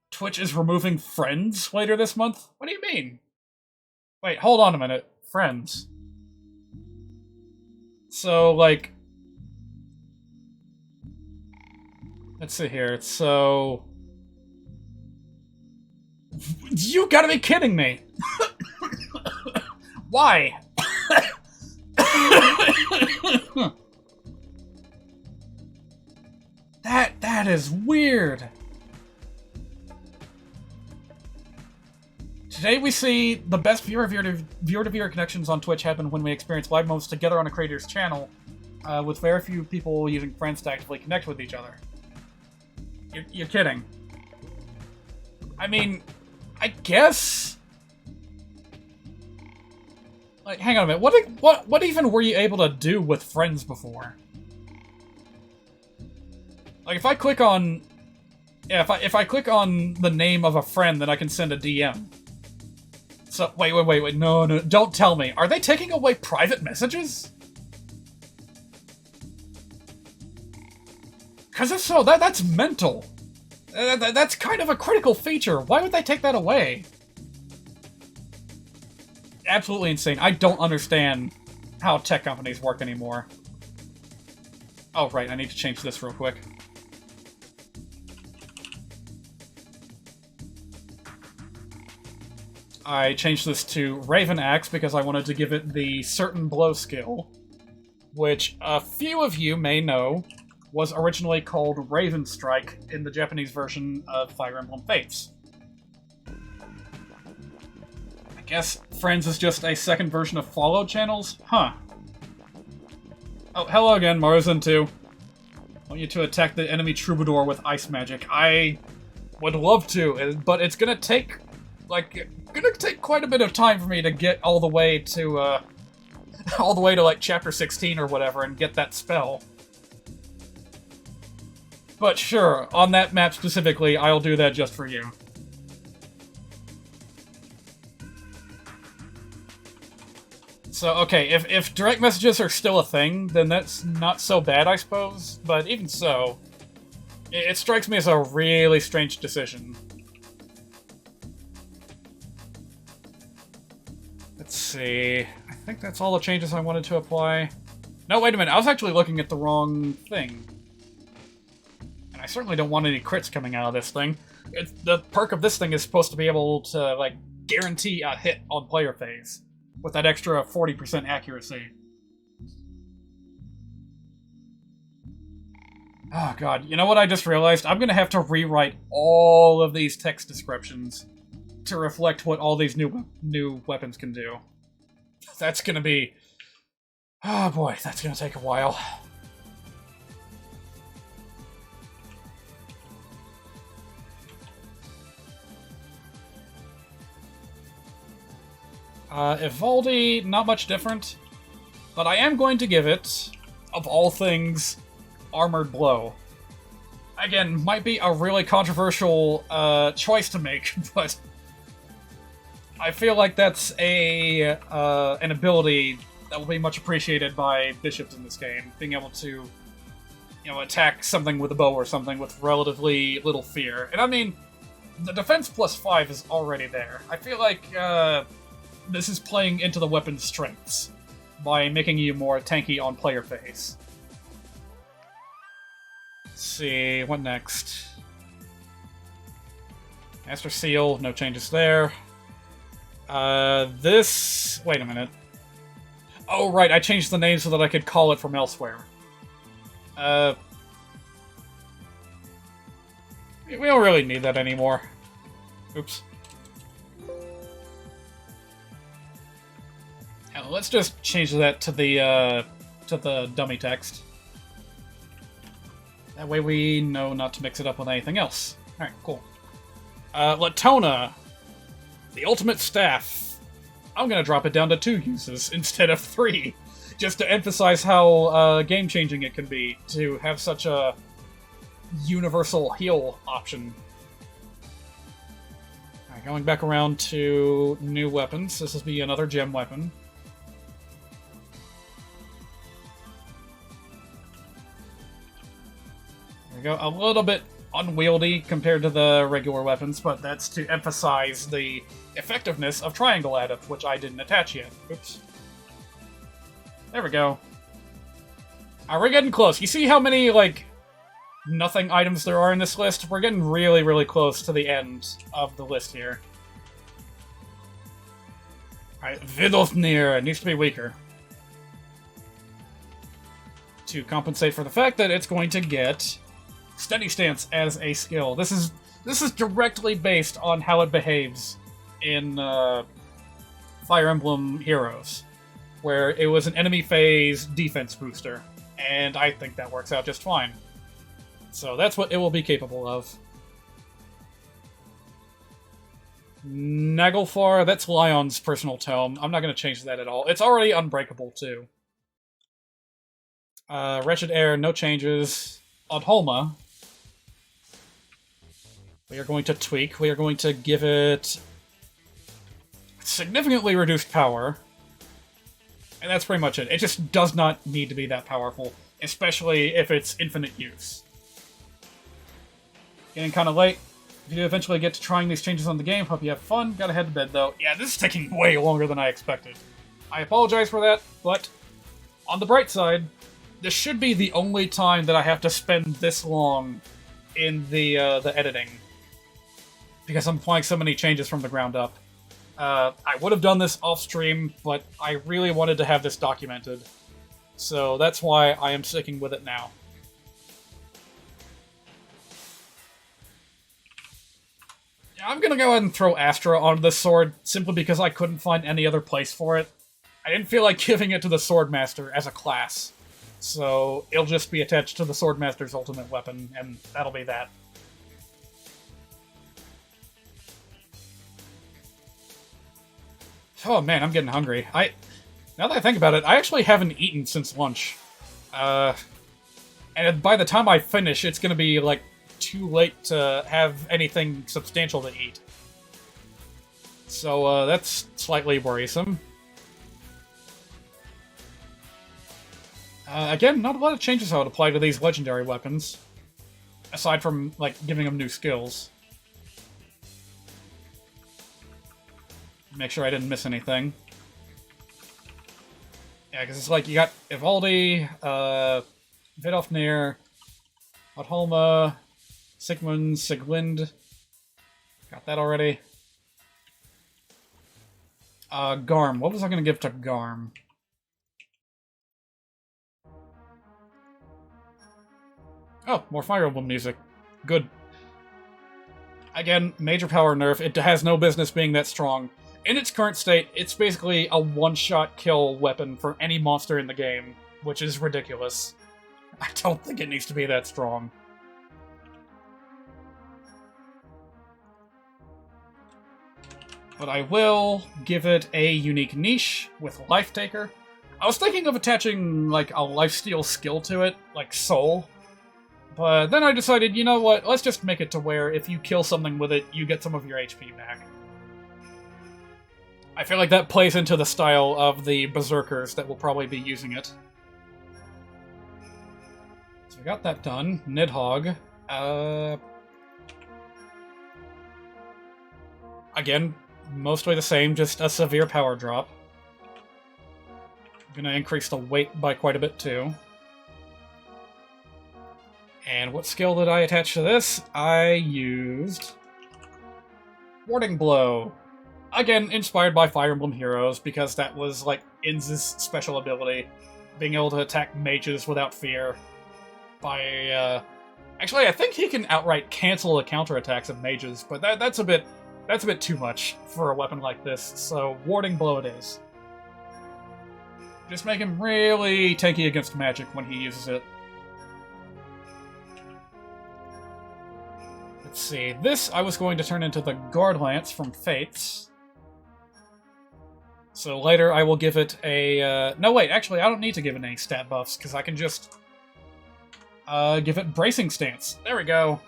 Twitch is removing friends later this month? What do you mean? Wait, hold on a minute. Friends. So, like... Let's see here. So... You gotta be kidding me! Why? That is weird. Today we see the best viewer-to-viewer connections on Twitch happen when we experience live moments together on a creator's channel, with very few people using friends to actively connect with each other. You're kidding. I mean, I guess... Like, hang on a minute. What even were you able to do with friends before? Like, if I click on... Yeah, if I click on the name of a friend, then I can send a DM. So, wait, no, don't tell me. Are they taking away private messages? Because if so, that's mental. That's kind of a critical feature. Why would they take that away? Absolutely insane. I don't understand how tech companies work anymore. Oh, right, I need to change this real quick. I changed this to Raven Axe because I wanted to give it the certain blow skill, which a few of you may know was originally called Raven Strike in the Japanese version of Fire Emblem Fates. I guess Friends is just a second version of Follow channels? Huh. Oh, hello again, Maruzen2. I want you to attack the enemy troubadour with ice magic. I would love to, but it's gonna take, quite a bit of time for me to get all the way to, like, chapter 16 or whatever and get that spell. But sure, on that map specifically, I'll do that just for you. So, okay, if direct messages are still a thing, then that's not so bad, I suppose. But even so, it strikes me as a really strange decision. Let's see. I think that's all the changes I wanted to apply. No, wait a minute. I was actually looking at the wrong thing. And I certainly don't want any crits coming out of this thing. The perk of this thing is supposed to be able to, like, guarantee a hit on player phase. With that extra 40% accuracy. Oh god, you know what I just realized? I'm gonna have to rewrite all of these text descriptions to reflect what all these new weapons can do. That's gonna be... Oh boy, that's gonna take a while. Evaldi, not much different, but I am going to give it, of all things, Armored Blow. Again, might be a really controversial choice to make, but I feel like that's an ability that will be much appreciated by bishops in this game, being able to, you know, attack something with a bow or something with relatively little fear. And I mean, the defense +5 is already there. I feel like this is playing into the weapon's strengths by making you more tanky on player phase. Let's see, what next? Master Seal, no changes there. Wait a minute. Oh, right, I changed the name so that I could call it from elsewhere. We don't really need that anymore. Oops. Now, let's just change that to the dummy text. That way we know not to mix it up with anything else. Alright, cool. Latona. The ultimate staff. I'm gonna drop it down to 2 uses instead of 3. Just to emphasize how game-changing it can be to have such a universal heal option. Alright, going back around to new weapons. This will be another gem weapon. There we go. A little bit unwieldy compared to the regular weapons, but that's to emphasize the effectiveness of Triangle Adept, which I didn't attach yet. Oops. There we go. Alright, we're getting close. You see how many, like, nothing items there are in this list? We're getting really, really close to the end of the list here. Alright, Vidofnir needs to be weaker. To compensate for the fact that it's going to get Steady Stance as a skill. This is directly based on how it behaves in Fire Emblem Heroes, where it was an enemy phase defense booster, and I think that works out just fine. So that's what it will be capable of. Naglfar, that's Lyon's personal tome. I'm not going to change that at all. It's already unbreakable, too. Wretched Air, no changes. Odholma, we are going to tweak. We are going to give it significantly reduced power. And that's pretty much it. It just does not need to be that powerful, especially if it's infinite use. Getting kind of late. If you do eventually get to trying these changes on the game, hope you have fun. Gotta head to bed, though. Yeah, this is taking way longer than I expected. I apologize for that, but on the bright side, this should be the only time that I have to spend this long in the editing. Because I'm applying so many changes from the ground up. I would have done this off-stream, but I really wanted to have this documented. So that's why I am sticking with it now. I'm gonna go ahead and throw Astra onto this sword, simply because I couldn't find any other place for it. I didn't feel like giving it to the Swordmaster as a class. So it'll just be attached to the Swordmaster's ultimate weapon, and that'll be that. Oh man, I'm getting hungry. Now that I think about it, I actually haven't eaten since lunch. And by the time I finish, it's gonna be, like, too late to have anything substantial to eat. So, that's slightly worrisome. Again, not a lot of changes I would apply to these legendary weapons. Aside from, like, giving them new skills. Make sure I didn't miss anything. Yeah, because it's like you got Ivaldi, Vidofnir, Odholma, Sigmund, Sigwind. Got that already. Garm. What was I going to give to Garm? Oh, more Fire Emblem music. Good. Again, major power nerf. It has no business being that strong. In its current state, it's basically a one-shot kill weapon for any monster in the game, which is ridiculous. I don't think it needs to be that strong. But I will give it a unique niche with Life Taker. I was thinking of attaching, like, a lifesteal skill to it, like Soul. But then I decided, you know what, let's just make it to where if you kill something with it, you get some of your HP back. I feel like that plays into the style of the Berserkers that will probably be using it. So we got that done. Nidhogg. Again, mostly the same, just a severe power drop. I'm gonna increase the weight by quite a bit, too. And what skill did I attach to this? I used Warding Blow. Again, inspired by Fire Emblem Heroes, because that was, like, Inz's special ability. Being able to attack mages without fear. Actually, I think he can outright cancel the counterattacks of mages, but that's a bit too much for a weapon like this, so Warding Blow it is. Just make him really tanky against magic when he uses it. Let's see, this I was going to turn into the Guard Lance from Fates. So later I will give it a... no, wait, actually I don't need to give it any stat buffs, because I can just give it Bracing Stance. There we go.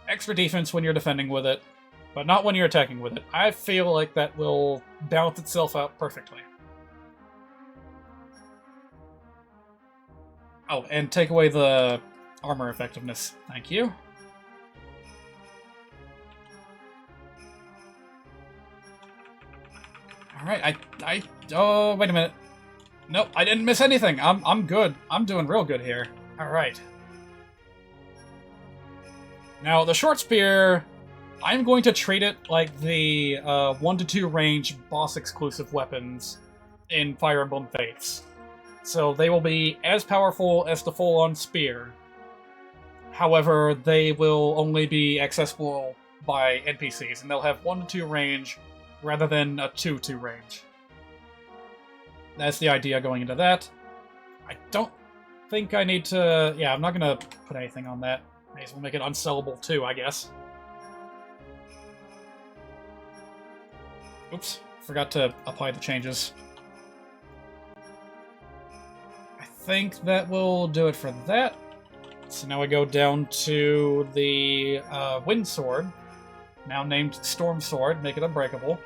Extra defense when you're defending with it, but not when you're attacking with it. I feel like that will balance itself out perfectly. Oh, and take away the armor effectiveness. Thank you. Alright, oh, wait a minute. Nope, I didn't miss anything. I'm good. I'm doing real good here. Alright. Now, the short spear, I'm going to treat it like the 1 to 2 range boss-exclusive weapons in Fire Emblem Fates. So they will be as powerful as the full-on spear. However, they will only be accessible by NPCs, and they'll have 1 to 2 range rather than a 2-2 range. That's the idea going into that. I don't think I need to... Yeah, I'm not going to put anything on that. May as well make it unsellable too, I guess. Oops, forgot to apply the changes. I think that will do it for that. So now we go down to the Wind Sword, now named Storm Sword, make it unbreakable.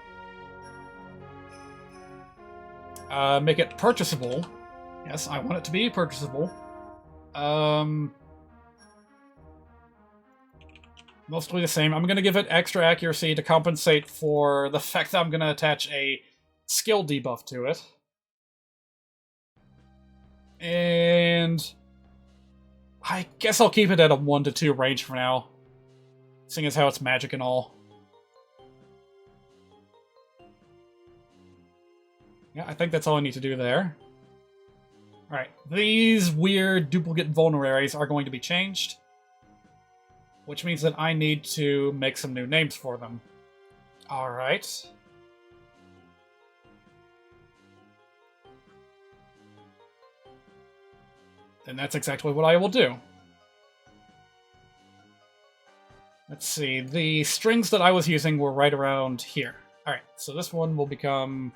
Make it purchasable. Yes, I want it to be purchasable. Mostly the same. I'm going to give it extra accuracy to compensate for the fact that I'm going to attach a skill debuff to it. And I guess I'll keep it at a 1 to 2 range for now, seeing as how it's magic and all. Yeah, I think that's all I need to do there. Alright, these weird duplicate vulneraries are going to be changed, which means that I need to make some new names for them. Alright. And that's exactly what I will do. Let's see, the strings that I was using were right around here. Alright, so this one will become...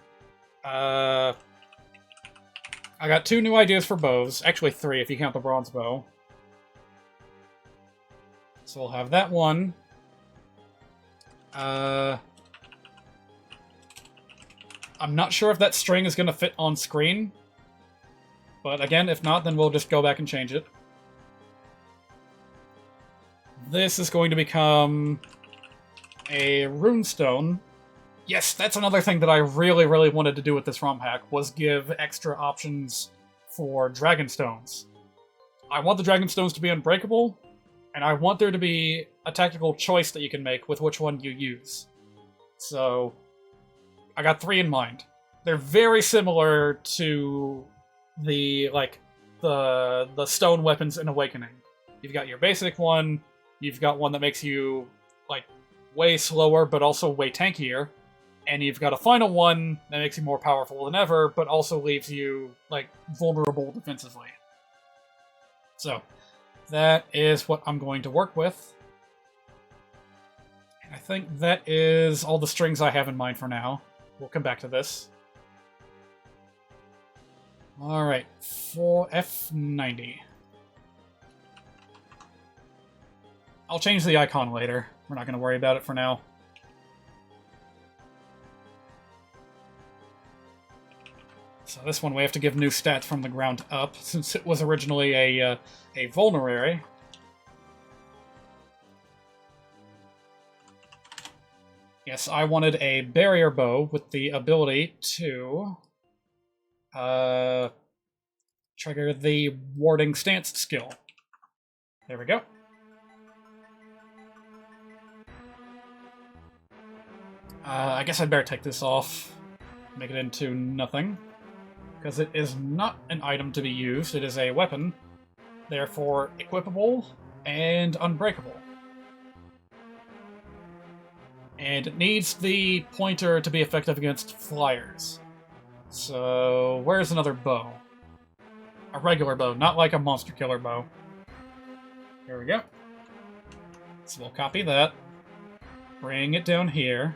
I got 2 new ideas for bows. Actually 3 if you count the bronze bow. So we'll have that one. I'm not sure if that string is going to fit on screen. But again, if not, then we'll just go back and change it. This is going to become a runestone. Yes, that's another thing that I really, really wanted to do with this ROMhack, was give extra options for Dragonstones. I want the Dragonstones to be unbreakable, and I want there to be a tactical choice that you can make with which one you use. So, I got 3 in mind. They're very similar to the stone weapons in Awakening. You've got your basic one, you've got one that makes you, like, way slower, but also way tankier, and you've got a final one that makes you more powerful than ever, but also leaves you, like, vulnerable defensively. So, that is what I'm going to work with. And I think that is all the strings I have in mind for now. We'll come back to this. Alright, for F90. I'll change the icon later. We're not going to worry about it for now. So this one we have to give new stats from the ground up, since it was originally a vulnerary. Yes, I wanted a barrier bow with the ability to trigger the warding stance skill. There we go. I guess I'd better take this off, make it into nothing, because it is not an item to be used, it is a weapon, therefore equipable and unbreakable. And it needs the pointer to be effective against flyers. So, where's another bow? A regular bow, not like a monster killer bow. Here we go. So we'll copy that, bring it down here,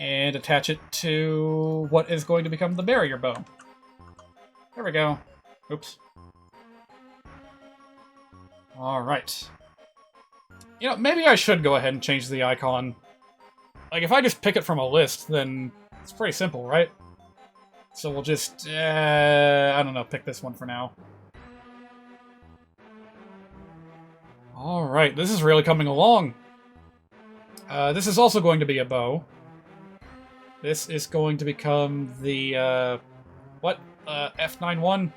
and attach it to what is going to become the barrier bow. There we go. Oops. Alright. You know, maybe I should go ahead and change the icon. Like, if I just pick it from a list, then it's pretty simple, right? So we'll just, I don't know, pick this one for now. Alright, this is really coming along. This is also going to be a bow. This is going to become the, F91?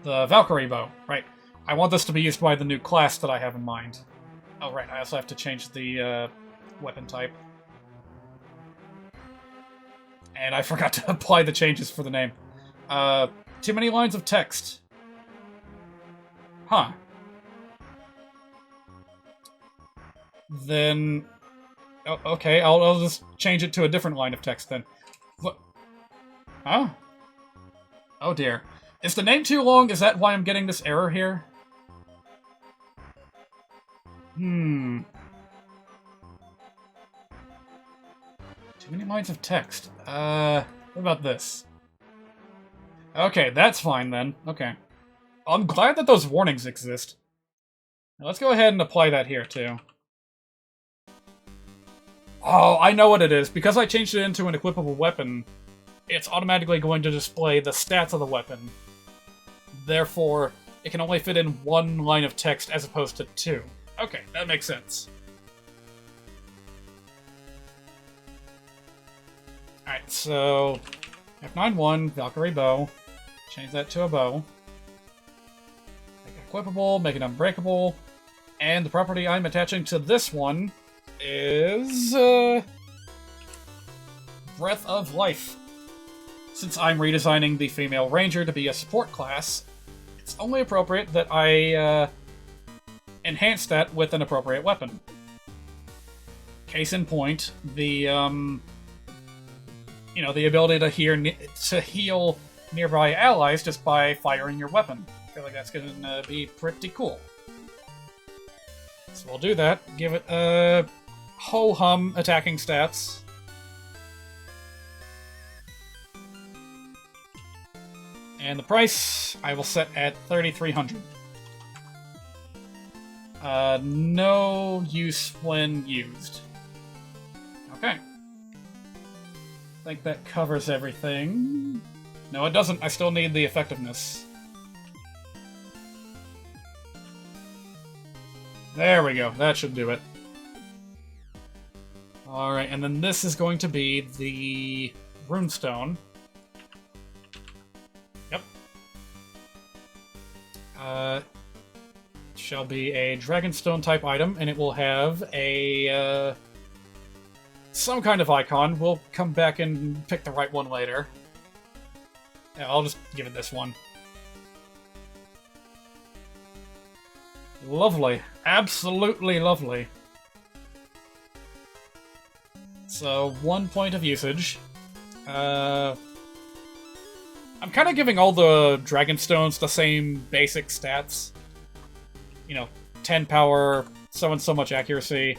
The Valkyrie bow, right. I want this to be used by the new class that I have in mind. Oh, right, I also have to change the, weapon type. And I forgot to apply the changes for the name. Too many lines of text. Huh. Then... Oh, okay, I'll just change it to a different line of text then. What? Huh? Oh dear. Is the name too long? Is that why I'm getting this error here? Hmm. Too many lines of text. What about this? Okay, that's fine then. Okay. I'm glad that those warnings exist. Now let's go ahead and apply that here, too. Oh, I know what it is. Because I changed it into an equipable weapon, it's automatically going to display the stats of the weapon. Therefore, it can only fit in one line of text as opposed to two. Okay, that makes sense. Alright, so F91, Valkyrie bow. Change that to a bow. Make it equipable, make it unbreakable. And the property I'm attaching to this one is Breath of Life. Since I'm redesigning the female ranger to be a support class, it's only appropriate that I enhance that with an appropriate weapon. Case in point, the the ability to heal nearby allies just by firing your weapon. I feel like that's gonna be pretty cool. So we'll do that. Give it ho-hum attacking stats. And the price I will set at 3,300. No use when used. Okay. I think that covers everything. No, it doesn't. I still need the effectiveness. There we go. That should do it. Alright, and then this is going to be the runestone. Yep. Shall be a Dragonstone type item, and it will have a some kind of icon. We'll come back and pick the right one later. Yeah, I'll just give it this one. Lovely. Absolutely lovely. So, 1 point of usage. I'm kind of giving all the Dragonstones the same basic stats. 10 power, so and so much accuracy.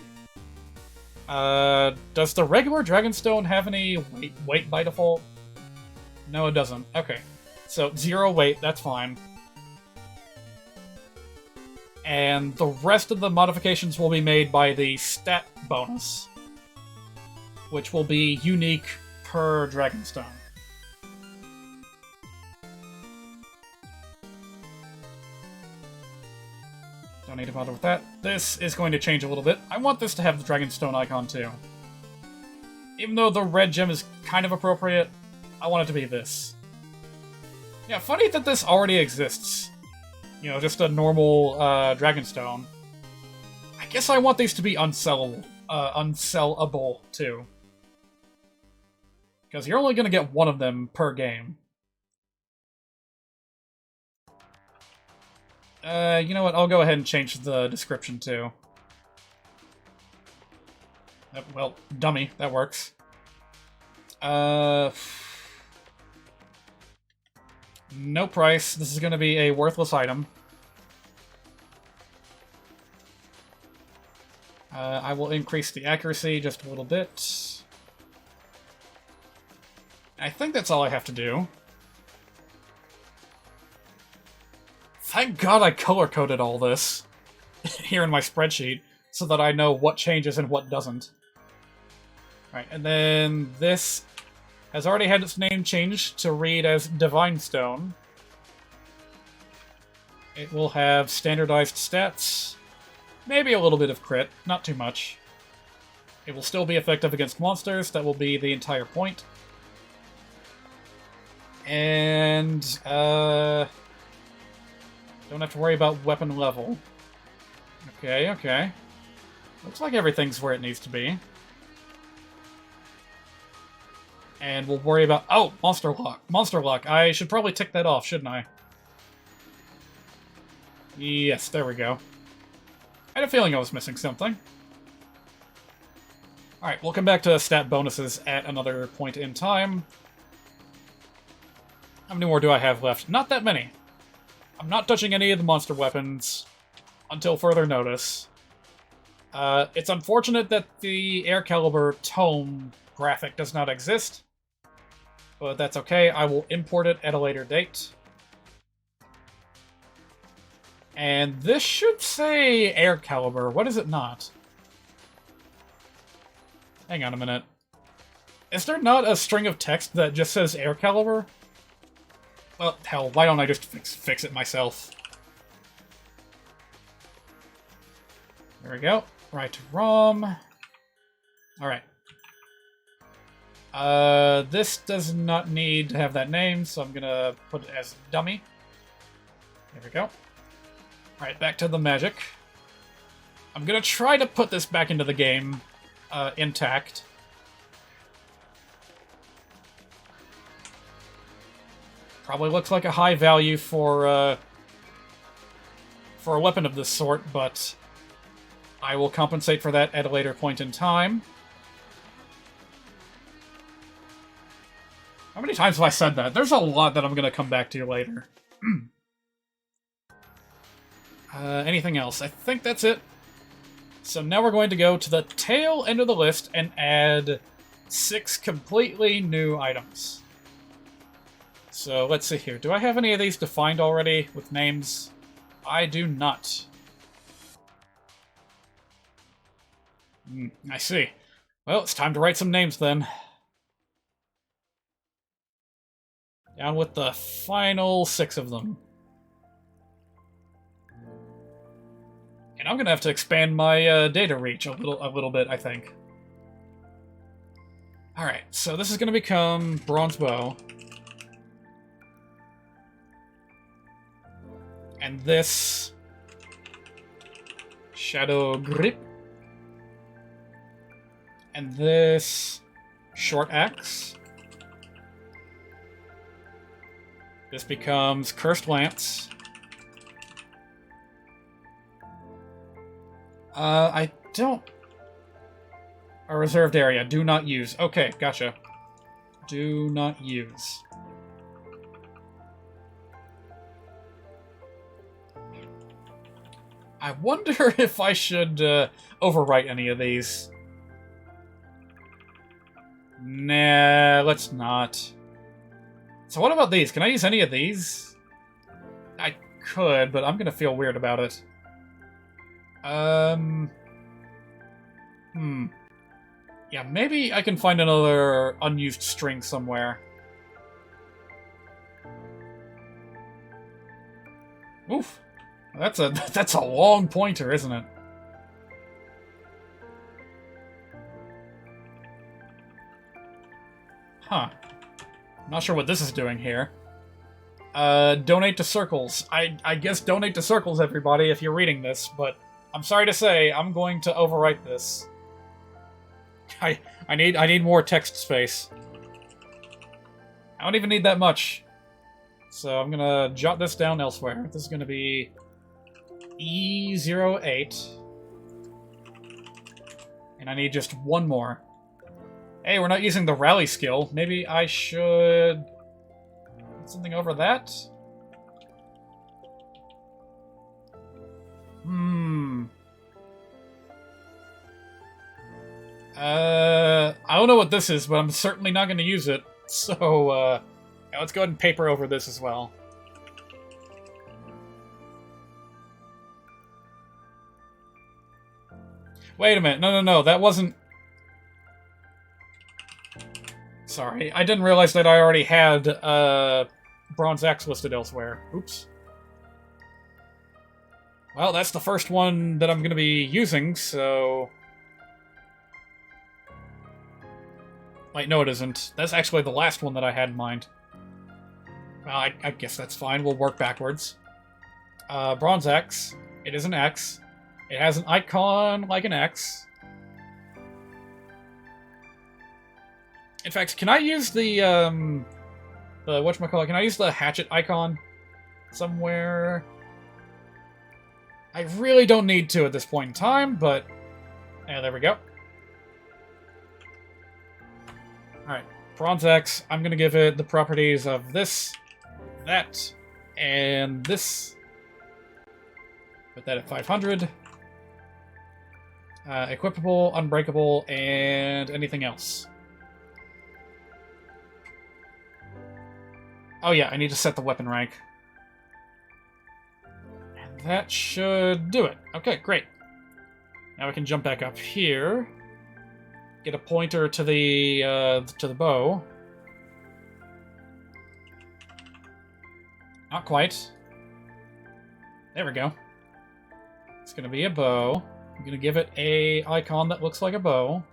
Does the regular Dragonstone have any weight by default? No, it doesn't. Okay. So, 0 weight, that's fine. And the rest of the modifications will be made by the stat bonus, which will be unique per Dragonstone. Don't need to bother with that. This is going to change a little bit. I want this to have the Dragonstone icon too. Even though the red gem is kind of appropriate, I want it to be this. Yeah, funny that this already exists. Just a normal Dragonstone. I guess I want these to be unsellable too. Because you're only going to get one of them per game. You know what? I'll go ahead and change the description too. Well, dummy. That works. No price. This is going to be a worthless item. I will increase the accuracy just a little bit. I think that's all I have to do. Thank God I color-coded all this here in my spreadsheet so that I know what changes and what doesn't. Alright, and then this has already had its name changed to read as Divine Stone. It will have standardized stats, maybe a little bit of crit, not too much. It will still be effective against monsters, that will be the entire point. And, don't have to worry about weapon level. Okay. Looks like everything's where it needs to be. And we'll worry about... Oh! Monster Lock. Monster Lock. I should probably tick that off, shouldn't I? Yes, there we go. I had a feeling I was missing something. Alright, we'll come back to stat bonuses at another point in time. How many more do I have left? Not that many. I'm not touching any of the monster weapons until further notice. It's unfortunate that the Air Caliber tome graphic does not exist, but that's okay. I will import it at a later date. And this should say Air Caliber. What is it not? Hang on a minute. Is there not a string of text that just says Air Caliber? Well, hell, why don't I just fix it myself? There we go. Right to ROM. Alright. This does not need to have that name, so I'm gonna put it as dummy. There we go. Alright, back to the magic. I'm gonna try to put this back into the game intact. Probably looks like a high value for a weapon of this sort, but I will compensate for that at a later point in time. How many times have I said that? There's a lot that I'm going to come back to later. Anything else? I think that's it. So now we're going to go to the tail end of the list and add 6 completely new items. So let's see here. Do I have any of these defined already with names? I do not. I see. Well, it's time to write some names then. Down with the final 6 of them. And I'm gonna have to expand my data reach a little bit, I think. Alright, so this is gonna become Bronze Bow. And this... Shadow Grip. And this... Short Axe. This becomes Cursed Lance. I don't... A reserved area. Do not use. Okay, gotcha. Do not use. I wonder if I should overwrite any of these. Nah, let's not. So what about these? Can I use any of these? I could, but I'm gonna feel weird about it. Yeah, maybe I can find another unused string somewhere. Oof. That's a long pointer, isn't it? Huh. Not sure what this is doing here. Donate to Circles. I guess donate to Circles, everybody, if you're reading this, but I'm sorry to say, I'm going to overwrite this. I need more text space. I don't even need that much. So I'm gonna jot this down elsewhere. This is gonna be E08. And I need just one more. Hey, we're not using the rally skill. Maybe I should... put something over that? I don't know what this is, but I'm certainly not going to use it. So, yeah, let's go ahead and paper over this as well. Wait a minute. No, that wasn't... Sorry, I didn't realize that I already had Bronze Axe listed elsewhere. Oops. Well, that's the first one that I'm going to be using, so... Wait, no it isn't. That's actually the last one that I had in mind. Well, I guess that's fine. We'll work backwards. Bronze Axe. It is an X. It has an icon like an X. In fact, can I use the whatchamacallit? Can I use the hatchet icon somewhere? I really don't need to at this point in time, but... yeah, there we go. Alright, Bronze Axe. I'm going to give it the properties of this, that, and this. Put that at 500. Equipable, unbreakable, and anything else. Oh yeah, I need to set the weapon rank. And that should do it. Okay, great. Now we can jump back up here. Get a pointer to the bow. Not quite. There we go. It's gonna be a bow. I'm gonna give it a icon that looks like a bow.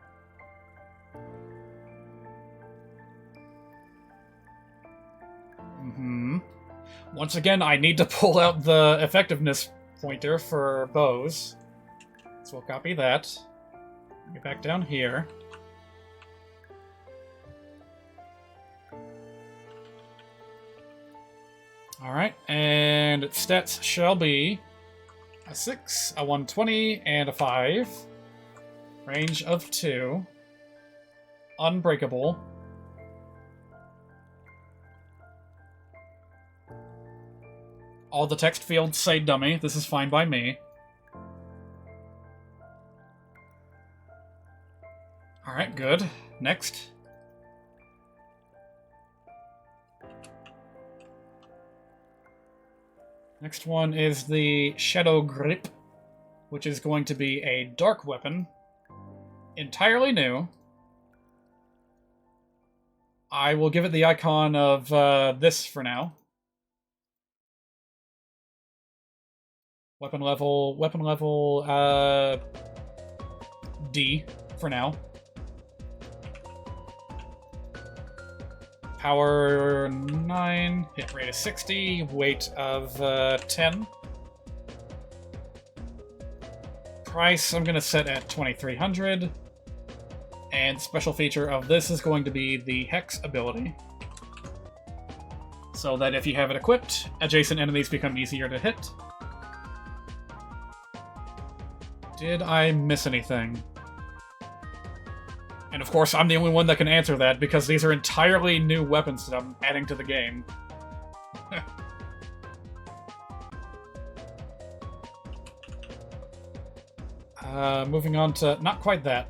Once again, I need to pull out the effectiveness pointer for bows. So we'll copy that. Get back down here. Alright, and its stats shall be a 6, a 120, and a 5. Range of 2. Unbreakable. All the text fields say dummy. This is fine by me. Alright, good. Next. Next one is the Shadow Grip, which is going to be a dark weapon. Entirely new. I will give it the icon of this for now. Weapon level, D for now. Power 9, hit rate of 60, weight of 10. Price I'm going to set at 2300. And special feature of this is going to be the Hex ability. So that if you have it equipped, adjacent enemies become easier to hit. Did I miss anything? And of course, I'm the only one that can answer that, because these are entirely new weapons that I'm adding to the game. Moving on to... not quite that.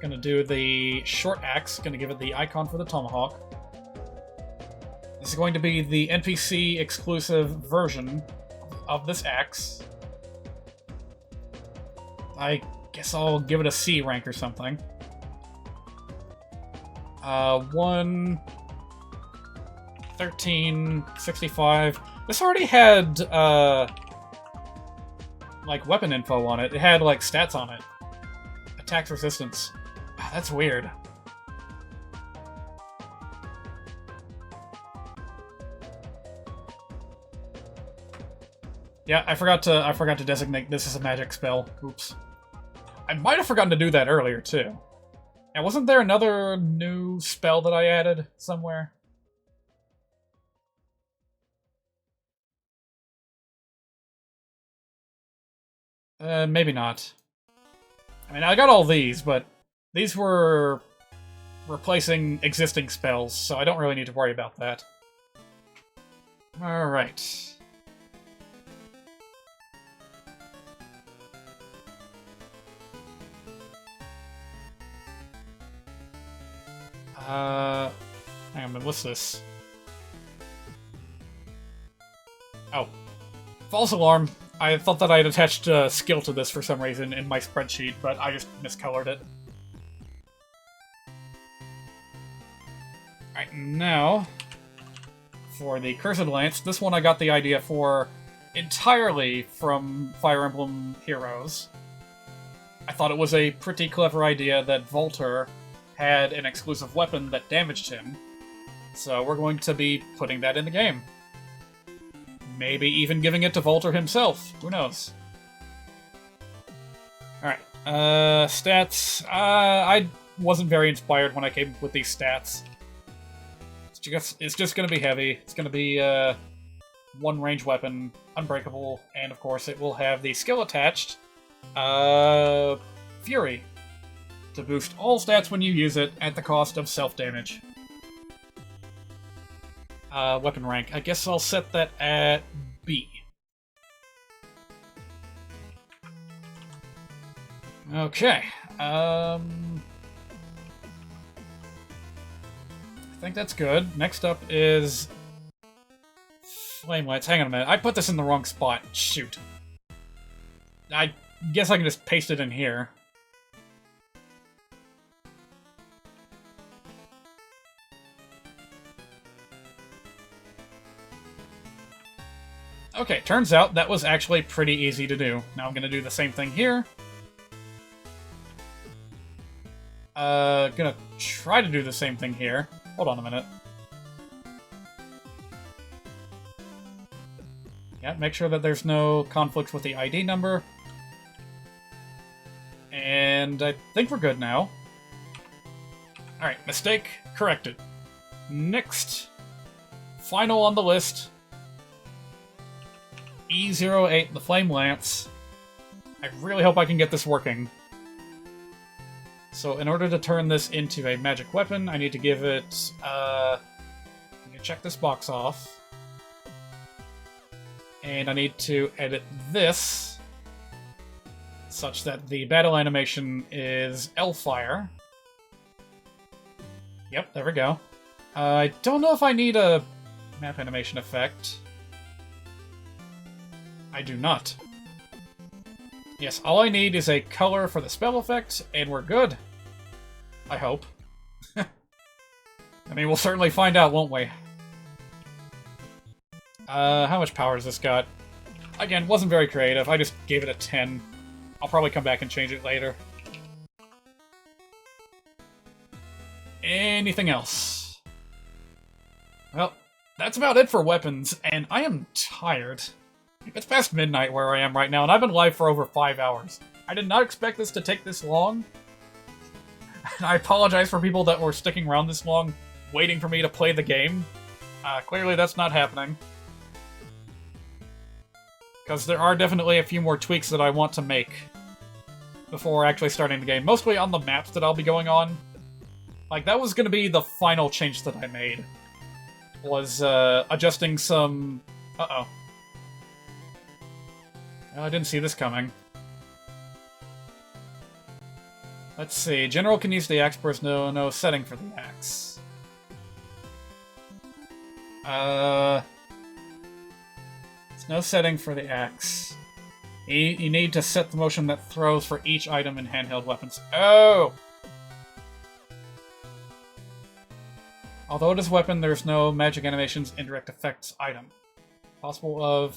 Gonna do the short axe, gonna give it the icon for the tomahawk. This is going to be the NPC exclusive version of this axe. I guess I'll give it a C rank or something. 1... 13... 65... This already had, like, weapon info on it. It had, like, stats on it. Attack resistance. That's weird. Yeah, I forgot to designate this as a magic spell. Oops. I might have forgotten to do that earlier, too. And wasn't there another new spell that I added somewhere? Maybe not. I mean, I got all these, but these were replacing existing spells, so I don't really need to worry about that. Alright. Hang on, what's this? Oh. False alarm. I thought that I had attached a skill to this for some reason in my spreadsheet, but I just miscolored it. Alright, now, for the Cursed Lance, this one I got the idea for entirely from Fire Emblem Heroes. I thought it was a pretty clever idea that Volter had an exclusive weapon that damaged him, so we're going to be putting that in the game. Maybe even giving it to Volter himself. Who knows? Alright. Stats. I wasn't very inspired when I came up with these stats. It's just gonna be heavy. It's gonna be, one range weapon, unbreakable, and of course it will have the skill attached, Fury, to boost all stats when you use it at the cost of self-damage. Weapon rank. I guess I'll set that at B. Okay. I think that's good. Next up is flame lights. Hang on a minute. I put this in the wrong spot. Shoot. I guess I can just paste it in here. Okay, turns out that was actually pretty easy to do. Now I'm gonna do the same thing here. Gonna try to do the same thing here. Hold on a minute. Yeah, make sure that there's no conflicts with the ID number. And I think we're good now. Alright, mistake corrected. Next. Final on the list. E08, the Flame Lance. I really hope I can get this working. So in order to turn this into a magic weapon, I need to give it, I'm gonna check this box off. And I need to edit this, such that the battle animation is L-Fire. Yep, there we go. I don't know if I need a map animation effect. I do not. Yes, all I need is a color for the spell effect, and we're good. I hope. I mean, we'll certainly find out, won't we? How much power has this got? Again, wasn't very creative. I just gave it a 10. I'll probably come back and change it later. Anything else? Well, that's about it for weapons, and I am tired. It's past midnight where I am right now, and I've been live for over 5 hours. I did not expect this to take this long. And I apologize for people that were sticking around this long, waiting for me to play the game. Clearly that's not happening. Because there are definitely a few more tweaks that I want to make before actually starting the game. Mostly on the maps that I'll be going on. Like, that was going to be the final change that I made. Was, adjusting some... Uh-oh. Oh, I didn't see this coming. Let's see. General can use the axe, but there's no setting for the axe. There's no setting for the axe. You need to set the motion that throws for each item in handheld weapons. Oh! Although it is a weapon, there's no magic animations, indirect effects item. Possibility of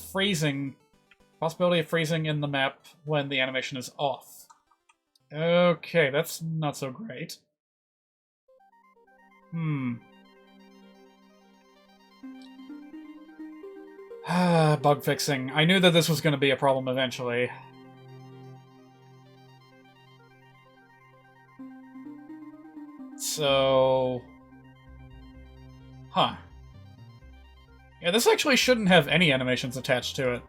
freezing in the map when the animation is off. Okay, that's not so great. Bug fixing. I knew that this was going to be a problem eventually. So... Huh. Yeah, this actually shouldn't have any animations attached to it.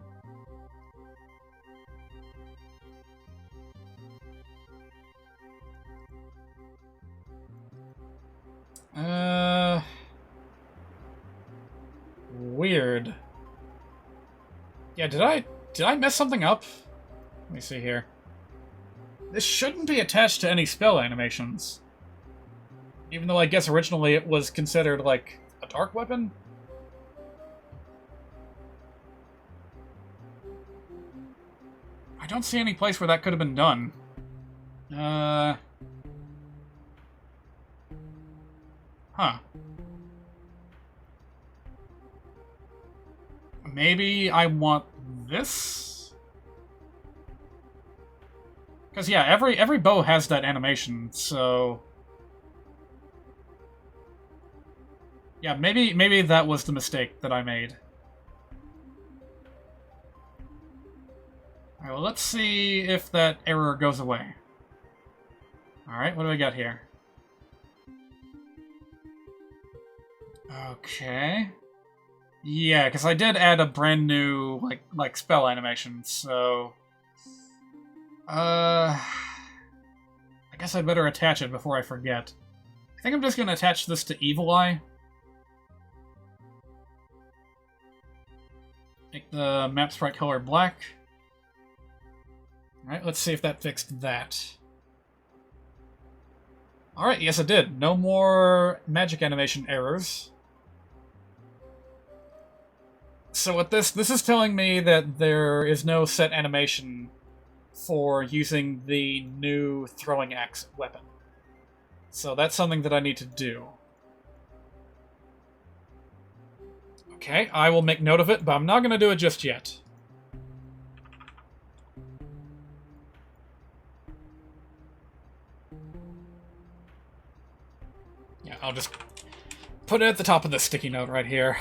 Weird. Yeah, did I mess something up? Let me see here. This shouldn't be attached to any spell animations. Even though I guess originally it was considered, like, a dark weapon? I don't see any place where that could have been done. Huh. Maybe I want this? Because, yeah, every bow has that animation, so... Yeah, maybe that was the mistake that I made. Alright, well, let's see if that error goes away. Alright, what do we got here? Okay... Yeah, because I did add a brand new, like spell animation, so... I guess I'd better attach it before I forget. I think I'm just gonna attach this to Evil Eye. Make the map sprite color black. Alright, let's see if that fixed that. Alright, yes it did. No more magic animation errors. So with this is telling me that there is no set animation for using the new throwing axe weapon. So that's something that I need to do. Okay, I will make note of it, but I'm not going to do it just yet. Yeah, I'll just put it at the top of the sticky note right here.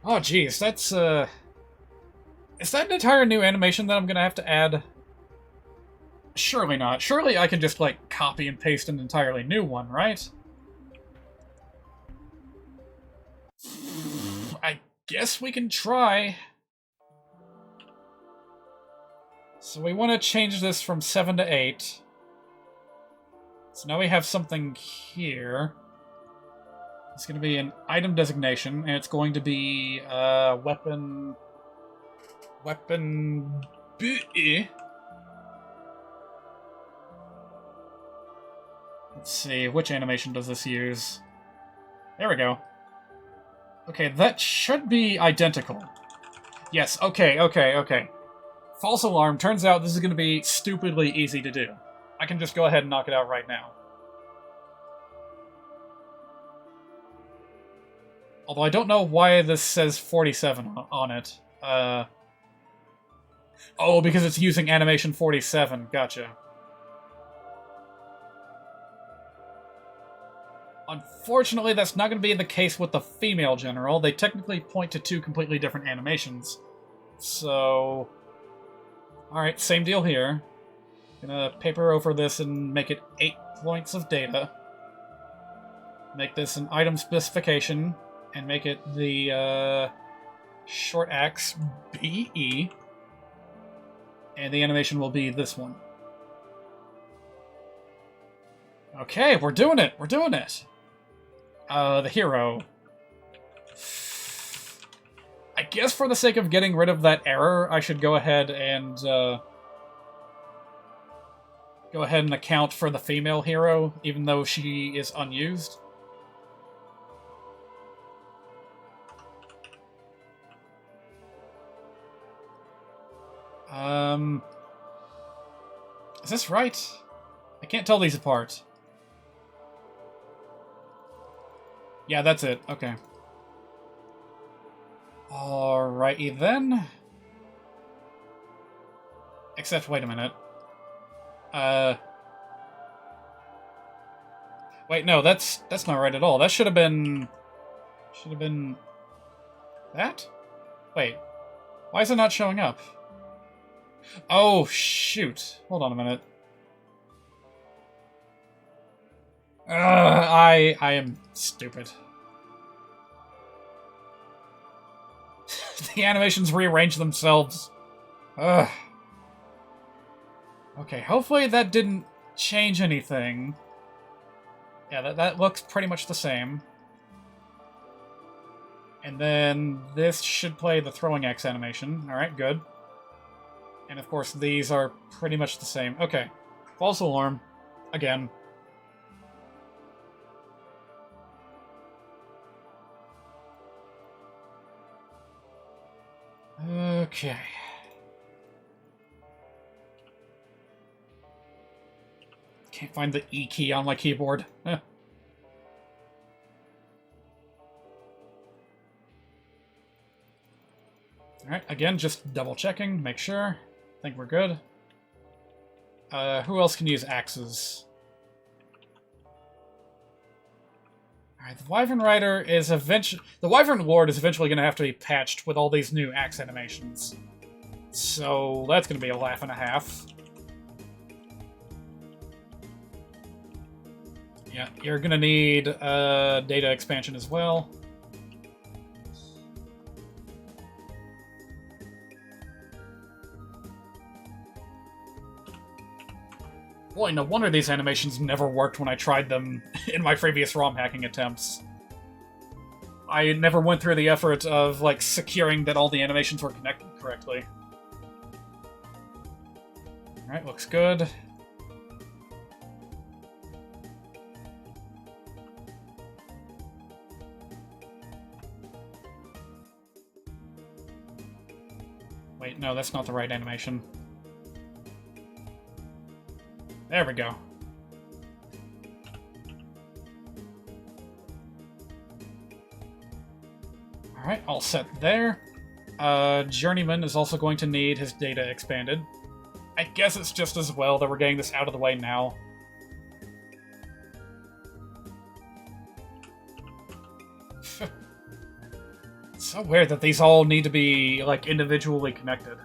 Oh, geez, that's, is that an entire new animation that I'm gonna have to add? Surely not. Surely I can just, like, copy and paste an entirely new one, right? I guess we can try. So we want to change this from 7 to 8. So now we have something here. It's going to be an item designation, and it's going to be weapon B. Let's see, which animation does this use? There we go. Okay, that should be identical. Yes, okay. False alarm. Turns out this is going to be stupidly easy to do. I can just go ahead and knock it out right now. Although I don't know why this says 47 on it. Oh, because it's using animation 47. Gotcha. Unfortunately, that's not going to be the case with the female general. They technically point to two completely different animations. So... Alright, same deal here. Gonna paper over this and make it 8 points of data. Make this an item specification. And make it the short axe BE. And the animation will be this one. Okay, we're doing it! We're doing it! The hero. I guess for the sake of getting rid of that error, I should go ahead and account for the female hero, even though she is unused. Is this right? I can't tell these apart. Yeah, that's it. Okay. Alrighty then. Except, wait a minute. Wait, no, that's not right at all. That should have been... that? Wait. Why is it not showing up? Oh, shoot. Hold on a minute. I am stupid. The animations rearrange themselves. Ugh. Okay, hopefully that didn't change anything. Yeah, that looks pretty much the same. And then this should play the throwing axe animation. Alright, good. And of course, these are pretty much the same. Okay. False alarm. Again. Okay. Can't find the E key on my keyboard. Alright, again, just double checking, make sure. I think we're good. Who else can use axes? Alright, the Wyvern Rider is eventually... The Wyvern Lord is eventually going to have to be patched with all these new axe animations. So, that's going to be a laugh and a half. Yeah, you're going to need data expansion as well. Boy, no wonder these animations never worked when I tried them in my previous ROM hacking attempts. I never went through the effort of, like, securing that all the animations were connected correctly. Alright, looks good. Wait, no, that's not the right animation. There we go. Alright, all set there. Journeyman is also going to need his data expanded. I guess it's just as well that we're getting this out of the way now. It's so weird that these all need to be, like, individually connected.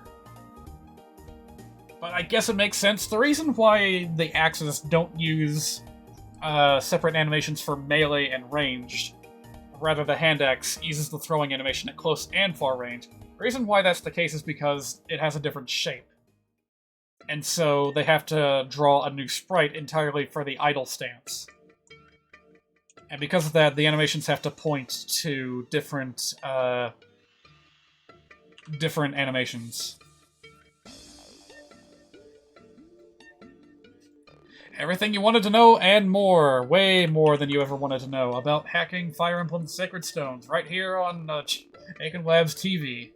But I guess it makes sense. The reason why the axes don't use separate animations for melee and ranged, rather the hand axe uses the throwing animation at close and far range. The reason why that's the case is because it has a different shape. And so they have to draw a new sprite entirely for the idle stance. And because of that, the animations have to point to different animations. Everything you wanted to know and more, way more than you ever wanted to know about hacking Fire Emblem Sacred Stones, right here on achinlabs TV.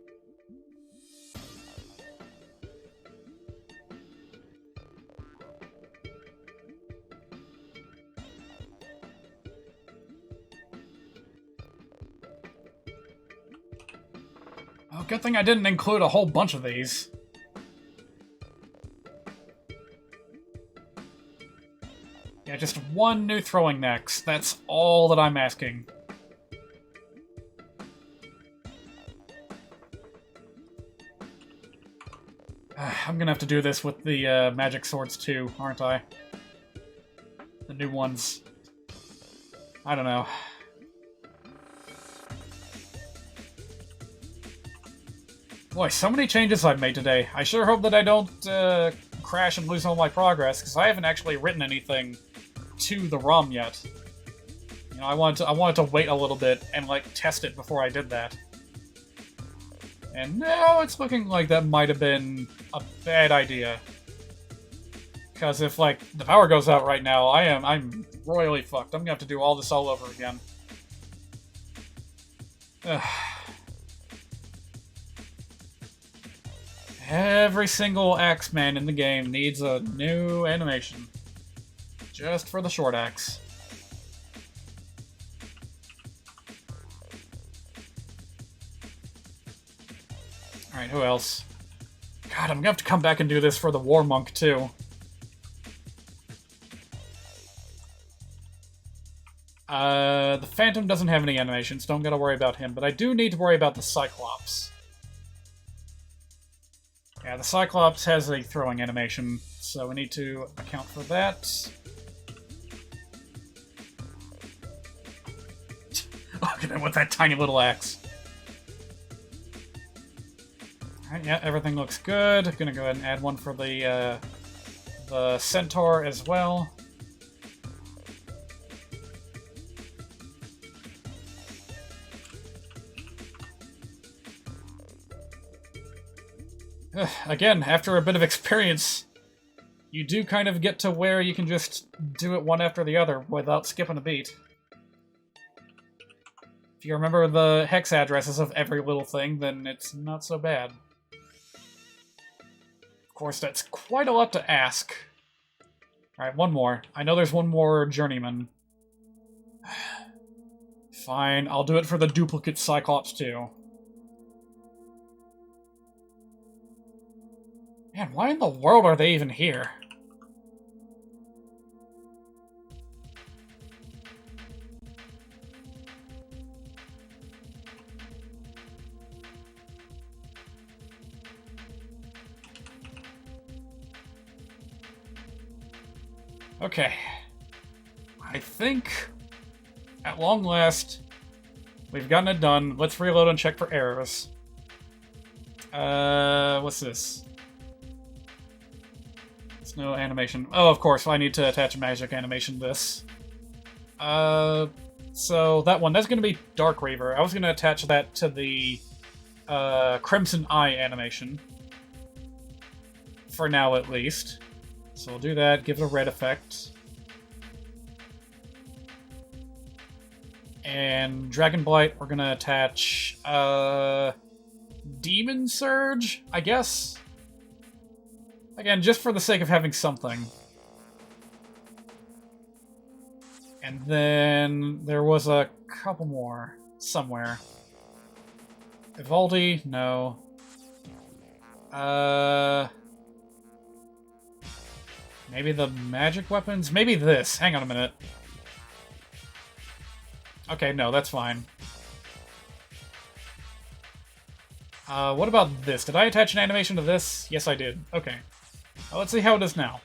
Oh, good thing I didn't include a whole bunch of these. Yeah, just one new throwing next. That's all that I'm asking. I'm gonna have to do this with the magic swords too, aren't I? The new ones. I don't know. Boy, so many changes I've made today. I sure hope that I don't crash and lose all my progress, because I haven't actually written anything to the ROM yet. You know, I wanted to wait a little bit and, like, test it before I did that. And now it's looking like that might have been a bad idea. Because if, like, the power goes out right now, I'm royally fucked. I'm gonna have to do all this all over again. Ugh. Every single Axeman in the game needs a new animation. Just for the short axe. Alright, who else? God, I'm gonna have to come back and do this for the War Monk, too. The Phantom doesn't have any animations, don't gotta worry about him, but I do need to worry about the Cyclops. Yeah, the Cyclops has a throwing animation, so we need to account for that. Look at him with that tiny little axe. Alright, yeah, everything looks good. I'm gonna go ahead and add one for the Centaur as well. Again, after a bit of experience, you do kind of get to where you can just do it one after the other without skipping a beat. If you remember the hex addresses of every little thing, then it's not so bad. Of course, that's quite a lot to ask. Alright, one more. I know there's one more Journeyman. Fine, I'll do it for the duplicate Cyclops too. Man, why in the world are they even here? Okay. I think, at long last, we've gotten it done. Let's reload and check for errors. What's this? No animation. Oh, of course, I need to attach a magic animation to this. So that one, that's going to be Dark Reaver. I was going to attach that to the Crimson Eye animation. for now at least. So we'll do that, give it a red effect. And Dragon Blight, we're gonna attach Demon Surge, I guess? Again, just for the sake of having something. And then there was a couple more somewhere. Vivaldi, no. Maybe the magic weapons? Maybe this. Hang on a minute. Okay, no, that's fine. What about this? Did I attach an animation to this? Yes, I did. Okay. Well, let's see how it is now.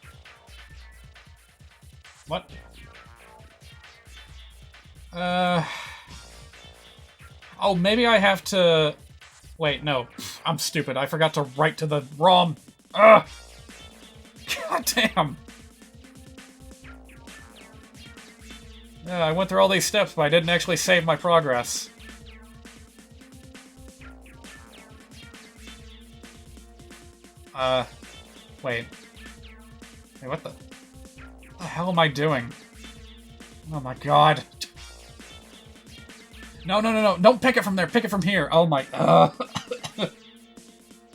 What? Oh, maybe I have to... Wait, no. I'm stupid. I forgot to write to the ROM. Ugh! God damn! Yeah, I went through all these steps, but I didn't actually save my progress. Wait. Hey, what the hell am I doing? Oh my god. No, no, no, no. Don't pick it from there. Pick it from here. Oh my...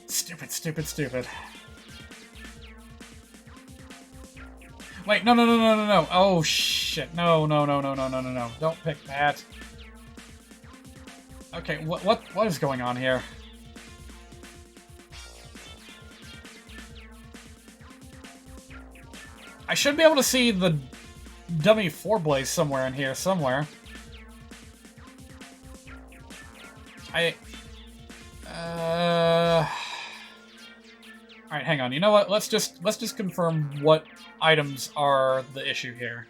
Stupid, stupid, stupid. Wait, no, no, no, no, no, no. Oh, shit. No, no, no, no, no, no, no, no. Don't pick that. Okay, what is going on here? I should be able to see the dummy 4-blaze somewhere in here, somewhere. Alright, hang on. You know what? Let's just confirm what items are the issue here.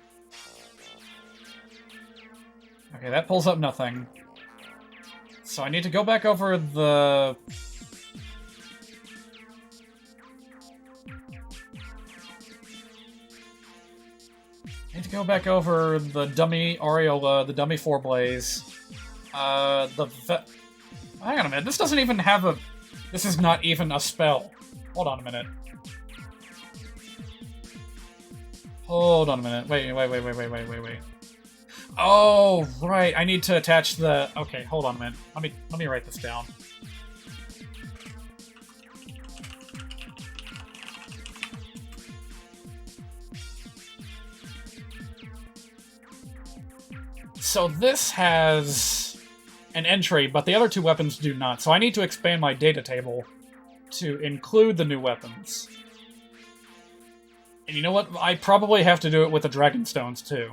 Okay, that pulls up nothing. So I need to go back over the... I need to go back over the dummy Aureola, the dummy 4-blaze, Hang on a minute, this doesn't even have a... This is not even a spell. Hold on a minute. Hold on a minute. Wait. Oh, right. I need to attach the... Okay, hold on a minute. Let me write this down. So this has an entry, but the other two weapons do not. So I need to expand my data table to include the new weapons. And you know what? I probably have to do it with the Dragon Stones, too.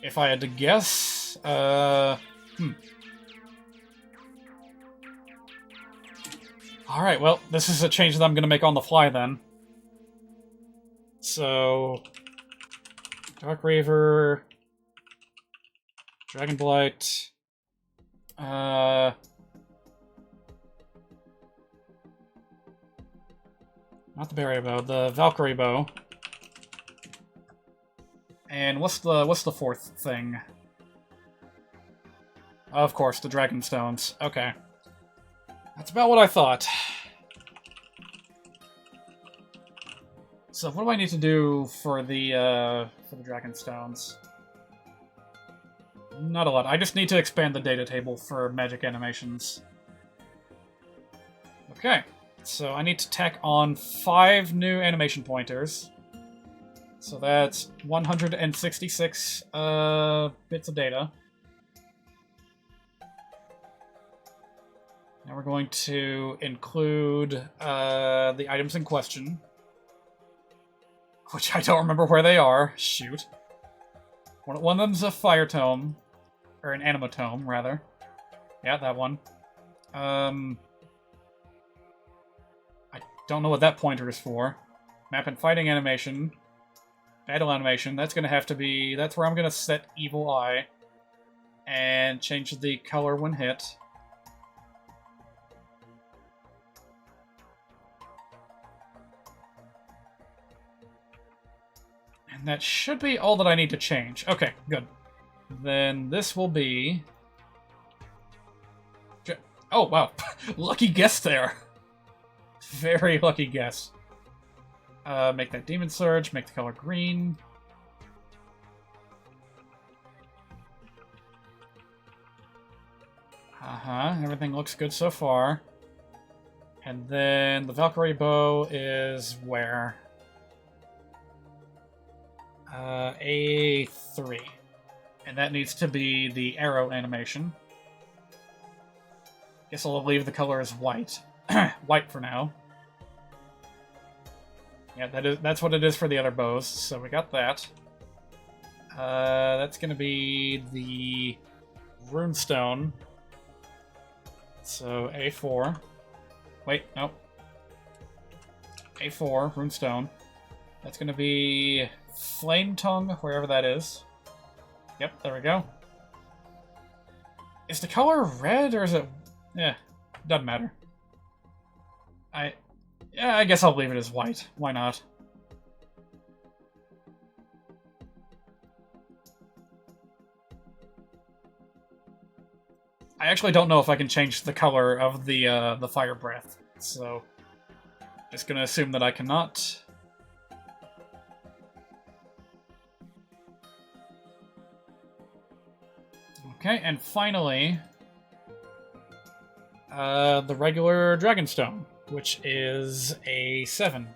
If I had to guess... Alright, well, this is a change that I'm going to make on the fly, then. So... Dark Raver... Dragon Blight... Not the Barrier Bow, the Valkyrie Bow. And what's the fourth thing? Of course, the Dragon Stones. Okay. That's about what I thought. So what do I need to do for the Dragon Stones? Not a lot. I just need to expand the data table for magic animations. Okay. So I need to tack on 5 new animation pointers. So that's 166 bits of data. Now we're going to include the items in question. Which I don't remember where they are. Shoot. One of them's a fire tome. Or an anima tome, rather. Yeah, that one. I don't know what that pointer is for. Map and fighting animation. Battle animation. That's going to have to be... That's where I'm going to set Evil Eye. And change the color when hit. And that should be all that I need to change. Okay, good. Then this will be... Oh, wow. Lucky guess there. Very lucky guess. Make that Demon Surge, make the color green. Everything looks good so far. And then the Valkyrie bow is where? A3. And that needs to be the arrow animation. Guess I'll leave the color as white. White for now. Yeah, that's what it is for the other bows, so we got that. That's gonna be the runestone. So A4. Wait, no. A4, runestone. That's gonna be flame tongue, wherever that is. Yep, there we go. Is the color red, or is it... Yeah, doesn't matter. Yeah, I guess I'll leave it as white. Why not? I actually don't know if I can change the color of the fire breath, so just gonna assume that I cannot. Okay, and finally, the regular Dragonstone, which is a 7.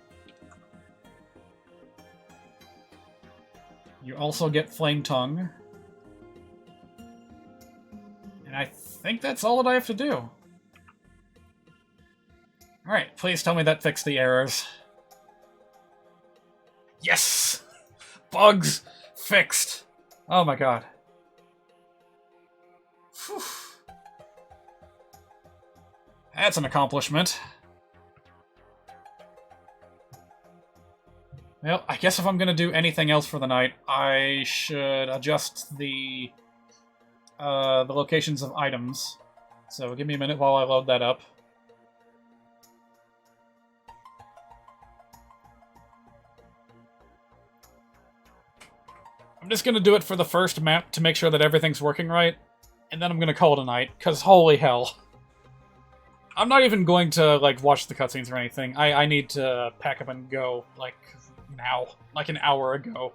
You also get Flame Tongue. And I think that's all that I have to do. Alright, please tell me that fixed the errors. Yes! Bugs fixed! Oh my god. Whew. That's an accomplishment. Well, I guess if I'm gonna do anything else for the night, I should adjust the locations of items. So give me a minute while I load that up. I'm just gonna do it for the first map to make sure that everything's working right, and then I'm gonna call it a night, because holy hell. I'm not even going to, like, watch the cutscenes or anything. I need to pack up and go, like, now. Like an hour ago.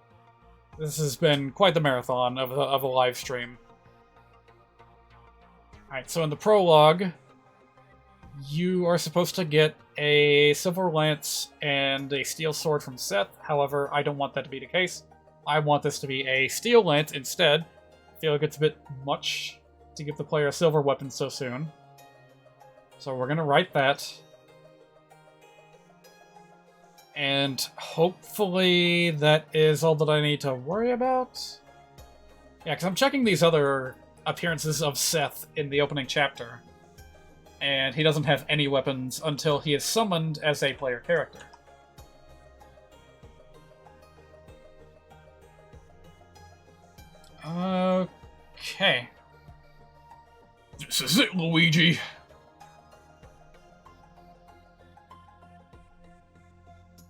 This has been quite the marathon of a live stream. Alright, so in the prologue, you are supposed to get a silver lance and a steel sword from Seth. However, I don't want that to be the case. I want this to be a steel lance instead. I feel like it's a bit much to give the player a silver weapon so soon. So we're gonna write that. And hopefully that is all that I need to worry about. Yeah, because I'm checking these other appearances of Seth in the opening chapter. And he doesn't have any weapons until he is summoned as a player character. Okay. This is it, Luigi.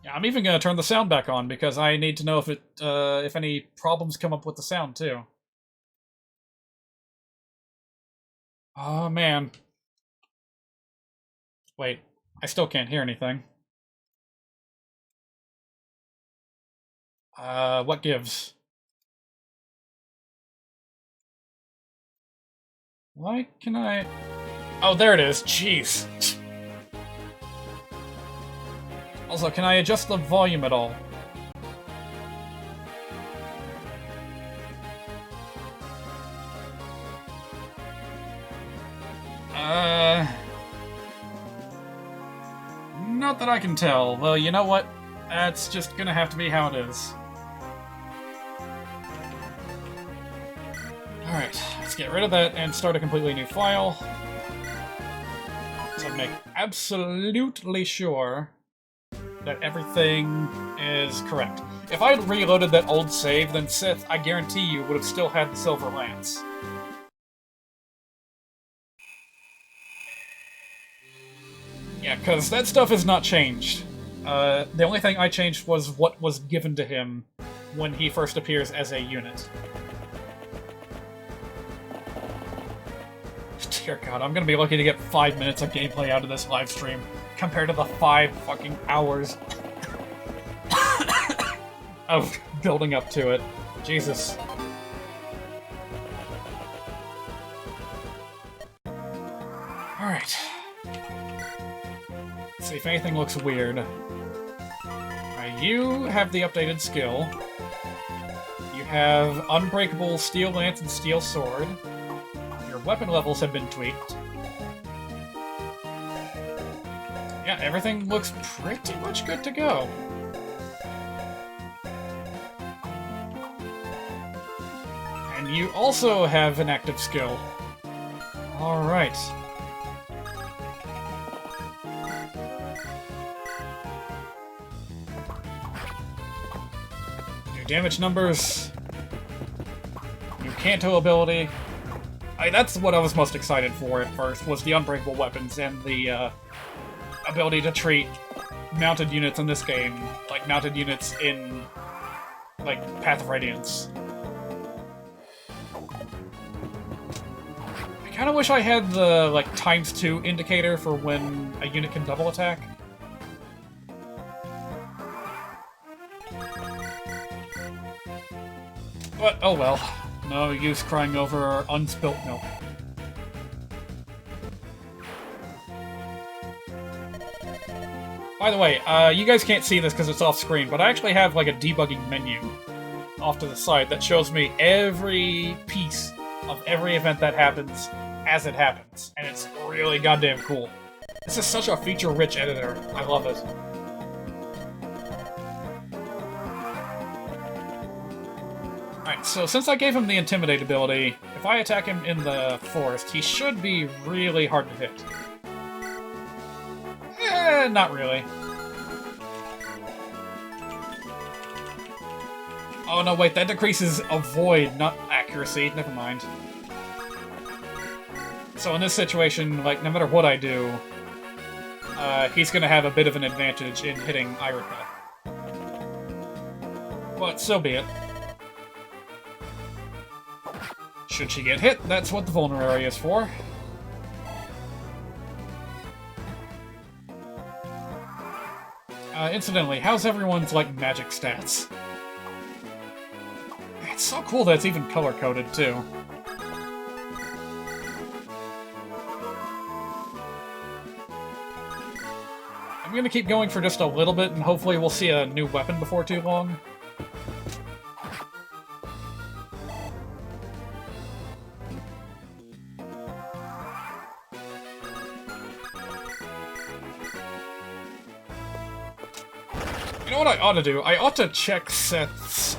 Yeah, I'm even gonna turn the sound back on because I need to know if any problems come up with the sound too. Oh man. Wait, I still can't hear anything. What gives? Why can I... Oh, there it is. Jeez. Also, can I adjust the volume at all? Not that I can tell. Well, you know what? That's just gonna have to be how it is. Alright, let's get rid of that and start a completely new file. So make absolutely sure that everything is correct. If I had reloaded that old save, then Sith, I guarantee you, would have still had the Silver Lance. Yeah, because that stuff has not changed. The only thing I changed was what was given to him when he first appears as a unit. Dear God, I'm gonna be lucky to get 5 minutes of gameplay out of this live stream compared to the 5 fucking hours of building up to it. Jesus. Alright. Let's see if anything looks weird. Alright, you have the updated skill. You have Unbreakable Steel Lance and Steel Sword. Your weapon levels have been tweaked. Yeah, everything looks pretty much good to go. And you also have an active skill. Alright. New damage numbers. New Kanto ability. That's what I was most excited for at first, was the Unbreakable weapons and the ability to treat mounted units in this game like mounted units in, like, Path of Radiance. I kinda wish I had the, like, ×2 indicator for when a unit can double attack. But, oh well. No use crying over unspilt milk. By the way, you guys can't see this because it's off screen, but I actually have like a debugging menu off to the side that shows me every piece of every event that happens as it happens, and it's really goddamn cool. This is such a feature-rich editor. I love it. Alright, so since I gave him the Intimidate ability, if I attack him in the forest, he should be really hard to hit. Not really. Oh no, wait, that decreases avoid, not accuracy. Never mind. So in this situation, like, no matter what I do, he's gonna have a bit of an advantage in hitting Irika. But so be it. Should she get hit, that's what the vulnerary is for. Incidentally, how's everyone's, like, magic stats? It's so cool that it's even color-coded, too. I'm gonna keep going for just a little bit, and hopefully we'll see a new weapon before too long. You know what I ought to do? I ought to check Seth's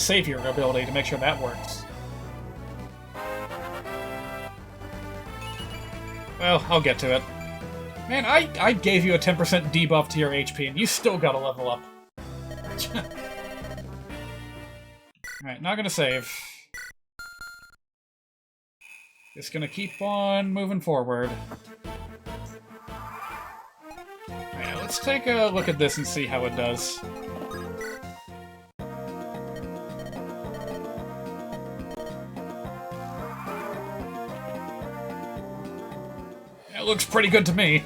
Savior ability to make sure that works. Well, I'll get to it. Man, I gave you a 10% debuff to your HP, and you still gotta level up. Alright, not gonna save. Just gonna keep on moving forward. Alright, let's take a look at this and see how it does. It looks pretty good to me.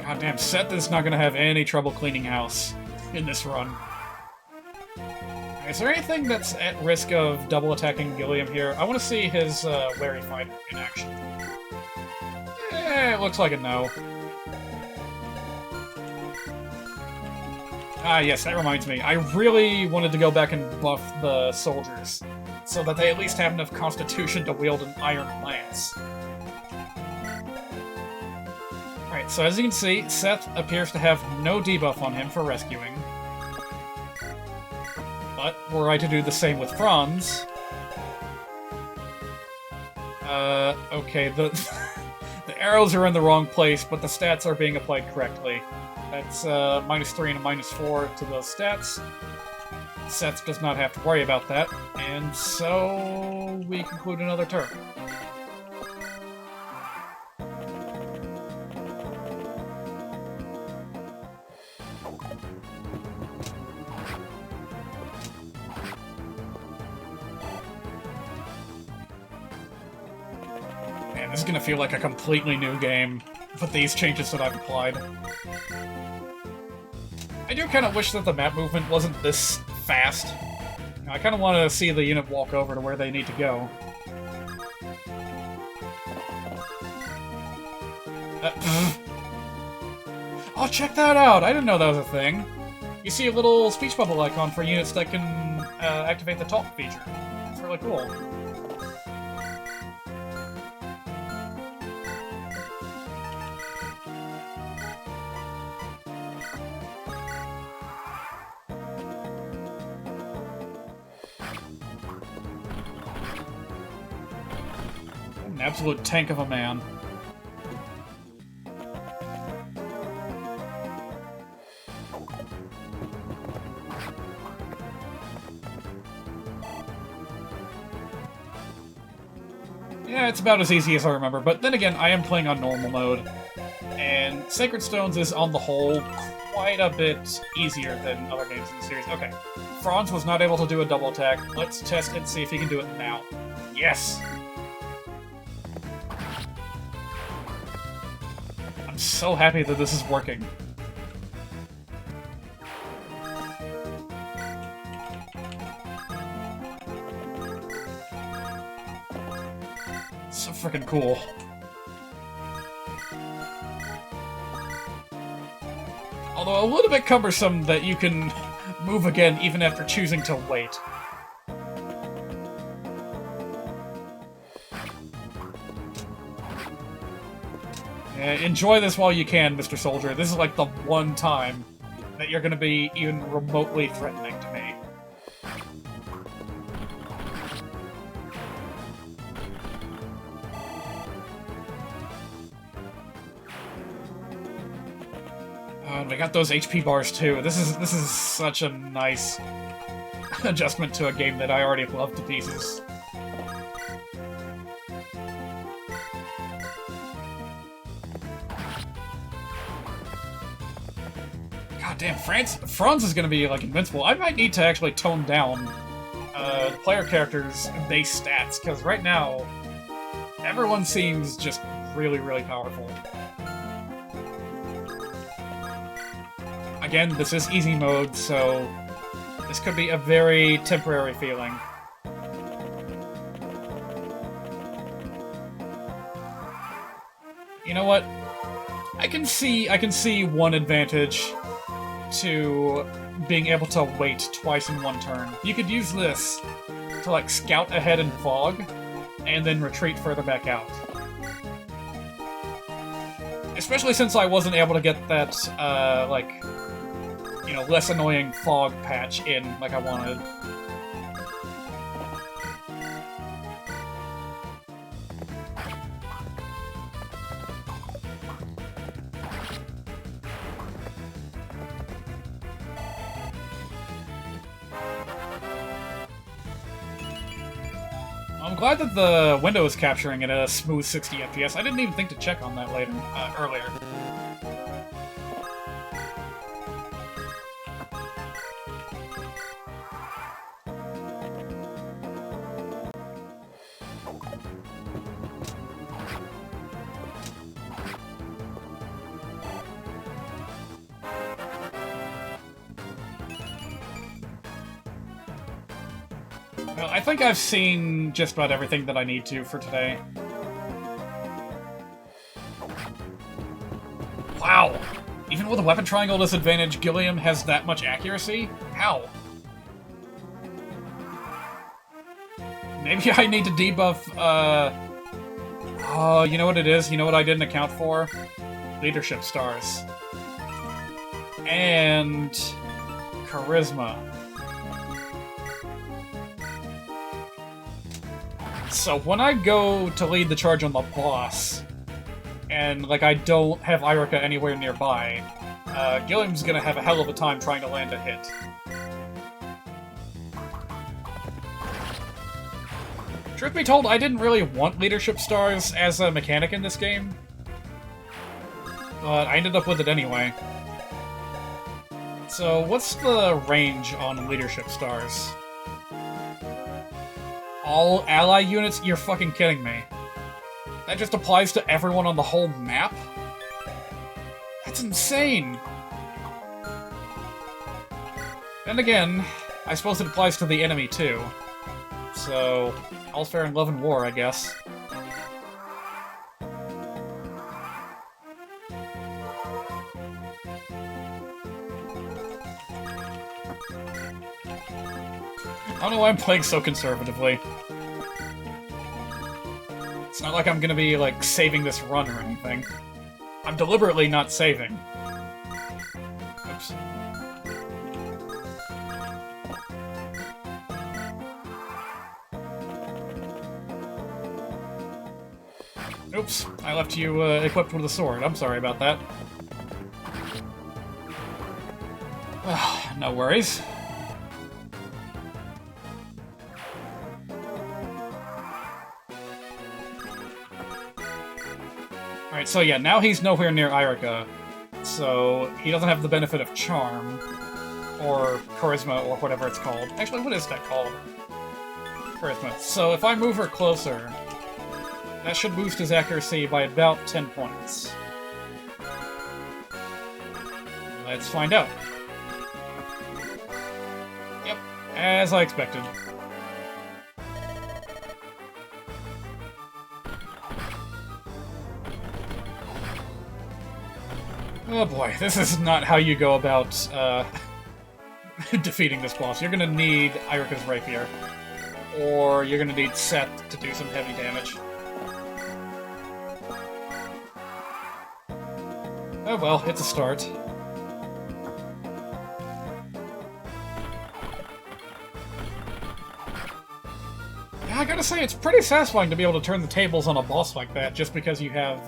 Goddamn, Seth is not gonna have any trouble cleaning house in this run. Is there anything that's at risk of double attacking Gilliam here? I want to see his Wary Fighter in action. It looks like a no. Ah, yes, that reminds me. I really wanted to go back and buff the soldiers, so that they at least have enough constitution to wield an iron lance. Alright, so as you can see, Seth appears to have no debuff on him for rescuing. But were I to do the same with Franz... okay, the arrows are in the wrong place, but the stats are being applied correctly. That's -3 and a -4 to those stats. Seth does not have to worry about that, and so we conclude another turn. This is gonna feel like a completely new game with these changes that I've applied. I do kind of wish that the map movement wasn't this fast. I kind of want to see the unit walk over to where they need to go. Oh, check that out! I didn't know that was a thing. You see a little speech bubble icon for units that can activate the talk feature. It's really cool. An absolute tank of a man. Yeah, it's about as easy as I remember, but then again, I am playing on normal mode, and Sacred Stones is, on the whole, quite a bit easier than other games in the series. Okay, Franz was not able to do a double attack. Let's test and see if he can do it now. Yes! I'm so happy that this is working. So freaking cool. Although a little bit cumbersome that you can move again even after choosing to wait. Enjoy this while you can, Mr. Soldier. This is like the one time that you're gonna be even remotely threatening to me. And we got those HP bars too. This is such a nice adjustment to a game that I already love to pieces. God damn, Franz is gonna be like invincible. I might need to actually tone down the player characters' base stats, because right now everyone seems just really, really powerful. Again, this is easy mode, so this could be a very temporary feeling. You know what? I can see one advantage to being able to wait twice in one turn. You could use this to like scout ahead in fog and then retreat further back out. Especially since I wasn't able to get that like, you know, less annoying fog patch in like I wanted. I'm glad that the window is capturing it at a smooth 60 FPS. I didn't even think to check on that earlier. Well, I think I've seen just about everything that I need to for today. Wow! Even with a weapon triangle disadvantage, Gilliam has that much accuracy? How? Maybe I need to debuff, oh, you know what it is? You know what I didn't account for? Leadership stars. And charisma. So when I go to lead the charge on the boss, and like I don't have Irika anywhere nearby, Gilliam's gonna have a hell of a time trying to land a hit. Truth be told, I didn't really want leadership stars as a mechanic in this game, but I ended up with it anyway. So what's the range on leadership stars? All ally units? You're fucking kidding me. That just applies to everyone on the whole map? That's insane! And again, I suppose it applies to the enemy too. So, all's fair in love and war, I guess. I don't know why I'm playing so conservatively. It's not like I'm gonna be, like, saving this run or anything. I'm deliberately not saving. Oops. Oops, I left you equipped with a sword. I'm sorry about that. No worries. Alright, so yeah, now he's nowhere near Irika, so he doesn't have the benefit of Charm, or Charisma, or whatever it's called. Actually, what is that called? Charisma. So if I move her closer, that should boost his accuracy by about 10 points. Let's find out. Yep, as I expected. Oh boy, this is not how you go about defeating this boss. You're gonna need Irika's Rapier, or you're gonna need Seth to do some heavy damage. Oh well, it's a start. Yeah, I gotta say, it's pretty satisfying to be able to turn the tables on a boss like that, just because you have,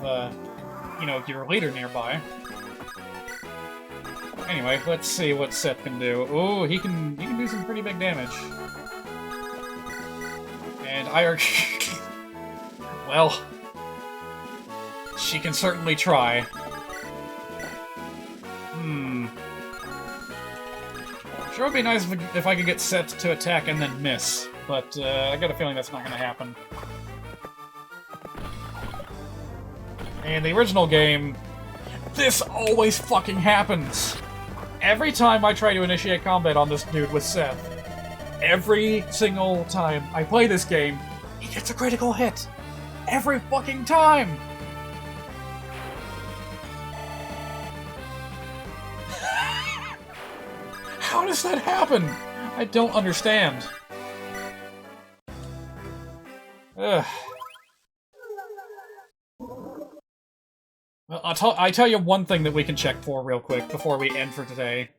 you know, your leader nearby. Anyway, let's see what Seth can do. Ooh, he can do some pretty big damage. And Irika... well... she can certainly try. Sure would be nice if I could get Seth to attack and then miss, but I got a feeling that's not gonna happen. In the original game, this always fucking happens! Every time I try to initiate combat on this dude with Seth, every single time I play this game, he gets a critical hit! Every fucking time! How does that happen? I don't understand. Ugh. Well, I tell you one thing that we can check for real quick before we end for today,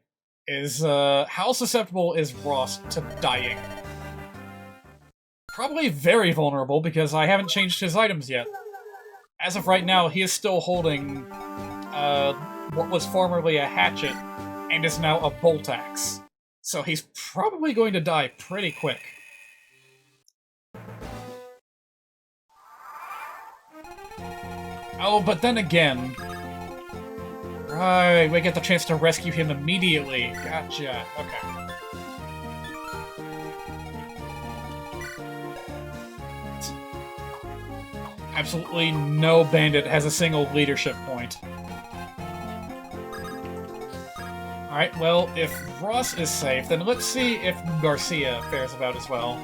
is how susceptible is Ross to dying? Probably very vulnerable, because I haven't changed his items yet. As of right now, he is still holding what was formerly a hatchet, and is now a bolt axe. So he's probably going to die pretty quick. Oh, but then again... right, we get the chance to rescue him immediately. Gotcha. Okay. Absolutely no bandit has a single leadership point. Alright, well, if Ross is safe, then let's see if Garcia fares about as well.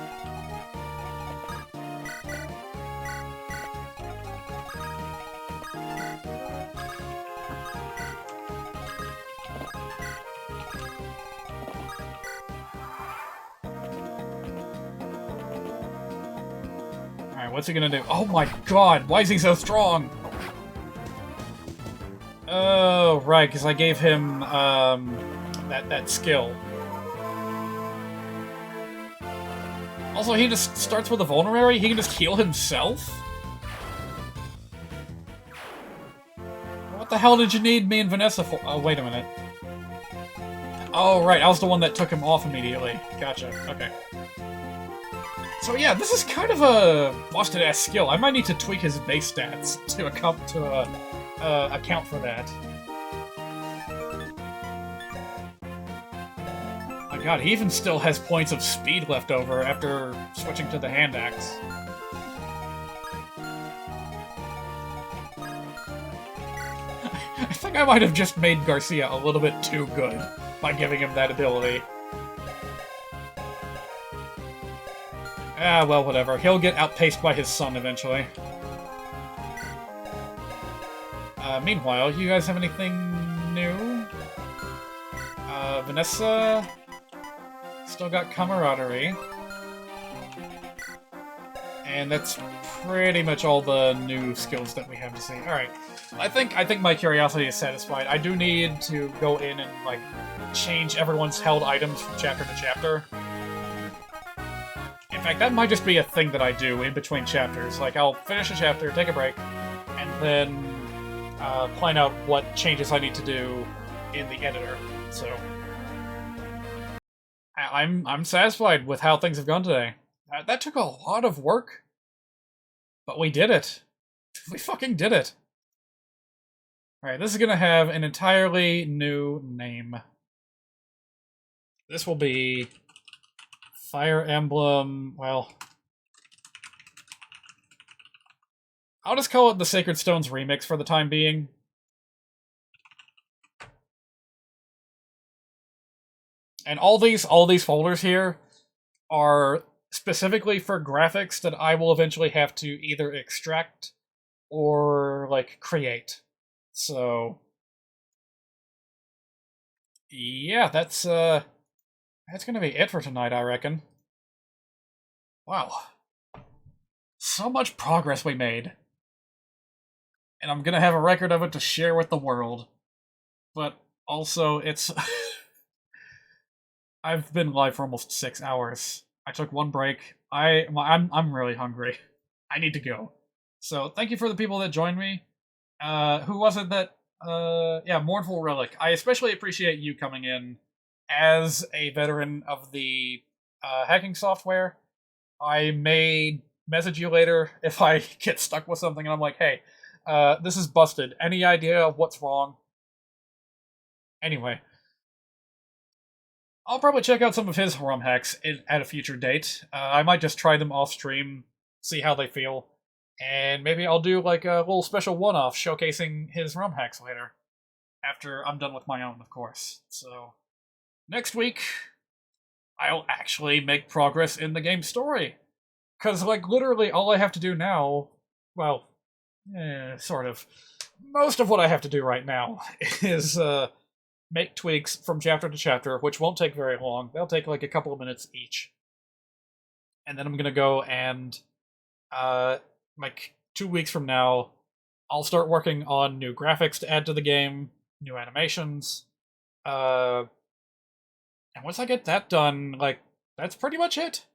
Alright, what's he gonna do? Oh my god, why is he so strong? Oh, right, because I gave him, that skill. Also, he just starts with a vulnerary? He can just heal himself? What the hell did you need me and Vanessa for? Oh, wait a minute. Oh, right, I was the one that took him off immediately. Gotcha, okay. So yeah, this is kind of a busted-ass skill. I might need to tweak his base stats to account for that. My god, he even still has points of speed left over after switching to the hand axe. think I might have just made Garcia a little bit too good by giving him that ability. Ah, well, whatever. He'll get outpaced by his son eventually. Meanwhile, you guys have anything new? Vanessa... Still got camaraderie. And that's pretty much all the new skills that we have to see. Alright. I think my curiosity is satisfied. I do need to go in and, like, change everyone's held items from chapter to chapter. In fact, that might just be a thing that I do in between chapters. Like, I'll finish a chapter, take a break, and then plan out what changes I need to do in the editor. So I'm satisfied with how things have gone today. That took a lot of work, but we did it. We fucking did it. Alright, this is gonna have an entirely new name. This will be Fire Emblem, well... I'll just call it the Sacred Stones Remix for the time being. And all these folders here are specifically for graphics that I will eventually have to either extract or, like, create. So... yeah, that's gonna be it for tonight, I reckon. Wow. So much progress we made. And I'm gonna have a record of it to share with the world. But also, it's... I've been live for almost 6 hours. I took one break. I'm really hungry. I need to go. So, thank you for the people that joined me. Who was it that... yeah, Mournful Relic. I especially appreciate you coming in as a veteran of the hacking software. I may message you later if I get stuck with something and I'm like, hey, this is busted. Any idea of what's wrong? Anyway. I'll probably check out some of his ROMhacks at a future date. I might just try them off stream, see how they feel, and maybe I'll do like a little special one-off showcasing his ROMhacks later. After I'm done with my own, of course. So, next week, I'll actually make progress in the game's story. Because, like, literally all I have to do now, well, sort of. Most of what I have to do right now is, make tweaks from chapter to chapter, which won't take very long. They'll take like a couple of minutes each. And then I'm gonna go and, like 2 weeks from now, I'll start working on new graphics to add to the game, new animations. And once I get that done, like, that's pretty much it.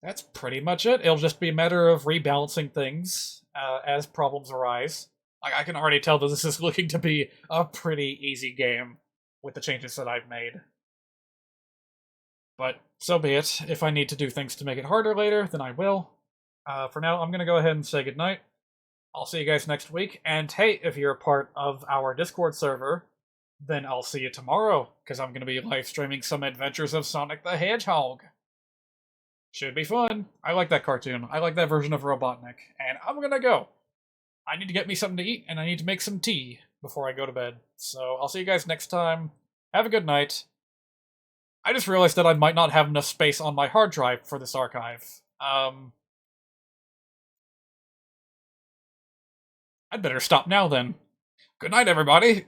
That's pretty much it. It'll just be a matter of rebalancing things as problems arise. Like, I can already tell that this is looking to be a pretty easy game with the changes that I've made. But so be it. If I need to do things to make it harder later, then I will. For now, I'm going to go ahead and say goodnight. I'll see you guys next week. And hey, if you're a part of our Discord server, then I'll see you tomorrow, because I'm going to be live streaming some adventures of Sonic the Hedgehog. Should be fun. I like that cartoon. I like that version of Robotnik. And I'm going to go. I need to get me something to eat, and I need to make some tea before I go to bed. So I'll see you guys next time. Have a good night. I just realized that I might not have enough space on my hard drive for this archive. I'd better stop now then. Good night, everybody!